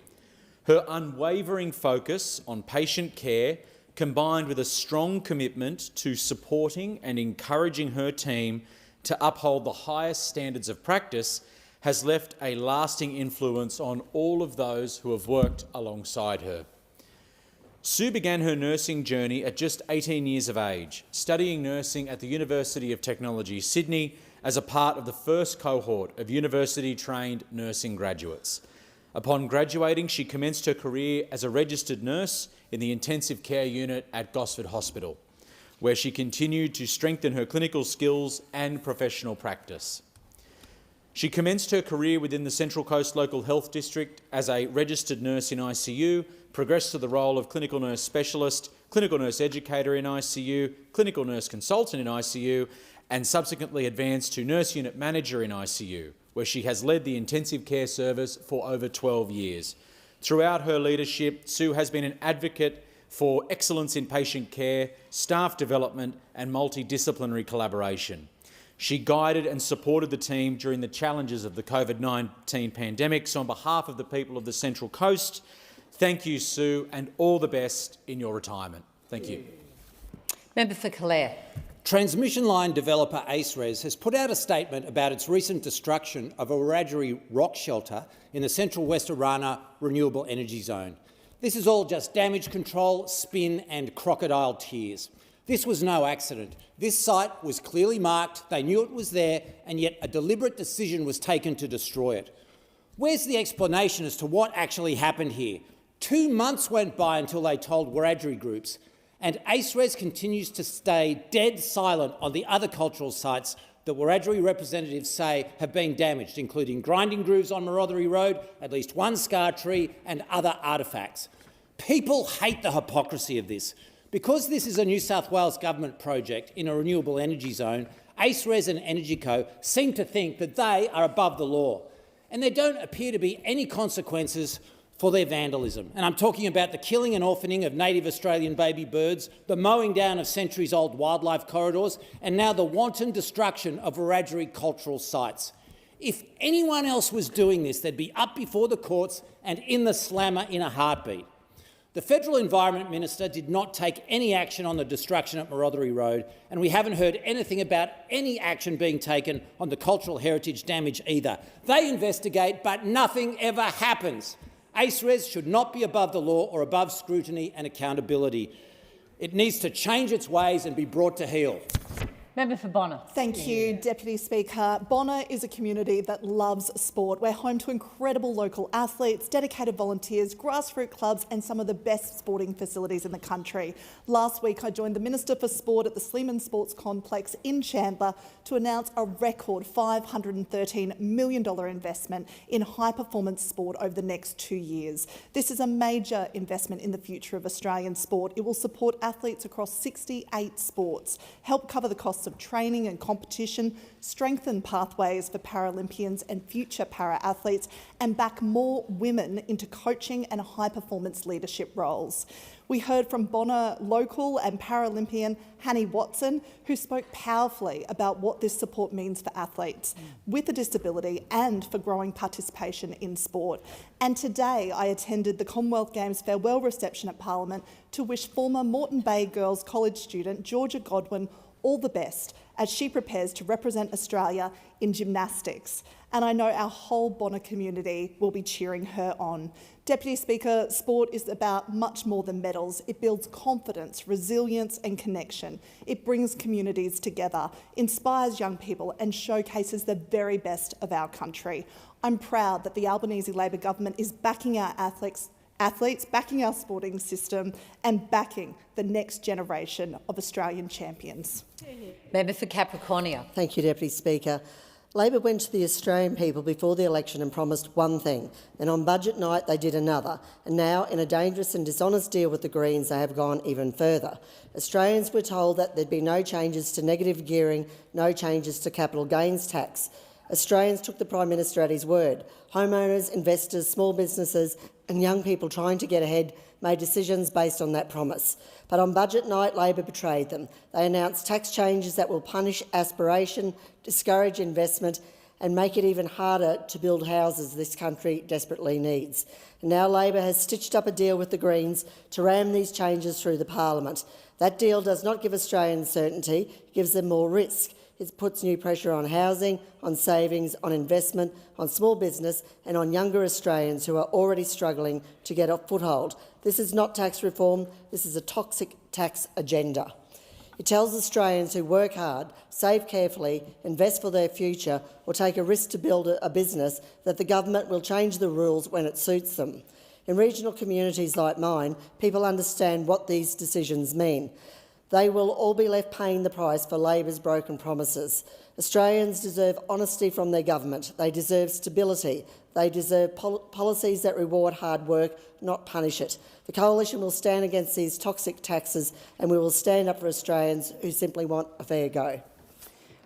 Her unwavering focus on patient care, combined with a strong commitment to supporting and encouraging her team to uphold the highest standards of practice, has left a lasting influence on all of those who have worked alongside her. Sue began her nursing journey at just 18 years of age, studying nursing at the University of Technology, Sydney, as a part of the first cohort of university-trained nursing graduates. Upon graduating, she commenced her career as a registered nurse in the intensive care unit at Gosford Hospital, where she continued to strengthen her clinical skills and professional practice. She commenced her career within the Central Coast Local Health District as a registered nurse in ICU, progressed to the role of clinical nurse specialist, clinical nurse educator in ICU, clinical nurse consultant in ICU, and subsequently advanced to nurse unit manager in ICU, where she has led the intensive care service for over 12 years. Throughout her leadership, Sue has been an advocate for excellence in patient care, staff development and multidisciplinary collaboration. She guided and supported the team during the challenges of the COVID-19 pandemic. So on behalf of the people of the Central Coast, thank you, Sue, and all the best in your retirement. Thank you. Member for Calare. Transmission line developer AceRes has put out a statement about its recent destruction of a Wiradjuri rock shelter in the Central West Orana Renewable Energy Zone. This is all just damage control, spin and crocodile tears. This was no accident. This site was clearly marked, they knew it was there, and yet a deliberate decision was taken to destroy it. Where's the explanation as to what actually happened here? 2 months went by until they told Wiradjuri groups, and ACERES continues to stay dead silent on the other cultural sites that Wiradjuri representatives say have been damaged, including grinding grooves on Marotheri Road, at least one scar tree and other artefacts. People hate the hypocrisy of this. Because this is a New South Wales government project in a renewable energy zone, ACERES and EnergyCo seem to think that they are above the law, and there don't appear to be any consequences for their vandalism. And I'm talking about the killing and orphaning of native Australian baby birds, the mowing down of centuries-old wildlife corridors, and now the wanton destruction of Wiradjuri cultural sites. If anyone else was doing this, they'd be up before the courts and in the slammer in a heartbeat. The Federal Environment Minister did not take any action on the destruction at Marotheri Road, and we haven't heard anything about any action being taken on the cultural heritage damage either. They investigate, but nothing ever happens. ACERES should not be above the law or above scrutiny and accountability. It needs to change its ways and be brought to heel. Member for Bonner. Thank you, Deputy Speaker. Bonner is a community that loves sport. We're home to incredible local athletes, dedicated volunteers, grassroots clubs and some of the best sporting facilities in the country. Last week, I joined the Minister for Sport at the Sleeman Sports Complex in Chandler to announce a record $513 million investment in high-performance sport over the next 2 years. This is a major investment in the future of Australian sport. It will support athletes across 68 sports, help cover the costs of training and competition, strengthen pathways for Paralympians and future para-athletes, and back more women into coaching and high-performance leadership roles. We heard from Bonner local and Paralympian Hanni Watson, who spoke powerfully about what this support means for athletes with a disability and for growing participation in sport. And today I attended the Commonwealth Games farewell reception at Parliament to wish former Moreton Bay Girls College student Georgia Godwin all the best as she prepares to represent Australia in gymnastics. And I know our whole Bonner community will be cheering her on. Deputy Speaker, sport is about much more than medals. It builds confidence, resilience and connection. It brings communities together, inspires young people and showcases the very best of our country. I'm proud that the Albanese Labor government is backing our athletes, backing our sporting system and backing the next generation of Australian champions. Member for Capricornia. Thank you, Deputy Speaker. Labor went to the Australian people before the election and promised one thing, and on budget night they did another, and now in a dangerous and dishonest deal with the Greens they have gone even further. Australians were told that there'd be no changes to negative gearing, no changes to capital gains tax. Australians took the Prime Minister at his word. Homeowners, investors, small businesses and young people trying to get ahead made decisions based on that promise. But on budget night, Labor betrayed them. They announced tax changes that will punish aspiration, discourage investment and make it even harder to build houses this country desperately needs. And now Labor has stitched up a deal with the Greens to ram these changes through the Parliament. That deal does not give Australians certainty, it gives them more risk. It puts new pressure on housing, on savings, on investment, on small business and on younger Australians who are already struggling to get a foothold. This is not tax reform, this is a toxic tax agenda. It tells Australians who work hard, save carefully, invest for their future or take a risk to build a business that the government will change the rules when it suits them. In regional communities like mine, people understand what these decisions mean. They will all be left paying the price for Labor's broken promises. Australians deserve honesty from their government. They deserve stability. They deserve policies that reward hard work, not punish it. The Coalition will stand against these toxic taxes and we will stand up for Australians who simply want a fair go.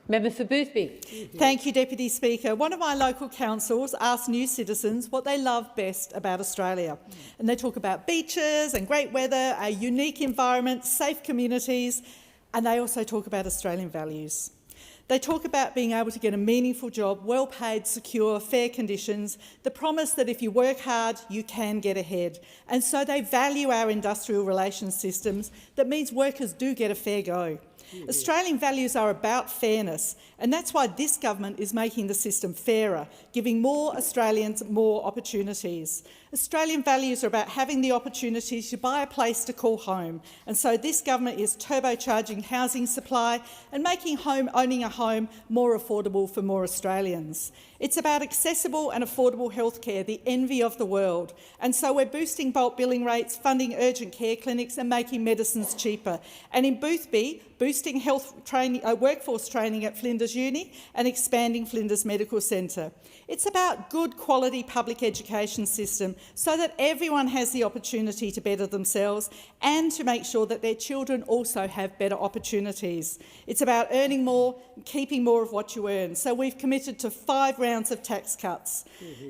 Member for Boothby. Thank you, Deputy Speaker. One of my local councils asked new citizens what they love best about Australia. And they talk about beaches and great weather, a unique environment, safe communities, and they also talk about Australian values. They talk about being able to get a meaningful job, well-paid, secure, fair conditions, the promise that if you work hard, you can get ahead. And so they value our industrial relations systems that means workers do get a fair go. Australian values are about fairness, and that's why this government is making the system fairer, giving more Australians more opportunities. Australian values are about having the opportunity to buy a place to call home, and so this government is turbocharging housing supply and making owning a home more affordable for more Australians. It's about accessible and affordable healthcare, the envy of the world, and so we're boosting bulk billing rates, funding urgent care clinics and making medicines cheaper. And in Boothby, boosting workforce training at Flinders Uni and expanding Flinders Medical Centre. It's about good quality public education system so that everyone has the opportunity to better themselves and to make sure that their children also have better opportunities. It's about earning more, keeping more of what you earn. So we've committed to 5 rounds of tax cuts.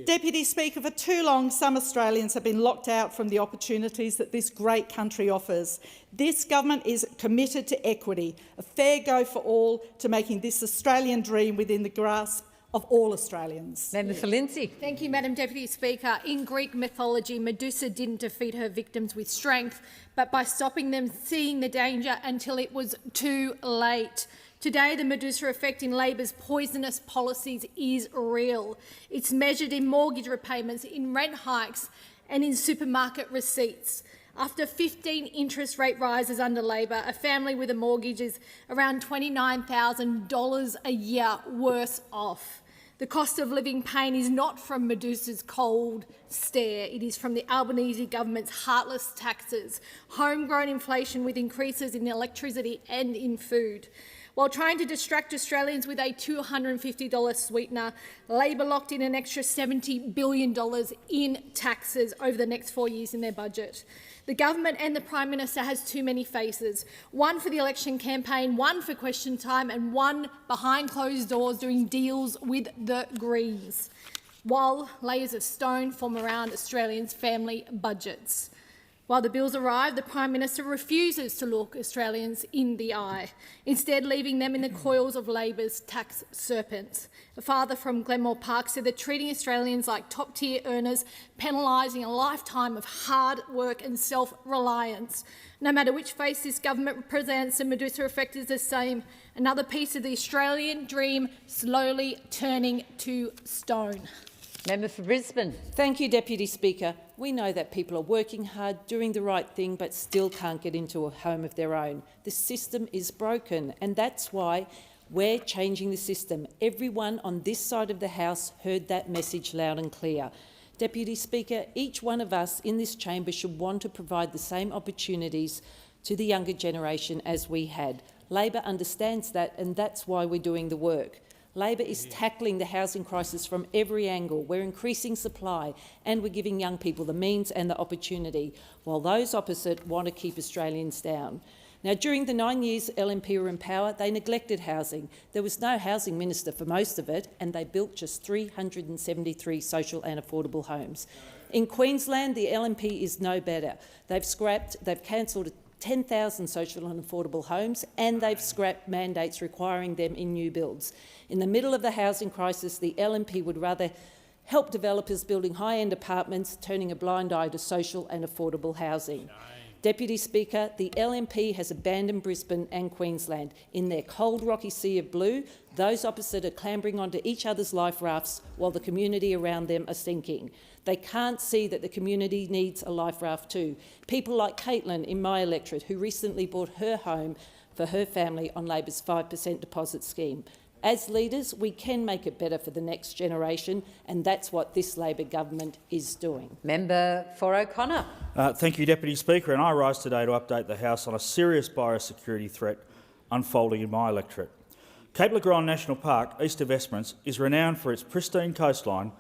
Deputy Speaker, for too long, some Australians have been locked out from the opportunities that this great country offers. This government is committed to equity, a fair go for all, to making this Australian dream within the grasp of all Australians. Member for Lindsay. Thank you, Madam Deputy Speaker. In Greek mythology, Medusa didn't defeat her victims with strength, but by stopping them seeing the danger until it was too late. Today, the Medusa effect in Labor's poisonous policies is real. It's measured in mortgage repayments, in rent hikes and in supermarket receipts. After 15 interest rate rises under Labor, a family with a mortgage is around $29,000 a year worse off. The cost of living pain is not from Medusa's cold stare. It is from the Albanese government's heartless taxes, homegrown inflation with increases in electricity and in food. While trying to distract Australians with a $250 sweetener, Labor locked in an extra $70 billion in taxes over the next 4 years in their budget. The government and the Prime Minister has too many faces, one for the election campaign, one for question time and one behind closed doors doing deals with the Greens, while layers of stone form around Australians' family budgets. While the bills arrive, the Prime Minister refuses to look Australians in the eye, instead leaving them in the coils of Labor's tax serpents. A father from Glenmore Park said they're treating Australians like top-tier earners, penalising a lifetime of hard work and self-reliance. No matter which face this government represents, the Medusa effect is the same. Another piece of the Australian dream slowly turning to stone. Member for Brisbane. Thank you, Deputy Speaker. We know that people are working hard, doing the right thing, but still can't get into a home of their own. The system is broken, and that's why we're changing the system. Everyone on this side of the House heard that message loud and clear. Deputy Speaker, each one of us in this chamber should want to provide the same opportunities to the younger generation as we had. Labor understands that, and that's why we're doing the work. Labor is tackling the housing crisis from every angle. We're increasing supply and we're giving young people the means and the opportunity, while those opposite want to keep Australians down. Now, during the 9 years LNP were in power, they neglected housing. There was no housing minister for most of it, and they built just 373 social and affordable homes. In Queensland, the LNP is no better. They've cancelled 10,000 social and affordable homes, and they've scrapped mandates requiring them in new builds. In the middle of the housing crisis, the LNP would rather help developers building high-end apartments, turning a blind eye to social and affordable housing. Deputy Speaker, the LNP has abandoned Brisbane and Queensland. In their cold, rocky sea of blue, those opposite are clambering onto each other's life rafts while the community around them are sinking. They can't see that the community needs a life raft too. People like Caitlin in my electorate, who recently bought her home for her family on Labor's 5% deposit scheme. As leaders, we can make it better for the next generation, and that's what this Labor government is doing. Member for O'Connor. Thank you, Deputy Speaker. And I rise today to update the House on a serious biosecurity threat unfolding in my electorate. Cape Le Grand National Park, east of Esperance, is renowned for its pristine coastline,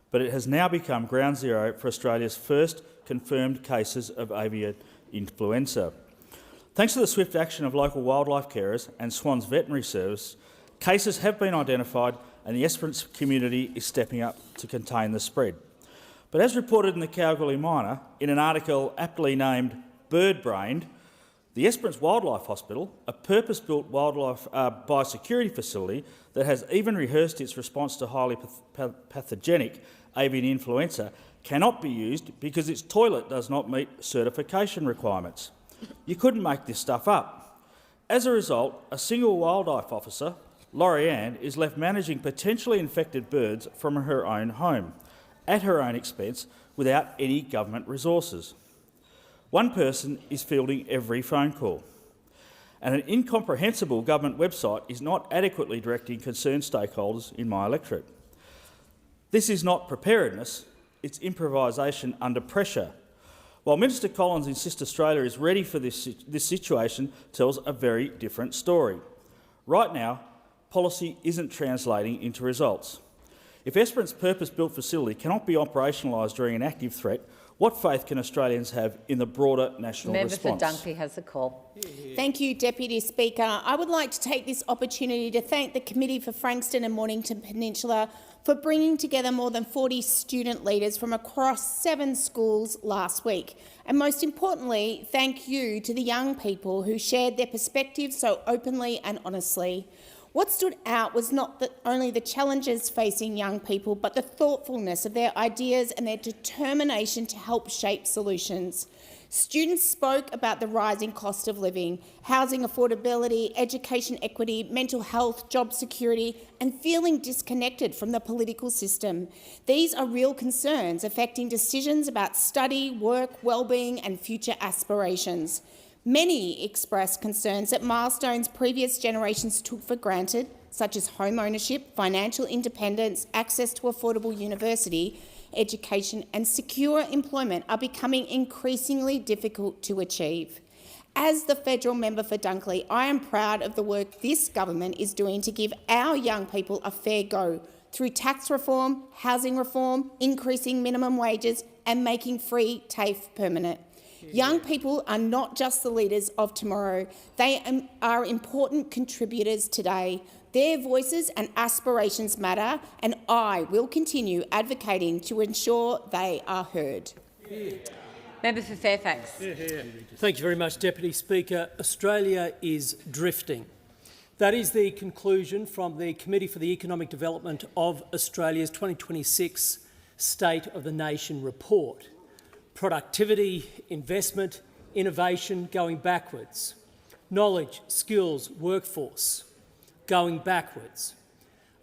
but it has now become ground zero for Australia's first confirmed cases of avian influenza. Thanks to the swift action of local wildlife carers and Swan's Veterinary Service, cases have been identified and the Esperance community is stepping up to contain the spread. But as reported in the Kalgoorlie Miner, in an article aptly named Bird Brained, the Esperance Wildlife Hospital, a purpose-built wildlife biosecurity facility that has even rehearsed its response to highly pathogenic avian influenza, cannot be used because its toilet does not meet certification requirements. You couldn't make this stuff up. As a result, a single wildlife officer, Laurie Ann, is left managing potentially infected birds from her own home, at her own expense, without any government resources. One person is fielding every phone call, and an incomprehensible government website is not adequately directing concerned stakeholders in my electorate. This is not preparedness, it's improvisation under pressure. While Minister Collins insists Australia is ready for this situation, tells a very different story. Right now, policy isn't translating into results. If Esperant's purpose-built facility cannot be operationalised during an active threat, what faith can Australians have in the broader national response? Member for Dunkley has the call. Thank you, Deputy Speaker. I would like to take this opportunity to thank the Committee for Frankston and Mornington Peninsula for bringing together more than 40 student leaders from across 7 schools last week. And most importantly, thank you to the young people who shared their perspectives so openly and honestly. What stood out was not only the challenges facing young people, but the thoughtfulness of their ideas and their determination to help shape solutions. Students spoke about the rising cost of living, housing affordability, education equity, mental health, job security, and feeling disconnected from the political system. These are real concerns affecting decisions about study, work, well-being and future aspirations. Many expressed concerns that milestones previous generations took for granted, such as home ownership, financial independence, access to affordable university, education and secure employment, are becoming increasingly difficult to achieve. As the federal member for Dunkley, I am proud of the work this government is doing to give our young people a fair go through tax reform, housing reform, increasing minimum wages and making free TAFE permanent. Young people are not just the leaders of tomorrow, they are important contributors today. Their voices and aspirations matter, and I will continue advocating to ensure they are heard. Member for Fairfax. Thank you very much, Deputy Speaker. Australia is drifting. That is the conclusion from the Committee for the Economic Development of Australia's 2026 State of the Nation report. Productivity, investment, innovation going backwards. Knowledge, skills, workforce going backwards.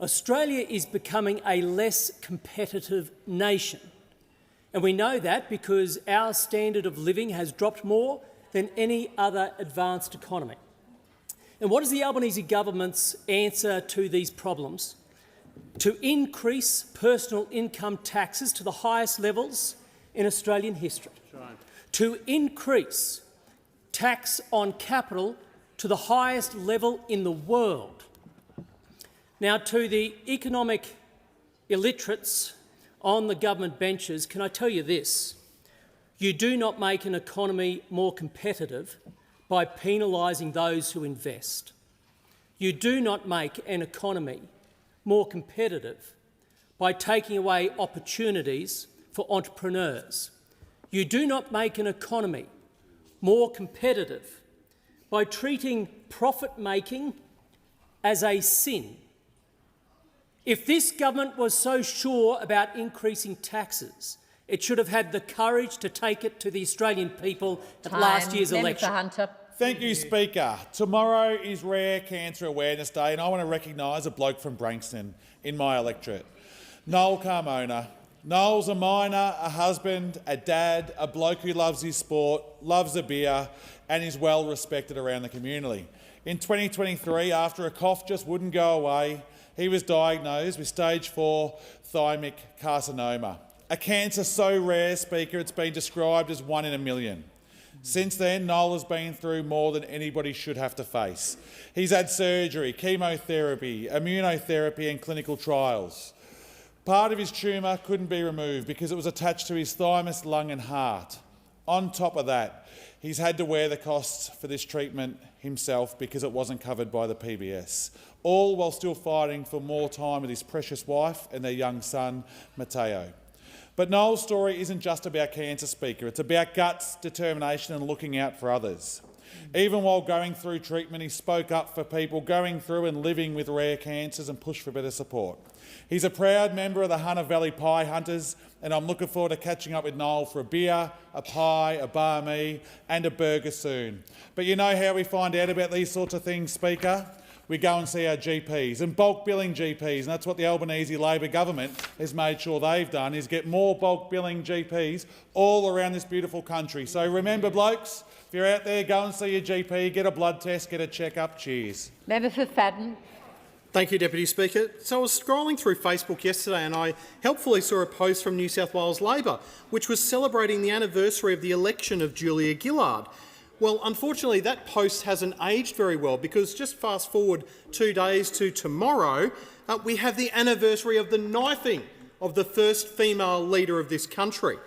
Australia is becoming a less competitive nation. And we know that because our standard of living has dropped more than any other advanced economy. And what is the Albanese government's answer to these problems? To increase personal income taxes to the highest levels in Australian history, to increase tax on capital to the highest level in the world. Now, to the economic illiterates on the government benches, can I tell you this? You do not make an economy more competitive by penalising those who invest. You do not make an economy more competitive by taking away opportunities for entrepreneurs. You do not make an economy more competitive by treating profit-making as a sin. If this government was so sure about increasing taxes, it should have had the courage to take it to the Australian people at last year's election. Hunter. Thank you, Speaker. Tomorrow is Rare Cancer Awareness Day, and I want to recognise a bloke from Branxton in my electorate, Noel Carmona. Noel's a miner, a husband, a dad, a bloke who loves his sport, loves a beer and is well respected around the community. In 2023, after a cough just wouldn't go away, he was diagnosed with stage 4 thymic carcinoma, a cancer so rare, Speaker, it's been described as 1 in a million. Since then, Noel has been through more than anybody should have to face. He's had surgery, chemotherapy, immunotherapy and clinical trials. Part of his tumour couldn't be removed because it was attached to his thymus, lung and heart. On top of that, he's had to wear the costs for this treatment himself because it wasn't covered by the PBS, all while still fighting for more time with his precious wife and their young son, Matteo. But Noel's story isn't just about cancer, Speaker. It's about guts, determination and looking out for others. Even while going through treatment, he spoke up for people going through and living with rare cancers and pushed for better support. He's a proud member of the Hunter Valley Pie Hunters, and I'm looking forward to catching up with Noel for a beer, a pie, a banh mi and a burger soon. But you know how we find out about these sorts of things, Speaker? We go and see our GPs and bulk billing GPs, and that's what the Albanese Labor government has made sure they've done, is get more bulk billing GPs all around this beautiful country. So remember, blokes, if you're out there, go and see your GP, get a blood test, get a check-up. Cheers. Member for Fadden. Thank you, Deputy Speaker. So I was scrolling through Facebook yesterday and I helpfully saw a post from New South Wales Labor, which was celebrating the anniversary of the election of Julia Gillard. Well, unfortunately, that post hasn't aged very well, because just fast forward 2 days to tomorrow, we have the anniversary of the knifing of the first female leader of this country.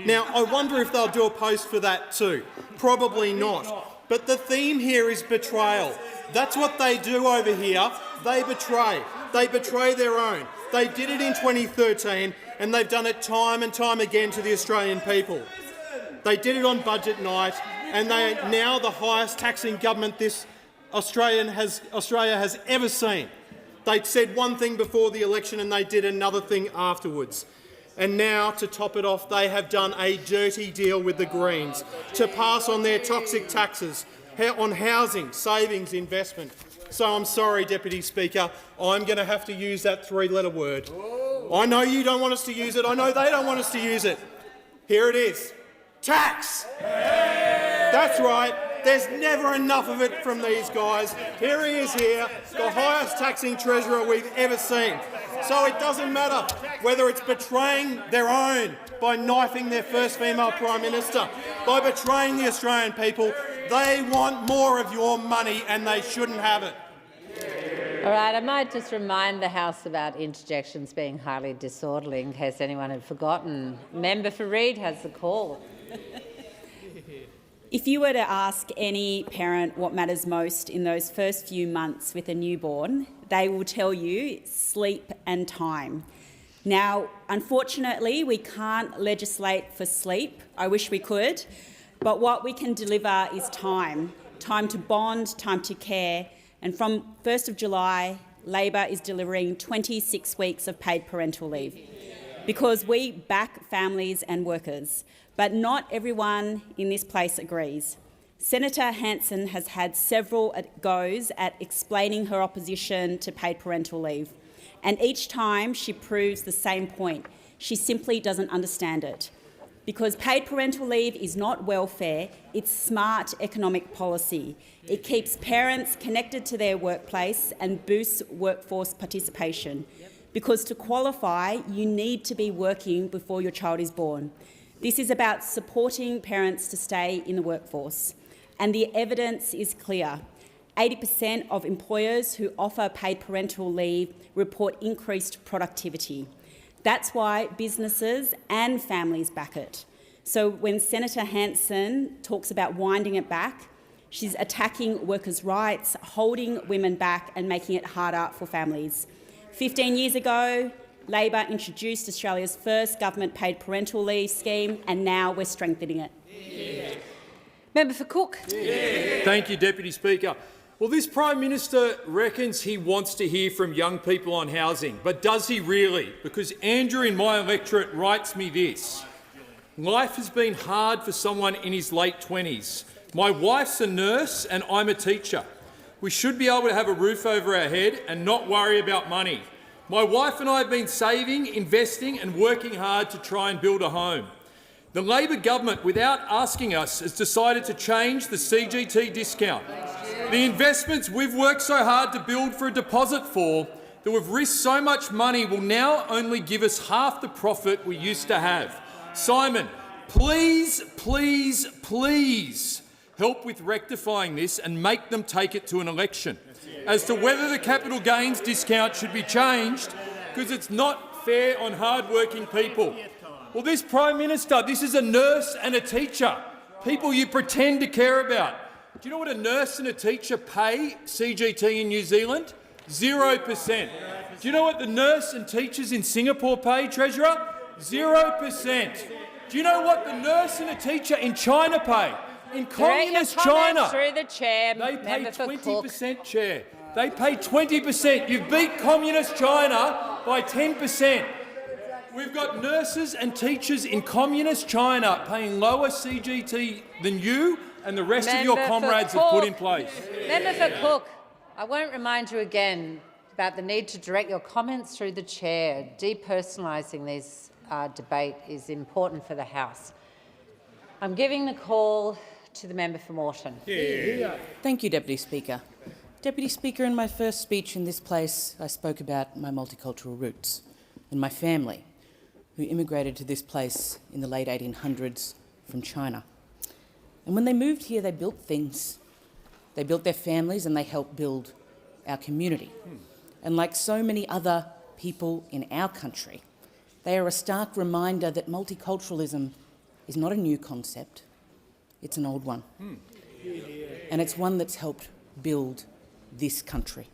Now, I wonder if they'll do a post for that too. Probably not. But the theme here is betrayal. That's what they do over here. They betray. They betray their own. They did it in 2013 and they've done it time and time again to the Australian people. They did it on budget night, and they are now the highest taxing government this Australia has ever seen. They said one thing before the election and they did another thing afterwards. And now, to top it off, they have done a dirty deal with the Greens to pass on their toxic taxes on housing, savings, investment. So I'm sorry, Deputy Speaker, I'm going to have to use that three-letter word. I know you don't want us to use it. I know they don't want us to use it. Here it is. Tax! That's right. There's never enough of it from these guys. Here he is here, the highest taxing Treasurer we've ever seen. So it doesn't matter whether it's betraying their own by knifing their first female Prime Minister, by betraying the Australian people. They want more of your money and they shouldn't have it. All right, I might just remind the House about interjections being highly disorderly in case anyone had forgotten. Member for Reid has the call. If you were to ask any parent what matters most in those first few months with a newborn, they will tell you sleep and time. Now, unfortunately, we can't legislate for sleep. I wish we could. But what we can deliver is time. Time to bond, time to care. And from 1st of July, Labor is delivering 26 weeks of paid parental leave, because we back families and workers. But not everyone in this place agrees. Senator Hanson has had several goes at explaining her opposition to paid parental leave, and each time she proves the same point. She simply doesn't understand it. Because paid parental leave is not welfare, it's smart economic policy. It keeps parents connected to their workplace and boosts workforce participation. Because to qualify, you need to be working before your child is born. This is about supporting parents to stay in the workforce. And the evidence is clear. 80% of employers who offer paid parental leave report increased productivity. That's why businesses and families back it. So when Senator Hanson talks about winding it back, she's attacking workers' rights, holding women back and making it harder for families. 15 years ago, Labor introduced Australia's first government-paid parental leave scheme, and now we're strengthening it. Yeah. Member for Cook. Yeah. Thank you, Deputy Speaker. Well, this Prime Minister reckons he wants to hear from young people on housing, but does he really? Because Andrew in my electorate writes me this. Life has been hard for someone in his late 20s. My wife's a nurse and I'm a teacher. We should be able to have a roof over our head and not worry about money. My wife and I have been saving, investing and working hard to try and build a home. The Labor government, without asking us, has decided to change the CGT discount. The investments we've worked so hard to build for a deposit for, that we've risked so much money, will now only give us half the profit we used to have. Simon, please, please, please help with rectifying this and make them take it to an election as to whether the capital gains discount should be changed, because it's not fair on hard-working people. Well, this Prime Minister, this is a nurse and a teacher, people you pretend to care about. Do you know what a nurse and a teacher pay CGT in New Zealand? 0%. Do you know what the nurse and teachers in Singapore pay, Treasurer? 0%. Do you know what the nurse and a teacher in China pay? In communist China, through the chair. they pay 20%, Chair. They pay 20%. You've beat communist China by 10%. We've got nurses and teachers in communist China paying lower CGT than you and the rest of your comrades have put in place. Member for Cook, I won't remind you again about the need to direct your comments through the chair. Depersonalising this debate is important for the House. I'm giving the call to the member for Moreton. Thank you, Deputy Speaker. Deputy Speaker, in my first speech in this place, I spoke about my multicultural roots and my family, who immigrated to this place in the late 1800s from China. And when they moved here, they built things. They built their families and they helped build our community. And like so many other people in our country, they are a stark reminder that multiculturalism is not a new concept, it's an old one. And it's one that's helped build this country.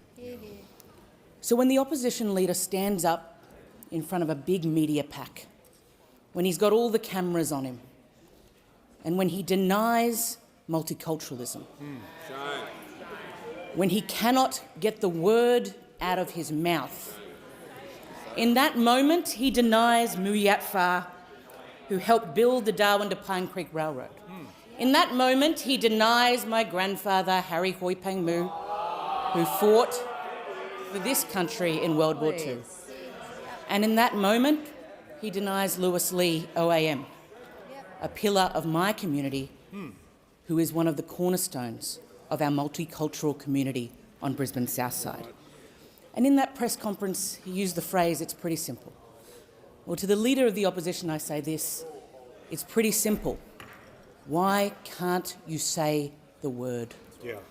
So when the opposition leader stands up in front of a big media pack, when he's got all the cameras on him, and when he denies multiculturalism, when he cannot get the word out of his mouth, in that moment he denies Muyat Fa, who helped build the Darwin to Pine Creek Railroad. In that moment he denies my grandfather Harry Hoi Pang Mu, who fought for this country in World War II. And in that moment, he denies Lewis Lee OAM, a pillar of my community, who is one of the cornerstones of our multicultural community on Brisbane's south side. And in that press conference, he used the phrase, "It's pretty simple." Well, to the Leader of the Opposition, I say this, it's pretty simple. Why can't you say the word?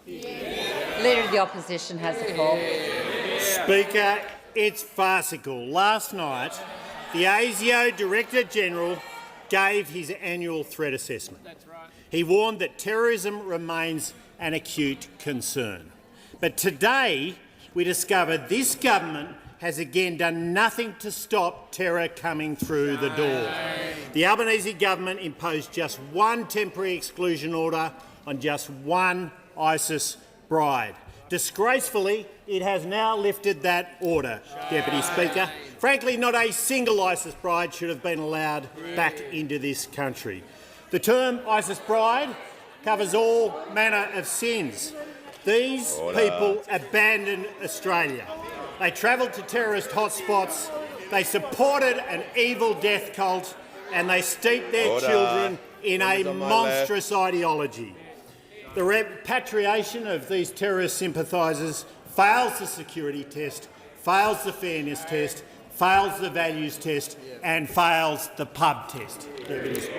Leader of the Opposition has the call. Speaker, it's farcical. Last night, the ASIO Director-General gave his annual threat assessment. He warned that terrorism remains an acute concern. But today, we discovered this government has again done nothing to stop terror coming through the door. The Albanese government imposed just one temporary exclusion order on just one ISIS bride. Disgracefully, it has now lifted that order, Deputy Speaker. Frankly, not a single ISIS bride should have been allowed back into this country. The term ISIS bride covers all manner of sins. These people abandoned Australia. They travelled to terrorist hotspots, they supported an evil death cult, and they steeped their children in a monstrous ideology. The repatriation of these terrorist sympathisers fails the security test, fails the fairness test, fails the values test and fails the pub test. The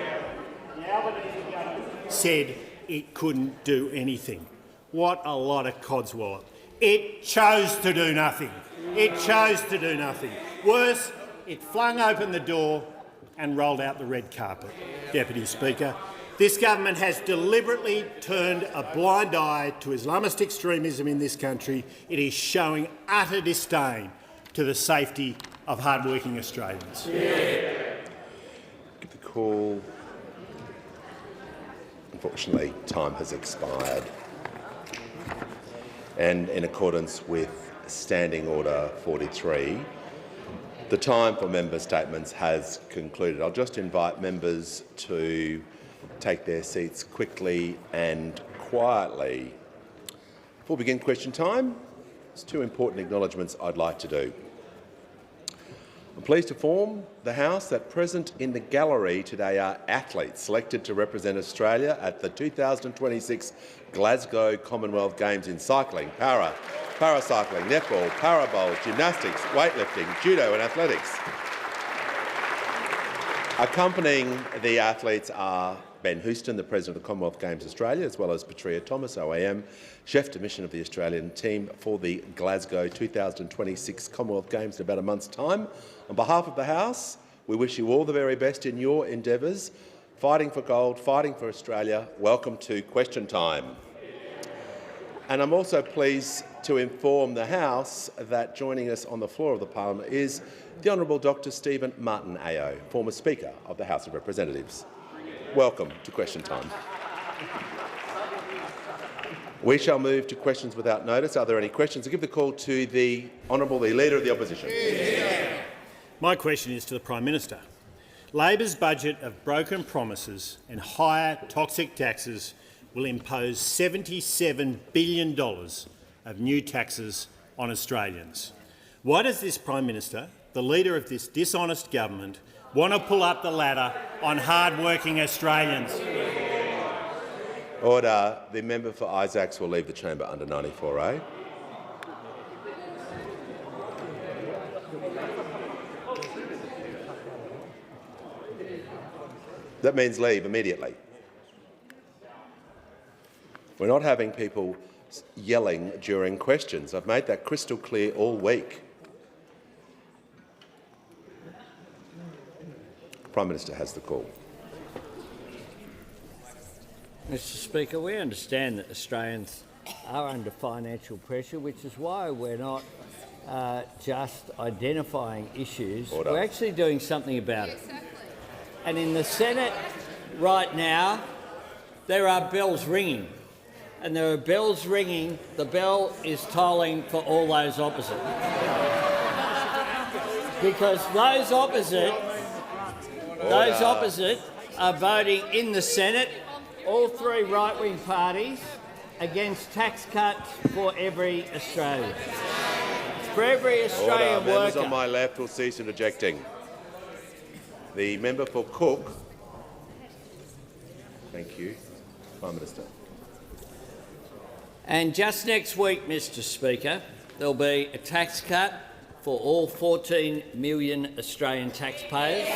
Albanese government said it couldn't do anything. What a lot of codswallop. It chose to do nothing. It chose to do nothing. Worse, it flung open the door and rolled out the red carpet. Deputy Speaker, this government has deliberately turned a blind eye to Islamist extremism in this country. It is showing utter disdain to the safety of hard-working Australians. Give the call. Unfortunately, time has expired. And in accordance with Standing Order 43, the time for member statements has concluded. I'll just invite members to take their seats quickly and quietly. Before we begin question time, there's two important acknowledgements I'd like to do. I'm pleased to inform the House that present in the gallery today are athletes selected to represent Australia at the 2026 Glasgow Commonwealth Games in cycling, paracycling, netball, parabowl, gymnastics, weightlifting, judo and athletics. Accompanying the athletes are Ben Houston, the President of the Commonwealth Games Australia, as well as Petria Thomas, OAM, Chef de Mission of the Australian team for the Glasgow 2026 Commonwealth Games in about a month's time. On behalf of the House, we wish you all the very best in your endeavours. Fighting for gold, fighting for Australia. Welcome to question time. And I'm also pleased to inform the House that joining us on the floor of the Parliament is the Honourable Dr Stephen Martin AO, former Speaker of the House of Representatives. Welcome to question time. We shall move to questions without notice. Are there any questions? I give the call to the Honourable Leader of the Opposition. My question is to the Prime Minister. Labor's budget of broken promises and higher toxic taxes will impose $77 billion of new taxes on Australians. Why does this Prime Minister, the leader of this dishonest government, want to pull up the ladder on hard-working Australians? Order. The member for Isaacs will leave the chamber under 94A. That means leave immediately. We're not having people yelling during questions. I've made that crystal clear all week. The Prime Minister has the call. Mr Speaker, we understand that Australians are under financial pressure, which is why we're not just identifying issues. Order. We're actually doing something about it. And in the Senate right now, there are bells ringing. And there are bells ringing. The bell is tolling for all those opposite. Because those opposite are voting in the Senate, all three right-wing parties, against tax cuts for every Australian. For every Australian worker. Members on my left will cease interjecting. The member for Cook. Thank you. Prime Minister. And just next week, Mr Speaker, there'll be a tax cut for all 14 million Australian taxpayers.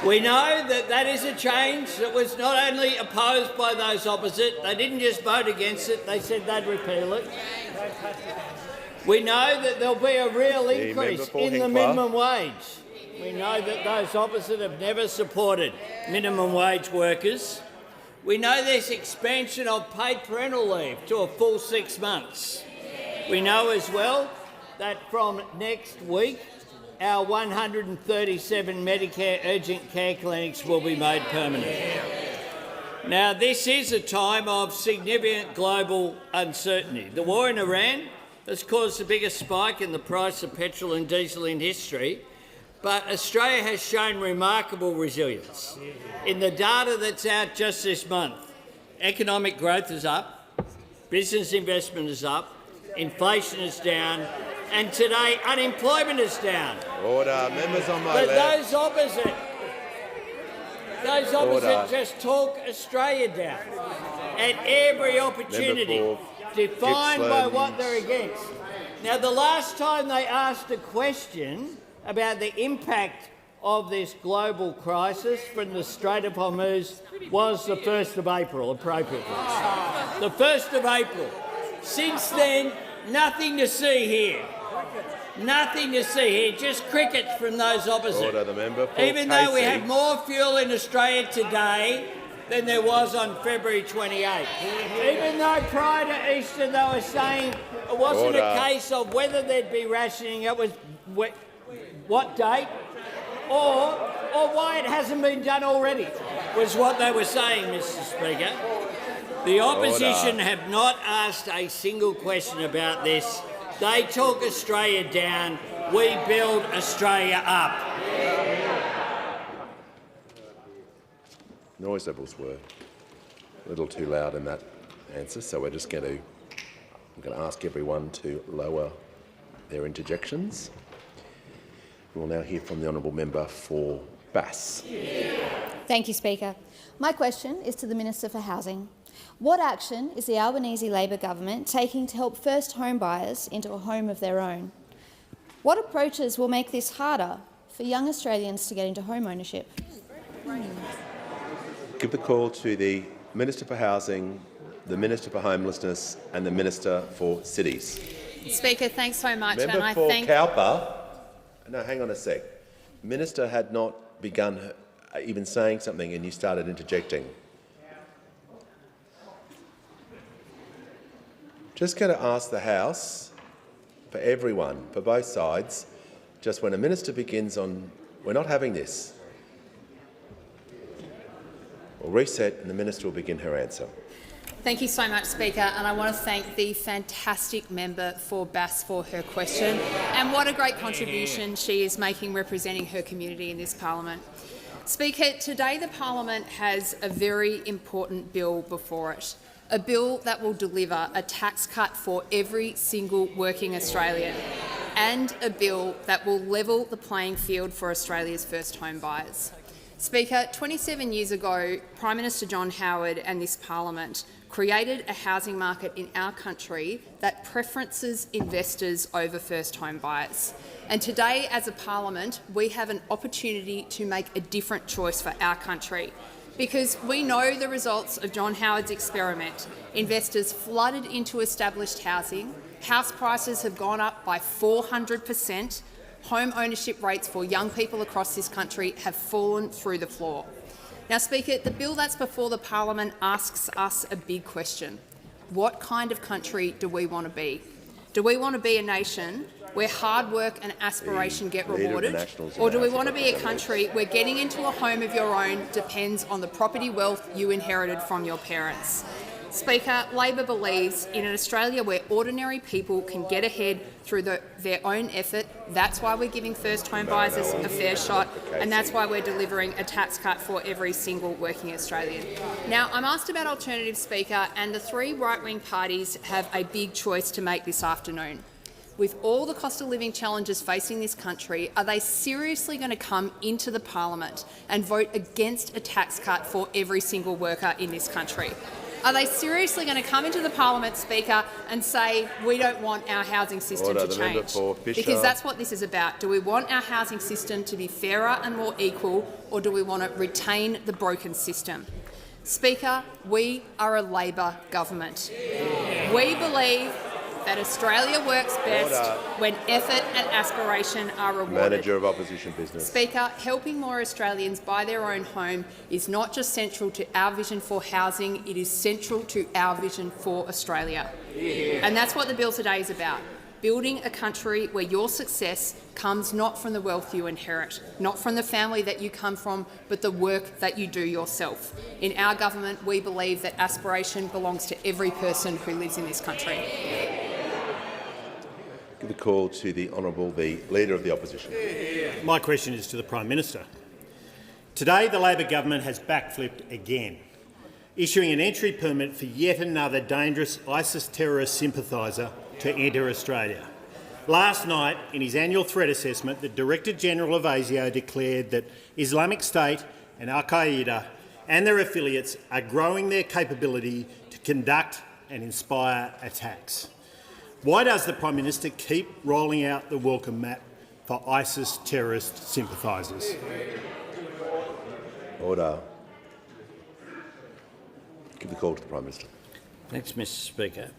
We know that that is a change that was not only opposed by those opposite, they didn't just vote against it, they said they'd repeal it. We know that there'll be a real increase in the minimum wage. We know that those opposite have never supported minimum wage workers. We know there's expansion of paid parental leave to a full 6 months. We know as well that from next week, our 137 Medicare urgent care clinics will be made permanent. Now, this is a time of significant global uncertainty. The war in Iran has caused the biggest spike in the price of petrol and diesel in history, but Australia has shown remarkable resilience. In the data that's out just this month, economic growth is up, business investment is up, inflation is down, and today unemployment is down. Order. Members on my but left. those opposite just talk Australia down at every opportunity, defined by what they're against. Now, the last time they asked a question about the impact of this global crisis from the Strait of Hormuz was the 1st of April, appropriately. The 1st of April. Since then, nothing to see here. Nothing to see here, just crickets from those opposite. Order. The member for Even though we have more fuel in Australia today than there was on February 28th. Even though prior to Easter they were saying it wasn't a case of whether there'd be rationing, it was what date or why it hasn't been done already, was what they were saying, Mr Speaker. The opposition have not asked a single question about this. They talk Australia down, we build Australia up. Noise levels were a little too loud in that answer, so we're just I'm going to ask everyone to lower their interjections. We'll now hear from the honourable member for Bass. Thank you, Speaker. My question is to the Minister for Housing. What action is the Albanese Labor government taking to help first home buyers into a home of their own? What approaches will make this harder for young Australians to get into home ownership? Give the call to the Minister for Housing, the Minister for Homelessness and the Minister for Cities. Speaker, thanks so much. Member and I for thank Cowper. No, hang on a sec. Minister had not begun even saying something and you started interjecting. Just going to ask the House, for everyone, for both sides, just when a minister begins on, we're not having this. We'll reset and the minister will begin her answer. Thank you so much, Speaker, and I want to thank the fantastic member for Bass for her question and what a great contribution she is making representing her community in this parliament. Speaker, today the parliament has a very important bill before it, a bill that will deliver a tax cut for every single working Australian and a bill that will level the playing field for Australia's first home buyers. Speaker, 27 years ago, Prime Minister John Howard and this parliament created a housing market in our country that preferences investors over first home buyers. And today, as a parliament, we have an opportunity to make a different choice for our country, because we know the results of John Howard's experiment. Investors flooded into established housing, house prices have gone up by 400%, home ownership rates for young people across this country have fallen through the floor. Now, Speaker, the bill that's before the parliament asks us a big question. What kind of country do we want to be? Do we want to be a nation where hard work and aspiration get rewarded? Or do we want to be a country where getting into a home of your own depends on the property wealth you inherited from your parents? Speaker, Labor believes in an Australia where ordinary people can get ahead through their own effort. That's why we're giving first home buyers a fair shot, and that's why we're delivering a tax cut for every single working Australian. Now, I'm asked about alternatives, Speaker, and the three right-wing parties have a big choice to make this afternoon. With all the cost of living challenges facing this country, are they seriously going to come into the parliament and vote against a tax cut for every single worker in this country? Are they seriously going to come into the parliament, Speaker, and say we don't want our housing system to change? Because that's what this is about. Do we want our housing system to be fairer and more equal, or do we want to retain the broken system? Speaker, we are a Labor government. We believe that Australia works best when effort and aspiration are rewarded. Manager of Opposition Business. Speaker, helping more Australians buy their own home is not just central to our vision for housing, it is central to our vision for Australia. And that's what the bill today is about. Building a country where your success comes not from the wealth you inherit, not from the family that you come from, but the work that you do yourself. In our government, we believe that aspiration belongs to every person who lives in this country. Give the call to the Honourable the Leader of the Opposition. My question is to the Prime Minister. Today the Labor government has backflipped again, issuing an entry permit for yet another dangerous ISIS terrorist sympathiser to enter Australia. Last night, in his annual threat assessment, the Director-General of ASIO declared that Islamic State and Al-Qaeda and their affiliates are growing their capability to conduct and inspire attacks. Why does the Prime Minister keep rolling out the welcome mat for ISIS terrorist sympathisers? Order. Give the call to the Prime Minister. Thanks, Mr Speaker.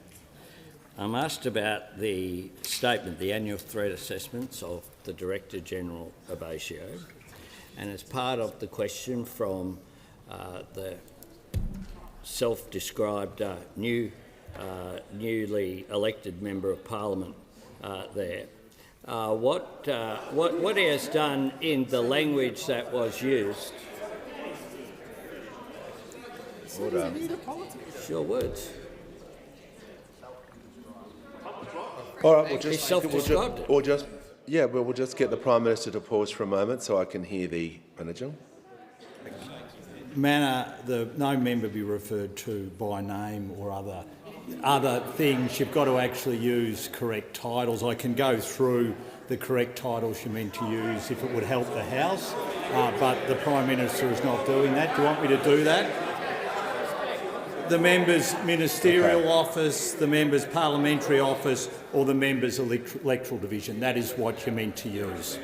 I'm asked about the statement, the annual threat assessments of the Director-General of ASIO, and as part of the question from the self-described newly elected Member of Parliament there. What he has done in the language that was used. Order. Sure words. All right, we'll just get the Prime Minister to pause for a moment so I can hear the manager. No member be referred to by name or other things. You've got to actually use correct titles. I can go through the correct titles you meant to use if it would help the House, but the Prime Minister is not doing that. Do you want me to do that? The member's ministerial office, the member's parliamentary office, or the member's electoral division. That is what you're meant to use.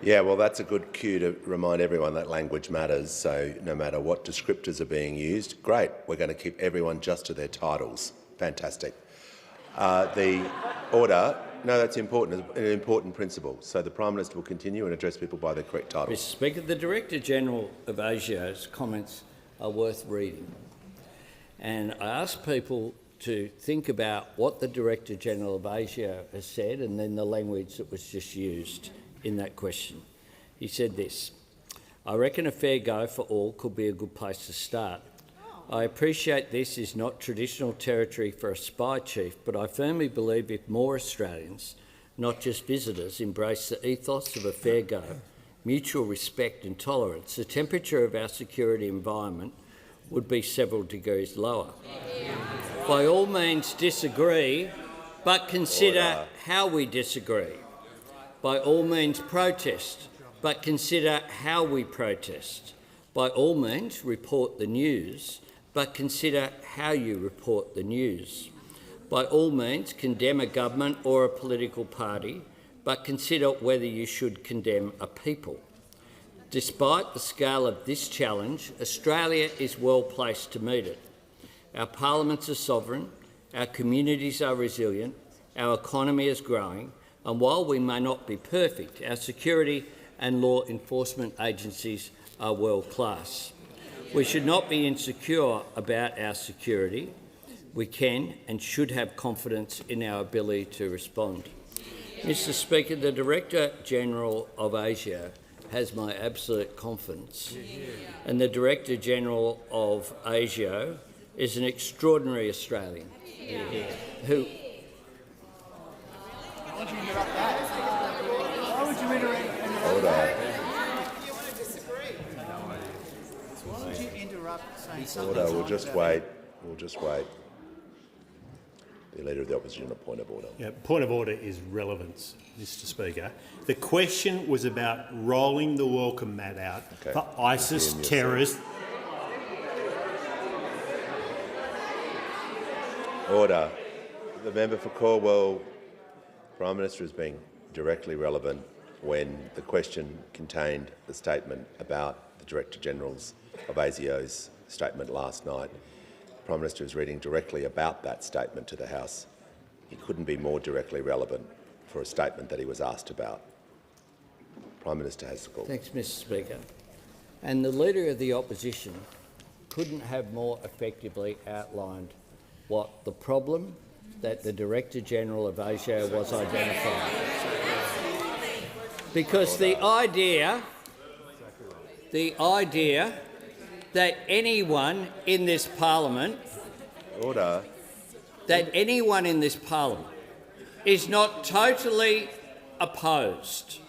Yeah, well, that's a good cue to remind everyone that language matters, so no matter what descriptors are being used, great, we're going to keep everyone just to their titles. Fantastic. The order, no, that's important, an important principle. So the Prime Minister will continue and address people by their correct titles. Mr Speaker, the Director-General of ASIO's comments are worth reading. And I ask people to think about what the Director-General of ASIO has said and then the language that was just used in that question. He said this: I reckon a fair go for all could be a good place to start. I appreciate this is not traditional territory for a spy chief, but I firmly believe if more Australians, not just visitors, embrace the ethos of a fair go, mutual respect and tolerance, the temperature of our security environment would be several degrees lower. By all means disagree, but consider how we disagree. By all means protest, but consider how we protest. By all means report the news, but consider how you report the news. By all means condemn a government or a political party, but consider whether you should condemn a people. Despite the scale of this challenge, Australia is well placed to meet it. Our parliaments are sovereign, our communities are resilient, our economy is growing, and while we may not be perfect, our security and law enforcement agencies are world class. We should not be insecure about our security. We can and should have confidence in our ability to respond. Mr Speaker, the Director-General of Asia has my absolute confidence, and the Director-General of Asia is an extraordinary Australian who... Why would you interrupt that? Why would you interrupt that? Why would you interrupt saying something? Order. We'll just wait. We'll just wait. The Leader of the Opposition, a point of order. Yeah, point of order is relevance, Mr Speaker. The question was about rolling the welcome mat out for ISIS terrorists. Order. The member for Cornwall, Prime Minister, is being directly relevant when the question contained the statement about the Director-General's of ASIO's statement last night. The Prime Minister is reading directly about that statement to the House. He couldn't be more directly relevant for a statement that he was asked about. Prime Minister has the call. Thanks, Mr Speaker. And the Leader of the Opposition couldn't have more effectively outlined what the problem that the Director-General of Asia was identifying. Because the idea that anyone in this parliament is not totally opposed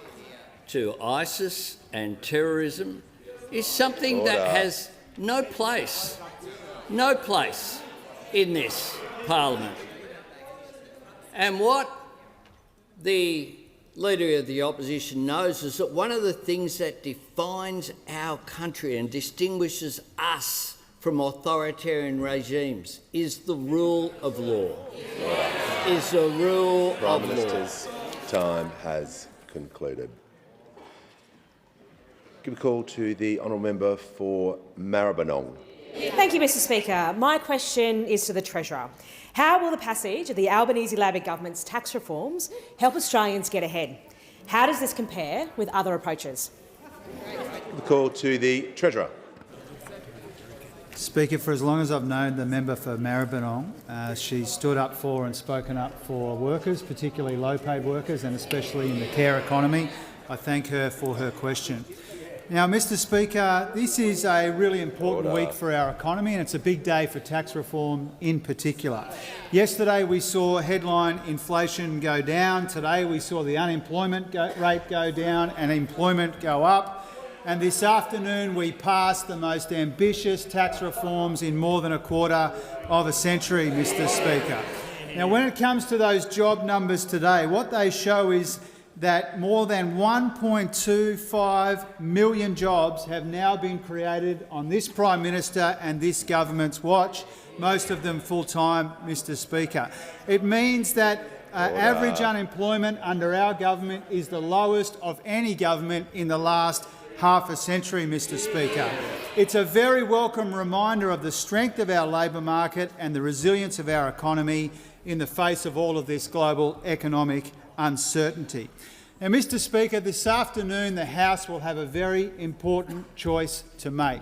to ISIS and terrorism is something that has no place in this parliament. And what the Leader of the Opposition knows is that one of the things that defines our country and distinguishes us from authoritarian regimes is the rule of law. Prime Minister's time has concluded. Give a call to the honourable member for Maribyrnong. Thank you, Mr Speaker. My question is to the Treasurer. How will the passage of the Albanese-Labor government's tax reforms help Australians get ahead? How does this compare with other approaches? Give a call to the Treasurer. Speaker, for as long as I've known the member for Maribyrnong, she stood up for and spoken up for workers, particularly low-paid workers and especially in the care economy. I thank her for her question. Now, Mr Speaker, this is a really important week for our economy and it's a big day for tax reform in particular. Yesterday we saw headline inflation go down. Today we saw the unemployment rate go down and employment go up. And this afternoon we passed the most ambitious tax reforms in more than a quarter of a century, Mr Speaker. Now, when it comes to those job numbers today, what they show is that more than 1.25 million jobs have now been created on this Prime Minister and this government's watch, most of them full-time, Mr Speaker. It means that average unemployment under our government is the lowest of any government in the last half a century, Mr Speaker. It's a very welcome reminder of the strength of our labour market and the resilience of our economy in the face of all of this global economic uncertainty. Now, Mr Speaker, this afternoon the House will have a very important choice to make.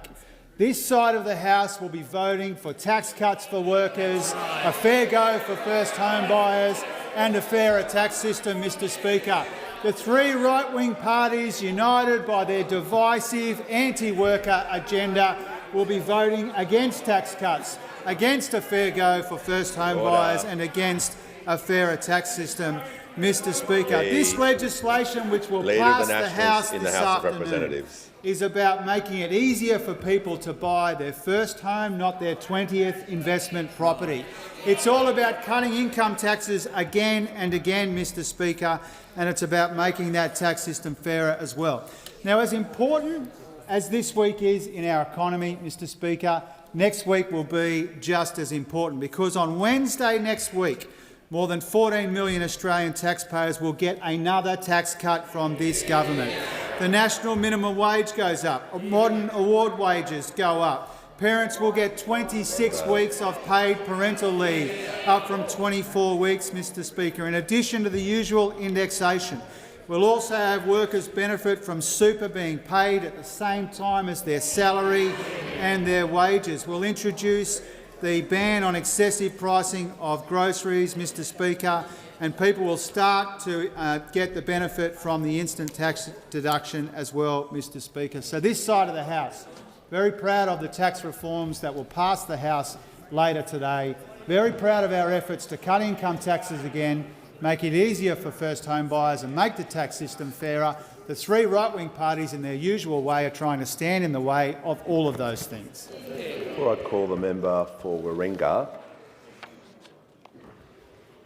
This side of the House will be voting for tax cuts for workers, a fair go for first home buyers and a fairer tax system, Mr Speaker. The three right-wing parties, united by their divisive anti-worker agenda, will be voting against tax cuts, against a fair go for first home buyers and against a fairer tax system. Mr Speaker, this legislation, which will pass the House this afternoon, is about making it easier for people to buy their first home, not their 20th investment property. It's all about cutting income taxes again and again, Mr Speaker, and it's about making that tax system fairer as well. Now, as important as this week is in our economy, Mr Speaker, next week will be just as important, because on Wednesday next week, more than 14 million Australian taxpayers will get another tax cut from this government. The national minimum wage goes up. Modern award wages go up. Parents will get 26 weeks of paid parental leave, up from 24 weeks, Mr Speaker, in addition to the usual indexation. We'll also have workers benefit from super being paid at the same time as their salary and their wages. We'll introduce the ban on excessive pricing of groceries, Mr Speaker, and people will start to get the benefit from the instant tax deduction as well, Mr Speaker. So this side of the House, very proud of the tax reforms that will pass the House later today, very proud of our efforts to cut income taxes again, make it easier for first home buyers and make the tax system fairer. The three right-wing parties in their usual way are trying to stand in the way of all of those things. Before I call the member for Warringah,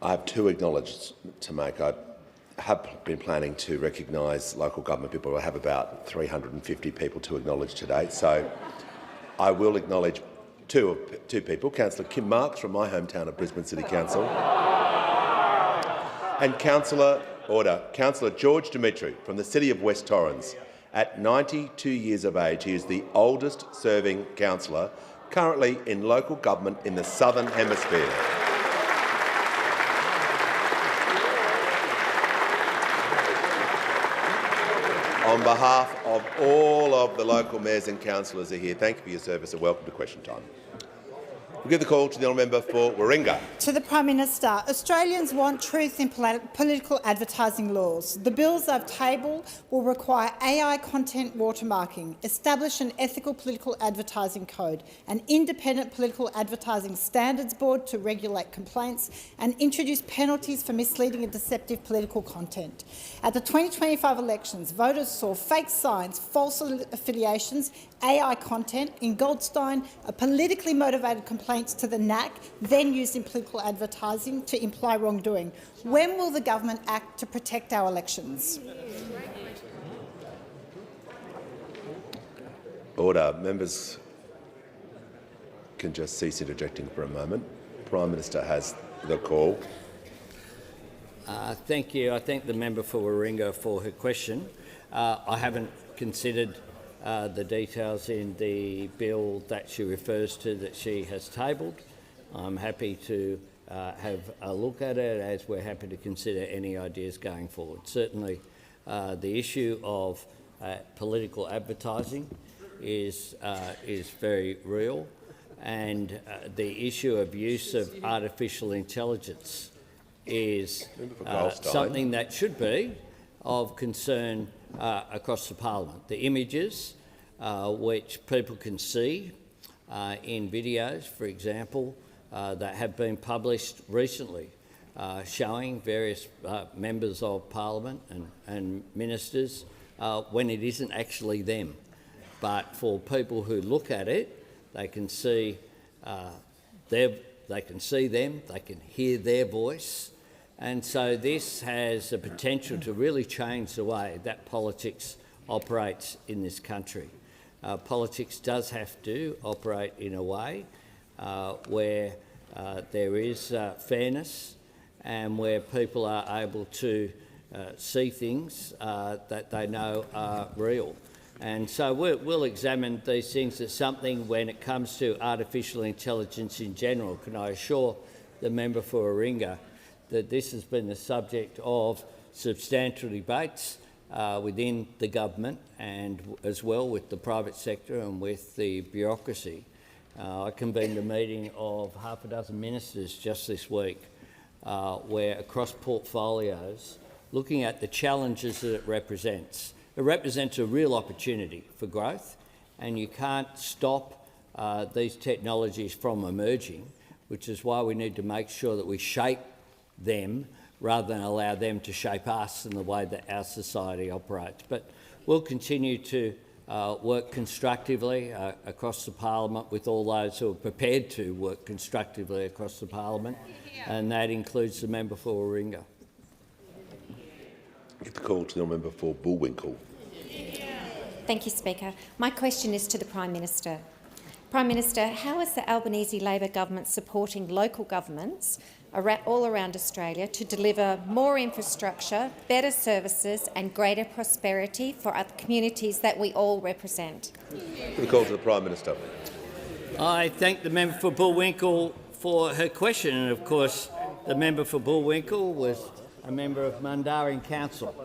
I have two acknowledgements to make. I have been planning to recognise local government people. I have about 350 people to acknowledge today, so I will acknowledge two people, Councillor Kim Marks from my hometown of Brisbane City Council and Councillor George Dimitri from the city of West Torrens. At 92 years of age, he is the oldest serving councillor currently in local government in the Southern Hemisphere. On behalf of all of the local mayors and councillors who are here, thank you for your service and welcome to question time. We'll give the call to the honourable member for Warringah. To the Prime Minister, Australians want truth in political advertising laws. The bills I've tabled will require AI content watermarking, establish an ethical political advertising code, an independent political advertising standards board to regulate complaints, and introduce penalties for misleading and deceptive political content. At the 2025 elections, voters saw fake signs, false affiliations, AI content in Goldstein, a politically motivated complaints to the NAC, then used in political advertising to imply wrongdoing. When will the government act to protect our elections? Order. Members can just cease interjecting for a moment. Prime Minister has the call. Thank you. I thank the member for Warringah for her question. I haven't considered the details in the bill that she refers to that she has tabled. I'm happy to have a look at it, as we're happy to consider any ideas going forward. Certainly the issue of political advertising is very real, and the issue of use of artificial intelligence is something that should be of concern across the parliament. The images which people can see in videos, for example, that have been published recently, showing various members of parliament and ministers when it isn't actually them. But for people who look at it, they can see them, they can hear their voice. And so this has the potential to really change the way that politics operates in this country. Politics does have to operate in a way where there is fairness and where people are able to see things that they know are real. And so we'll examine these things as something when it comes to artificial intelligence in general. Can I assure the member for Warringah that this has been the subject of substantial debates within the government and as well with the private sector and with the bureaucracy. I convened a meeting of half a dozen ministers just this week where across portfolios, looking at the challenges that it represents a real opportunity for growth, and you can't stop these technologies from emerging, which is why we need to make sure that we shape them rather than allow them to shape us in the way that our society operates. But we'll continue to work constructively across the parliament with all those who are prepared to work constructively across the parliament, and that includes the member for Warringah. Get the call to the member for Bullwinkle. Thank you, Speaker. My question is to the Prime Minister. Prime Minister, how is the Albanese Labor government supporting local governments all around Australia to deliver more infrastructure, better services and greater prosperity for other communities that we all represent? The call to the Prime Minister. I thank the member for Bullwinkle for her question, and of course the member for Bullwinkle was a member of Mundaring Council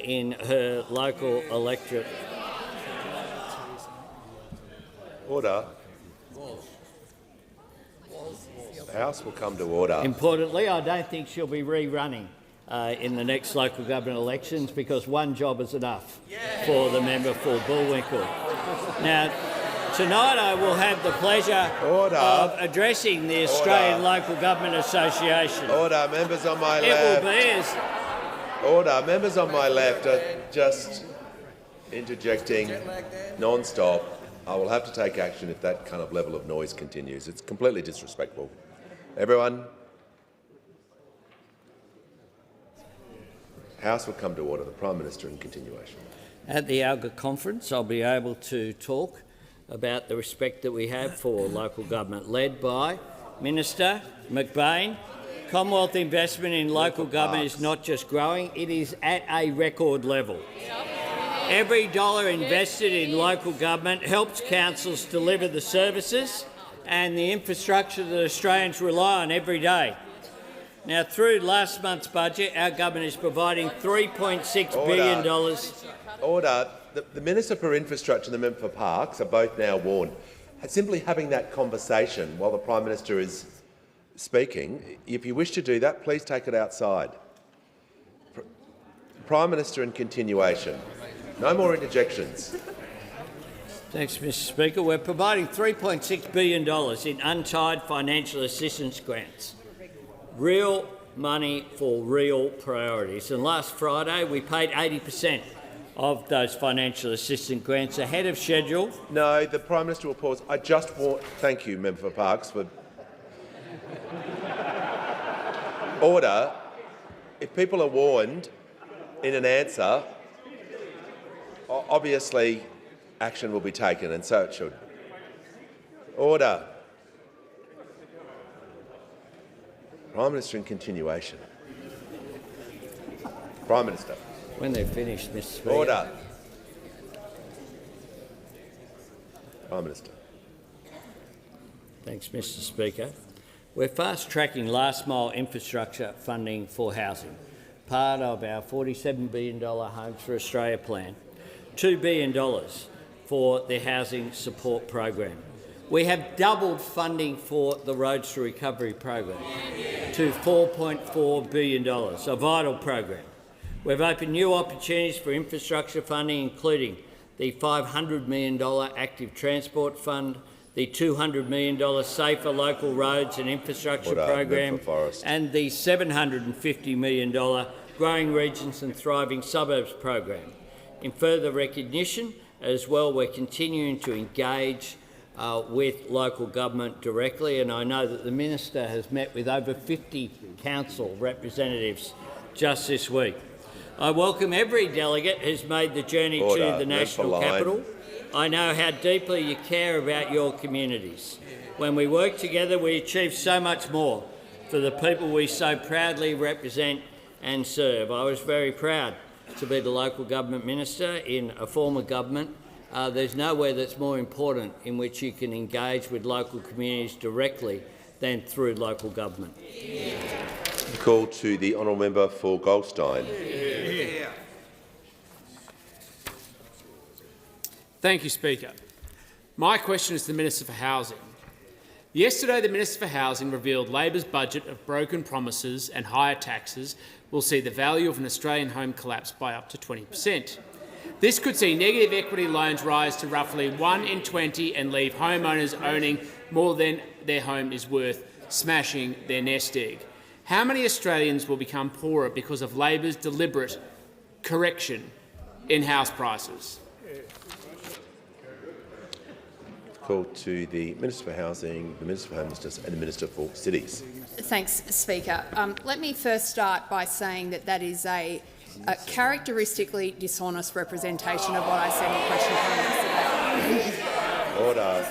in her local electorate. Order. The House will come to order. Importantly, I don't think she'll be rerunning in the next local government elections, because one job is enough for the member for Bullwinkle. Now, tonight I will have the pleasure of addressing the Australian Local Government Association. Order. Members on my left. left. It will be as... Order. Members on my left are just interjecting non-stop. I will have to take action if that kind of level of noise continues. It's completely disrespectful. Everyone, House will come to order. The Prime Minister in continuation. At the ALGA conference, I'll be able to talk about the respect that we have for local government, led by Minister McBain. Commonwealth investment in local government is not just growing, it is at a record level. Every dollar invested in local government helps councils deliver the services and the infrastructure that Australians rely on every day. Now, through last month's budget, our government is providing $3.6 billion. Order. The Minister for Infrastructure and the Member for Parks are both now warned. Simply having that conversation while the Prime Minister is speaking, if you wish to do that, please take it outside. Prime Minister in continuation. No more interjections. Thanks, Mr Speaker. We're providing $3.6 billion in untied financial assistance grants. Real money for real priorities. And last Friday we paid 80% of those financial assistance grants ahead of schedule. No, the Prime Minister will pause. I just want... Thank you, Member for Parks, for... Order. If people are warned in an answer, obviously action will be taken, and so it should. Order. Prime Minister in continuation. Prime Minister. When they're finished, Mr Speaker. Order. Prime Minister. Thanks, Mr Speaker. We're fast-tracking last-mile infrastructure funding for housing, part of our $47 billion Homes for Australia plan, $2 billion for the Housing Support Program. We have doubled funding for the Roads to Recovery program to $4.4 billion, a vital program. We've opened new opportunities for infrastructure funding, including the $500 million Active Transport Fund, the $200 million Safer Local Roads and Infrastructure program, and the $750 million Growing Regions and Thriving Suburbs program. In further recognition, as well, we're continuing to engage with local government directly, and I know that the Minister has met with over 50 council representatives just this week. I welcome every delegate who's made the journey to the national capital. I know how deeply you care about your communities. When we work together, we achieve so much more for the people we so proudly represent and serve. I was very proud to be the local government minister in a former government. There's nowhere that's more important in which you can engage with local communities directly than through local government. The call to the honourable member for Goldstein. Thank you, Speaker. My question is to the Minister for Housing. Yesterday, the Minister for Housing revealed Labor's budget of broken promises and higher taxes will see the value of an Australian home collapse by up to 20%. This could see negative equity loans rise to roughly 1 in 20 and leave homeowners owning more than their home is worth, smashing their nest egg. How many Australians will become poorer because of Labor's deliberate correction in house prices? Call to the Minister for Housing, the Minister for Homelessness and the Minister for Cities. Thanks, Speaker. Let me first start by saying that that is a characteristically dishonest representation of what I said in question time yesterday. Order.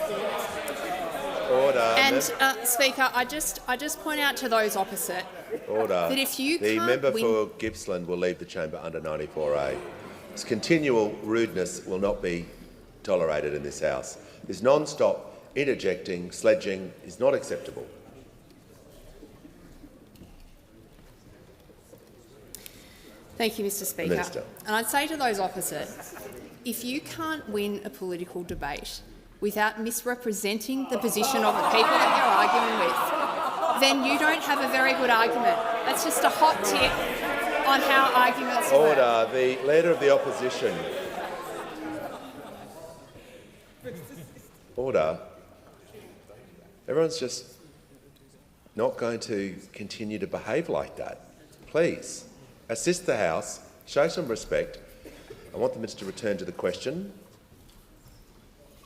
And, Speaker, I just point out to those opposite that if you the can't member win... for Gippsland will leave the chamber under 94A. This continual rudeness will not be tolerated in this House. This non-stop interjecting, sledging is not acceptable. Thank you, Mr Speaker. Minister. And I'd say to those opposite, if you can't win a political debate without misrepresenting the position of the people that you're arguing with, then you don't have a very good argument. That's just a hot tip on how arguments work. Order. The Leader of the Opposition. Order. Everyone's just not going to continue to behave like that. Please, assist the House, show some respect. I want the Minister to return to the question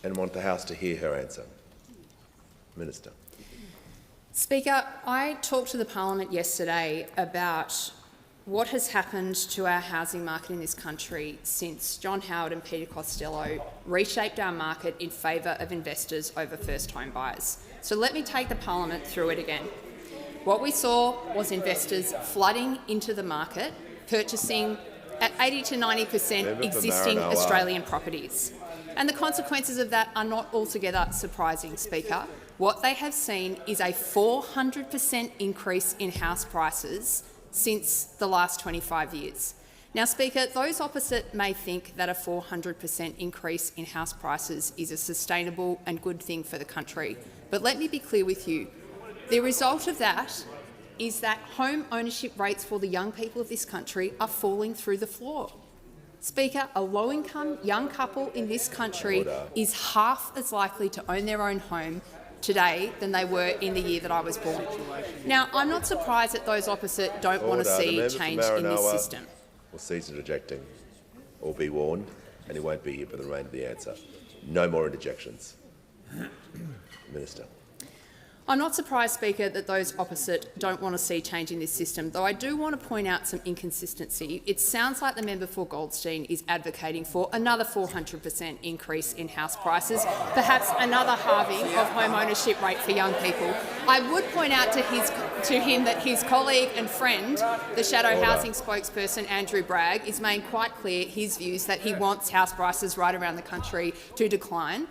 and want the House to hear her answer. Minister. Speaker, I talked to the Parliament yesterday about what has happened to our housing market in this country since John Howard and Peter Costello reshaped our market in favour of investors over first home buyers. So let me take the Parliament through it again. What we saw was investors flooding into the market, purchasing at 80 to 90% existing Australian properties. And the consequences of that are not altogether surprising, Speaker. What they have seen is a 400% increase in house prices since the last 25 years. Now, Speaker, those opposite may think that a 400% increase in house prices is a sustainable and good thing for the country. But let me be clear with you. The result of that is that home ownership rates for the young people of this country are falling through the floor. Speaker, a low-income young couple in this country is half as likely to own their own home today than they were in the year that I was born. Now, I'm not surprised that those opposite don't want to see change in this system. Will cease interjecting or be warned, and he won't be here for the remainder of the answer. No more interjections. Minister. I'm not surprised, Speaker, that those opposite don't want to see change in this system, though I do want to point out some inconsistency. It sounds like the member for Goldstein is advocating for another 400% increase in house prices, perhaps another halving of home ownership rate for young people. I would point out to him that his colleague and friend, the shadow housing spokesperson Andrew Bragg, is made quite clear his views that he wants house prices right around the country to decline.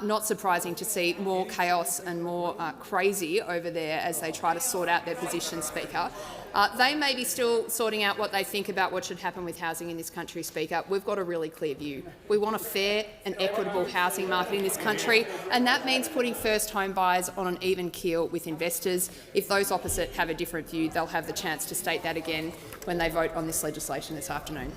Not surprising to see more chaos and more crazy over there as they try to sort out their position, Speaker. They may be still sorting out what they think about what should happen with housing in this country, Speaker. We've got a really clear view. We want a fair and equitable housing market in this country, and that means putting first home buyers on an even keel with investors. If those opposite have a different view, they'll have the chance to state that again when they vote on this legislation this afternoon.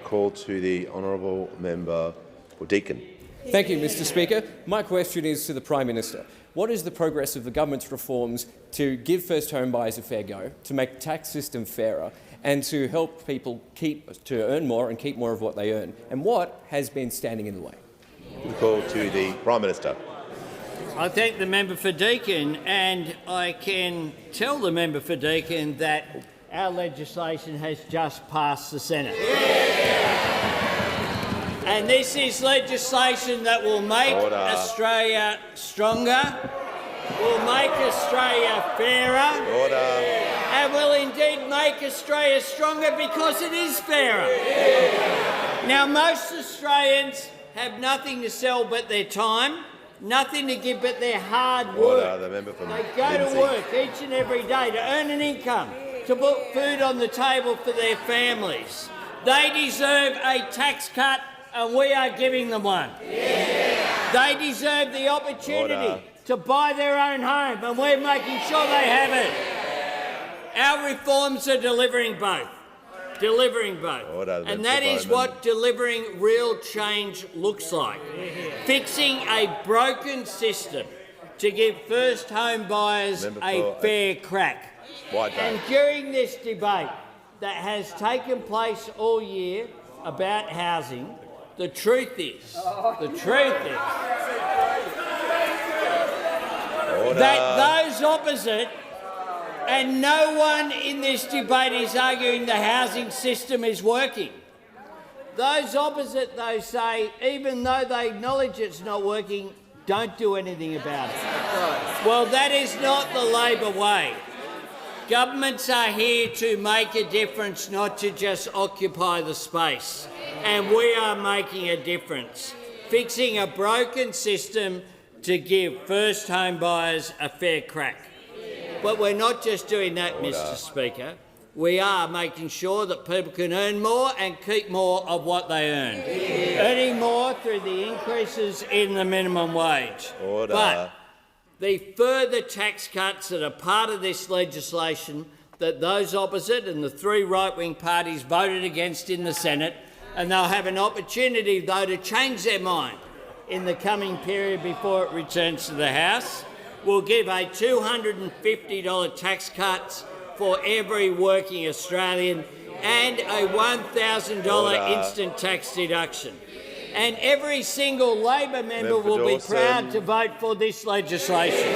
Call to the honourable member for Deakin. Thank you, Mr Speaker. My question is to the Prime Minister. What is the progress of the government's reforms to give first home buyers a fair go, to make the tax system fairer and to help people to earn more and keep more of what they earn? And what has been standing in the way? Call to the Prime Minister. I thank the member for Deakin, and I can tell the member for Deakin that our legislation has just passed the Senate. And this is legislation that will make Australia stronger, will make Australia fairer, and will indeed make Australia stronger because it is fairer. Now, most Australians have nothing to sell but their time, nothing to give but their hard work. They go to work each and every day to earn an income, to put food on the table for their families. They deserve a tax cut, and we are giving them one. Yeah. They deserve the opportunity to buy their own home, and we're making sure they have it. Our reforms are delivering both. Delivering both. Order, and that is what delivering real change looks like. Fixing a broken system to give first home buyers a fair crack. And during this debate that has taken place all year about housing, the truth is that those opposite, and no one in this debate is arguing the housing system is working. Those opposite, though, say, even though they acknowledge it's not working, don't do anything about it. Well, that is not the Labor way. Governments are here to make a difference, not to just occupy the space. And we are making a difference, fixing a broken system to give first home buyers a fair crack. But we're not just doing that, Mr. Speaker. We are making sure that people can earn more and keep more of what they earn, earning more through the increases in the minimum wage. But the further tax cuts that are part of this legislation that those opposite and the three right-wing parties voted against in the Senate, and they'll have an opportunity, though, to change their mind in the coming period before it returns to the House, will give a $250 tax cut for every working Australian and a $1,000 instant tax deduction. And every single Labor member will be proud to vote for this legislation.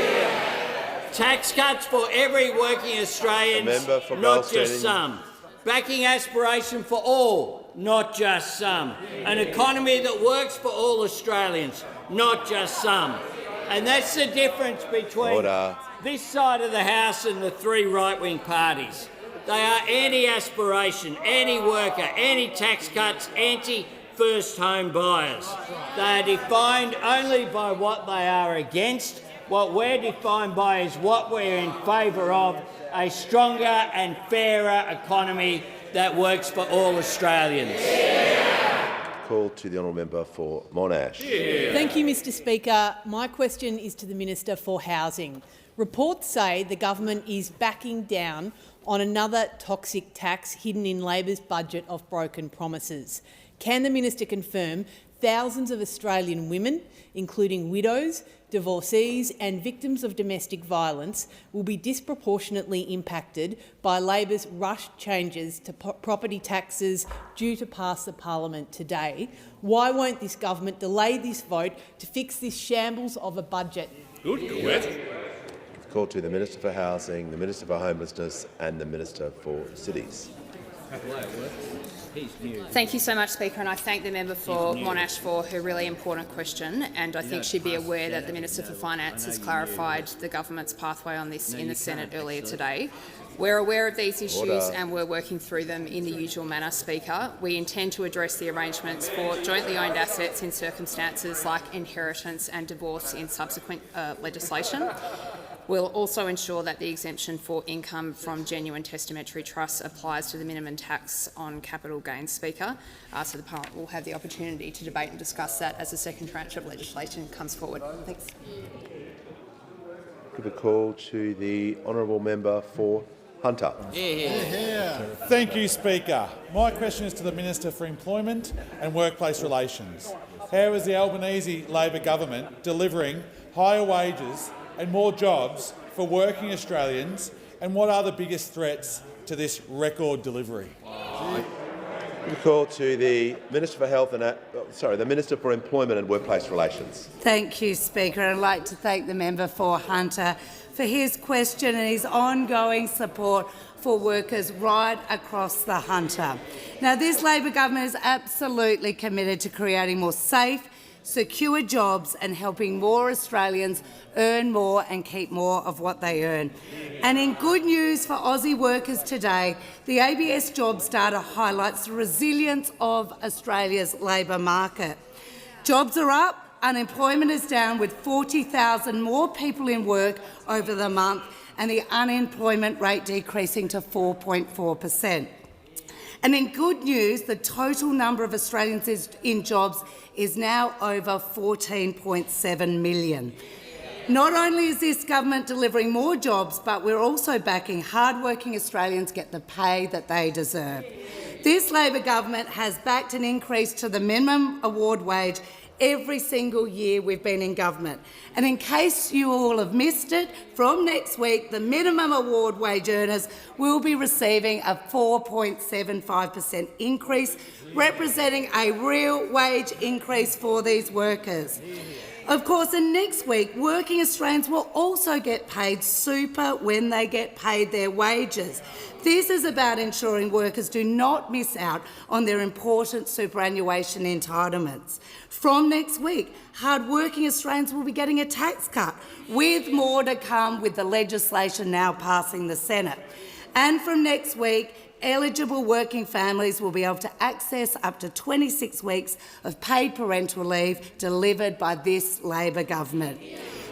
Tax cuts for every working Australian, not just some. Backing aspiration for all, not just some. An economy that works for all Australians, not just some. And that's the difference between this side of the House and the three right-wing parties. They are anti-aspiration, anti-worker, anti-tax cuts, anti-first home buyers. They are defined only by what they are against. What we're defined by is what we're in favour of, a stronger and fairer economy that works for all Australians. Call to the honourable member for Monash. Thank you, Mr. Speaker. My question is to the Minister for Housing. Reports say the government is backing down on another toxic tax hidden in Labor's budget of broken promises. Can the minister confirm thousands of Australian women, including widows, divorcees and victims of domestic violence, will be disproportionately impacted by Labor's rushed changes to property taxes due to pass the parliament today? Why won't this government delay this vote to fix this shambles of a budget? Call to the Minister for Housing, the Minister for Homelessness and the Minister for Cities. Thank you so much, Speaker, and I thank the member for Monash for her really important question, and I think she'd be aware that the Minister for Finance has clarified the government's pathway on this in the Senate earlier today. We're aware of these issues and we're working through them in the usual manner, Speaker. We intend to address the arrangements for jointly owned assets in circumstances like inheritance and divorce in subsequent legislation. We'll also ensure that the exemption for income from genuine testamentary trusts applies to the minimum tax on capital gains, Speaker, so the Parliament will have the opportunity to debate and discuss that as the second tranche of legislation comes forward. Thanks. Give a call to the honourable member for Hunter. Thank you, Speaker. My question is to the Minister for Employment and Workplace Relations. How is the Albanese Labor government delivering higher wages and more jobs for working Australians, and what are the biggest threats to this record delivery? We call to the Minister for Health and the Minister for Employment and Workplace Relations. Thank you, Speaker. I'd like to thank the member for Hunter for his question and his ongoing support for workers right across the Hunter. Now, this Labor government is absolutely committed to creating more safe, secure jobs and helping more Australians earn more and keep more of what they earn. And in good news for Aussie workers today, the ABS Jobs data highlights the resilience of Australia's labour market. Jobs are up, unemployment is down, with 40,000 more people in work over the month and the unemployment rate decreasing to 4.4%. And in good news, the total number of Australians in jobs is now over 14.7 million. Not only is this government delivering more jobs, but we're also backing hard-working Australians get the pay that they deserve. This Labor government has backed an increase to the minimum award wage every single year we've been in government. And in case you all have missed it, from next week the minimum award wage earners will be receiving a 4.75% increase, representing a real wage increase for these workers. Of course, and next week, working Australians will also get paid super when they get paid their wages. This is about ensuring workers do not miss out on their important superannuation entitlements. From next week, hard-working Australians will be getting a tax cut, with more to come with the legislation now passing the Senate. And from next week, eligible working families will be able to access up to 26 weeks of paid parental leave delivered by this Labor government.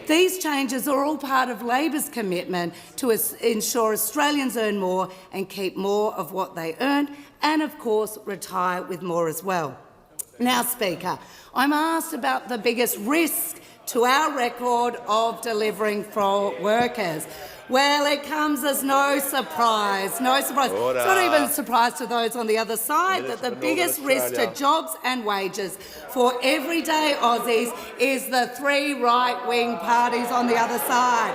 These changes are all part of Labor's commitment to ensure Australians earn more and keep more of what they earn, and of course retire with more as well. Now, Speaker, I'm asked about the biggest risk to our record of delivering for workers. Well, it comes as no surprise. No surprise. Order. It's not even a surprise to those on the other side that the biggest risk to jobs and wages for everyday Aussies is the three right-wing parties on the other side.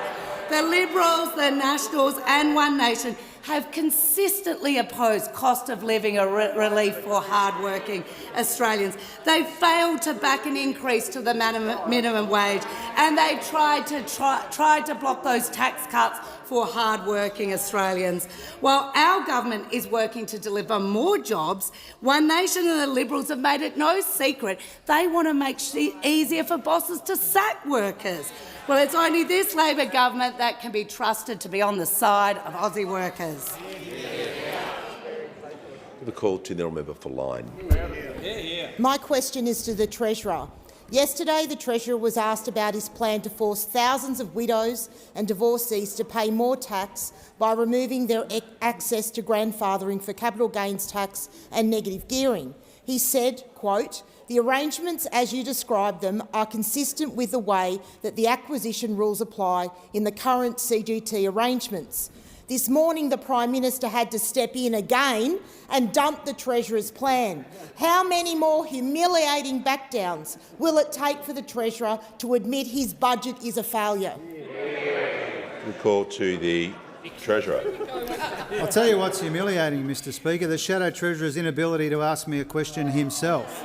The Liberals, the Nationals and One Nation have consistently opposed cost of living relief for hard-working Australians. They failed to back an increase to the minimum wage, and they tried to block those tax cuts for hard-working Australians. While our government is working to deliver more jobs, One Nation and the Liberals have made it no secret they want to make it easier for bosses to sack workers. Well, it's only this Labor government that can be trusted to be on the side of Aussie workers. The call to the honourable member for Lyne. My question is to the Treasurer. Yesterday, the Treasurer was asked about his plan to force thousands of widows and divorcees to pay more tax by removing their access to grandfathering for capital gains tax and negative gearing. He said, quote, "The arrangements as you describe them are consistent with the way that the acquisition rules apply in the current CGT arrangements." This morning, the Prime Minister had to step in again and dump the Treasurer's plan. How many more humiliating backdowns will it take for the Treasurer to admit his budget is a failure? The call to the Treasurer. I'll tell you what's humiliating, Mr Speaker, the Shadow Treasurer's inability to ask me a question himself.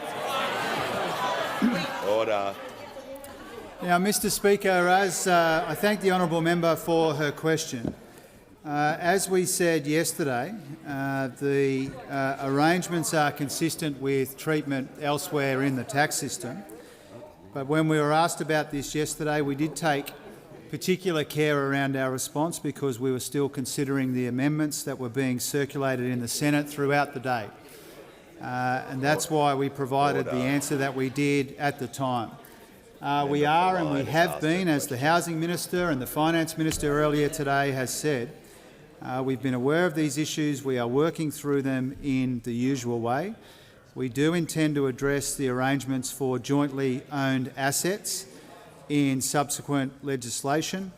Order. Now, Mr Speaker, as I thank the honourable member for her question. As we said yesterday, the arrangements are consistent with treatment elsewhere in the tax system. But when we were asked about this yesterday, we did take particular care around our response because we were still considering the amendments that were being circulated in the Senate throughout the day. And that's why we provided the answer that we did at the time. We are and we have been, as the Housing Minister and the Finance Minister earlier today has said, we've been aware of these issues. We are working through them in the usual way. We do intend to address the arrangements for jointly owned assets in subsequent legislation.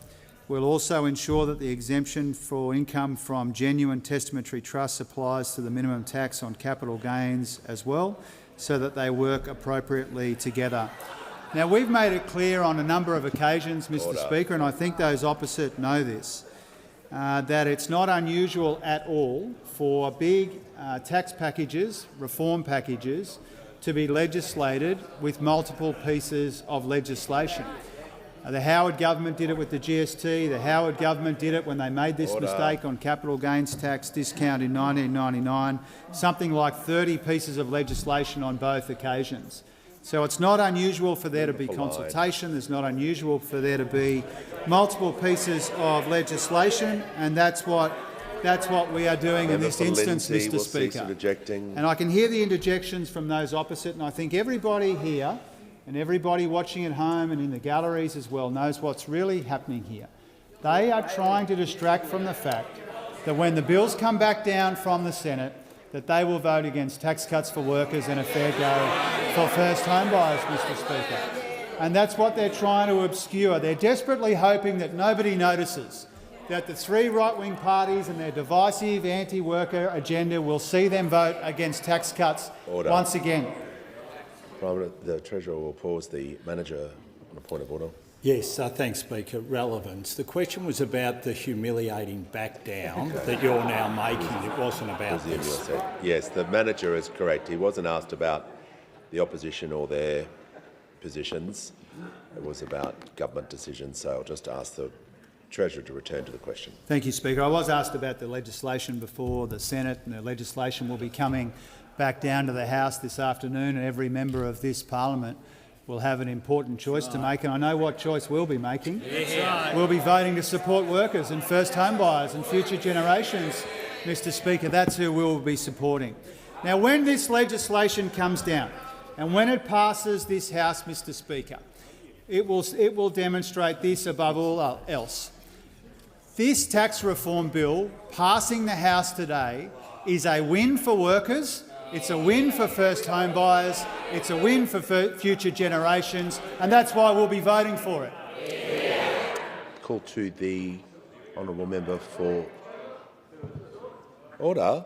We'll also ensure that the exemption for income from genuine testamentary trusts applies to the minimum tax on capital gains as well, so that they work appropriately together. Now, we've made it clear on a number of occasions, Mr Speaker, and I think those opposite know this, that it's not unusual at all for big tax packages, reform packages, to be legislated with multiple pieces of legislation. The Howard government did it with the GST. The Howard government did it when they made this mistake on capital gains tax discount in 1999, something like 30 pieces of legislation on both occasions. So it's not unusual for there to be consultation. It's not unusual for there to be multiple pieces of legislation, and that's what we are doing in this instance, Mr Speaker. And I can hear the interjections from those opposite, and I think everybody here and everybody watching at home and in the galleries as well knows what's really happening here. They are trying to distract from the fact that when the bills come back down from the Senate, that they will vote against tax cuts for workers and a fair go for first home buyers, Mr Speaker. And that's what they're trying to obscure. They're desperately hoping that nobody notices that the three right-wing parties and their divisive anti-worker agenda will see them vote against tax cuts once again. The Treasurer will pause. The Manager on a point of order. Yes, thanks, Speaker. Relevance. The question was about the humiliating back down that you're now making. It wasn't about this. Yes, the Manager is correct. He wasn't asked about the opposition or their positions. It was about government decisions, so I'll just ask the Treasurer to return to the question. Thank you, Speaker. I was asked about the legislation before the Senate, and the legislation will be coming back down to the House this afternoon, and every member of this parliament will have an important choice to make, and I know what choice we'll be making. We'll be voting to support workers and first home buyers and future generations, Mr Speaker. That's who we'll be supporting. Now, when this legislation comes down and when it passes this House, Mr Speaker, it will demonstrate this above all else. This tax reform bill passing the House today is a win for workers, it's a win for first home buyers, it's a win for future generations, and that's why we'll be voting for it. Call to the honourable member for order.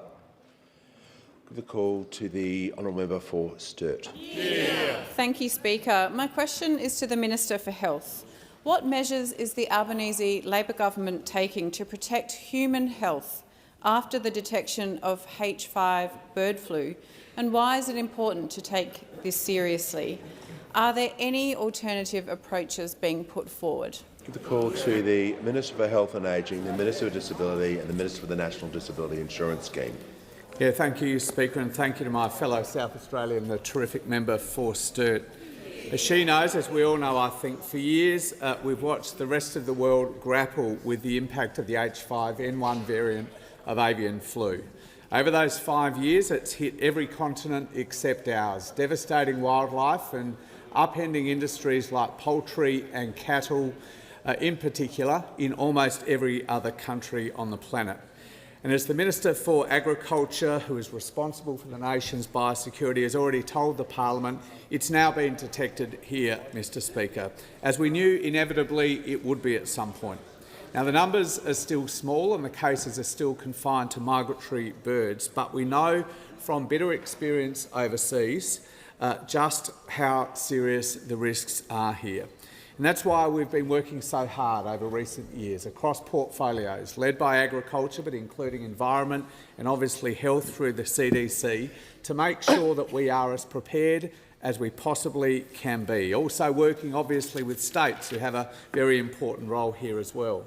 Give the call to the honourable member for Sturt. Thank you, Speaker. My question is to the Minister for Health. What measures is the Albanese Labor government taking to protect human health after the detection of H5 bird flu, and why is it important to take this seriously? Are there any alternative approaches being put forward? Give the call to the Minister for Health and Ageing, the Minister for Disability and the Minister for the National Disability Insurance Scheme. Yeah, thank you, Speaker, and thank you to my fellow South Australian, the terrific member for Sturt. As she knows, as we all know, I think, for years we've watched the rest of the world grapple with the impact of the H5N1 variant of avian flu. Over those 5 years, it's hit every continent except ours, devastating wildlife and upending industries like poultry and cattle, in particular, in almost every other country on the planet. And as the Minister for Agriculture, who is responsible for the nation's biosecurity, has already told the Parliament, it's now been detected here, Mr Speaker, as we knew inevitably it would be at some point. Now, the numbers are still small and the cases are still confined to migratory birds, but we know from bitter experience overseas just how serious the risks are here. And that's why we've been working so hard over recent years across portfolios led by agriculture, but including environment and obviously health through the CDC, to make sure that we are as prepared as we possibly can be. Also working obviously with states who have a very important role here as well.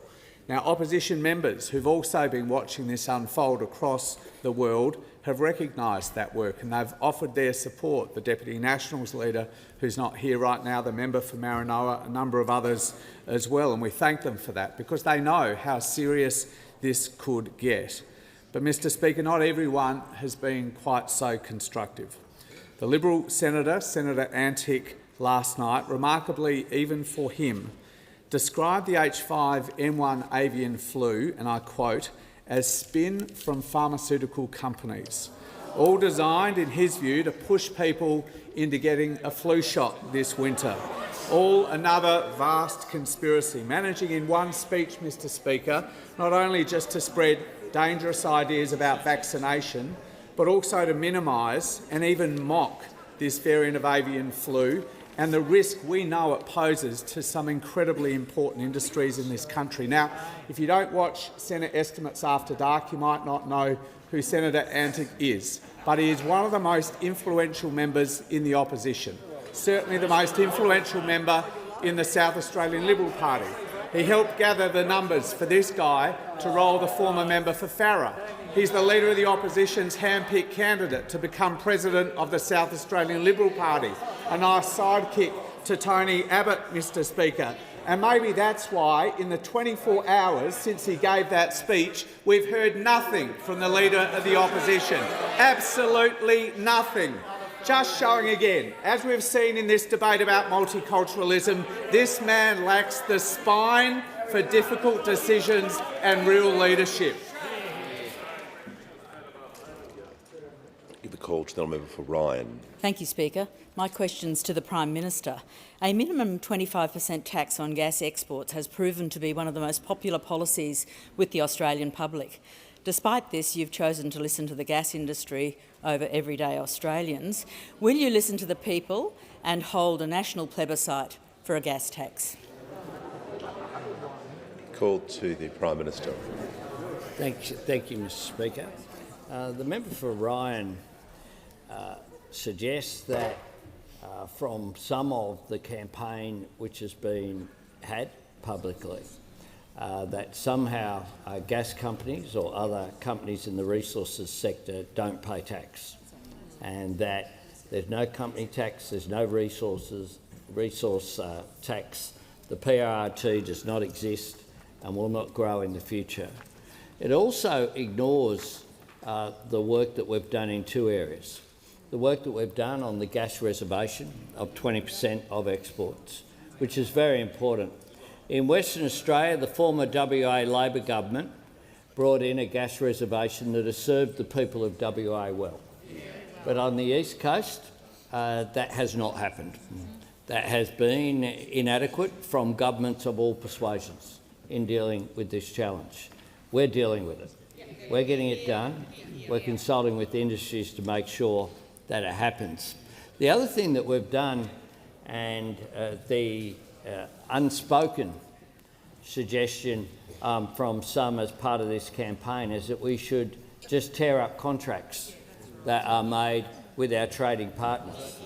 Now, opposition members who've also been watching this unfold across the world have recognised that work and they've offered their support. The Deputy Nationals Leader, who's not here right now, the member for Maranoa, a number of others as well, and we thank them for that because they know how serious this could get. But, Mr Speaker, not everyone has been quite so constructive. The Liberal Senator, Senator Antic, last night, remarkably even for him, described the H5N1 avian flu, and I quote, as spin from pharmaceutical companies, all designed, in his view, to push people into getting a flu shot this winter. All another vast conspiracy, managing in one speech, Mr Speaker, not only just to spread dangerous ideas about vaccination, but also to minimise and even mock this variant of avian flu and the risk we know it poses to some incredibly important industries in this country. Now, if you don't watch Senate Estimates After Dark, you might not know who Senator Antic is, but he is one of the most influential members in the opposition, certainly the most influential member in the South Australian Liberal Party. He helped gather the numbers for this guy to roll the former member for Farrer. He's the leader of the opposition's hand-picked candidate to become president of the South Australian Liberal Party, a nice sidekick to Tony Abbott, Mr Speaker. And maybe that's why, in the 24 hours since he gave that speech, we've heard nothing from the leader of the opposition. Absolutely nothing. Just showing again, as we've seen in this debate about multiculturalism, this man lacks the spine for difficult decisions and real leadership. Give the call to the member for Ryan. Thank you, Speaker. My question's to the Prime Minister. A minimum 25% tax on gas exports has proven to be one of the most popular policies with the Australian public. Despite this, you've chosen to listen to the gas industry over everyday Australians. Will you listen to the people and hold a national plebiscite for a gas tax? Call to the Prime Minister. Thank you, Mr. Speaker. The member for Ryan suggests that from some of the campaign which has been had publicly, that somehow gas companies or other companies in the resources sector don't pay tax, and that there's no company tax, there's no resource tax, the PRRT does not exist and will not grow in the future. It also ignores the work that we've done in two areas. The work that we've done on the gas reservation of 20% of exports, which is very important. In Western Australia, the former WA Labor government brought in a gas reservation that has served the people of WA well. But on the East Coast, that has not happened. That has been inadequate from governments of all persuasions in dealing with this challenge. We're dealing with it. We're getting it done. We're consulting with industries to make sure that it happens. The other thing that we've done, and the unspoken suggestion from some as part of this campaign, is that we should just tear up contracts that are made with our trading partners.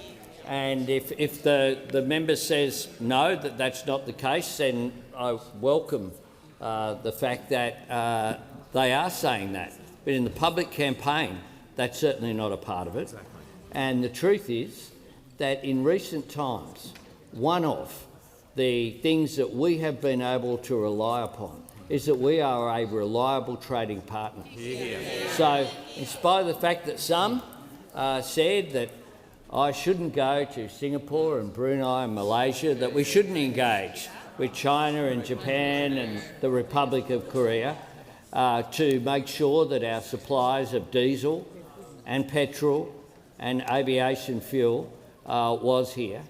And if the member says no, that that's not the case, then I welcome the fact that they are saying that. But in the public campaign, that's certainly not a part of it. Exactly. And the truth is that in recent times, one of the things that we have been able to rely upon is that we are a reliable trading partner. Yeah. So, in spite of the fact that some said that I shouldn't go to Singapore and Brunei and Malaysia, that we shouldn't engage with China and Japan and the Republic of Korea to make sure that our supplies of diesel and petrol and aviation fuel was here.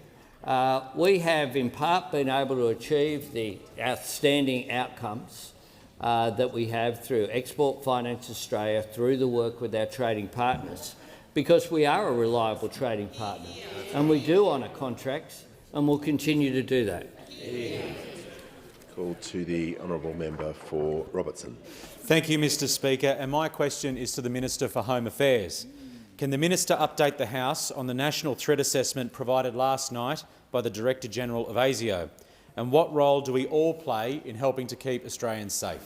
We have in part been able to achieve the outstanding outcomes that we have through Export Finance Australia, through the work with our trading partners, because we are a reliable trading partner and we do honour contracts and will continue to do that. Call to the honourable member for Robertson. Thank you, Mr. Speaker, and my question is to the Minister for Home Affairs. Can the Minister update the House on the national threat assessment provided last night by the Director-General of ASIO? And what role do we all play in helping to keep Australians safe?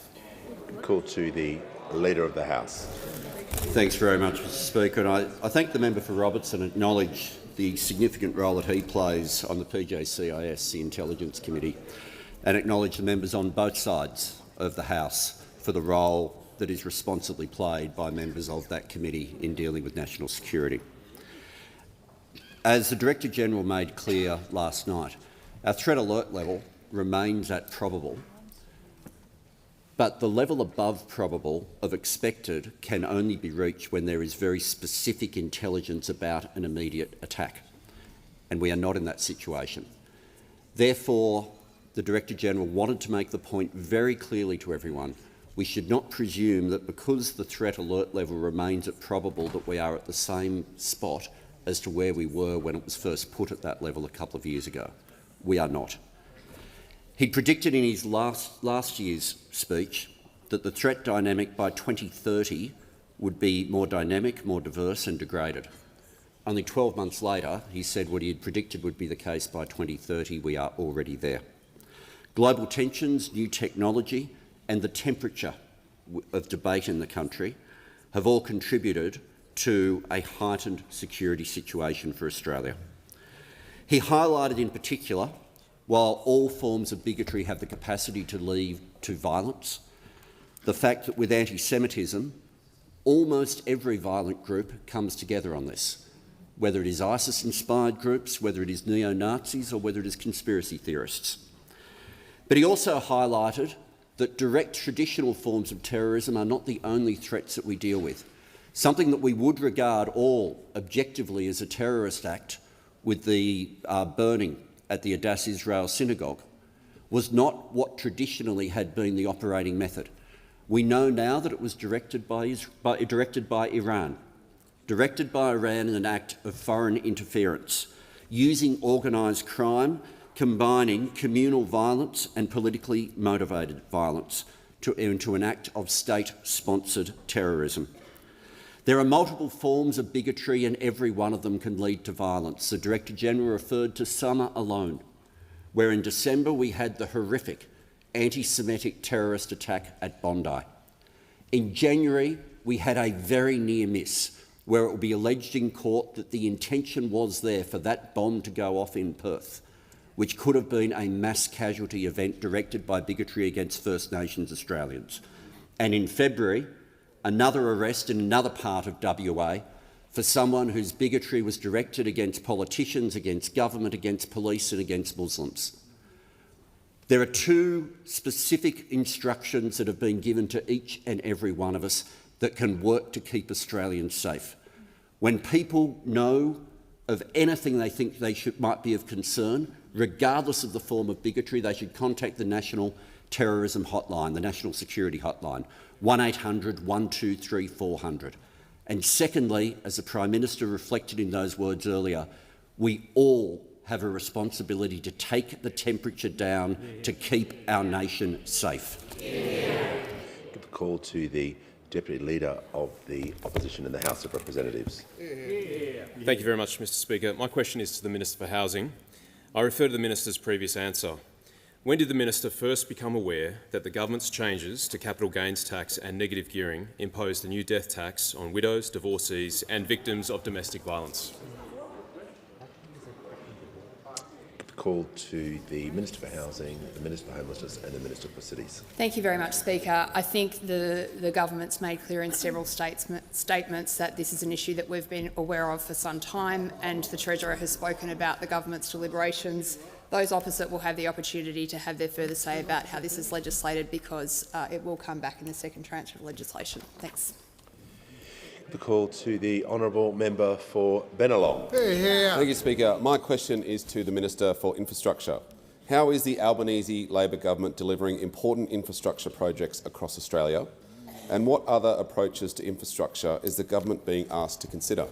Call to the Leader of the House. Thanks very much, Mr. Speaker. And I thank the member for Robertson and acknowledge the significant role that he plays on the PJCIS, the Intelligence Committee, and acknowledge the members on both sides of the House for the role that is responsibly played by members of that committee in dealing with national security. As the Director-General made clear last night, our threat alert level remains at probable, but the level above probable of expected can only be reached when there is very specific intelligence about an immediate attack, and we are not in that situation. Therefore, the Director-General wanted to make the point very clearly to everyone: we should not presume that because the threat alert level remains at probable that we are at the same spot as to where we were when it was first put at that level a couple of years ago. We are not. He predicted in his last year's speech that the threat dynamic by 2030 would be more dynamic, more diverse and degraded. Only 12 months later, he said what he had predicted would be the case by 2030. We are already there. Global tensions, new technology and the temperature of debate in the country have all contributed to a heightened security situation for Australia. He highlighted in particular, while all forms of bigotry have the capacity to lead to violence, the fact that with anti-Semitism, almost every violent group comes together on this, whether it is ISIS-inspired groups, whether it is neo-Nazis or whether it is conspiracy theorists. But he also highlighted that direct traditional forms of terrorism are not the only threats that we deal with. something that we would regard all objectively as a terrorist act with the burning at the Adass Israel Synagogue, was not what traditionally had been the operating method. We know now that it was directed by Iran in an act of foreign interference, using organised crime, combining communal violence and politically motivated violence into an act of state-sponsored terrorism. There are multiple forms of bigotry and every one of them can lead to violence. The Director-General referred to summer alone, where in December we had the horrific anti-Semitic terrorist attack at Bondi. In January, we had a very near miss, where it will be alleged in court that the intention was there for that bomb to go off in Perth, which could have been a mass casualty event directed by bigotry against First Nations Australians. And in February, another arrest in another part of WA for someone whose bigotry was directed against politicians, against government, against police and against Muslims. There are two specific instructions that have been given to each and every one of us that can work to keep Australians safe. When people know of anything they think might be of concern, regardless of the form of bigotry, they should contact the National Terrorism Hotline, the National Security Hotline, 1800 123 400. And secondly, as the Prime Minister reflected in those words earlier, we all have a responsibility to take the temperature down to keep our nation safe. Give the call to the Deputy Leader of the Opposition in the House of Representatives. Thank you very much, Mr Speaker. My question is to the Minister for Housing. I refer to the Minister's previous answer. When did the Minister first become aware that the government's changes to capital gains tax and negative gearing imposed a new death tax on widows, divorcees and victims of domestic violence? Call to the Minister for Housing, the Minister for Homelessness and the Minister for Cities. Thank you very much, Speaker. I think the government's made clear in several statements that this is an issue that we've been aware of for some time, and the Treasurer has spoken about the government's deliberations. Those opposite will have the opportunity to have their further say about how this is legislated, because it will come back in the second tranche of legislation. Thanks. The call to the honourable member for Bennelong. Thank you, Speaker. My question is to the Minister for Infrastructure. How is the Albanese Labor government delivering important infrastructure projects across Australia? And what other approaches to infrastructure is the government being asked to consider?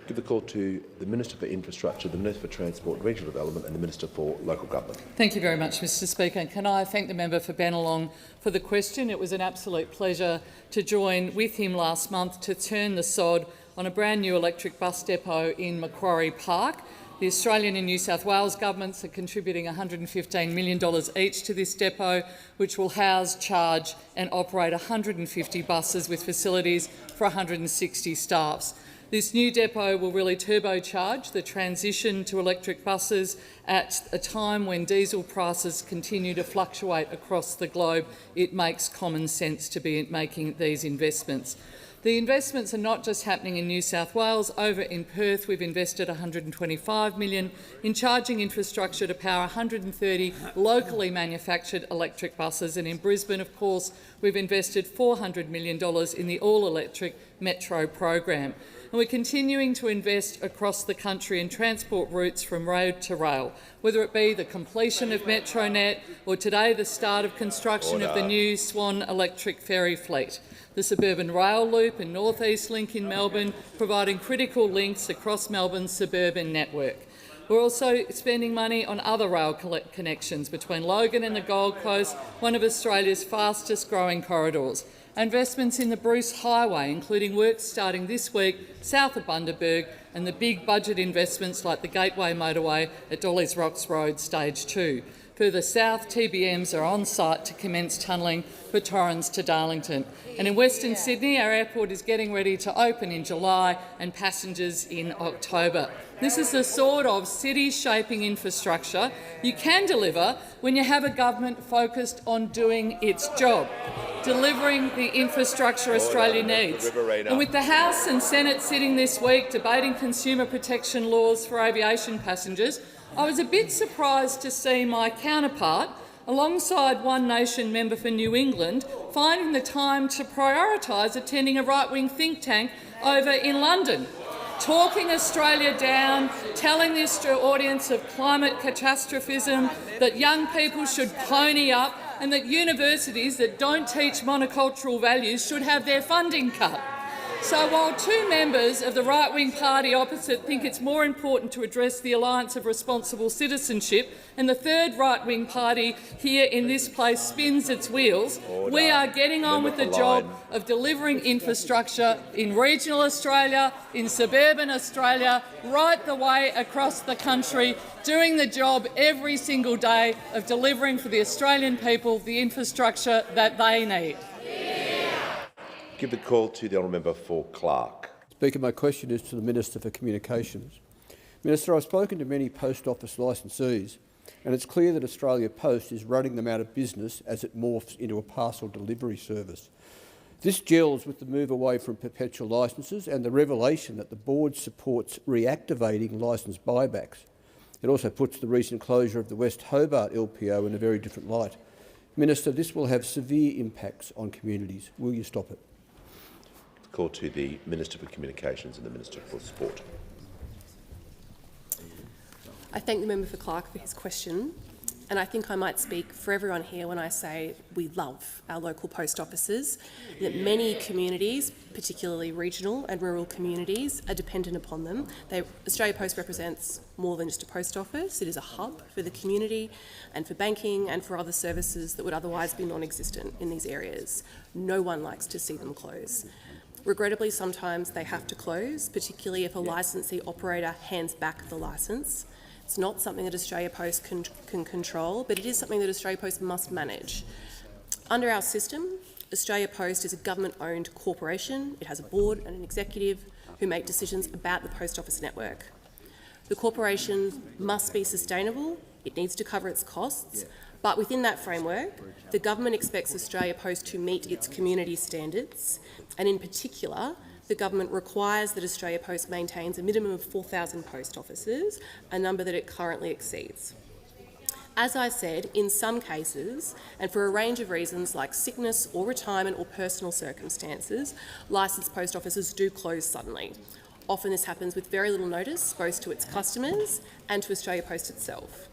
Give the call to the Minister for Infrastructure, the Minister for Transport, Regional Development and the Minister for Local Government. Thank you very much, Mr Speaker. And can I thank the member for Bennelong for the question. It was an absolute pleasure to join with him last month to turn the sod on a brand new electric bus depot in Macquarie Park. The Australian and New South Wales governments are contributing $115 million each to this depot, which will house, charge and operate 150 buses with facilities for 160 staffs. This new depot will really turbocharge the transition to electric buses at a time when diesel prices continue to fluctuate across the globe. It makes common sense to be making these investments. The investments are not just happening in New South Wales. Over in Perth, we've invested $125 million in charging infrastructure to power 130 locally manufactured electric buses, and in Brisbane, of course, we've invested $400 million in the all-electric metro program. And we're continuing to invest across the country in transport routes from road to rail, whether it be the completion of Metronet or today the start of construction of the new Swan electric ferry fleet, the suburban rail loop and North East Link in Melbourne, providing critical links across Melbourne's suburban network. We're also spending money on other rail connections between Logan and the Gold Coast, one of Australia's fastest growing corridors. Investments in the Bruce Highway, including works starting this week south of Bundaberg, and the big budget investments like the Gateway Motorway at Dolly's Rocks Road Stage 2. Further south, TBMs are on site to commence tunnelling for Torrens to Darlington. And in Western Sydney, our airport is getting ready to open in July and passengers in October. This is the sort of city-shaping infrastructure you can deliver when you have a government focused on doing its job, delivering the infrastructure Australia needs. And with the House and Senate sitting this week debating consumer protection laws for aviation passengers, I was a bit surprised to see my counterpart, alongside One Nation member for New England, finding the time to prioritise attending a right-wing think tank over in London, talking Australia down, telling the audience of climate catastrophism that young people should pony up and that universities that don't teach monocultural values should have their funding cut. So while two members of the right-wing party opposite think it's more important to address the Alliance of Responsible Citizenship, and the third right-wing party here in this place spins its wheels, we are getting on with the job of delivering infrastructure in regional Australia, in suburban Australia, right the way across the country, doing the job every single day of delivering for the Australian people the infrastructure that they need. Give the call to the honourable member for Clark. Speaker, my question is to the Minister for Communications. Minister, I've spoken to many post office licensees, and it's clear that Australia Post is running them out of business as it morphs into a parcel delivery service. This gels with the move away from perpetual licences and the revelation that the board supports reactivating licence buybacks. It also puts the recent closure of the West Hobart LPO in a very different light. Minister, this will have severe impacts on communities. Will you stop it? Call to the Minister for Communications and the Minister for Sport. I thank the member for Clark for his question, and I think I might speak for everyone here when I say we love our local post offices, that many communities, particularly regional and rural communities, are dependent upon them. Australia Post represents more than just a post office. It is a hub for the community and for banking and for other services that would otherwise be non-existent in these areas. No one likes to see them close. Regrettably, sometimes they have to close, particularly if a licensee operator hands back the licence. It's not something that Australia Post can control, but it is something that Australia Post must manage. Under our system, Australia Post is a government-owned corporation. It has a board and an executive who make decisions about the post office network. The corporation must be sustainable. It needs to cover its costs. But within that framework, the government expects Australia Post to meet its community standards, and in particular, the government requires that Australia Post maintains a minimum of 4,000 post offices, a number that it currently exceeds. As I said, in some cases, and for a range of reasons like sickness or retirement or personal circumstances, licensed post offices do close suddenly. Often this happens with very little notice, both to its customers and to Australia Post itself.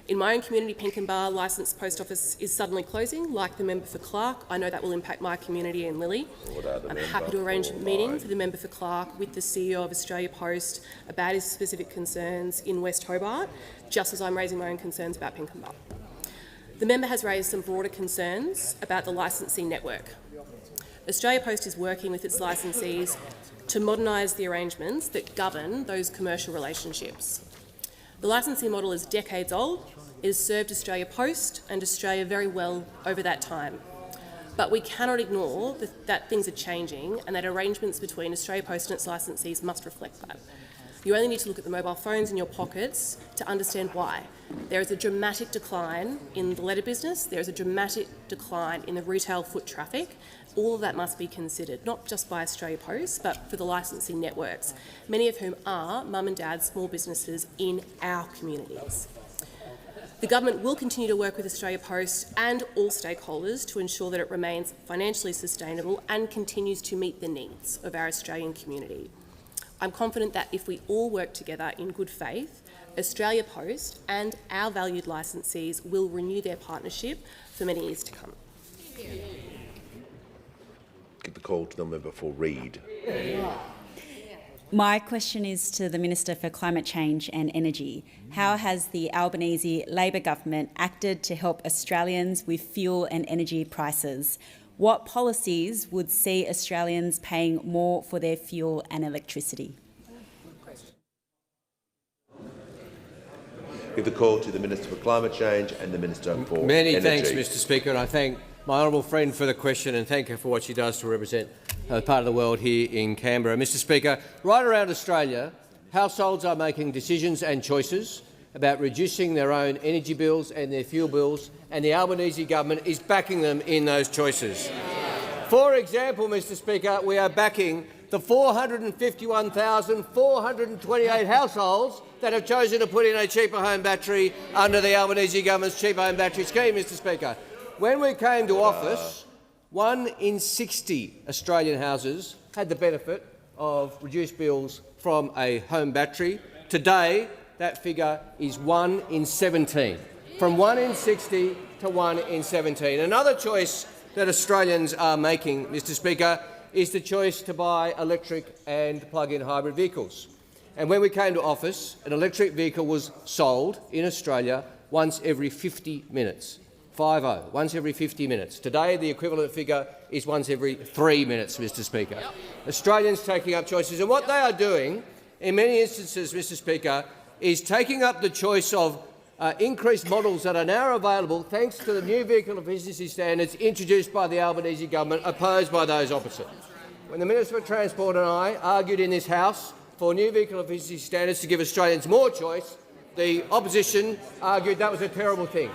In my own community, Pinkenbar licensed post office is suddenly closing, like the member for Clark. I know that will impact my community in Lilly. I'm happy to arrange a meeting for the member for Clark with the CEO of Australia Post about his specific concerns in West Hobart, just as I'm raising my own concerns about Pinkenbar. The member has raised some broader concerns about the licensee network. Australia Post is working with its licensees to modernise the arrangements that govern those commercial relationships. The licensing model is decades old. It has served Australia Post and Australia very well over that time. But we cannot ignore that things are changing and that arrangements between Australia Post and its licensees must reflect that. You only need to look at the mobile phones in your pockets to understand why. There is a dramatic decline in the letter business. There is a dramatic decline in the retail foot traffic. All of that must be considered, not just by Australia Post, but for the licensing networks, many of whom are mum and dad small businesses in our communities. The government will continue to work with Australia Post and all stakeholders to ensure that it remains financially sustainable and continues to meet the needs of our Australian community. I'm confident that if we all work together in good faith, Australia Post and our valued licensees will renew their partnership for many years to come. Give the call to the member for Reid. My question is to the Minister for Climate Change and Energy. How has the Albanese Labor government acted to help Australians with fuel and energy prices? What policies would see Australians paying more for their fuel and electricity? Give the call to the Minister for Climate Change and the Minister for Energy. Many thanks, Mr Speaker, and I thank my honourable friend for the question and thank her for what she does to represent part of the world here in Canberra. Mr Speaker, right around Australia, households are making decisions and choices about reducing their own energy bills and their fuel bills, and the Albanese government is backing them in those choices. For example, Mr Speaker, we are backing the 451,428 households that have chosen to put in a cheaper home battery under the Albanese government's cheaper home battery scheme, Mr Speaker. When we came to office, 1 in 60 Australian houses had the benefit of reduced bills from a home battery. Today, that figure is 1 in 17. From 1 in 60 to 1 in 17. Another choice that Australians are making, Mr Speaker, is the choice to buy electric and plug-in hybrid vehicles. And when we came to office, an electric vehicle was sold in Australia once every 50 minutes. 50, once every 50 minutes. Today, the equivalent figure is once every 3 minutes, Mr Speaker. Yep. Australians taking up choices, and what they are doing, in many instances, Mr Speaker, is taking up the choice of increased models that are now available thanks to the new vehicle efficiency standards introduced by the Albanese government, opposed by those opposite. When the Minister for Transport and I argued in this House for new vehicle efficiency standards to give Australians more choice, the opposition argued that was a terrible thing.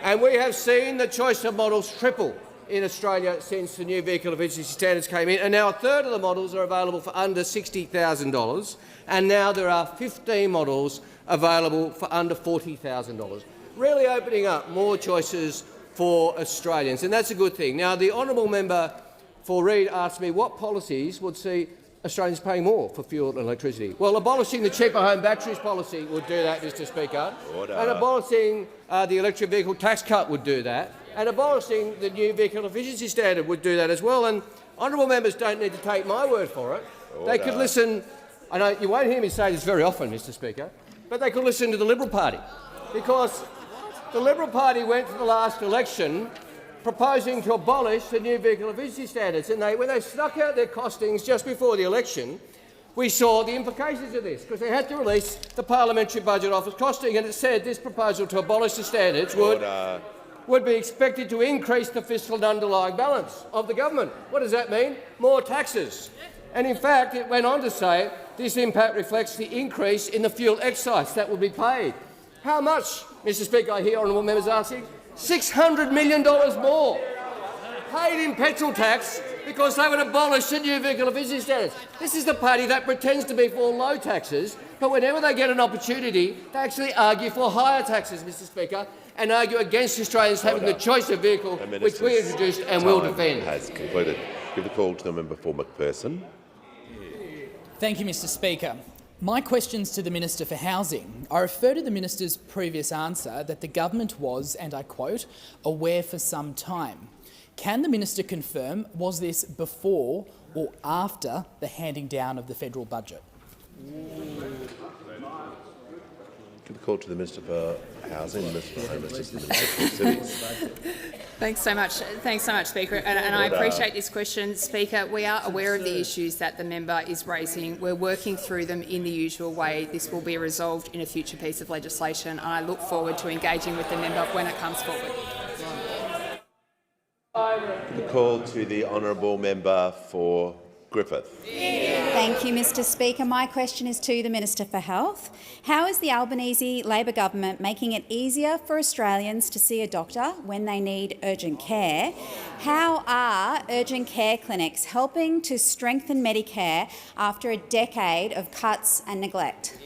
And we have seen the choice of models triple in Australia since the new vehicle efficiency standards came in, and now a third of the models are available for under $60,000, and now there are 15 models available for under $40,000, really opening up more choices for Australians, and that's a good thing. Now, the honourable member for Reid asked me what policies would see Australians paying more for fuel and electricity. Well, abolishing the cheaper home batteries policy would do that, Mr Speaker, and abolishing the electric vehicle tax cut would do that, and abolishing the new vehicle efficiency standard would do that as well. And honourable members don't need to take my word for it. They could listen. I know you won't hear me say this very often, Mr Speaker, but they could listen to the Liberal Party, because the Liberal Party went to the last election proposing to abolish the new vehicle efficiency standards, and when they snuck out their costings just before the election, we saw the implications of this, because they had to release the Parliamentary Budget Office costing, and it said this proposal to abolish the standards would be expected to increase the fiscal and underlying balance of the government. What does that mean? More taxes. And in fact, it went on to say this impact reflects the increase in the fuel excise that will be paid. How much, Mr Speaker, I hear honourable members asking? $600 million more paid in petrol tax because they would abolish the new vehicle efficiency standards. This is the party that pretends to be for low taxes, but whenever they get an opportunity, they actually argue for higher taxes, Mr Speaker, and argue against Australians having the choice of vehicle, which we introduced and will defend. Has concluded. Give the call to the member for Macpherson. Thank you, Mr Speaker. My question's to the Minister for Housing. I refer to the Minister's previous answer that the government was, and I quote, aware for some time. Can the Minister confirm, was this before or after the handing down of the federal budget? Give the call to the Minister for Housing, Minister for Homelessness, and the Minister for Cities. Thanks so much, Speaker, and I appreciate this question. Speaker, we are aware of the issues that the member is raising. We're working through them in the usual way. This will be resolved in a future piece of legislation, and I look forward to engaging with the member when it comes forward. The call to the honourable member for Griffith. Thank you, Mr Speaker. My question is to the Minister for Health. How is the Albanese Labor government making it easier for Australians to see a doctor when they need urgent care? How are urgent care clinics helping to strengthen Medicare after a decade of cuts and neglect?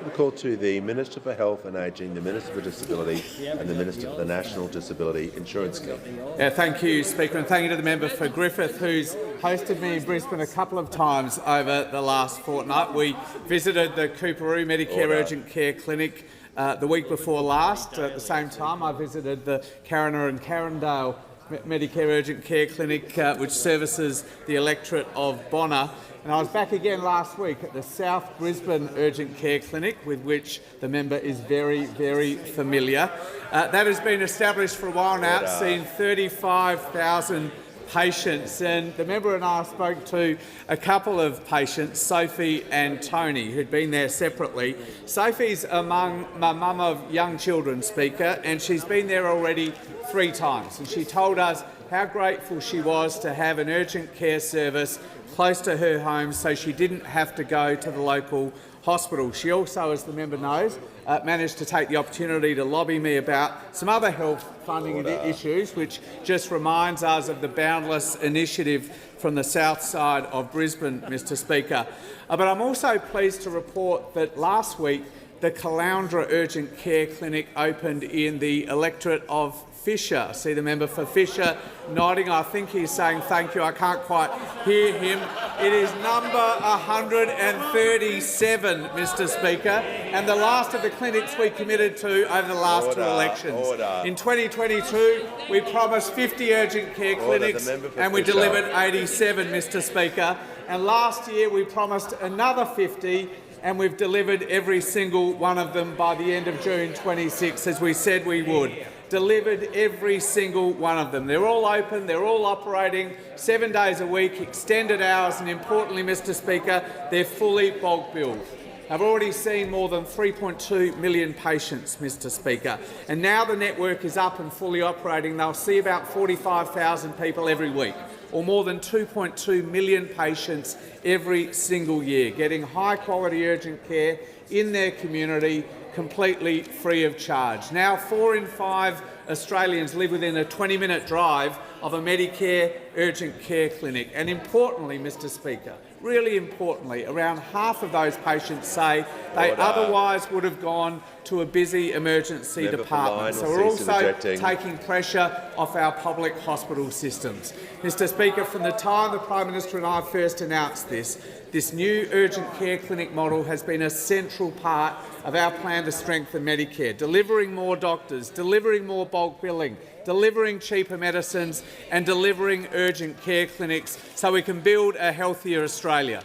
The call to the Minister for Health and Ageing, the Minister for Disability and the Minister for the National Disability Insurance Scheme. Thank you, Speaker, and thank you to the member for Griffith, who's hosted me in Brisbane a couple of times over the last fortnight. We visited the Coorparoo Medicare Urgent Care Clinic the week before last. At the same time, I visited the Carina and Carindale Medicare Urgent Care Clinic, which services the electorate of Bonner. And I was back again last week at the South Brisbane Urgent Care Clinic, with which the member is very, very familiar. That has been established for a while now. It's seen 35,000 patients, and the member and I spoke to a couple of patients, Sophie and Tony, who'd been there separately. Sophie's among my mum of young children, Speaker, and she's been there already 3 times. And she told us how grateful she was to have an urgent care service close to her home so she didn't have to go to the local hospital. She also, as the member knows, managed to take the opportunity to lobby me about some other health funding issues, which just reminds us of the Boundless initiative from the south side of Brisbane, Mr Speaker. But I'm also pleased to report that last week the Caloundra Urgent Care Clinic opened in the electorate of Fisher. I see the member for Fisher nodding. I think he's saying thank you. I can't quite hear him. It is number 137, Mr Speaker, and the last of the clinics we committed to over the last two elections. In 2022, we promised 50 urgent care clinics and we delivered 87, Mr Speaker. And last year we promised another 50 and we've delivered every single one of them by the end of June 26, as we said we would. Delivered every single one of them. They're all open, they're all operating 7 days a week, extended hours, and importantly, Mr Speaker, they're fully bulk billed. I've already seen more than 3.2 million patients, Mr Speaker, and now the network is up and fully operating. They'll see about 45,000 people every week, or more than 2.2 million patients every single year, getting high-quality urgent care in their community completely free of charge. Now 4 in 5 Australians live within a 20-minute drive of a Medicare urgent care clinic. And importantly, Mr Speaker, really importantly, around half of those patients say they otherwise would have gone to a busy emergency department. So we're also taking pressure off our public hospital systems. Mr Speaker, from the time the Prime Minister and I first announced this new urgent care clinic model has been a central part of our plan to strengthen Medicare, delivering more doctors, delivering more bulk billing, delivering cheaper medicines and delivering urgent care clinics so we can build a healthier Australia.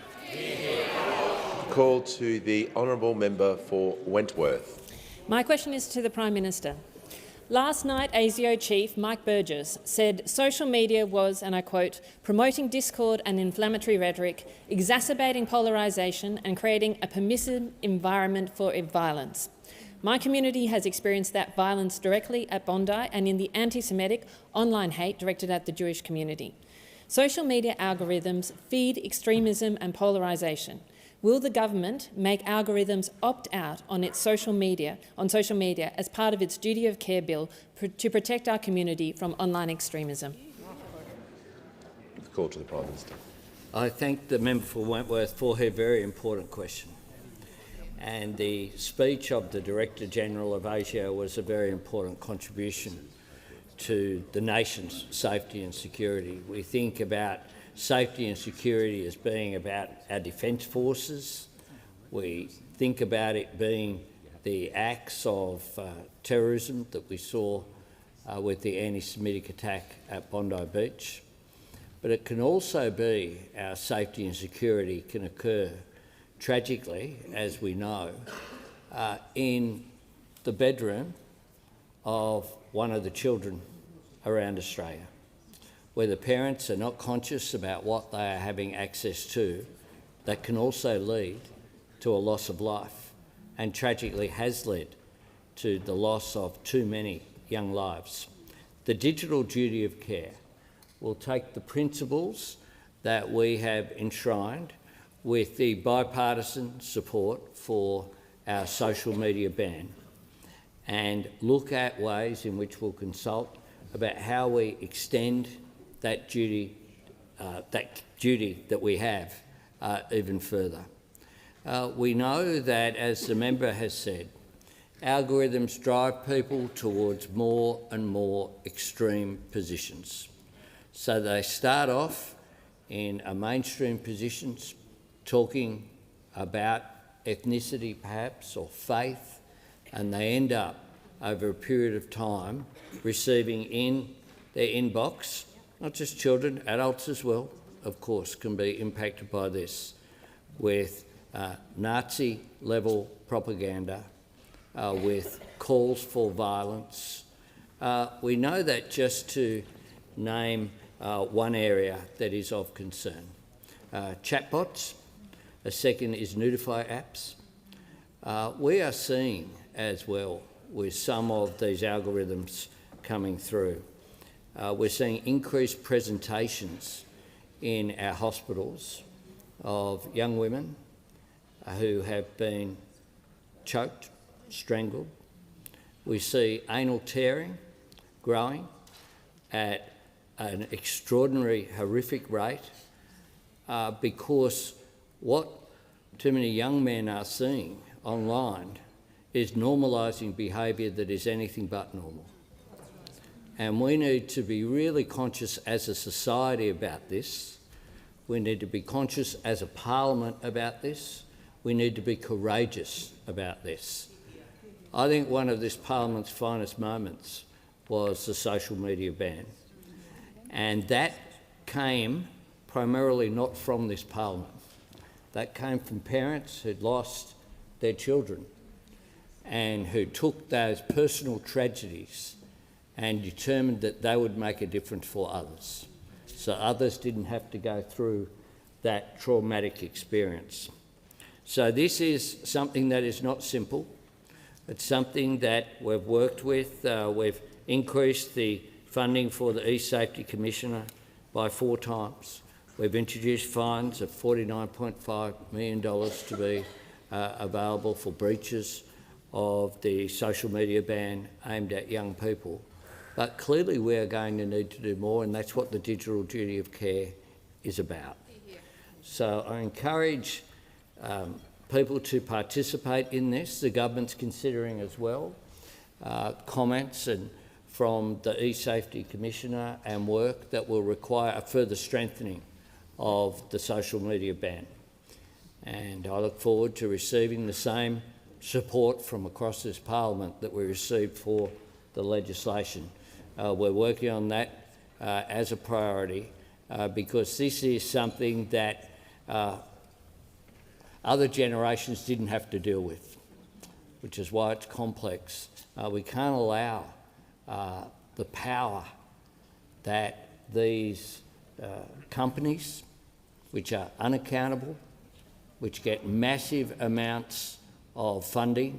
Call to the honourable member for Wentworth. My question is to the Prime Minister. Last night, ASIO Chief Mike Burgess said social media was, and I quote, promoting discord and inflammatory rhetoric, exacerbating polarisation and creating a permissive environment for violence. My community has experienced that violence directly at Bondi and in the anti-Semitic online hate directed at the Jewish community. Social media algorithms feed extremism and polarisation. Will the government make algorithms opt out on social media as part of its duty of care bill to protect our community from online extremism? The call to the Prime Minister. I thank the member for Wentworth for her very important question. And the speech of the Director-General of ASIO was a very important contribution to the nation's safety and security. We think about safety and security as being about our defence forces. We think about it being the acts of terrorism that we saw with the anti-Semitic attack at Bondi Beach. But it can also be our safety and security can occur tragically, as we know, in the bedroom of one of the children around Australia, where the parents are not conscious about what they are having access to. That can also lead to a loss of life, and tragically has led to the loss of too many young lives. The digital duty of care will take the principles that we have enshrined with the bipartisan support for our social media ban and look at ways in which we'll consult about how we extend that duty that we have even further. We know that, as the member has said, algorithms drive people towards more and more extreme positions. So they start off in a mainstream positions, talking about ethnicity perhaps or faith, and they end up over a period of time receiving in their inbox, not just children, adults as well, of course, can be impacted by this, with Nazi-level propaganda, with calls for violence. We know that, just to name one area that is of concern. Chatbots, a second is Notify apps. We are seeing as well, with some of these algorithms coming through, we're seeing increased presentations in our hospitals of young women who have been choked, strangled. We see anal tearing growing at an extraordinary, horrific rate because what too many young men are seeing online is normalising behaviour that is anything but normal. And we need to be really conscious as a society about this. We need to be conscious as a parliament about this. We need to be courageous about this. I think one of this parliament's finest moments was the social media ban. And that came primarily not from this parliament. That came from parents who'd lost their children and who took those personal tragedies and determined that they would make a difference for others, so others didn't have to go through that traumatic experience. So this is something that is not simple. It's something that we've worked with. We've increased the funding for the E-Safety Commissioner by 4 times. We've introduced fines of $49.5 million to be available for breaches of the social media ban aimed at young people. But clearly we are going to need to do more, and that's what the digital duty of care is about. So I encourage people to participate in this. The government's considering as well comments from the E-Safety Commissioner and work that will require a further strengthening of the social media ban. And I look forward to receiving the same support from across this parliament that we received for the legislation. We're working on that as a priority because this is something that other generations didn't have to deal with, which is why it's complex. We can't allow the power that these companies, which are unaccountable, which get massive amounts of funding,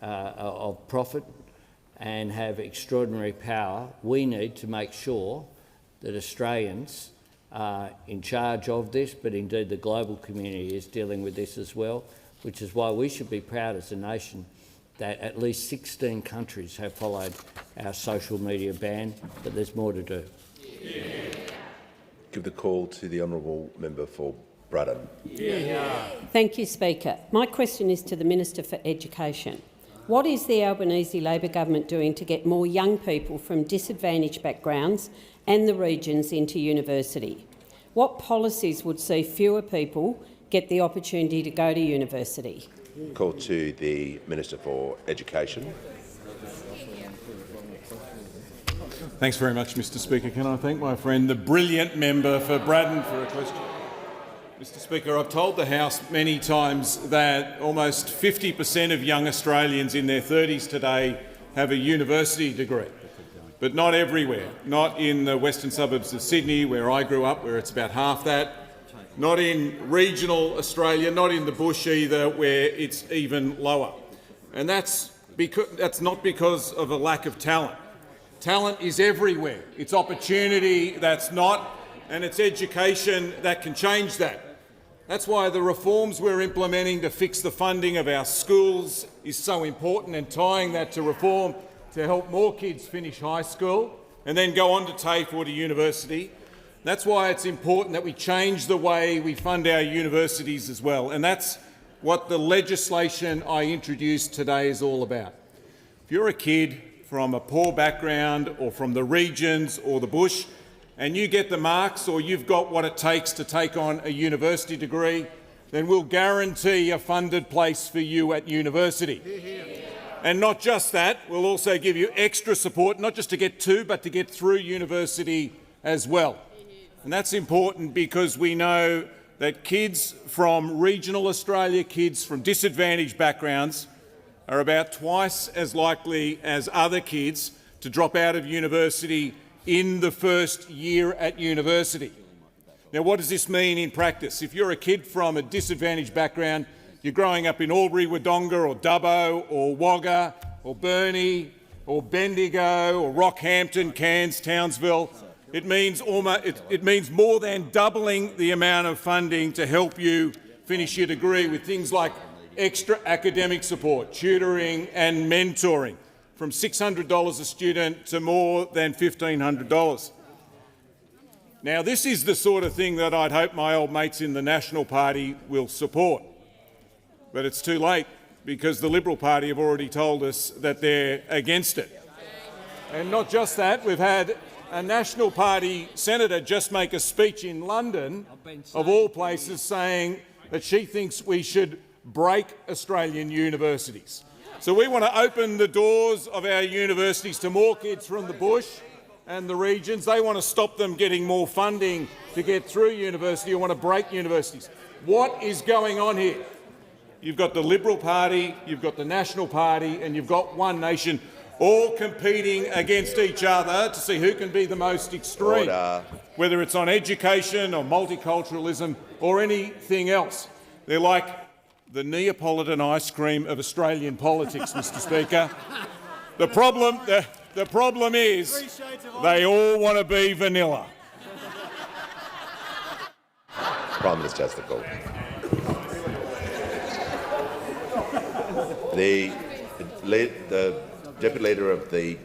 of profit, and have extraordinary power. We need to make sure that Australians are in charge of this, but indeed the global community is dealing with this as well, which is why we should be proud as a nation that at least 16 countries have followed our social media ban, but there's more to do. Give the call to the honourable member for Braddon. Thank you, Speaker. My question is to the Minister for Education. What is the Albanese Labor government doing to get more young people from disadvantaged backgrounds and the regions into university? What policies would see fewer people get the opportunity to go to university? Call to the Minister for Education. Thanks very much, Mr Speaker. Can I thank my friend, the brilliant member for Braddon, for a question? Mr Speaker, I've told the House many times that almost 50% of young Australians in their 30s today have a university degree, but not everywhere. Not in the western suburbs of Sydney, where I grew up, where it's about half that. Not in regional Australia, not in the bush either, where it's even lower. And that's not because of a lack of talent. Talent is everywhere. It's opportunity that's not, and it's education that can change that. That's why the reforms we're implementing to fix the funding of our schools is so important, and tying that to reform to help more kids finish high school and then go on to TAFE or to university. That's why it's important that we change the way we fund our universities as well, and that's what the legislation I introduced today is all about. If you're a kid from a poor background or from the regions or the bush, and you get the marks or you've got what it takes to take on a university degree, then we'll guarantee a funded place for you at university. And not just that, we'll also give you extra support, not just to get to, but to get through university as well. And that's important because we know that kids from regional Australia, kids from disadvantaged backgrounds, are about twice as likely as other kids to drop out of university in the first year at university. Now, what does this mean in practice? If you're a kid from a disadvantaged background, you're growing up in Albury, Wodonga or Dubbo or Wagga or Burnie or Bendigo or Rockhampton, Cairns, Townsville, it means more than doubling the amount of funding to help you finish your degree with things like extra academic support, tutoring and mentoring, from $600 a student to more than $1,500. Now, this is the sort of thing that I'd hope my old mates in the National Party will support. But it's too late, because the Liberal Party have already told us that they're against it. And not just that, we've had a National Party senator just make a speech in London, of all places, saying that she thinks we should break Australian universities. So we want to open the doors of our universities to more kids from the bush and the regions. They want to stop them getting more funding to get through university or want to break universities. What is going on here? You've got the Liberal Party, you've got the National Party and you've got One Nation all competing against each other to see who can be the most extreme, whether it's on education or multiculturalism or anything else. They're like the Neapolitan ice cream of Australian politics, Mr Speaker. The problem is they all want to be vanilla. Prime Minister has the call. The Deputy Leader of the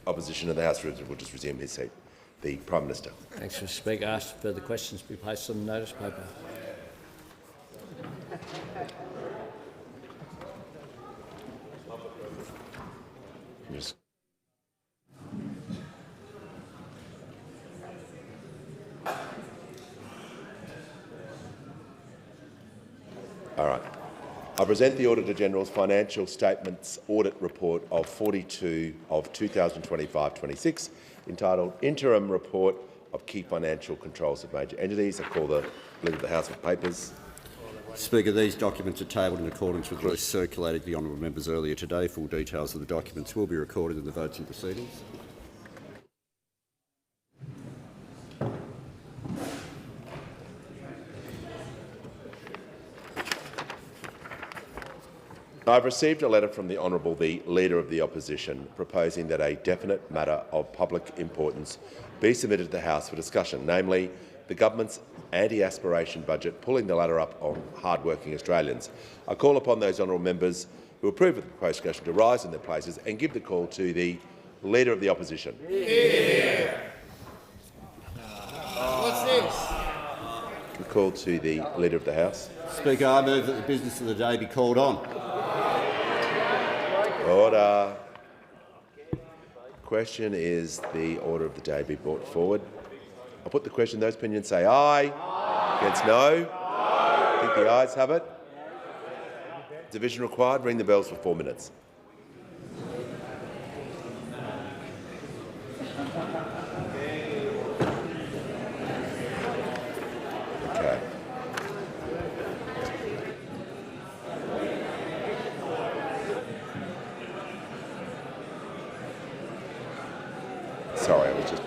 Opposition in the House will just resume his seat. The Prime Minister. Thanks, Mr Speaker. I ask further questions to be placed on the notice paper. Yes. All right. I present the Auditor-General's Financial Statements Audit Report of 42 of 2025-26, entitled Interim Report of Key Financial Controls of Major Entities. I call the Leader of the House for papers. Speaker, these documents are tabled in accordance with those circulated to the honourable members earlier today. Full details of the documents will be recorded in the votes and proceedings. I have received a letter from the Honourable the Leader of the Opposition proposing that a definite matter of public importance be submitted to the House for discussion, namely the government's anti-aspiration budget pulling the ladder up on hard-working Australians. I call upon those honourable members who approve of the proposed discussion to rise in their places and give the call to the Leader of the Opposition. What's this? The call to the Leader of the House. Speaker, I move that the business of the day be called on. Order. Question is the order of the day be brought forward. I'll put the question. Those opinions say aye. Against no. I think the ayes have it. Division required. Ring the bells for 4 minutes. Okay. Sorry, I was just...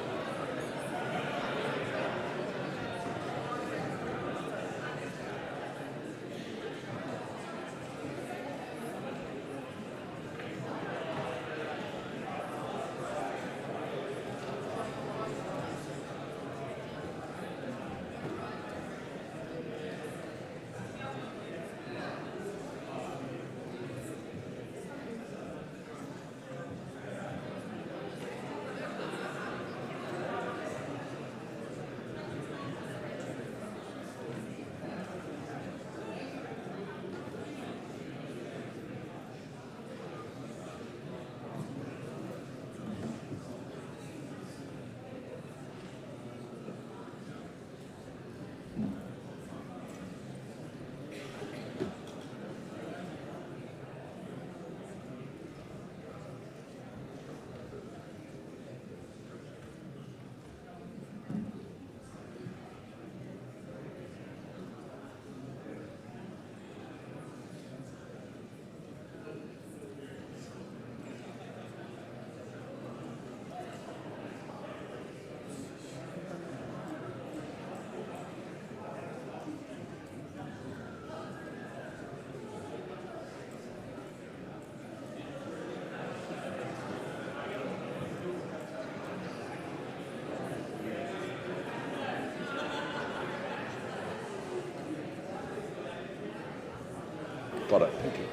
Got it. Thank you.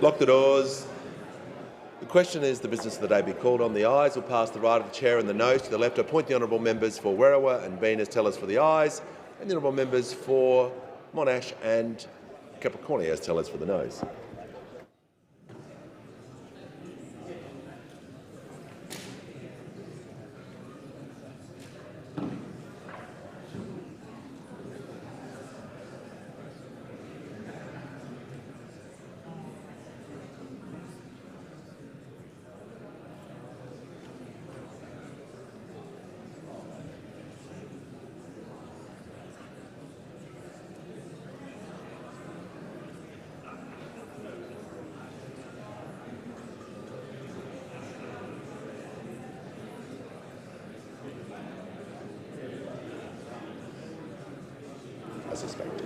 Lock the doors. The question is the business of the day be called on. The ayes will pass the right of the chair and the noes to the left. Appoint the honourable members for Werriwa and Bean as tellers for the ayes, and the honourable members for Monash and Capricornia as tellers for the noes. I suspect.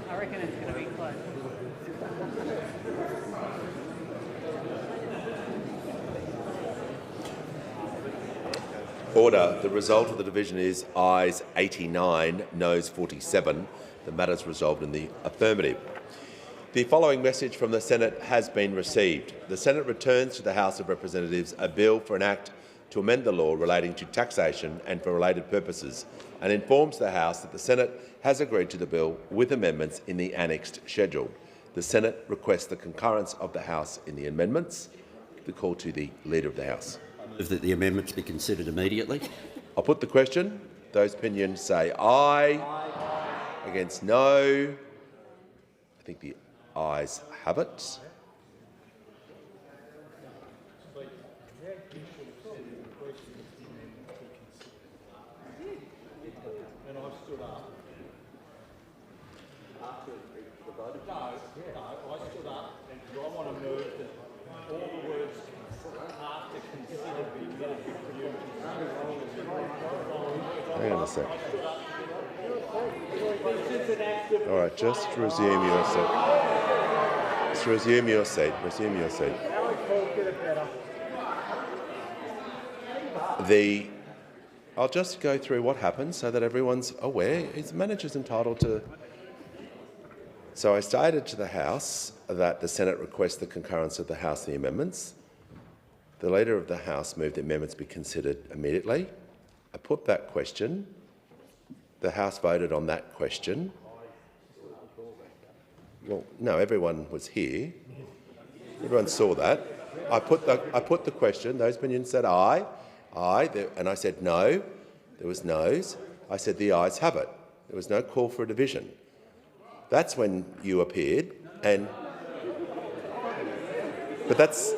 I reckon it's going to be close. Order. The result of the division is ayes 89, noes 47. The matter is resolved in the affirmative. The following message from the Senate has been received. The Senate returns to the House of Representatives a bill for an act to amend the law relating to taxation and for related purposes, and informs the House that the Senate has agreed to the bill with amendments in the annexed schedule. The Senate requests the concurrence of the House in the amendments. The call to the Leader of the House. I move that the amendments be considered immediately. I'll put the question. Those opinions say aye. Against no. I think the ayes have it. Hang on a sec. All right, just resume your seat. Just resume your seat. Resume your seat. I'll just go through what happened so that everyone's aware. His manager's entitled to. So I stated to the House that the Senate requests the concurrence of the House in the amendments. The Leader of the House moved the amendments be considered immediately. I put that question. The House voted on that question. Well, no, everyone was here. Everyone saw that. I put the question. Those opinions said aye, and I said no. There was noes. I said the ayes have it. There was no call for a division. That's when you appeared, and but that's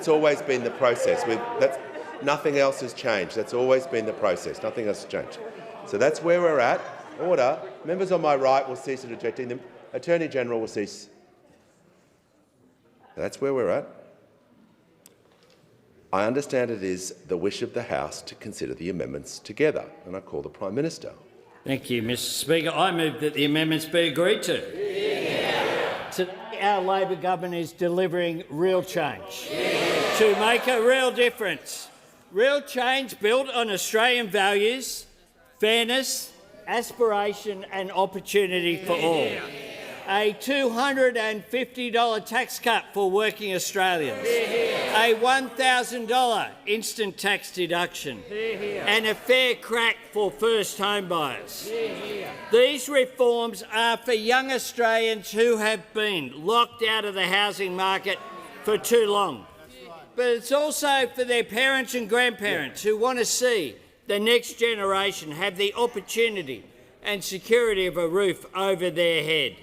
always been the process. Nothing else has changed. That's always been the process. Nothing else has changed. So that's where we're at. Order. Members on my right will cease interjecting. The Attorney-General will cease. That's where we're at. I understand it is the wish of the House to consider the amendments together, and I call the Prime Minister. Thank you, Mr Speaker. I move that the amendments be agreed to. Today, our Labor government is delivering real change to make a real difference. Real change built on Australian values, fairness, aspiration and opportunity for all. A $250 tax cut for working Australians, a $1,000 instant tax deduction, and a fair crack for first home buyers. These reforms are for young Australians who have been locked out of the housing market for too long. But it's also for their parents and grandparents who want to see the next generation have the opportunity and security of a roof over their head.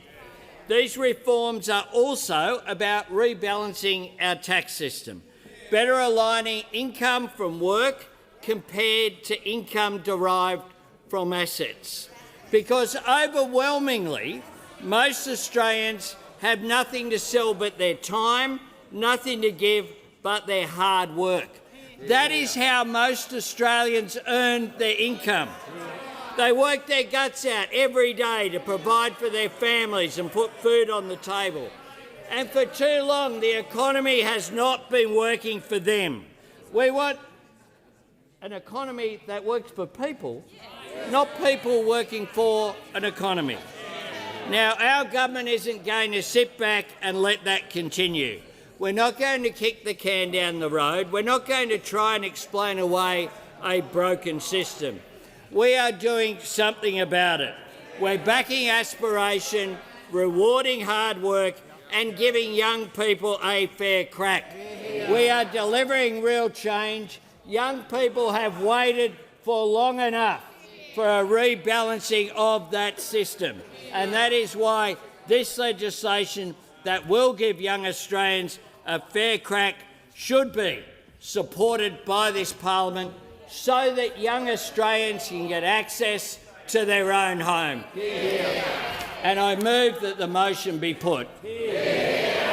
These reforms are also about rebalancing our tax system, better aligning income from work compared to income derived from assets. Because overwhelmingly, most Australians have nothing to sell but their time, nothing to give but their hard work. That is how most Australians earn their income. They work their guts out every day to provide for their families and put food on the table. And for too long, the economy has not been working for them. We want an economy that works for people, not people working for an economy. Now, our government isn't going to sit back and let that continue. We're not going to kick the can down the road. We're not going to try and explain away a broken system. We are doing something about it. We're backing aspiration, rewarding hard work and giving young people a fair crack. We are delivering real change. Young people have waited for long enough for a rebalancing of that system, and that is why this legislation that will give young Australians a fair crack should be supported by this parliament so that young Australians can get access to their own home. And I move that the motion be put. The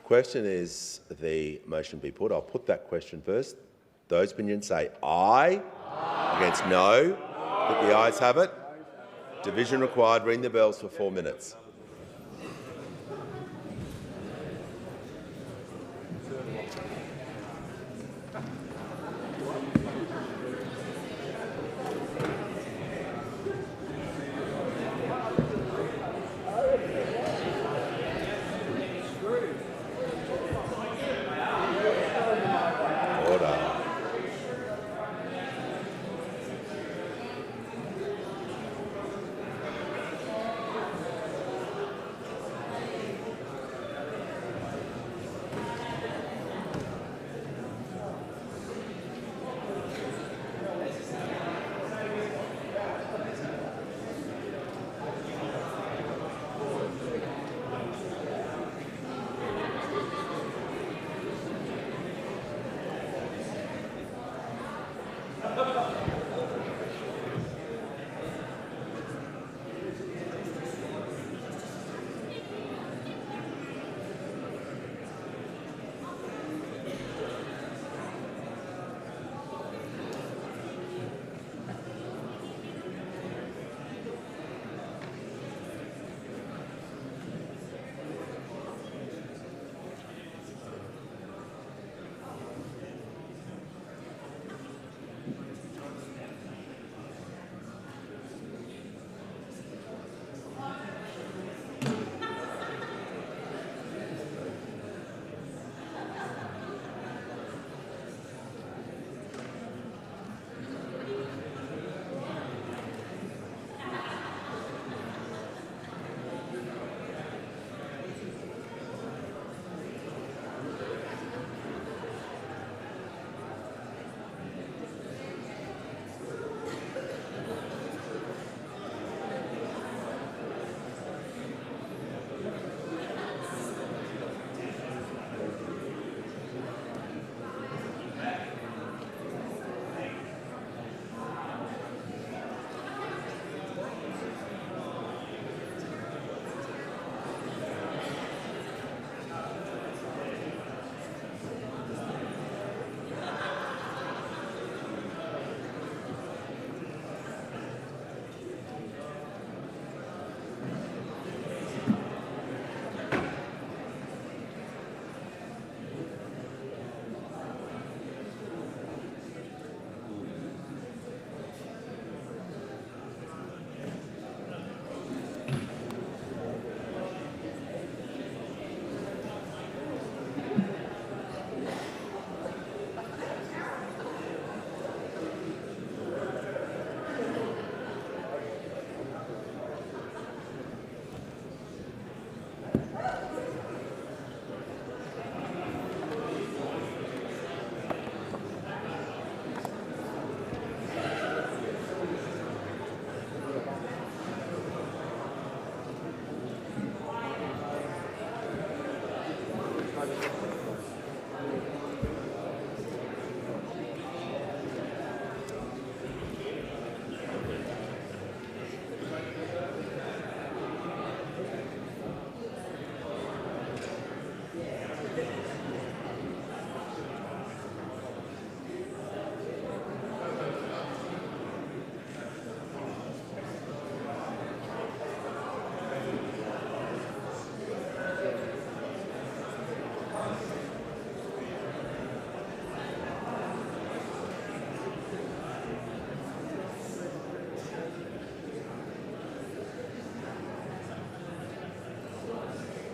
question is the motion be put. I'll put that question first. Those opinions say aye. Against no. That the ayes have it. Division required. Ring the bells for 4 minutes.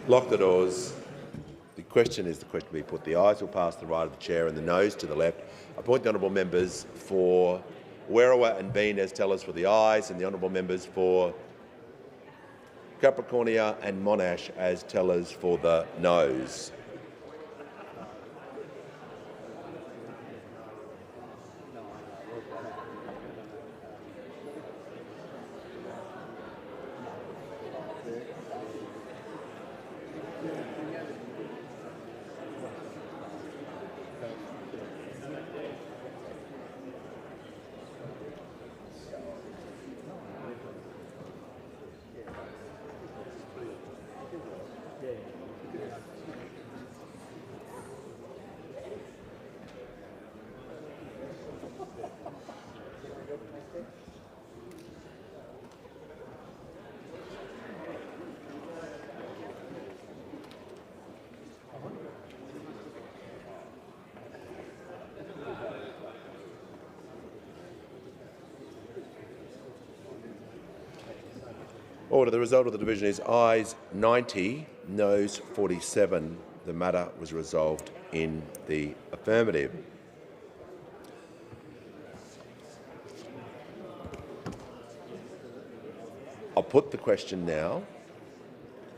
Lock the doors. The question is the question to be put. The ayes will pass to the right of the chair and the noes to the left. I appoint the honourable members for Werriwa and Bean as tellers for the ayes, and the honourable members for Capricornia and Monash as tellers for the noes. Order. The result of the division is ayes 90, noes 47. The matter was resolved in the affirmative. I'll put the question now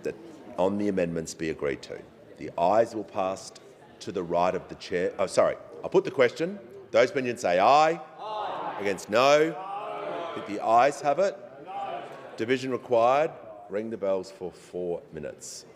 that on the amendments be agreed to. The ayes will pass to the right of the chair. Oh, sorry. I'll put the question. Those opinions say aye. Aye. Against no. I think the ayes have it. Division required. Ring the bells for 4 minutes.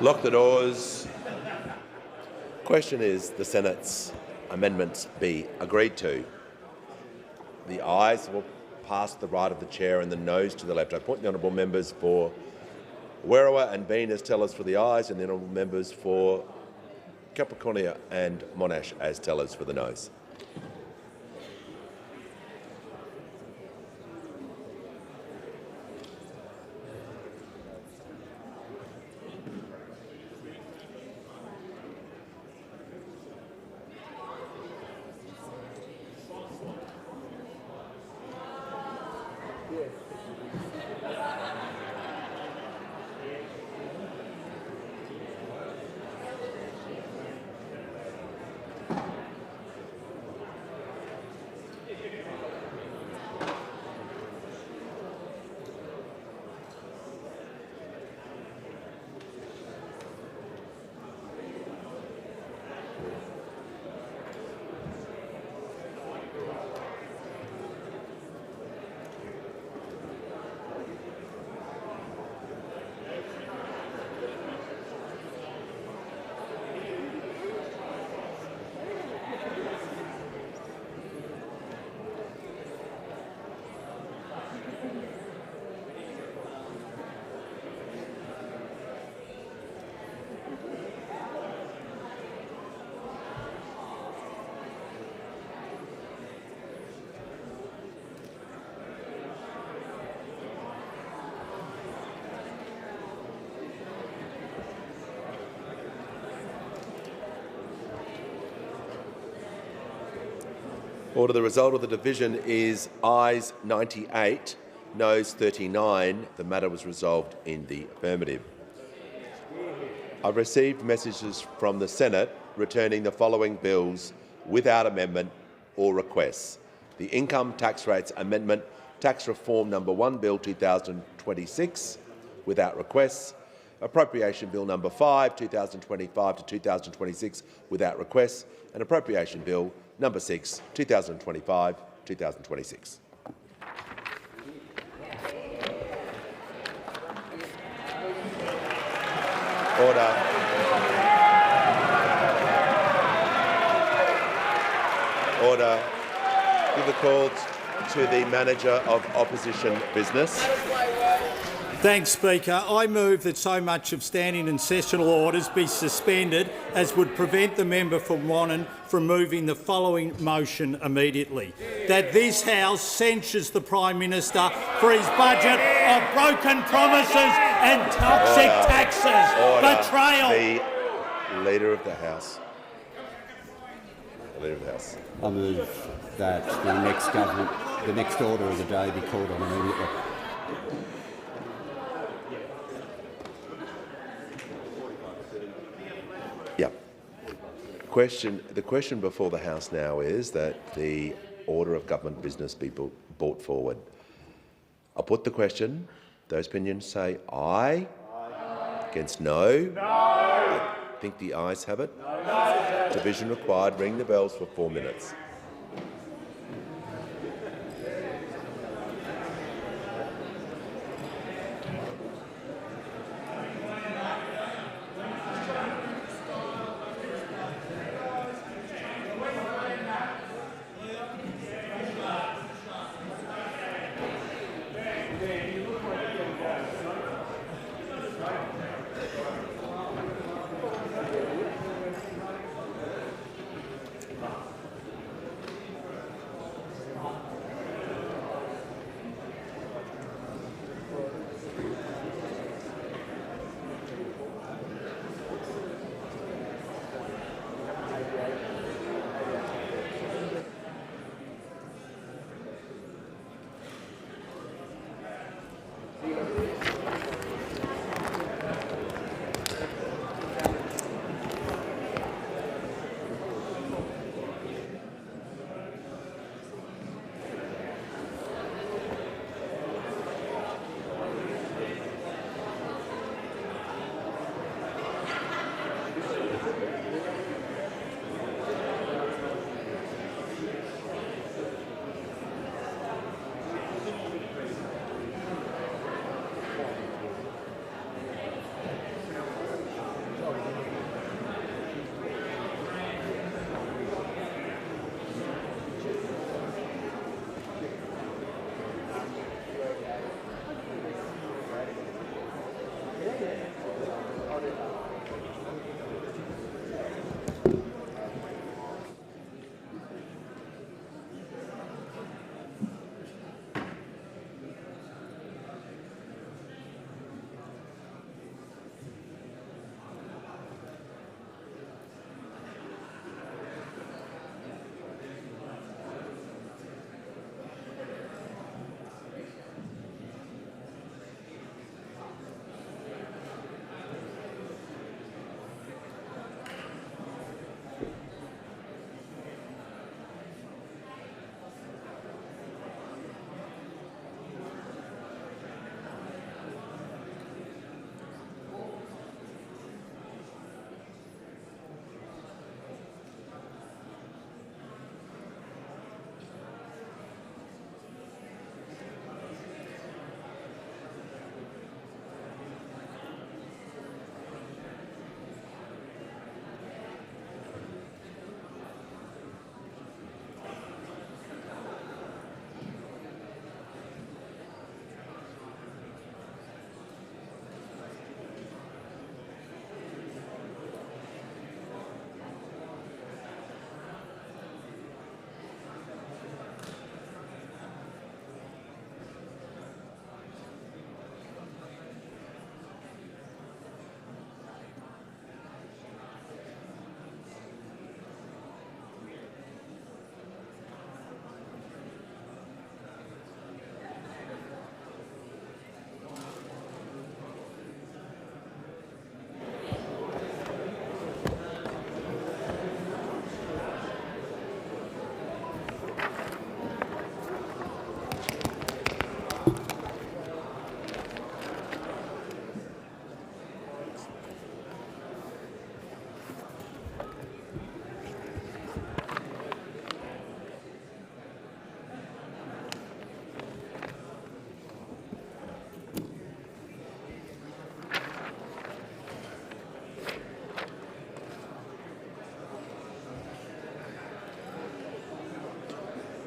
Lock the doors. Question is the Senate's amendments be agreed to. The ayes will pass to the right of the chair and the noes to the left. I point the honourable members for Werriwa and Bean as tellers for the ayes, and the honourable members for Capricornia and Monash as tellers for the noes. Order. The result of the division is ayes 98, noes 39. The matter was resolved in the affirmative. I've received messages from the Senate returning the following bills without amendment or requests. The Income Tax Rates Amendment, Tax Reform No. 1 Bill 2026, without requests. Appropriation Bill No. 5, 2025 to 2026, without requests. And Appropriation Bill No. 6, 2025-2026. Order. Order. Give the call to the Manager of Opposition Business. Thanks, Speaker. I move that so much of standing and sessional orders be suspended as would prevent the member from Wannon from moving the following motion immediately. That this House censures the Prime Minister for his budget of broken promises and toxic taxes. Betrayal. The Leader of the House. The Leader of the House. I move that the next order of the day be called on immediately. The question before the House now is that the order of government business be brought forward. I'll put the question. Those opinions say aye. Against no. I think the ayes have it. Division required. Ring the bells for 4 minutes.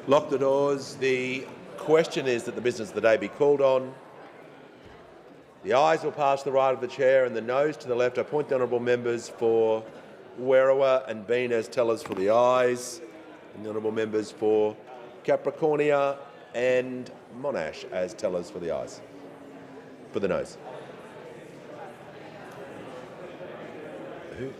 Lock the doors. The question is that the business of the day be called on. The ayes will pass to the right of the chair and the noes to the left. I point the honourable members for Werriwa and Bean as tellers for the ayes, and the honourable members for Capricornia and Monash as tellers for the ayes. For the noes. Who?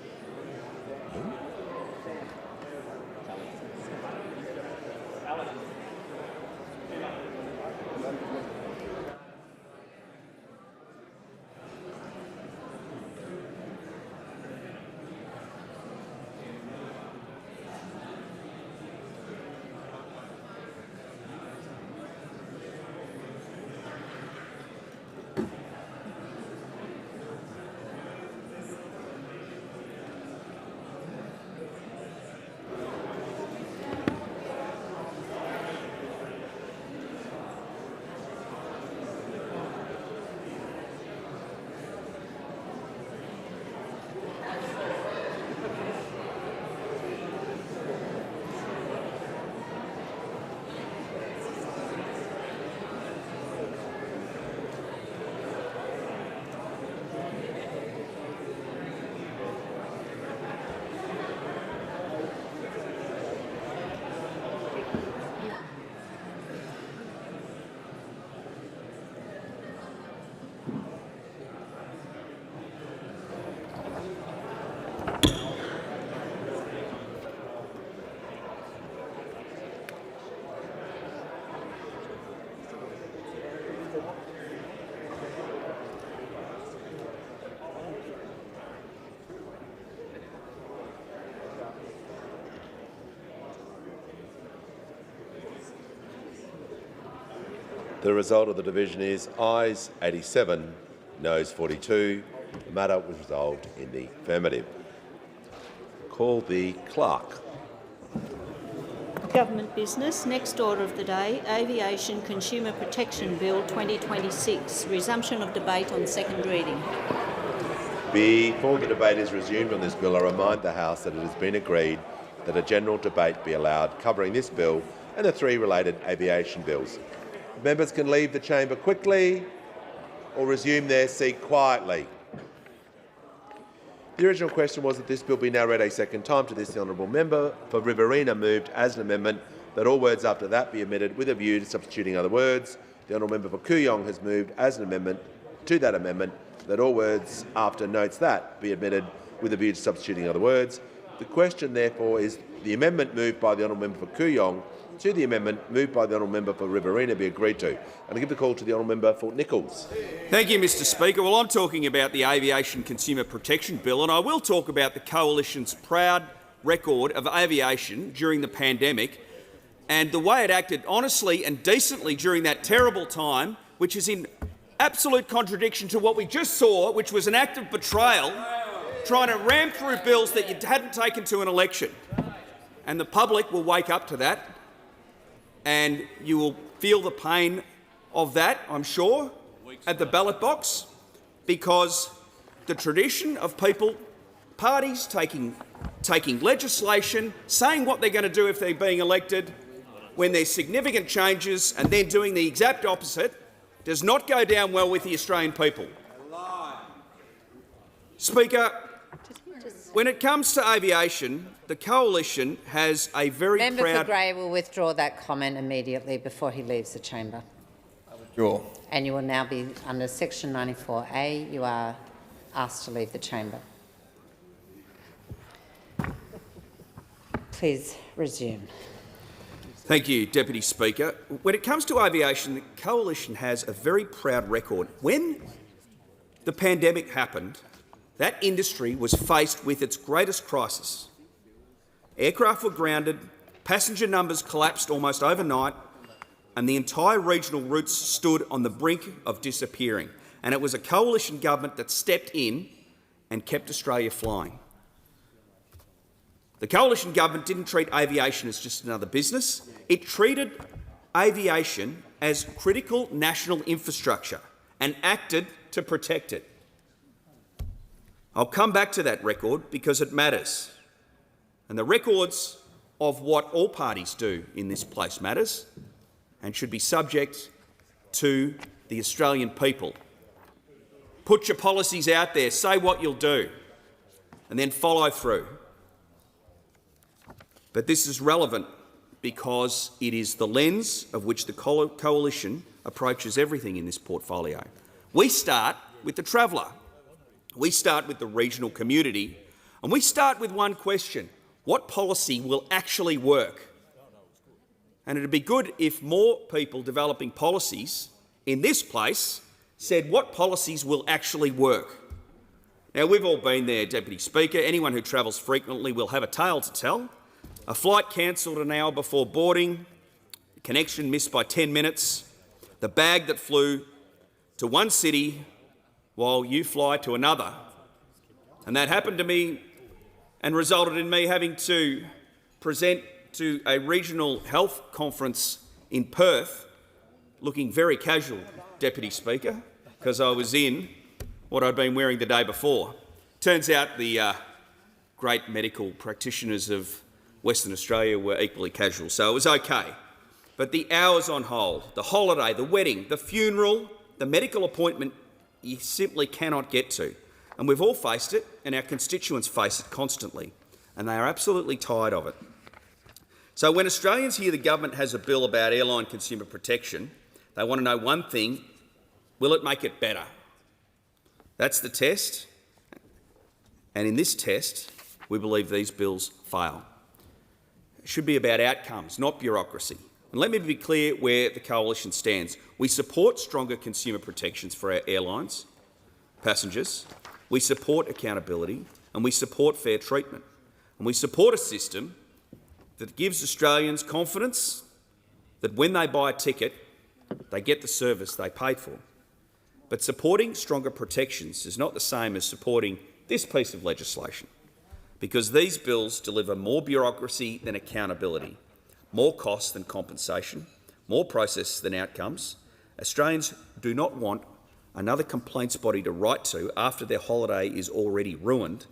The result of the division is ayes 87, noes 42. The matter was resolved in the affirmative. Call the clerk. Government business. Next order of the day, Aviation Consumer Protection Bill 2026. Resumption of debate on second reading. Before the debate is resumed on this bill, I remind the House that it has been agreed that a general debate be allowed covering this bill and the three related aviation bills. Members can leave the chamber quickly or resume their seat quietly. The original question was that this bill be now read a second time. To this, the honourable member for Riverina moved as an amendment that all words after that be omitted with a view to substituting other words. The honourable member for Kooyong has moved as an amendment to that amendment that all words after notes that be omitted with a view to substituting other words. The question, therefore, is the amendment moved by the honourable member for Kooyong to the amendment moved by the honourable member for Riverina be agreed to. And I give the call to the honourable member for Nichols. Thank you, Mr Speaker. Well, I'm talking about the Aviation Consumer Protection Bill, and I will talk about the Coalition's proud record of aviation during the pandemic and the way it acted honestly and decently during that terrible time, which is in absolute contradiction to what we just saw, which was an act of betrayal, trying to ram through bills that you hadn't taken to an election. And the public will wake up to that, and you will feel the pain of that, I'm sure, at the ballot box, because the tradition of parties taking legislation, saying what they're going to do if they're being elected, when there's significant changes, and then doing the exact opposite, does not go down well with the Australian people. Speaker, when it comes to aviation, the Coalition has a very Member proud— for Grey will withdraw that comment immediately before he leaves the chamber. Withdraw. And you will now be under section 94A. You are asked to leave the chamber. Please resume. Thank you, Deputy Speaker. When it comes to aviation, the Coalition has a very proud record. When the pandemic happened, that industry was faced with its greatest crisis. Aircraft were grounded, passenger numbers collapsed almost overnight, and the entire regional routes stood on the brink of disappearing. And it was a Coalition government that stepped in and kept Australia flying. The Coalition government didn't treat aviation as just another business. It treated aviation as critical national infrastructure and acted to protect it. I'll come back to that record because it matters. And the records of what all parties do in this place matters and should be subject to the Australian people. Put your policies out there, say what you'll do, and then follow through. But this is relevant because it is the lens of which the coalition approaches everything in this portfolio. We start with the traveller. We start with the regional community, and we start with one question: what policy will actually work? And it'd be good if more people developing policies in this place said what policies will actually work. Now, we've all been there, Deputy Speaker. Anyone who travels frequently will have a tale to tell. A flight cancelled an hour before boarding, a connection missed by 10 minutes, the bag that flew to one city while you fly to another. And that happened to me and resulted in me having to present to a regional health conference in Perth looking very casual, Deputy Speaker, because I was in what I'd been wearing the day before. Turns out the great medical practitioners of Western Australia were equally casual, so it was okay. But the hours on hold, the holiday, the wedding, the funeral, the medical appointment, you simply cannot get to. And we've all faced it, and our constituents face it constantly, and they are absolutely tired of it. So when Australians hear the government has a bill about airline consumer protection, they want to know one thing: will it make it better? That's the test, and in this test, we believe these bills fail. It should be about outcomes, not bureaucracy. And let me be clear where the coalition stands. We support stronger consumer protections for our airlines, passengers. We support accountability, and we support fair treatment. And we support a system that gives Australians confidence that when they buy a ticket, they get the service they paid for. But supporting stronger protections is not the same as supporting this piece of legislation, because these bills deliver more bureaucracy than accountability, more costs than compensation, more process than outcomes. Australians do not want another complaints body to write to after their holiday is already ruined.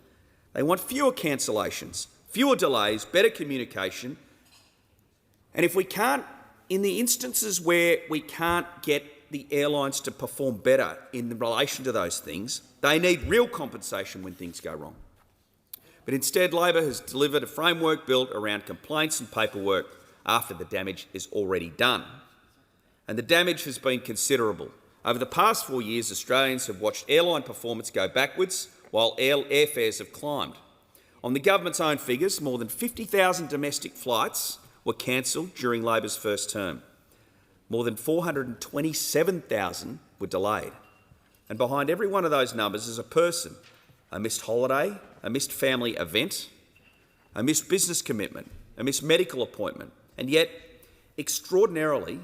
They want fewer cancellations, fewer delays, better communication. And if we can't, in the instances where we can't get the airlines to perform better in relation to those things, they need real compensation when things go wrong. But instead, Labor has delivered a framework built around complaints and paperwork after the damage is already done. And the damage has been considerable. Over the past 4 years, Australians have watched airline performance go backwards while airfares have climbed. On the government's own figures, more than 50,000 domestic flights were cancelled during Labor's first term. More than 427,000 were delayed. And behind every one of those numbers is a person: a missed holiday, a missed family event, a missed business commitment, a missed medical appointment. And yet, extraordinarily,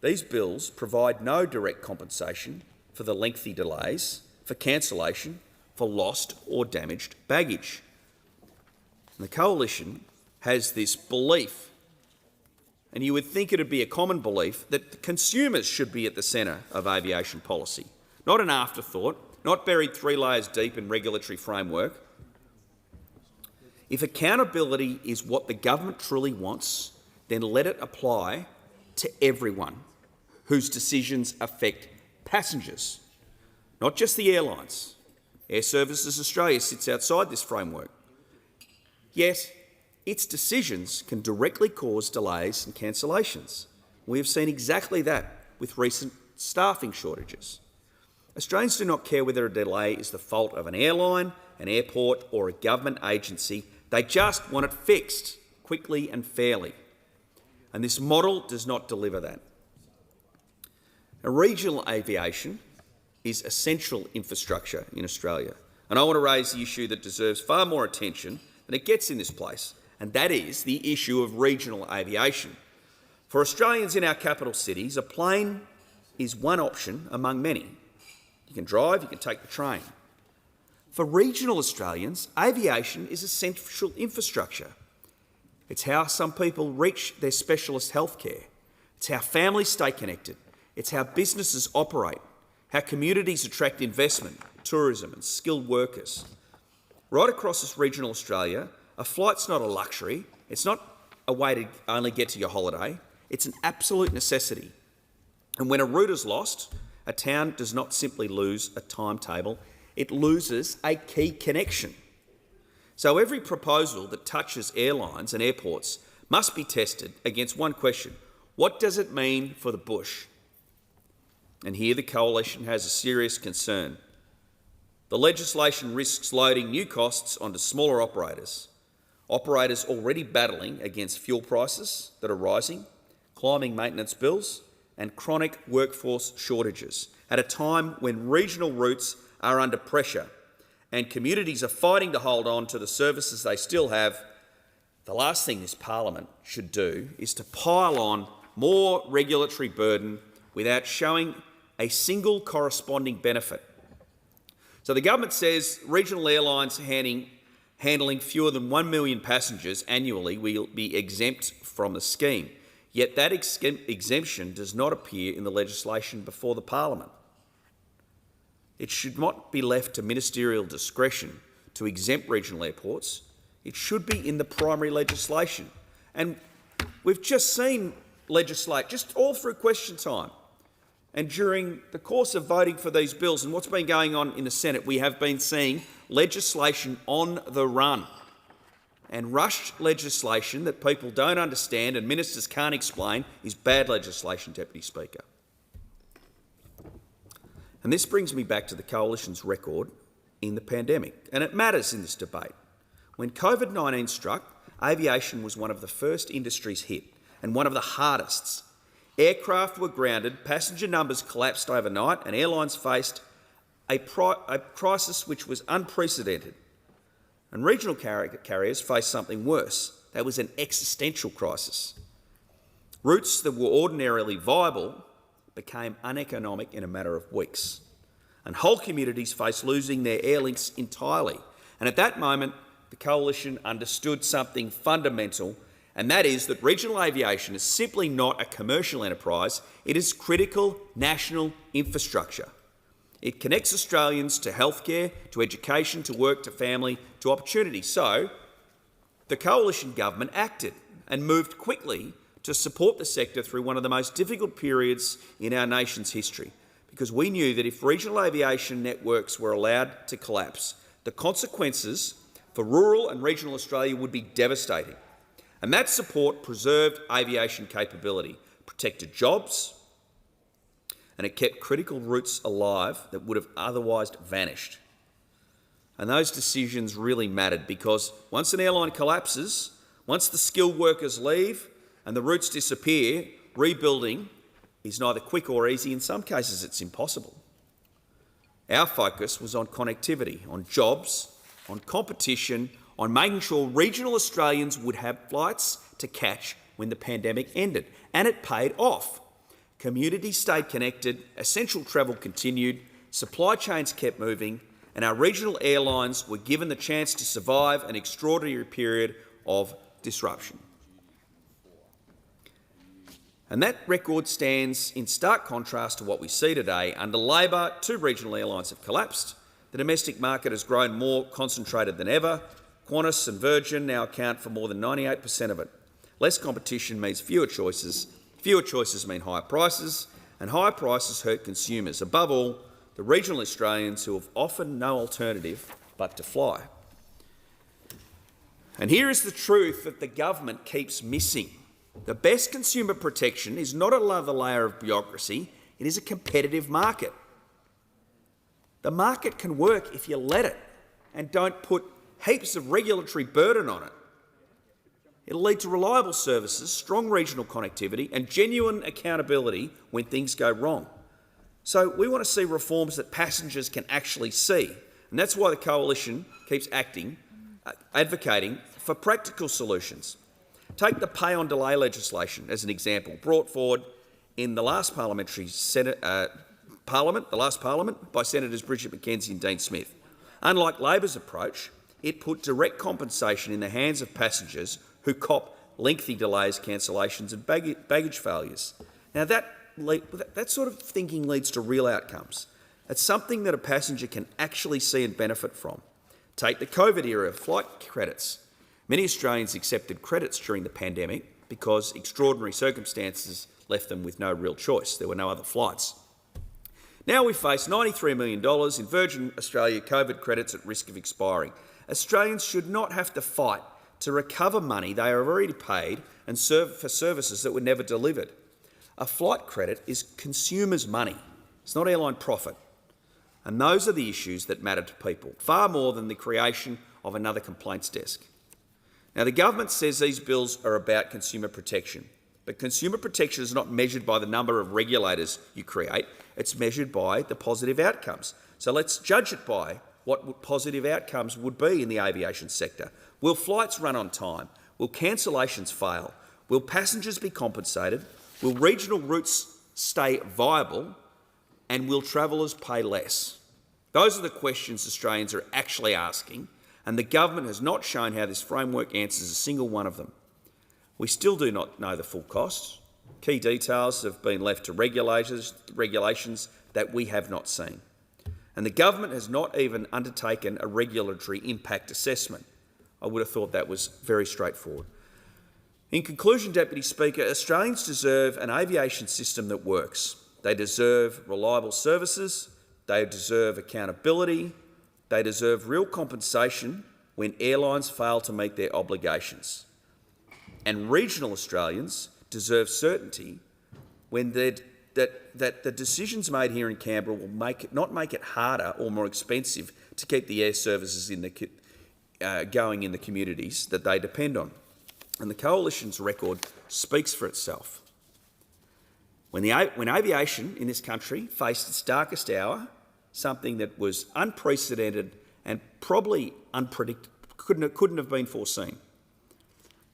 these bills provide no direct compensation for the lengthy delays, for cancellation, for lost or damaged baggage. And the coalition has this belief, and you would think it would be a common belief, that consumers should be at the centre of aviation policy, not an afterthought, not buried 3 layers deep in regulatory framework. If accountability is what the government truly wants, then let it apply to everyone whose decisions affect passengers, not just the airlines. Air Services Australia sits outside this framework. Yet, its decisions can directly cause delays and cancellations. We have seen exactly that with recent staffing shortages. Australians do not care whether a delay is the fault of an airline, an airport or a government agency. They just want it fixed quickly and fairly. And this model does not deliver that. Now, regional aviation is essential infrastructure in Australia, and I want to raise the issue that deserves far more attention than it gets in this place, and that is the issue of regional aviation. For Australians in our capital cities, a plane is one option among many. You can drive, you can take the train. For regional Australians, aviation is essential infrastructure. It's how some people reach their specialist healthcare. It's how families stay connected. It's how businesses operate, how communities attract investment, tourism and skilled workers. Right across this regional Australia, a flight's not a luxury, it's not a way to only get to your holiday. It's an absolute necessity. And when a route is lost, a town does not simply lose a timetable, it loses a key connection. So every proposal that touches airlines and airports must be tested against one question: what does it mean for the bush? And here the Coalition has a serious concern. The legislation risks loading new costs onto smaller operators already battling against fuel prices that are rising, climbing maintenance bills and chronic workforce shortages at a time when regional routes are under pressure and communities are fighting to hold on to the services they still have. The last thing this Parliament should do is to pile on more regulatory burden without showing a single corresponding benefit. So the government says regional airlines handling fewer than 1 million passengers annually will be exempt from the scheme. Yet that exemption does not appear in the legislation before the Parliament. It should not be left to ministerial discretion to exempt regional airports. It should be in the primary legislation. And we've just seen legislate, just all through question time, and during the course of voting for these bills and what's been going on in the Senate, we have been seeing legislation on the run and rushed legislation that people don't understand and ministers can't explain is bad legislation, Deputy Speaker. And this brings me back to the Coalition's record in the pandemic, and it matters in this debate. When COVID-19 struck, aviation was one of the first industries hit and one of the hardest. Aircraft were grounded, passenger numbers collapsed overnight, and airlines faced a crisis which was unprecedented. And regional carriers faced something worse. That was an existential crisis. Routes that were ordinarily viable became uneconomic in a matter of weeks, and whole communities faced losing their air links entirely. And at that moment, the Coalition understood something fundamental, and that is that regional aviation is simply not a commercial enterprise, it is critical national infrastructure. It connects Australians to healthcare, to education, to work, to family, to opportunity. So, the Coalition government acted and moved quickly to support the sector through one of the most difficult periods in our nation's history, because we knew that if regional aviation networks were allowed to collapse, the consequences for rural and regional Australia would be devastating. And that support preserved aviation capability, protected jobs, and it kept critical routes alive that would have otherwise vanished. And those decisions really mattered, because once an airline collapses, once the skilled workers leave and the routes disappear, rebuilding is neither quick or easy. In some cases, it's impossible. Our focus was on connectivity, on jobs, on competition, on making sure regional Australians would have flights to catch when the pandemic ended. And it paid off. Communities stayed connected, essential travel continued, supply chains kept moving, and our regional airlines were given the chance to survive an extraordinary period of disruption. And that record stands in stark contrast to what we see today. Under Labor, 2 regional airlines have collapsed. The domestic market has grown more concentrated than ever. Qantas and Virgin now account for more than 98% of it. Less competition means fewer choices. Fewer choices mean higher prices, and higher prices hurt consumers. Above all, the regional Australians who have often no alternative but to fly. And here is the truth that the government keeps missing. The best consumer protection is not another layer of bureaucracy, it is a competitive market. The market can work if you let it and don't put heaps of regulatory burden on it. It'll lead to reliable services, strong regional connectivity and genuine accountability when things go wrong. So we want to see reforms that passengers can actually see, and that's why the Coalition keeps advocating for practical solutions. Take the pay on delay legislation as an example, brought forward in the last Parliament by Senators Bridget McKenzie and Dean Smith. Unlike Labor's approach, it put direct compensation in the hands of passengers who cop lengthy delays, cancellations and baggage failures. Now that sort of thinking leads to real outcomes. It's something that a passenger can actually see and benefit from. Take the COVID era flight credits. Many Australians accepted credits during the pandemic because extraordinary circumstances left them with no real choice. There were no other flights. Now we face $93 million in Virgin Australia COVID credits at risk of expiring. Australians should not have to fight to recover money they have already paid and for services that were never delivered. A flight credit is consumers' money. It's not airline profit. And those are the issues that matter to people, far more than the creation of another complaints desk. Now, the government says these bills are about consumer protection, but consumer protection is not measured by the number of regulators you create, it's measured by the positive outcomes. So let's judge it by what positive outcomes would be in the aviation sector. Will flights run on time? Will cancellations fail? Will passengers be compensated? Will regional routes stay viable? And will travellers pay less? Those are the questions Australians are actually asking, and the government has not shown how this framework answers a single one of them. We still do not know the full costs. Key details have been left to regulations that we have not seen. And the government has not even undertaken a regulatory impact assessment. I would have thought that was very straightforward. In conclusion, Deputy Speaker, Australians deserve an aviation system that works. They deserve reliable services, they deserve accountability, they deserve real compensation when airlines fail to meet their obligations. And regional Australians deserve certainty when that the decisions made here in Canberra will not make it harder or more expensive to keep the air services going in the communities that they depend on. And the Coalition's record speaks for itself. When aviation in this country faced its darkest hour, something that was unprecedented and probably couldn't have been foreseen,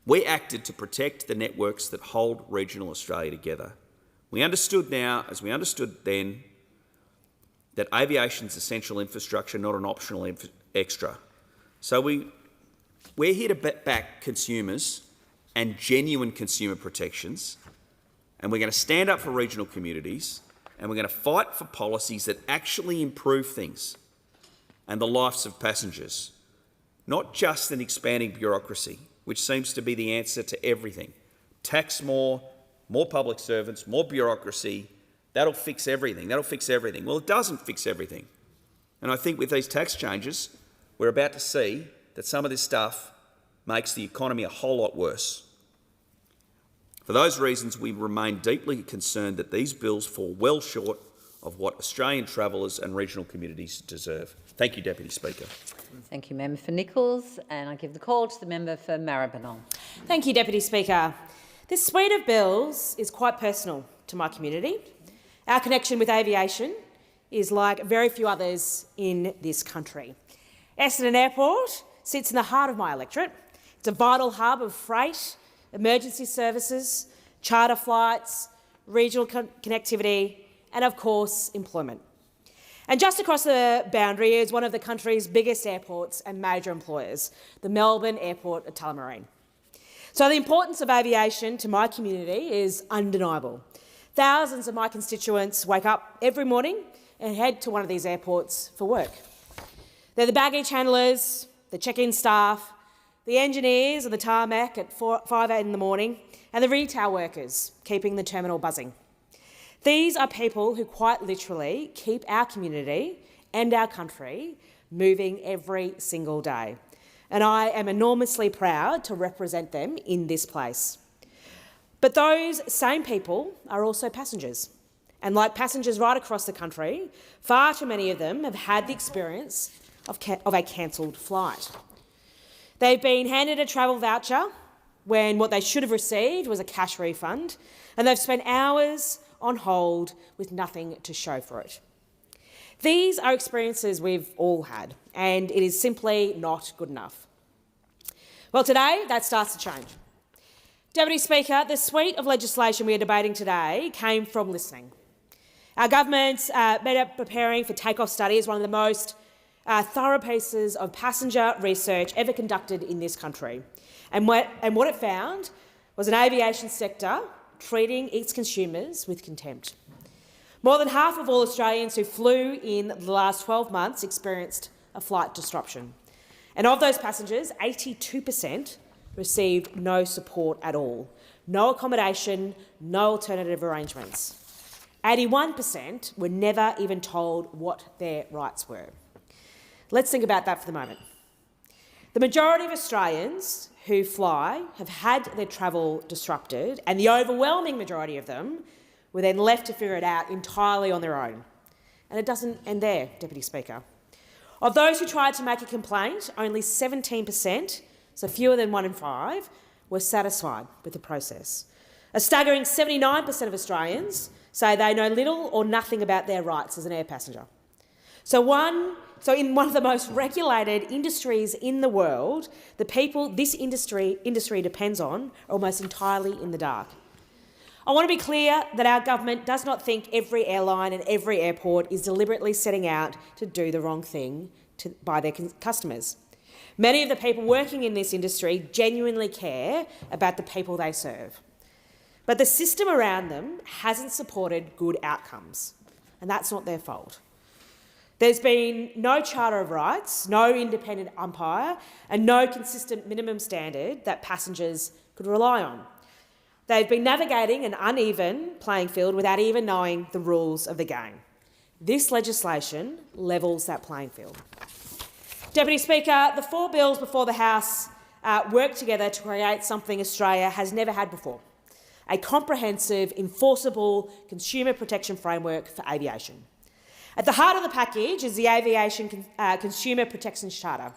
we acted to protect the networks that hold regional Australia together. We understood now, as we understood then, that aviation's essential infrastructure, not an optional extra. So we're here to back consumers and genuine consumer protections, and we're going to stand up for regional communities, and we're going to fight for policies that actually improve things and the lives of passengers, not just an expanding bureaucracy, which seems to be the answer to everything. Tax more public servants, more bureaucracy, that'll fix everything. Well, it doesn't fix everything. And I think with these tax changes, we're about to see that some of this stuff makes the economy a whole lot worse. For those reasons, we remain deeply concerned that these bills fall well short of what Australian travellers and regional communities deserve. Thank you, Deputy Speaker. Thank you, Member for Nichols. And I give the call to the member for Maribyrnong. Thank you, Deputy Speaker. This suite of bills is quite personal to my community. Our connection with aviation is like very few others in this country. Essendon Airport sits in the heart of my electorate. It's a vital hub of freight, emergency services, charter flights, regional connectivity and, of course, employment. And just across the boundary is one of the country's biggest airports and major employers, the Melbourne Airport at Tullamarine. So the importance of aviation to my community is undeniable. Thousands of my constituents wake up every morning and head to one of these airports for work. They're the baggage handlers, the check-in staff, the engineers on the tarmac at 5 in the morning, and the retail workers keeping the terminal buzzing. These are people who quite literally keep our community and our country moving every single day. And I am enormously proud to represent them in this place. But those same people are also passengers. And like passengers right across the country, far too many of them have had the experience of a cancelled flight. They've been handed a travel voucher when what they should have received was a cash refund, and they've spent hours on hold with nothing to show for it. These are experiences we've all had, and it is simply not good enough. Well, today that starts to change. Deputy Speaker, the suite of legislation we are debating today came from listening. Our government's preparing for takeoff study is one of the most thorough pieces of passenger research ever conducted in this country. And what it found was an aviation sector treating its consumers with contempt. More than half of all Australians who flew in the last 12 months experienced a flight disruption. And of those passengers, 82% received no support at all. No accommodation, no alternative arrangements. 81% were never even told what their rights were. Let's think about that for the moment. The majority of Australians who fly have had their travel disrupted, and the overwhelming majority of them were then left to figure it out entirely on their own. And it doesn't end there, Deputy Speaker. Of those who tried to make a complaint, only 17%, so fewer than 1 in 5, were satisfied with the process. A staggering 79% of Australians say they know little or nothing about their rights as an air passenger. So in one of the most regulated industries in the world, the people this industry depends on are almost entirely in the dark. I want to be clear that our government does not think every airline and every airport is deliberately setting out to do the wrong thing by their customers. Many of the people working in this industry genuinely care about the people they serve. But the system around them hasn't supported good outcomes, and that's not their fault. There's been no Charter of Rights, no independent umpire, and no consistent minimum standard that passengers could rely on. They've been navigating an uneven playing field without even knowing the rules of the game. This legislation levels that playing field. Deputy Speaker, the 4 bills before the House work together to create something Australia has never had before: a comprehensive, enforceable consumer protection framework for aviation. At the heart of the package is the Aviation Consumer Protection Charter,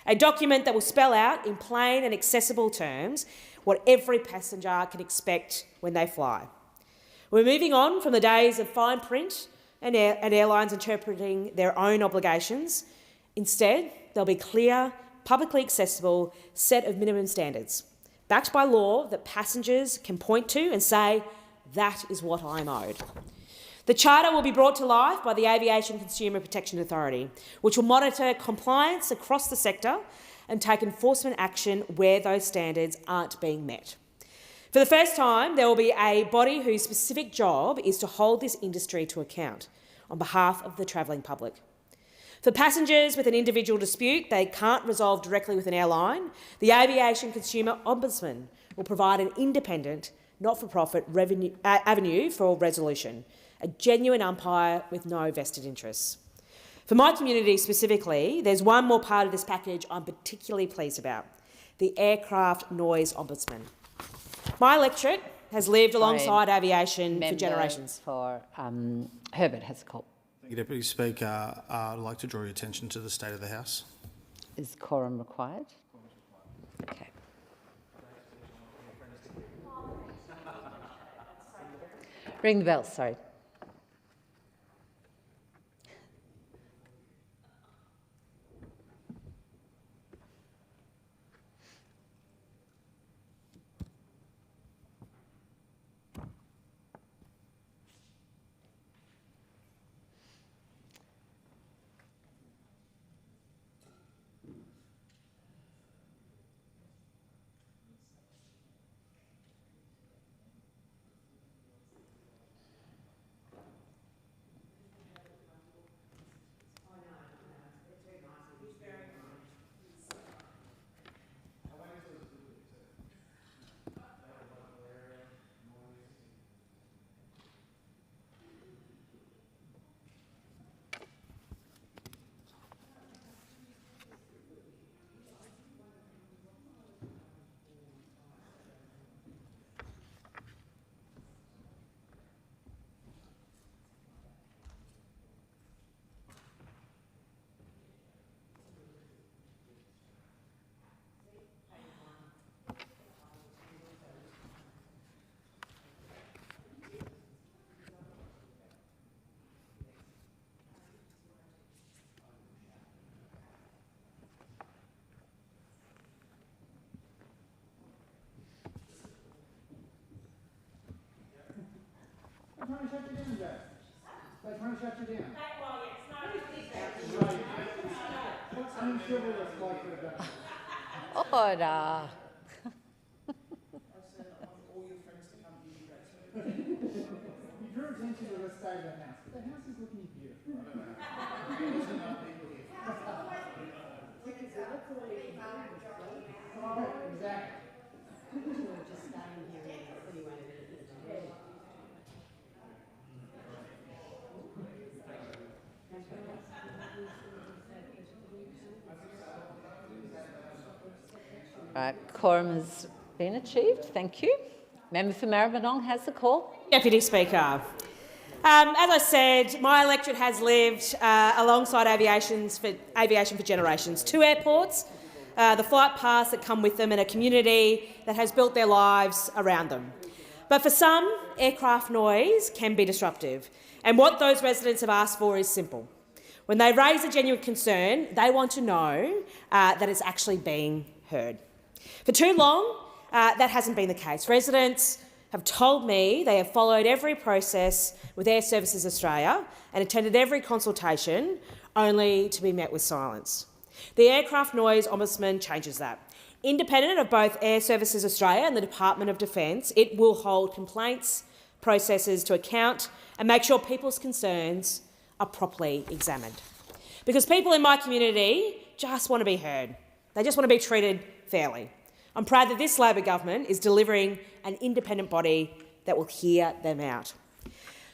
a document that will spell out in plain and accessible terms what every passenger can expect when they fly. We're moving on from the days of fine print and airlines interpreting their own obligations. Instead, there'll be clear, publicly accessible set of minimum standards, backed by law that passengers can point to and say, that is what I'm owed. The Charter will be brought to life by the Aviation Consumer Protection Authority, which will monitor compliance across the sector and take enforcement action where those standards aren't being met. For the first time, there will be a body whose specific job is to hold this industry to account on behalf of the travelling public. For passengers with an individual dispute they can't resolve directly with an airline, the Aviation Consumer Ombudsman will provide an independent, not-for-profit avenue for resolution, a genuine umpire with no vested interests. For my community specifically, there's one more part of this package I'm particularly pleased about: the Aircraft Noise Ombudsman. My electorate has lived alongside aviation for generations. Herbert has a call. Thank you, Deputy Speaker. I'd like to draw your attention to the state of the House. Is quorum required? Okay. Ring the bell, sorry. trying to shut you down, Jack. They're trying to shut you down. What's unchivalrous like you've done? Order. You drew attention to the state of the house, but the house is looking beautiful. Right, quorum has been achieved. Thank you. Member for Maribyrnong has the call. Deputy Speaker. As I said, my electorate has lived alongside aviation for generations. 2 airports, the flight paths that come with them, and a community that has built their lives around them. But for some, aircraft noise can be disruptive, and what those residents have asked for is simple. When they raise a genuine concern, they want to know that it's actually being heard. For too long, that hasn't been the case. Residents have told me they have followed every process with Air Services Australia and attended every consultation, only to be met with silence. The Aircraft Noise Ombudsman changes that. Independent of both Air Services Australia and the Department of Defence, it will hold complaints processes to account and make sure people's concerns are properly examined. Because people in my community just want to be heard. They just want to be treated fairly. I'm proud that this Labor government is delivering an independent body that will hear them out.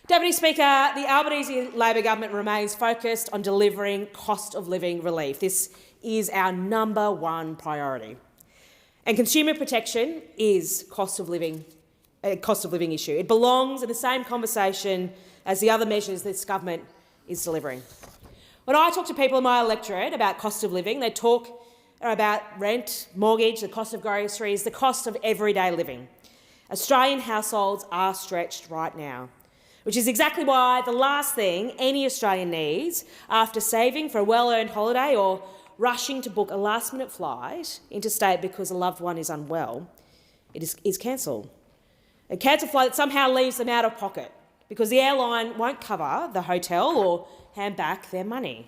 Deputy Speaker, the Albanese Labor government remains focused on delivering cost of living relief. This is our #1 priority. And consumer protection is a cost of living issue. It belongs in the same conversation as the other measures this government is delivering. When I talk to people in my electorate about cost of living, they talk about rent, mortgage, the cost of groceries, the cost of everyday living. Australian households are stretched right now, which is exactly why the last thing any Australian needs after saving for a well-earned holiday or rushing to book a last-minute flight interstate because a loved one is unwell is cancelled. A cancelled flight that somehow leaves them out of pocket because the airline won't cover the hotel or hand back their money.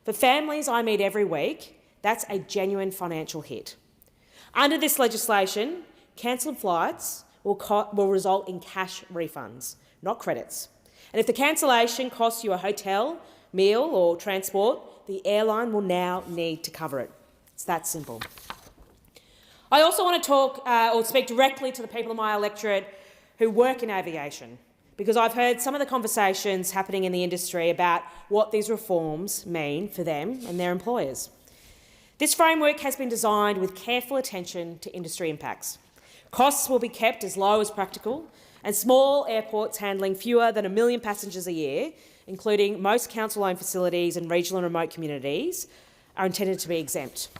For families I meet every week, that's a genuine financial hit. Under this legislation, cancelled flights will result in cash refunds, not credits. And if the cancellation costs you a hotel, meal or transport, the airline will now need to cover it. It's that simple. I also want to talk or speak directly to the people in my electorate who work in aviation, because I've heard some of the conversations happening in the industry about what these reforms mean for them and their employers. This framework has been designed with careful attention to industry impacts. Costs will be kept as low as practical, and small airports handling fewer than 1 million passengers a year, including most council-owned facilities and regional and remote communities, are intended to be exempt.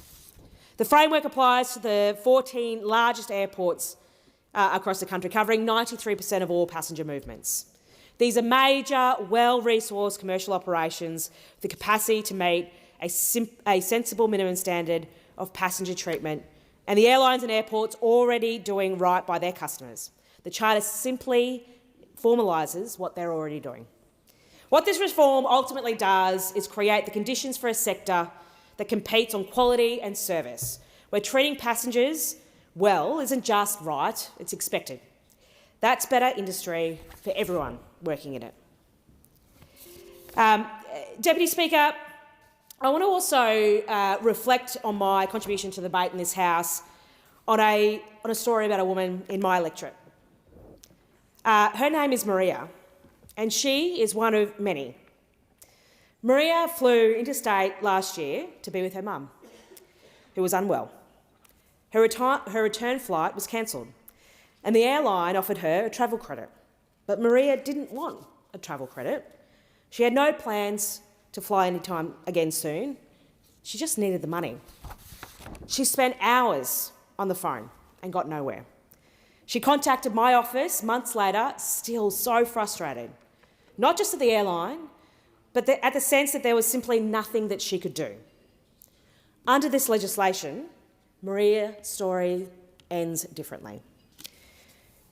The framework applies to the 14 largest airports across the country, covering 93% of all passenger movements. These are major, well-resourced commercial operations with the capacity to meet a sensible minimum standard of passenger treatment, and the airlines and airports already doing right by their customers. The Charter simply formalises what they're already doing. What this reform ultimately does is create the conditions for a sector that competes on quality and service, where treating passengers well isn't just right, it's expected. That's better industry for everyone working in it. Deputy Speaker, I want to also reflect on my contribution to the debate in this House on a story about a woman in my electorate. Her name is Maria, and she is one of many. Maria flew interstate last year to be with her mum, who was unwell. Her return flight was cancelled, and the airline offered her a travel credit. But Maria didn't want a travel credit. She had no plans to fly anytime again soon. She just needed the money. She spent hours on the phone and got nowhere. She contacted my office months later, still so frustrated, not just at the airline, but at the sense that there was simply nothing that she could do. Under this legislation, Maria's story ends differently.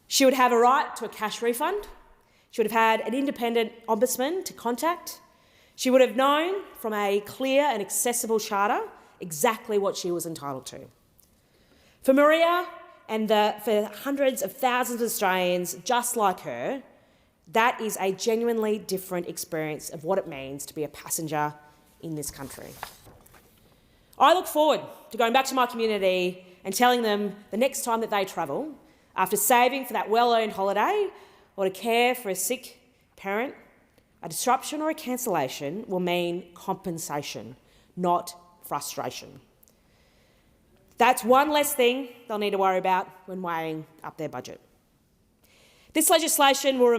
She would have a right to a cash refund. She would have had an independent ombudsman to contact. She would have known from a clear and accessible charter exactly what she was entitled to. For Maria and for hundreds of thousands of Australians just like her, that is a genuinely different experience of what it means to be a passenger in this country. I look forward to going back to my community and telling them the next time that they travel, after saving for that well-earned holiday or to care for a sick parent, a disruption or a cancellation will mean compensation, not frustration. That's one less thing they'll need to worry about when weighing up their budget. This legislation will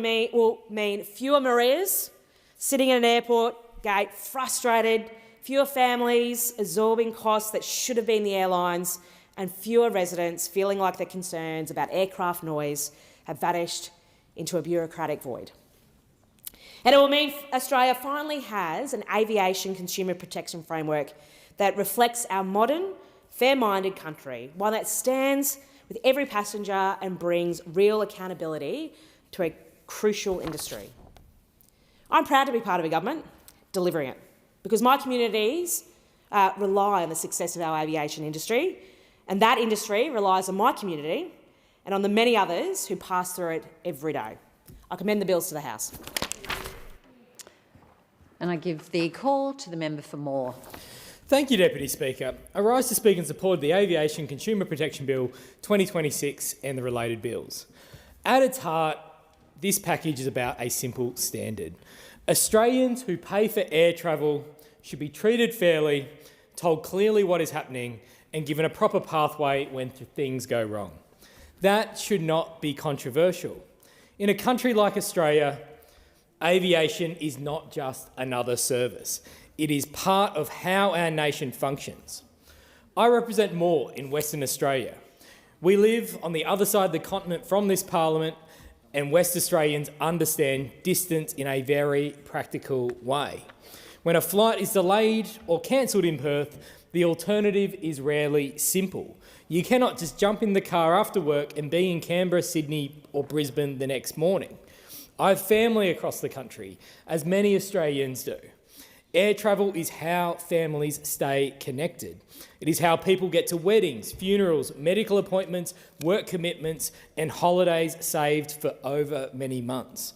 mean fewer Marias sitting at an airport gate frustrated, fewer families absorbing costs that should have been the airlines, and fewer residents feeling like their concerns about aircraft noise have vanished into a bureaucratic void. And it will mean Australia finally has an aviation consumer protection framework that reflects our modern, fair-minded country, one that stands with every passenger and brings real accountability to a crucial industry. I'm proud to be part of a government delivering it, because my communities rely on the success of our aviation industry, and that industry relies on my community and on the many others who pass through it every day. I commend the bills to the House. And I give the call to the member for Moore. Thank you, Deputy Speaker. I rise to speak in support of the Aviation Consumer Protection Bill 2026 and the related bills. At its heart, this package is about a simple standard. Australians who pay for air travel should be treated fairly, told clearly what is happening, and given a proper pathway when things go wrong. That should not be controversial. In a country like Australia, aviation is not just another service. It is part of how our nation functions. I represent Moore in Western Australia. We live on the other side of the continent from this parliament, and West Australians understand distance in a very practical way. When a flight is delayed or cancelled in Perth, the alternative is rarely simple. You cannot just jump in the car after work and be in Canberra, Sydney or Brisbane the next morning. I have family across the country, as many Australians do. Air travel is how families stay connected. It is how people get to weddings, funerals, medical appointments, work commitments and holidays saved for over many months.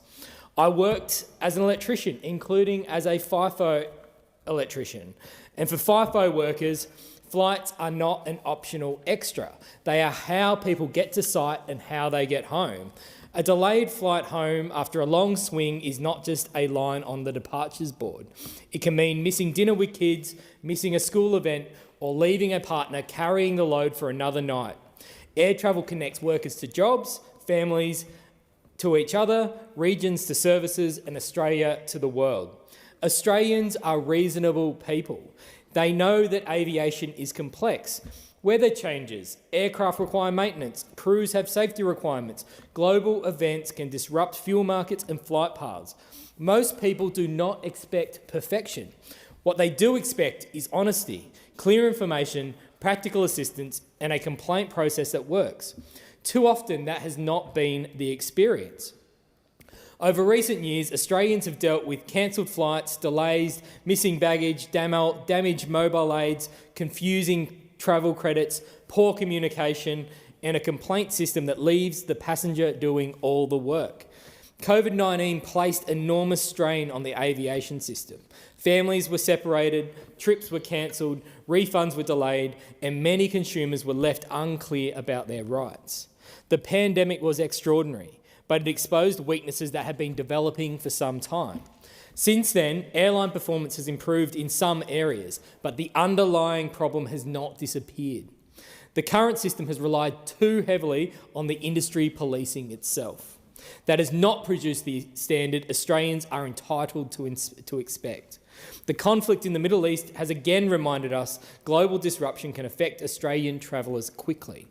I worked as an electrician, including as a FIFO electrician. And for FIFO workers, flights are not an optional extra. They are how people get to site and how they get home. A delayed flight home after a long swing is not just a line on the departures board. It can mean missing dinner with kids, missing a school event, or leaving a partner carrying the load for another night. Air travel connects workers to jobs, families to each other, regions to services, and Australia to the world. Australians are reasonable people. They know that aviation is complex. Weather changes, aircraft require maintenance, crews have safety requirements, global events can disrupt fuel markets and flight paths. Most people do not expect perfection. What they do expect is honesty, clear information, practical assistance, and a complaint process that works. Too often that has not been the experience. Over recent years, Australians have dealt with cancelled flights, delays, missing baggage, damaged mobile aids, confusing travel credits, poor communication, and a complaint system that leaves the passenger doing all the work. COVID-19 placed enormous strain on the aviation system. Families were separated, trips were cancelled, refunds were delayed, and many consumers were left unclear about their rights. The pandemic was extraordinary, but it exposed weaknesses that had been developing for some time. Since then, airline performance has improved in some areas, but the underlying problem has not disappeared. The current system has relied too heavily on the industry policing itself. That has not produced the standard Australians are entitled to expect. The conflict in the Middle East has again reminded us global disruption can affect Australian travellers quickly.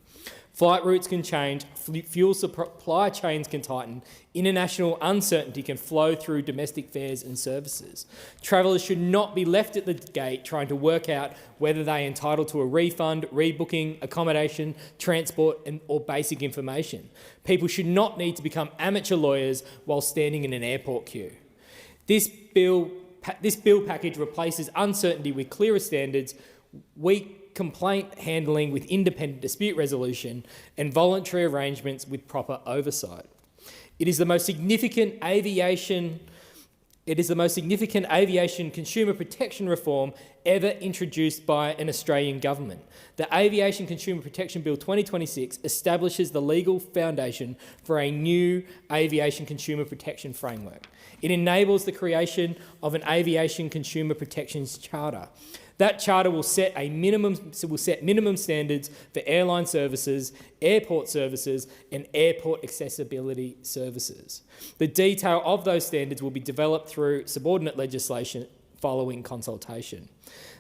Flight routes can change, fuel supply chains can tighten, international uncertainty can flow through domestic fares and services. Travellers should not be left at the gate trying to work out whether they are entitled to a refund, rebooking, accommodation, transport or basic information. People should not need to become amateur lawyers while standing in an airport queue. This bill package replaces uncertainty with clearer standards, weak complaint handling with independent dispute resolution, and voluntary arrangements with proper oversight. It is the most significant aviation It is the most significant aviation consumer protection reform ever introduced by an Australian government. The Aviation Consumer Protection Bill 2026 establishes the legal foundation for a new aviation consumer protection framework. It enables the creation of an aviation consumer protections charter. That charter will set minimum standards for airline services, airport services and airport accessibility services. The detail of those standards will be developed through subordinate legislation following consultation.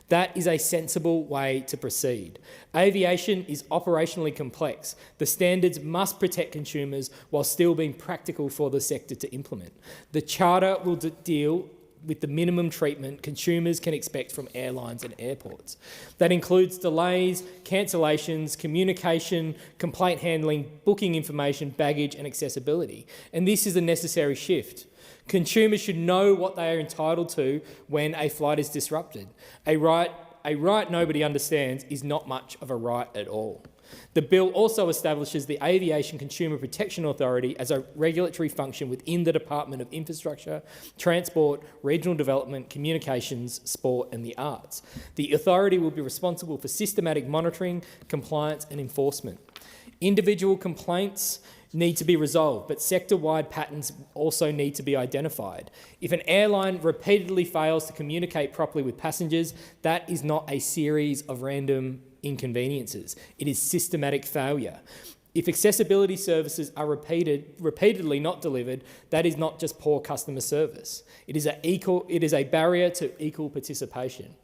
That is a sensible way to proceed. Aviation is operationally complex. The standards must protect consumers while still being practical for the sector to implement. The charter will deal with the minimum treatment consumers can expect from airlines and airports. That includes delays, cancellations, communication, complaint handling, booking information, baggage and accessibility. And this is a necessary shift. Consumers should know what they are entitled to when a flight is disrupted. A right nobody understands is not much of a right at all. The bill also establishes the Aviation Consumer Protection Authority as a regulatory function within the Department of Infrastructure, Transport, Regional Development, Communications, Sport and the Arts. The authority will be responsible for systematic monitoring, compliance and enforcement. Individual complaints need to be resolved, but sector-wide patterns also need to be identified. If an airline repeatedly fails to communicate properly with passengers, that is not a series of random inconveniences. It is systematic failure. If accessibility services are repeatedly not delivered, that is not just poor customer service. It is a barrier to equal participation.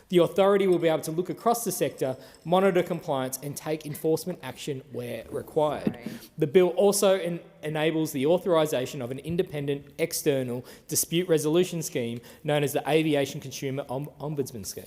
The authority will be able to look across the sector, monitor compliance and take enforcement action where required. The bill also enables the authorisation of an independent external dispute resolution scheme known as the Aviation Consumer Ombudsman Scheme.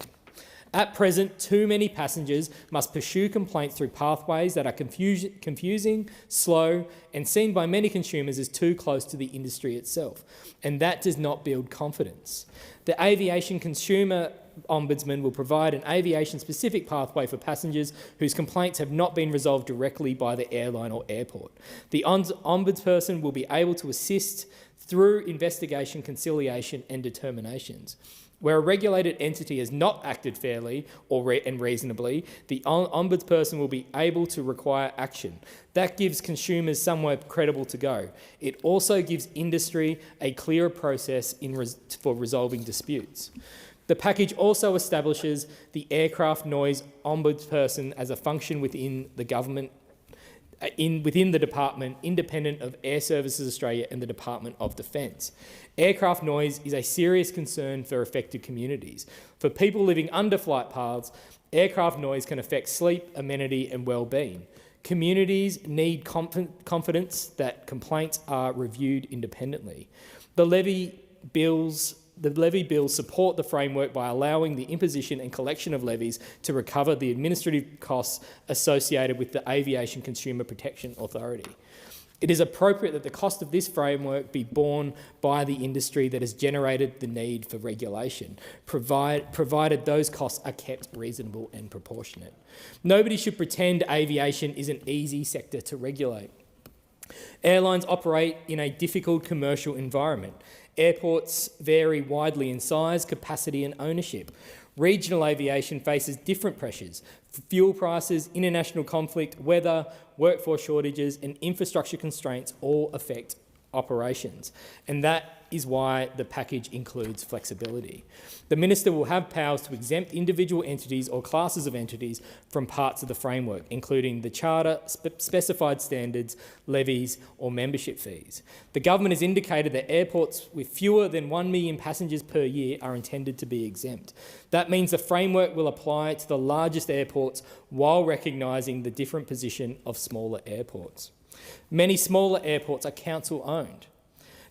At present, too many passengers must pursue complaints through pathways that are confusing, slow and seen by many consumers as too close to the industry itself, and that does not build confidence. The Aviation Consumer Ombudsman will provide an aviation-specific pathway for passengers whose complaints have not been resolved directly by the airline or airport. The Ombudsperson will be able to assist through investigation, conciliation and determinations. Where a regulated entity has not acted fairly and reasonably, the Ombudsperson will be able to require action. That gives consumers somewhere credible to go. It also gives industry a clearer process for resolving disputes. The package also establishes the Aircraft Noise Ombudsperson as a function within the government, within the department, independent of Air Services Australia and the Department of Defence. Aircraft noise is a serious concern for affected communities. For people living under flight paths, aircraft noise can affect sleep, amenity and well-being. Communities need confidence that complaints are reviewed independently. The levy bills support the framework by allowing the imposition and collection of levies to recover the administrative costs associated with the Aviation Consumer Protection Authority. It is appropriate that the cost of this framework be borne by the industry that has generated the need for regulation, provided those costs are kept reasonable and proportionate. Nobody should pretend aviation is an easy sector to regulate. Airlines operate in a difficult commercial environment. Airports vary widely in size, capacity and ownership. Regional aviation faces different pressures. Fuel prices, international conflict, weather, workforce shortages and infrastructure constraints all affect operations. And that is why the package includes flexibility. The Minister will have powers to exempt individual entities or classes of entities from parts of the framework, including the charter, specified standards, levies or membership fees. The government has indicated that airports with fewer than 1 million passengers per year are intended to be exempt. That means the framework will apply to the largest airports while recognising the different position of smaller airports. Many smaller airports are council-owned.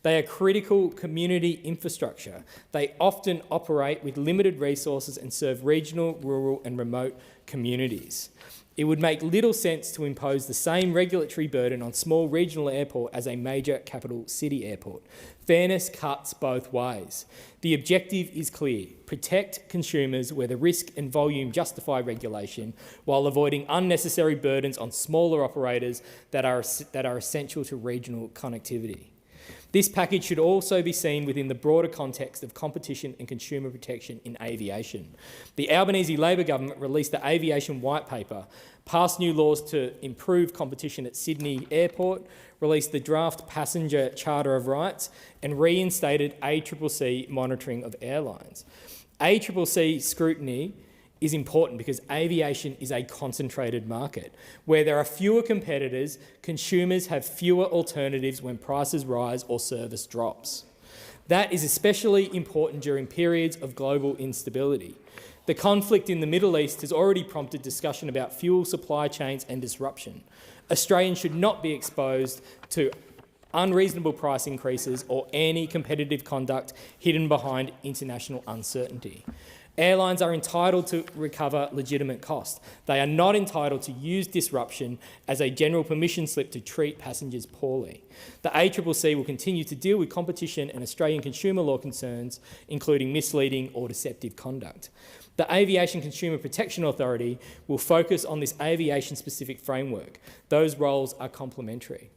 They are critical community infrastructure. They often operate with limited resources and serve regional, rural and remote communities. It would make little sense to impose the same regulatory burden on small regional airport as a major capital city airport. Fairness cuts both ways. The objective is clear: protect consumers where the risk and volume justify regulation, while avoiding unnecessary burdens on smaller operators that are essential to regional connectivity. This package should also be seen within the broader context of competition and consumer protection in aviation. The Albanese Labor government released the Aviation White Paper, passed new laws to improve competition at Sydney Airport, released the draft Passenger Charter of Rights, and reinstated ACCC monitoring of airlines. ACCC scrutiny is important because aviation is a concentrated market. Where there are fewer competitors, consumers have fewer alternatives when prices rise or service drops. That is especially important during periods of global instability. The conflict in the Middle East has already prompted discussion about fuel supply chains and disruption. Australians should not be exposed to unreasonable price increases or any competitive conduct hidden behind international uncertainty. Airlines are entitled to recover legitimate costs. They are not entitled to use disruption as a general permission slip to treat passengers poorly. The ACCC will continue to deal with competition and Australian consumer law concerns, including misleading or deceptive conduct. The Aviation Consumer Protection Authority will focus on this aviation-specific framework. Those roles are complementary.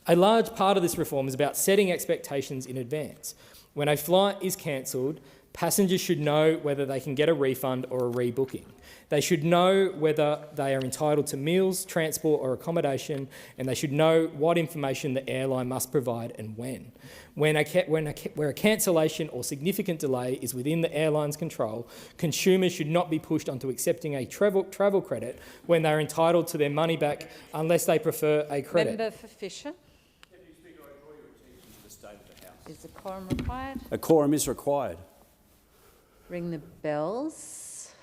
A large part of this reform is about setting expectations in advance. When a flight is cancelled, passengers should know whether they can get a refund or a rebooking. They should know whether they are entitled to meals, transport or accommodation, and they should know what information the airline must provide and when. Where a cancellation or significant delay is within the airline's control, consumers should not be pushed onto accepting a travel credit when they are entitled to their money back unless they prefer a credit. Member for Fisher. Is a quorum required? A quorum is required. Ring the bells.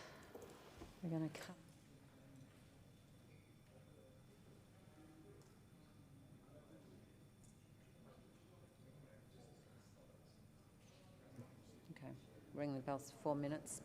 We're going to come. Okay, ring the bells for 4 minutes.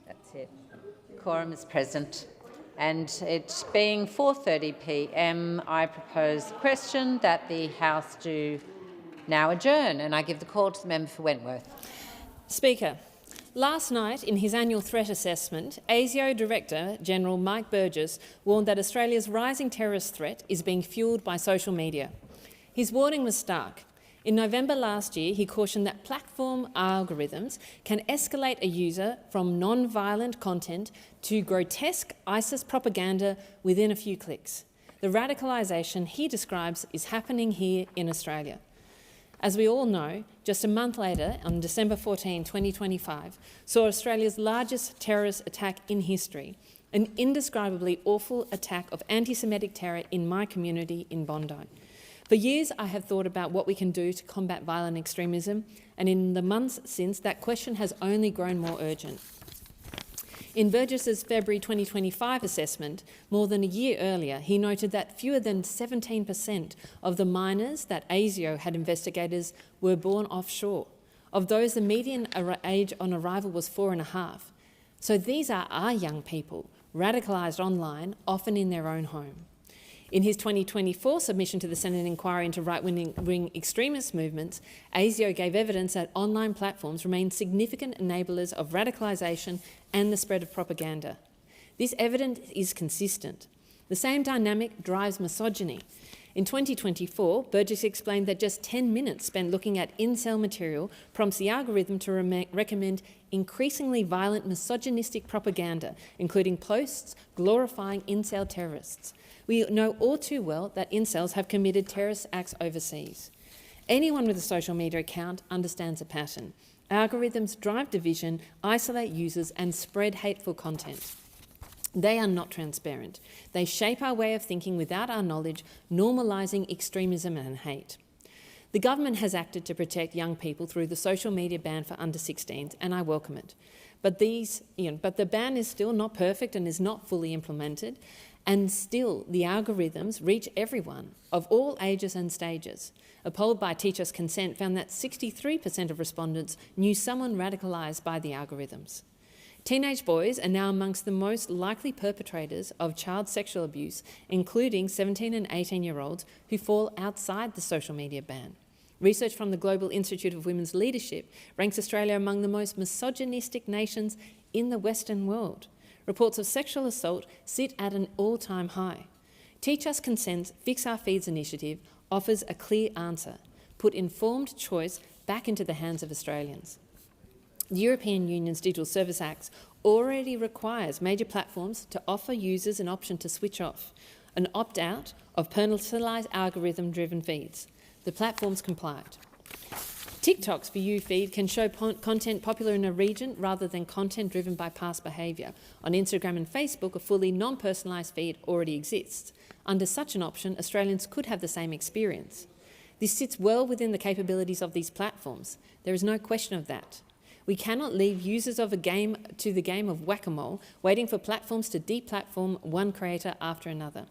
That's it. Quorum is present. And it being 4:30 p.m, I propose the question that the House do now adjourn, and I give the call to the member for Wentworth. Speaker, last night in his annual threat assessment, ASIO Director General Mike Burgess warned that Australia's rising terrorist threat is being fuelled by social media. His warning was stark. In November last year, he cautioned that platform algorithms can escalate a user from non-violent content to grotesque ISIS propaganda within a few clicks. The radicalisation he describes is happening here in Australia. As we all know, just a month later, on December 14, 2025, saw Australia's largest terrorist attack in history, an indescribably awful attack of anti-Semitic terror in my community in Bondi. For years, I have thought about what we can do to combat violent extremism, and in the months since, that question has only grown more urgent. In Burgess's February 2025 assessment, more than a year earlier, he noted that fewer than 17% of the minors that ASIO had investigated were born offshore. Of those, the median age on arrival was 4.5. So these are our young people, radicalised online, often in their own home. In his 2024 submission to the Senate inquiry into right-wing extremist movements, ASIO gave evidence that online platforms remain significant enablers of radicalisation and the spread of propaganda. This evidence is consistent. The same dynamic drives misogyny. In 2024, Burgess explained that just 10 minutes spent looking at incel material prompts the algorithm to recommend increasingly violent misogynistic propaganda, including posts glorifying incel terrorists. We know all too well that incels have committed terrorist acts overseas. Anyone with a social media account understands the pattern. Algorithms drive division, isolate users and spread hateful content. They are not transparent. They shape our way of thinking without our knowledge, normalising extremism and hate. The government has acted to protect young people through the social media ban for under 16s, and I welcome it. But the ban is still not perfect and is not fully implemented, and still the algorithms reach everyone of all ages and stages. A poll by Teachers Consent found that 63% of respondents knew someone radicalised by the algorithms. Teenage boys are now amongst the most likely perpetrators of child sexual abuse, including 17 and 18-year-olds who fall outside the social media ban. Research from the Global Institute of Women's Leadership ranks Australia among the most misogynistic nations in the Western world. Reports of sexual assault sit at an all-time high. Teach Us Consent's Fix Our Feeds initiative offers a clear answer: put informed choice back into the hands of Australians. The European Union's Digital Service Act already requires major platforms to offer users an option to switch off, an opt-out of personalised algorithm-driven feeds. The platforms complied. TikTok's For You feed can show content popular in a region rather than content driven by past behaviour. On Instagram and Facebook, a fully non-personalised feed already exists. Under such an option, Australians could have the same experience. This sits well within the capabilities of these platforms. There is no question of that. We cannot leave users of a game to the game of whack-a-mole, waiting for platforms to deplatform one creator after another.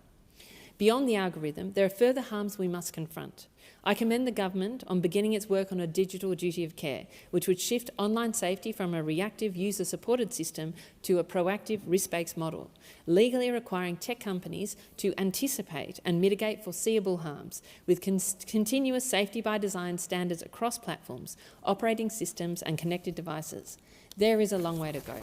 Beyond the algorithm, there are further harms we must confront. I commend the government on beginning its work on a digital duty of care, which would shift online safety from a reactive user-supported system to a proactive risk-based model, legally requiring tech companies to anticipate and mitigate foreseeable harms, with continuous safety by design standards across platforms, operating systems and connected devices. There is a long way to go.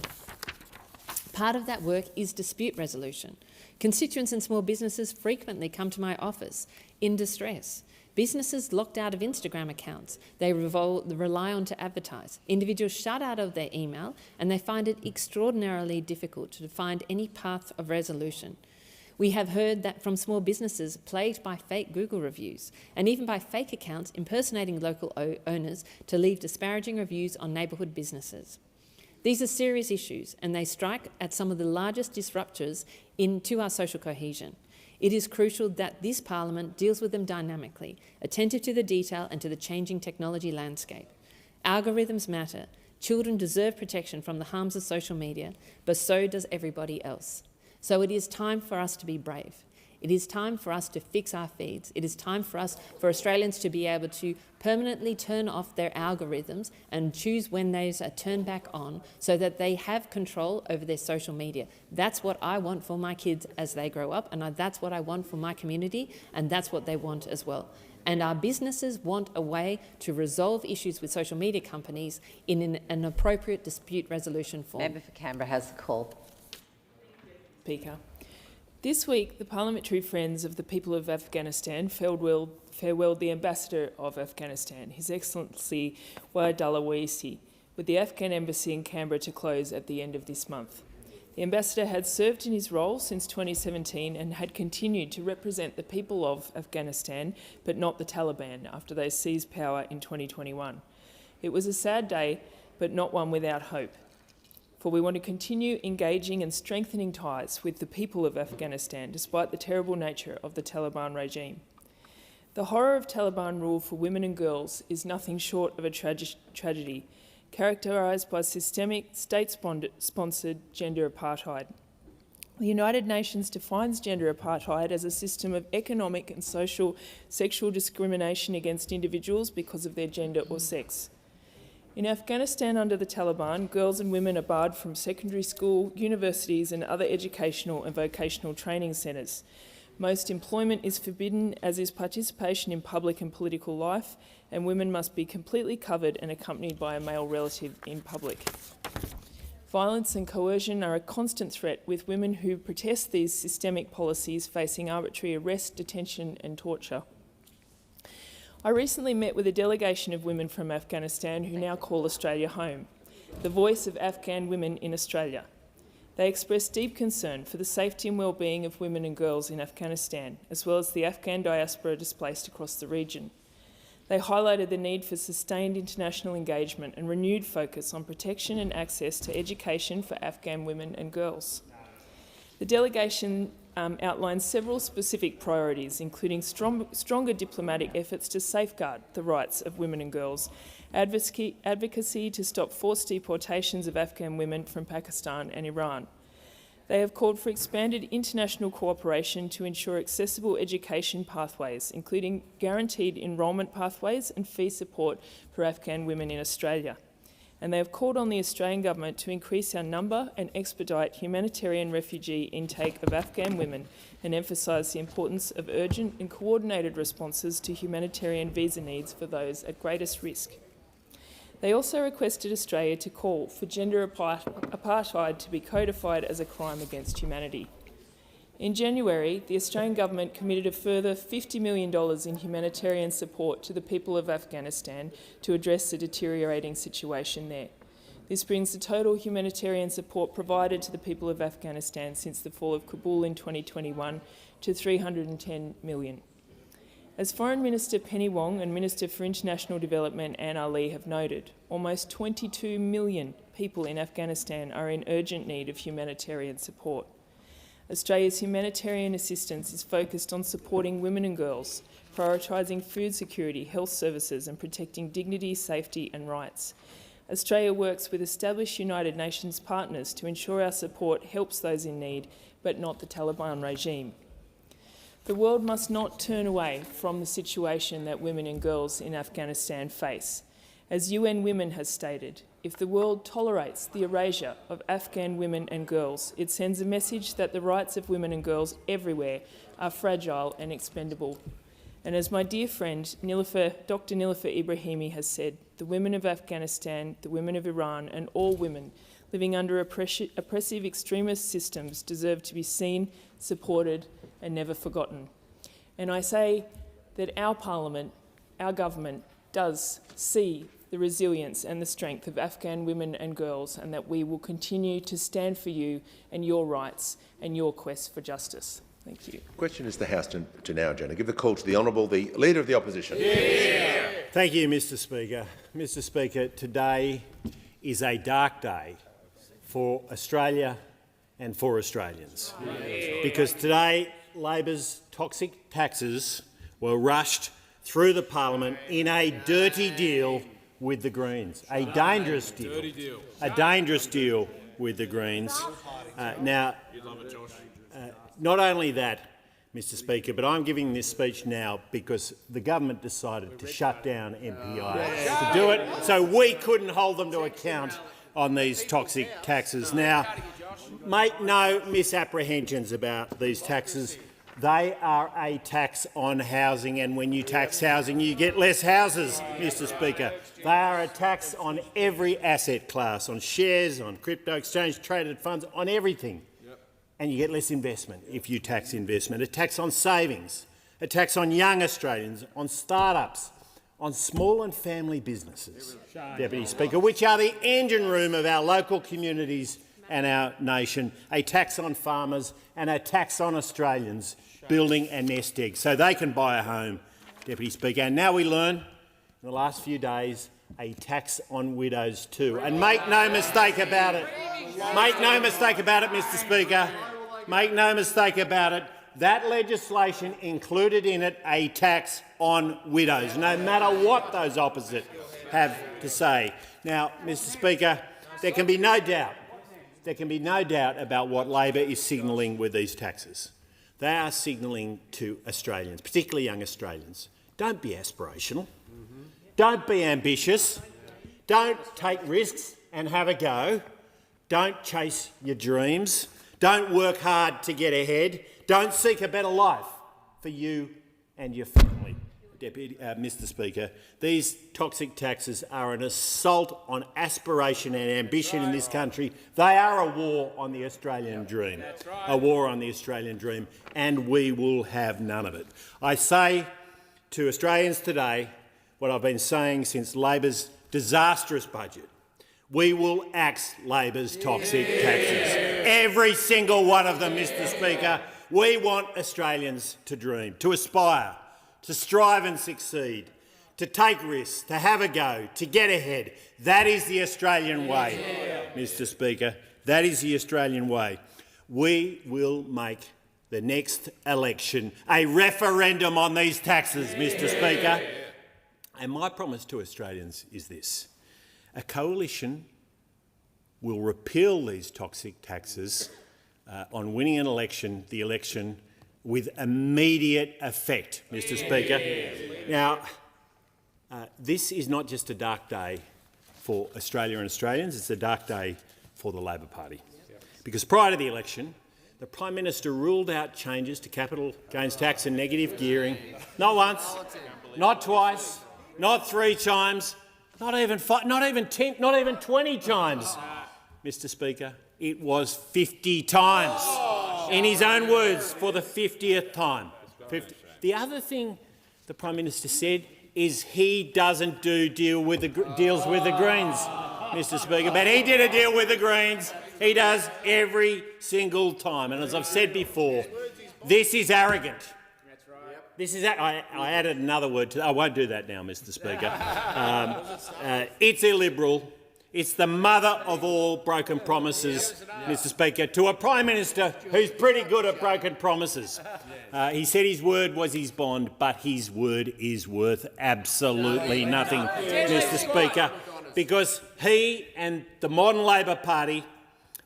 Part of that work is dispute resolution. Constituents and small businesses frequently come to my office in distress. Businesses locked out of Instagram accounts they rely on to advertise. Individuals shut out of their email, and they find it extraordinarily difficult to find any path of resolution. We have heard that from small businesses plagued by fake Google reviews and even by fake accounts impersonating local owners to leave disparaging reviews on neighbourhood businesses. These are serious issues, and they strike at some of the largest disruptors to our social cohesion. It is crucial that this Parliament deals with them dynamically, attentive to the detail and to the changing technology landscape. Algorithms matter. Children deserve protection from the harms of social media, but so does everybody else. So it is time for us to be brave. It is time for us to fix our feeds. It is time for Australians to be able to permanently turn off their algorithms and choose when those are turned back on so that they have control over their social media. That's what I want for my kids as they grow up, and that's what I want for my community, and that's what they want as well. And our businesses want a way to resolve issues with social media companies in an appropriate dispute resolution form. Member for Canberra has the call. Speaker. This week, the Parliamentary Friends of the People of Afghanistan farewelled the Ambassador of Afghanistan, His Excellency Waidullah Waisi, with the Afghan Embassy in Canberra to close at the end of this month. The Ambassador had served in his role since 2017 and had continued to represent the people of Afghanistan, but not the Taliban, after they seized power in 2021. It was a sad day, but not one without hope, for we want to continue engaging and strengthening ties with the people of Afghanistan despite the terrible nature of the Taliban regime. The horror of Taliban rule for women and girls is nothing short of a tragedy, characterised by systemic, state-sponsored gender apartheid. The United Nations defines gender apartheid as a system of economic and sexual discrimination against individuals because of their gender or sex. In Afghanistan under the Taliban, girls and women are barred from secondary school, universities and other educational and vocational training centres. Most employment is forbidden, as is participation in public and political life, and women must be completely covered and accompanied by a male relative in public. Violence and coercion are a constant threat, with women who protest these systemic policies facing arbitrary arrest, detention and torture. I recently met with a delegation of women from Afghanistan who now call Australia home, the voice of Afghan women in Australia. They expressed deep concern for the safety and well-being of women and girls in Afghanistan, as well as the Afghan diaspora displaced across the region. They highlighted the need for sustained international engagement and renewed focus on protection and access to education for Afghan women and girls. The delegation outlined several specific priorities, including stronger diplomatic efforts to safeguard the rights of women and girls, advocacy to stop forced deportations of Afghan women from Pakistan and Iran. They have called for expanded international cooperation to ensure accessible education pathways, including guaranteed enrolment pathways and fee support for Afghan women in Australia. And they have called on the Australian Government to increase our number and expedite humanitarian refugee intake of Afghan women and emphasise the importance of urgent and coordinated responses to humanitarian visa needs for those at greatest risk. They also requested Australia to call for gender apartheid to be codified as a crime against humanity. In January, the Australian Government committed a further $50 million in humanitarian support to the people of Afghanistan to address the deteriorating situation there. This brings the total humanitarian support provided to the people of Afghanistan since the fall of Kabul in 2021 to $310 million. As Foreign Minister Penny Wong and Minister for International Development Anne Ali have noted, almost 22 million people in Afghanistan are in urgent need of humanitarian support. Australia's humanitarian assistance is focused on supporting women and girls, prioritising food security, health services and protecting dignity, safety and rights. Australia works with established United Nations partners to ensure our support helps those in need, but not the Taliban regime. The world must not turn away from the situation that women and girls in Afghanistan face. As UN Women has stated, if the world tolerates the erasure of Afghan women and girls, it sends a message that the rights of women and girls everywhere are fragile and expendable. And as my dear friend Dr. Nilofer Ibrahimi has said, the women of Afghanistan, the women of Iran and all women living under oppressive extremist systems deserve to be seen, supported and never forgotten. And I say that our Parliament, our government, does see the resilience and the strength of Afghan women and girls, and that we will continue to stand for you and your rights and your quest for justice. Thank you. The question is the House to now adjourn. I give the call to the Honourable, the Leader of the Opposition. Yeah. Thank you, Mr Speaker. Mr Speaker, today is a dark day for Australia and for Australians. Yeah. Because today Labor's toxic taxes were rushed through the Parliament in a dirty deal with the Greens, a dangerous deal, a dangerous deal with the Greens. Not only that, Mr Speaker, but I'm giving this speech now because the government decided to shut down MPI to do it, so we couldn't hold them to account on these toxic taxes. Now, make no misapprehensions about these taxes. They are a tax on housing, and when you tax housing, you get less houses, Mr Speaker. They are a tax on every asset class, on shares, on crypto, exchange-traded funds, on everything. Yep. And you get less investment if you tax investment. A tax on savings, a tax on young Australians, on start-ups, on small and family businesses, Deputy Speaker, which are the engine room of our local communities and our nation, a tax on farmers and a tax on Australians building a nest egg so they can buy a home, Deputy Speaker. And now we learn, in the last few days, a tax on widows too. And make no mistake about it. Make no mistake about it, Mr Speaker. Make no mistake about it. That legislation included in it a tax on widows, no matter what those opposite have to say. Now, Mr Speaker, there can be no doubt about what Labor is signalling with these taxes. They are signalling to Australians, particularly young Australians, don't be aspirational, don't be ambitious, Don't take risks and have a go. Don't chase your dreams. Don't work hard to get ahead. Don't seek a better life for you and your family. Mr Speaker, these toxic taxes are an assault on aspiration and ambition in this country. They are a war on the Australian dream, a war on the Australian dream, and we will have none of it. I say to Australians today what I've been saying since Labor's disastrous budget. We will axe Labor's toxic taxes. Every single one of them, Mr Speaker. We want Australians to dream, to aspire, to strive and succeed, to take risks, to have a go, to get ahead. That is the Australian way, Mr Speaker. That is the Australian way. We will make the next election a referendum on these taxes, Mr Speaker. And my promise to Australians is this. A coalition will repeal these toxic taxes on winning an election, the election with immediate effect, Mr Speaker. Now, this is not just a dark day for Australia and Australians, it's a dark day for the Labor Party. Because prior to the election, the Prime Minister ruled out changes to capital gains tax and negative gearing, not once, not twice, not 3 times, not even 10, not even 20 times. Mr Speaker, it was 50 times. In his own words, for the 50th time. 50. The other thing the Prime Minister said is he doesn't do deals with the Greens, Mr Speaker, but he did a deal with the Greens. He does every single time. And as I've said before, this is arrogant. This is I added another word to that. I won't do that now, Mr Speaker. It's illiberal. It's the mother of all broken promises, Mr Speaker, to a Prime Minister who's pretty good at broken promises. He said his word was his bond, but his word is worth absolutely nothing, Mr Speaker, because he and the modern Labor Party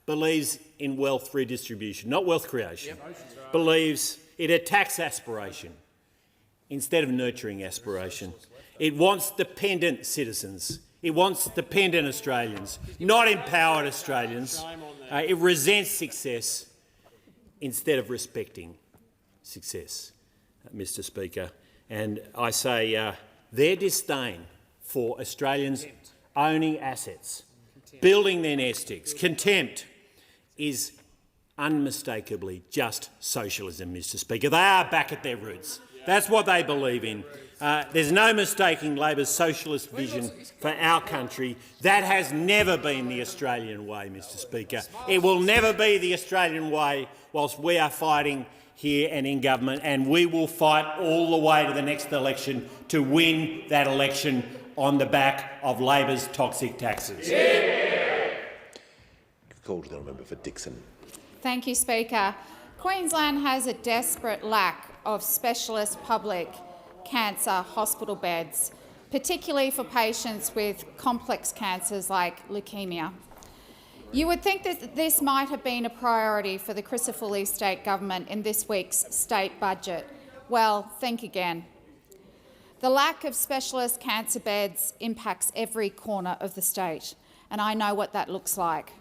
believes in wealth redistribution, not wealth creation, believes it attacks aspiration instead of nurturing aspiration. It wants dependent citizens. It wants dependent Australians, not empowered Australians. It resents success instead of respecting success, Mr Speaker. And I say their disdain for Australians owning assets, building their nest eggs, contempt, is unmistakably just socialism, Mr Speaker. They are back at their roots. That's what they believe in. There's no mistaking Labor's socialist vision for our country. That has never been the Australian way, Mr Speaker. It will never be the Australian way whilst we are fighting here and in government, and we will fight all the way to the next election to win that election on the back of Labor's toxic taxes. Call to the member for Dixon. Thank you, Speaker. Queensland has a desperate lack of specialist public cancer hospital beds, particularly for patients with complex cancers like leukaemia. You would think that this might have been a priority for the Crisafulli state government in this week's state budget. Well, think again. The lack of specialist cancer beds impacts every corner of the state, and I know what that looks like.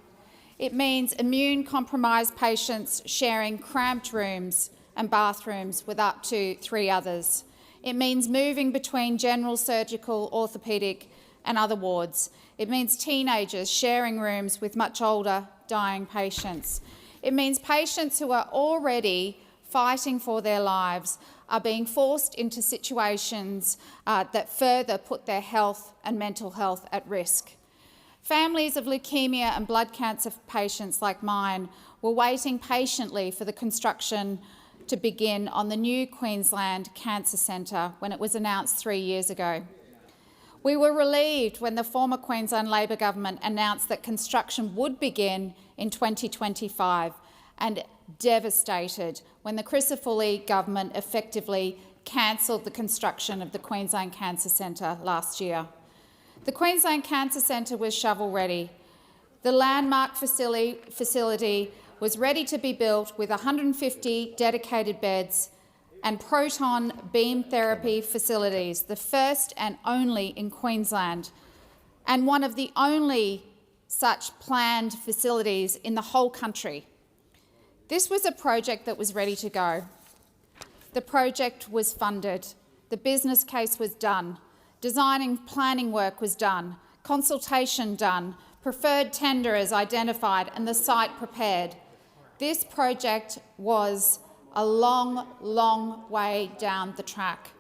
It means immune-compromised patients sharing cramped rooms and bathrooms with up to 3 others. It means moving between general, surgical, orthopaedic and other wards. It means teenagers sharing rooms with much older, dying patients. It means patients who are already fighting for their lives are being forced into situations that further put their health and mental health at risk. Families of leukaemia and blood cancer patients like mine were waiting patiently for the construction to begin on the new Queensland Cancer Centre when it was announced 3 years ago. We were relieved when the former Queensland Labor government announced that construction would begin in 2025, and devastated when the Crisafulli government effectively cancelled the construction of the Queensland Cancer Centre last year. The Queensland Cancer Centre was shovel-ready. The landmark facility was ready to be built with 150 dedicated beds and proton beam therapy facilities, the first and only in Queensland. and one of the only such planned facilities in the whole country. This was a project that was ready to go. The project was funded. The business case was done. Design and planning work was done. Consultation done. Preferred tenderers identified and the site prepared. This project was a long, long way down the track.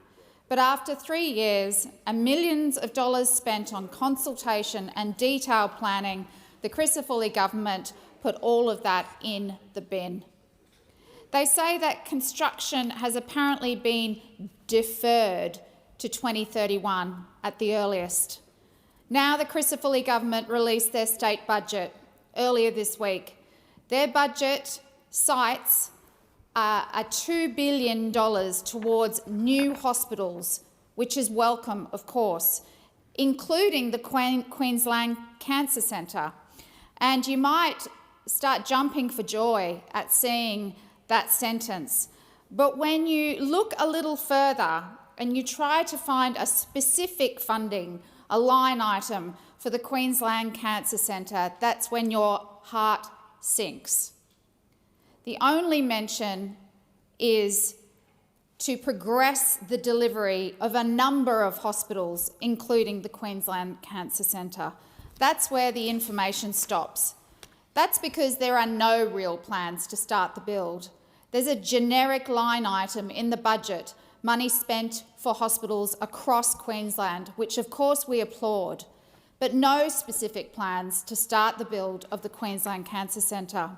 But after 3 years and millions of dollars spent on consultation and detailed planning, the Crisafulli government put all of that in the bin. They say that construction has apparently been deferred to 2031 at the earliest. Now the Crisafulli government released their state budget earlier this week. Their budget cites $2 billion towards new hospitals, which is welcome, of course, including the Queensland Cancer Centre. And you might start jumping for joy at seeing that sentence. But when you look a little further and you try to find a specific funding, a line item for the Queensland Cancer Centre, that's when your heart sinks. The only mention is to progress the delivery of a number of hospitals, including the Queensland Cancer Centre. That's where the information stops. That's because there are no real plans to start the build. There's a generic line item in the budget, money spent for hospitals across Queensland, which of course we applaud, but no specific plans to start the build of the Queensland Cancer Centre.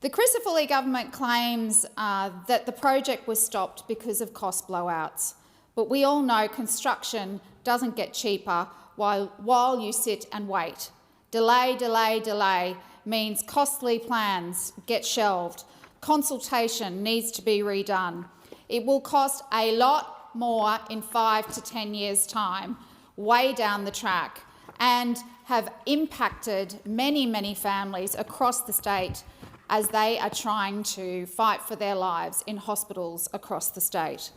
The Crisafulli government claims that the project was stopped because of cost blowouts, but we all know construction doesn't get cheaper while you sit and wait. Delay, delay, delay means costly plans get shelved. Consultation needs to be redone. It will cost a lot more in 5 to 10 years' time, way down the track, and have impacted many, many families across the state as they are trying to fight for their lives in hospitals across the state.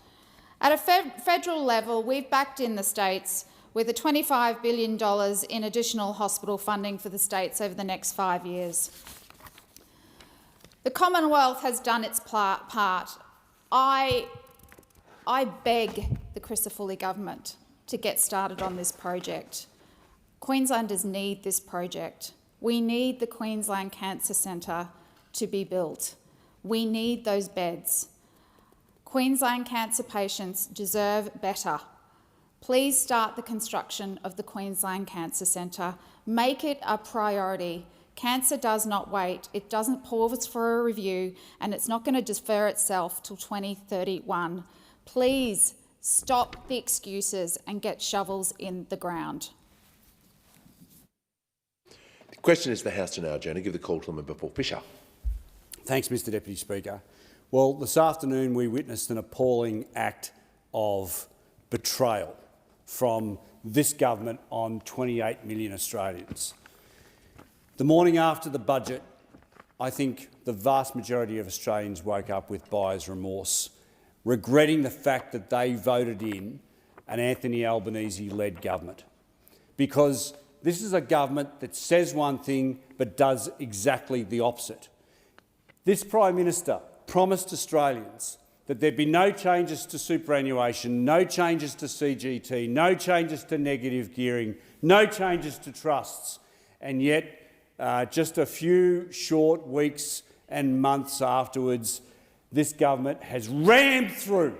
At a federal level, we've backed in the states with a $25 billion in additional hospital funding for the states over the next 5 years. The Commonwealth has done its part. I beg the Crisafulli government to get started on this project. Queenslanders need this project. We need the Queensland Cancer Centre to be built. We need those beds. Queensland cancer patients deserve better. Please start the construction of the Queensland Cancer Centre. Make it a priority. Cancer does not wait. It doesn't pause for a review, and it's not going to defer itself till 2031. Please stop the excuses and get shovels in the ground. The question is the House to now adjourn. I give the call to the member for Fisher. Thanks, Mr Deputy Speaker. Well, this afternoon we witnessed an appalling act of betrayal from this government on 28 million Australians. The morning after the budget, I think the vast majority of Australians woke up with buyer's remorse, regretting the fact that they voted in an Anthony Albanese-led government. Because this is a government that says one thing but does exactly the opposite. This Prime Minister promised Australians that there'd be no changes to superannuation, no changes to CGT, no changes to negative gearing, no changes to trusts, and yet just a few short weeks and months afterwards, this government has rammed through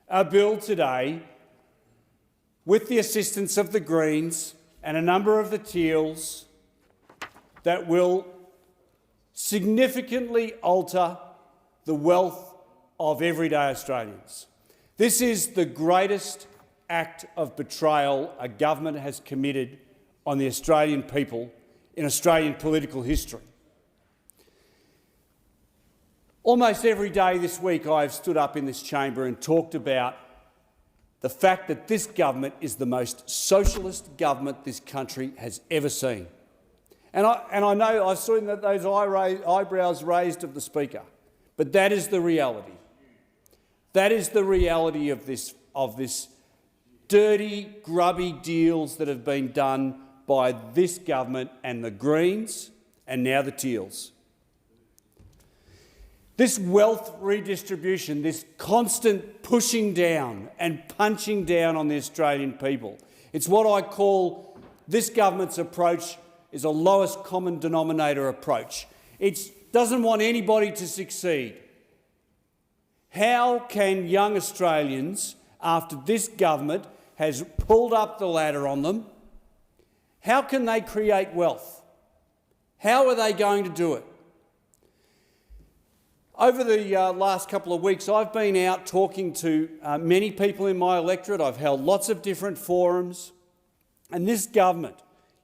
a bill today with the assistance of the Greens and a number of the Teals that will significantly alter the wealth of everyday Australians. This is the greatest act of betrayal a government has committed on the Australian people in Australian political history. Almost every day this week I have stood up in this chamber and talked about the fact that this government is the most socialist government this country has ever seen. And I know I've seen those eyebrows raised of the Speaker, but that is the reality. That is the reality of this dirty, grubby deals that have been done by this government and the Greens and now the Teals. This wealth redistribution, this constant pushing down and punching down on the Australian people, it's what I call this government's approach is a lowest common denominator approach. It doesn't want anybody to succeed. How can young Australians, after this government has pulled up the ladder on them, how can they create wealth? How are they going to do it? Over the last couple of weeks, I've been out talking to many people in my electorate. I've held lots of different forums. And this government,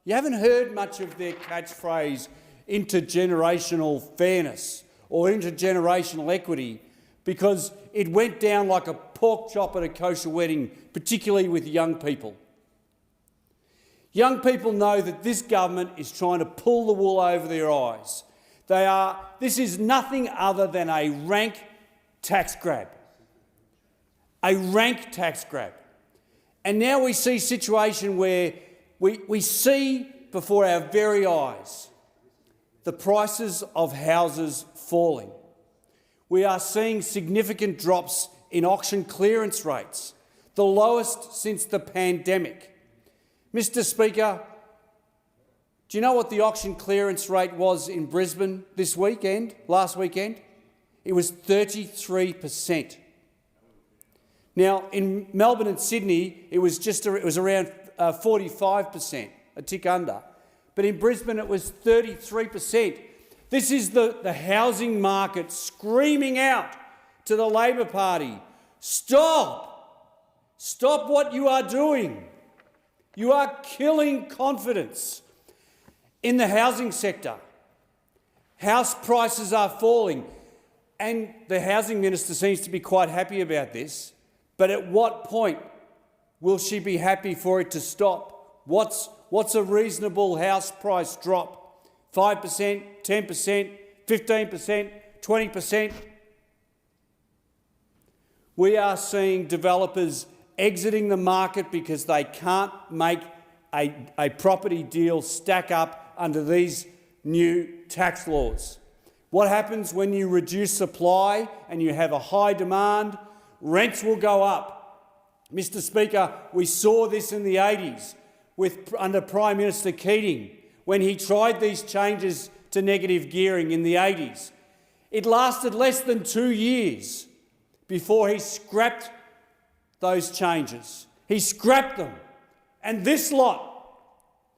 you haven't heard much of their catchphrase, intergenerational fairness or intergenerational equity, because it went down like a pork chop at a kosher wedding, particularly with young people. Young people know that this government is trying to pull the wool over their eyes. This is nothing other than a rank tax grab. A rank tax grab. And now we see a situation where we see before our very eyes the prices of houses falling. We are seeing significant drops in auction clearance rates, the lowest since the pandemic. Mr. Speaker, do you know what the auction clearance rate was in Brisbane last weekend? It was 33%. Now, in Melbourne and Sydney, it was around 45%, a tick under. But in Brisbane, it was 33%. This is the housing market screaming out to the Labor Party, stop! Stop what you are doing. You are killing confidence in the housing sector. House prices are falling, and the Housing Minister seems to be quite happy about this. But at what point will she be happy for it to stop? What's a reasonable house price drop? 5%, 10%, 15%, 20%? We are seeing developers exiting the market because they can't make a property deal stack up under these new tax laws. What happens when you reduce supply and you have a high demand? Rents will go up. Mr. Speaker, we saw this in the 80s under Prime Minister Keating when he tried these changes to negative gearing in the 80s. It lasted less than 2 years before he scrapped those changes. He scrapped them. And this lot,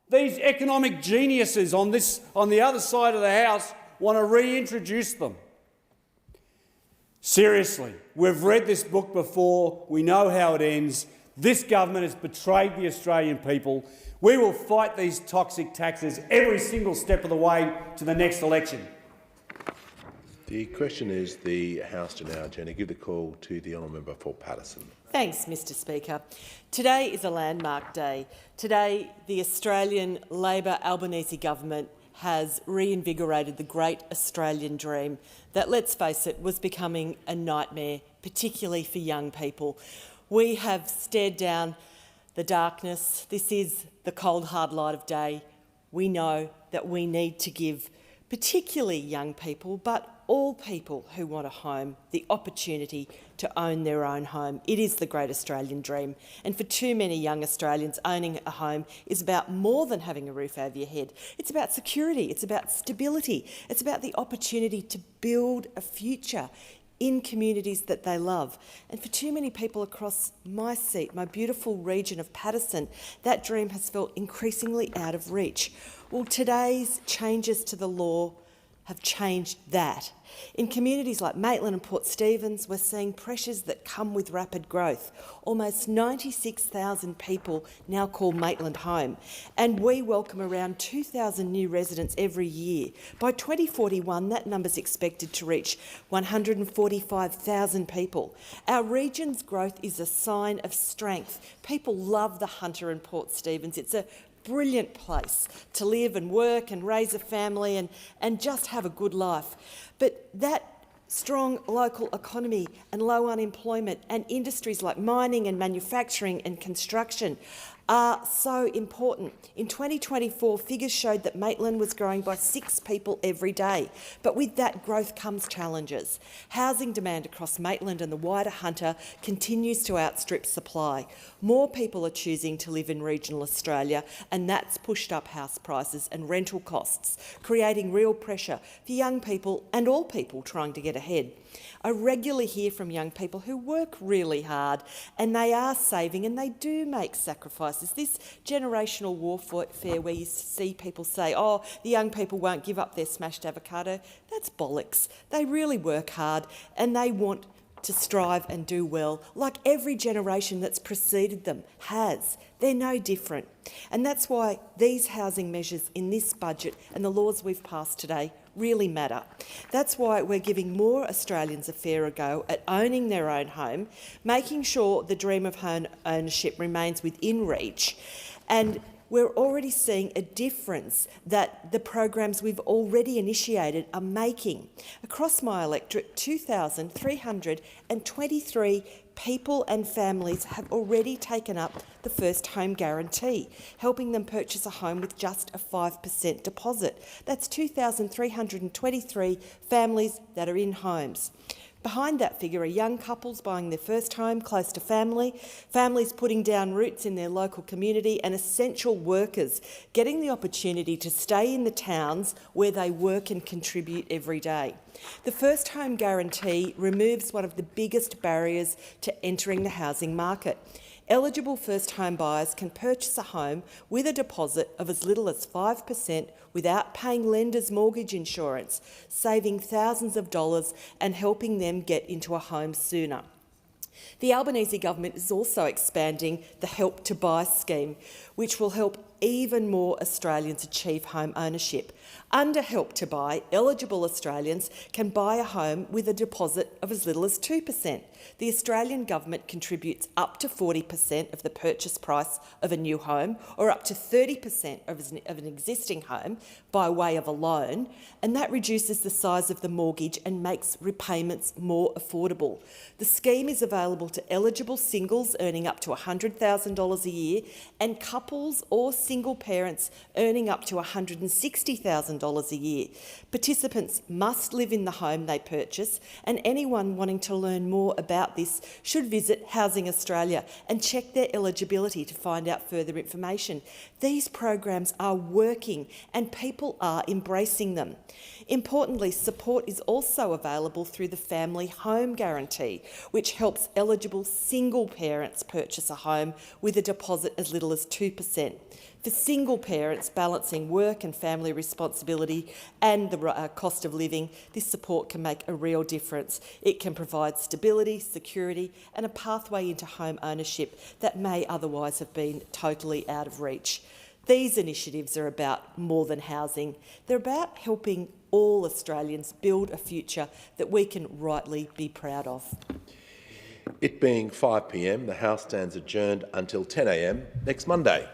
these economic geniuses on the other side of the House, want to reintroduce them. Seriously, we've read this book before. We know how it ends. This government has betrayed the Australian people. We will fight these toxic taxes every single step of the way to the next election. The question is the House to now adjourn. I give the call to the honourable member for Paterson. Thanks, Mr. Speaker. Today is a landmark day. Today, the Australian Labor Albanese government has reinvigorated the great Australian dream that, let's face it, was becoming a nightmare, particularly for young people. We have stared down the darkness. This is the cold, hard light of day. We know that we need to give particularly young people, but all people who want a home, the opportunity to own their own home. It is the great Australian dream. And for too many young Australians, owning a home is about more than having a roof over your head. It's about security, it's about stability, it's about the opportunity to build a future in communities that they love. And for too many people across my seat, my beautiful region of Paterson, that dream has felt increasingly out of reach. Well, today's changes to the law have changed that. In communities like Maitland and Port Stephens, we're seeing pressures that come with rapid growth. Almost 96,000 people now call Maitland home, and we welcome around 2,000 new residents every year. By 2041, that number's expected to reach 145,000 people. Our region's growth is a sign of strength. People love the Hunter and Port Stephens. It's a brilliant place to live and work and raise a family and just have a good life. But that strong local economy and low unemployment, and industries like mining and manufacturing and construction are so important. In 2024, figures showed that Maitland was growing by 6 people every day, but with that growth comes challenges. Housing demand across Maitland and the wider Hunter continues to outstrip supply. More people are choosing to live in regional Australia, and that's pushed up house prices and rental costs, creating real pressure for young people and all people trying to get ahead. I regularly hear from young people who work really hard and they are saving and they do make sacrifices. This generational warfare where you see people say, oh, the young people won't give up their smashed avocado, that's bollocks. They really work hard and they want to strive and do well, like every generation that's preceded them has. They're no different. And that's why these housing measures in this budget and the laws we've passed today really matter. That's why we're giving more Australians a fairer go at owning their own home, making sure the dream of home ownership remains within reach, and we're already seeing a difference that the programs we've already initiated are making. Across my electorate, 2,323 people and families have already taken up the first home guarantee, helping them purchase a home with just a 5% deposit. That's 2,323 families that are in homes. Behind that figure are young couples buying their first home close to family, families putting down roots in their local community, and essential workers getting the opportunity to stay in the towns where they work and contribute every day. The first home guarantee removes one of the biggest barriers to entering the housing market. Eligible first home buyers can purchase a home with a deposit of as little as 5% without paying lenders' mortgage insurance, saving thousands of dollars and helping them get into a home sooner. The Albanese government is also expanding the Help to Buy scheme, which will help even more Australians achieve home ownership. Under Help to Buy, eligible Australians can buy a home with a deposit of as little as 2%. The Australian government contributes up to 40% of the purchase price of a new home, or up to 30% of an existing home by way of a loan, and that reduces the size of the mortgage and makes repayments more affordable. The scheme is available to eligible singles earning up to $100,000 a year and couples or single parents earning up to $160,000 a year. Participants must live in the home they purchase, and anyone wanting to learn more about this should visit Housing Australia and check their eligibility to find out further information. These programs are working and people are embracing them. Importantly, support is also available through the Family Home Guarantee, which helps eligible single parents purchase a home with a deposit as little as 2%. For single parents balancing work and family responsibility and the cost of living, this support can make a real difference. It can provide stability, security and a pathway into home ownership that may otherwise have been totally out of reach. These initiatives are about more than housing. They're about helping all Australians build a future that we can rightly be proud of. It being 5 p.m, the House stands adjourned until 10 a.m. next Monday.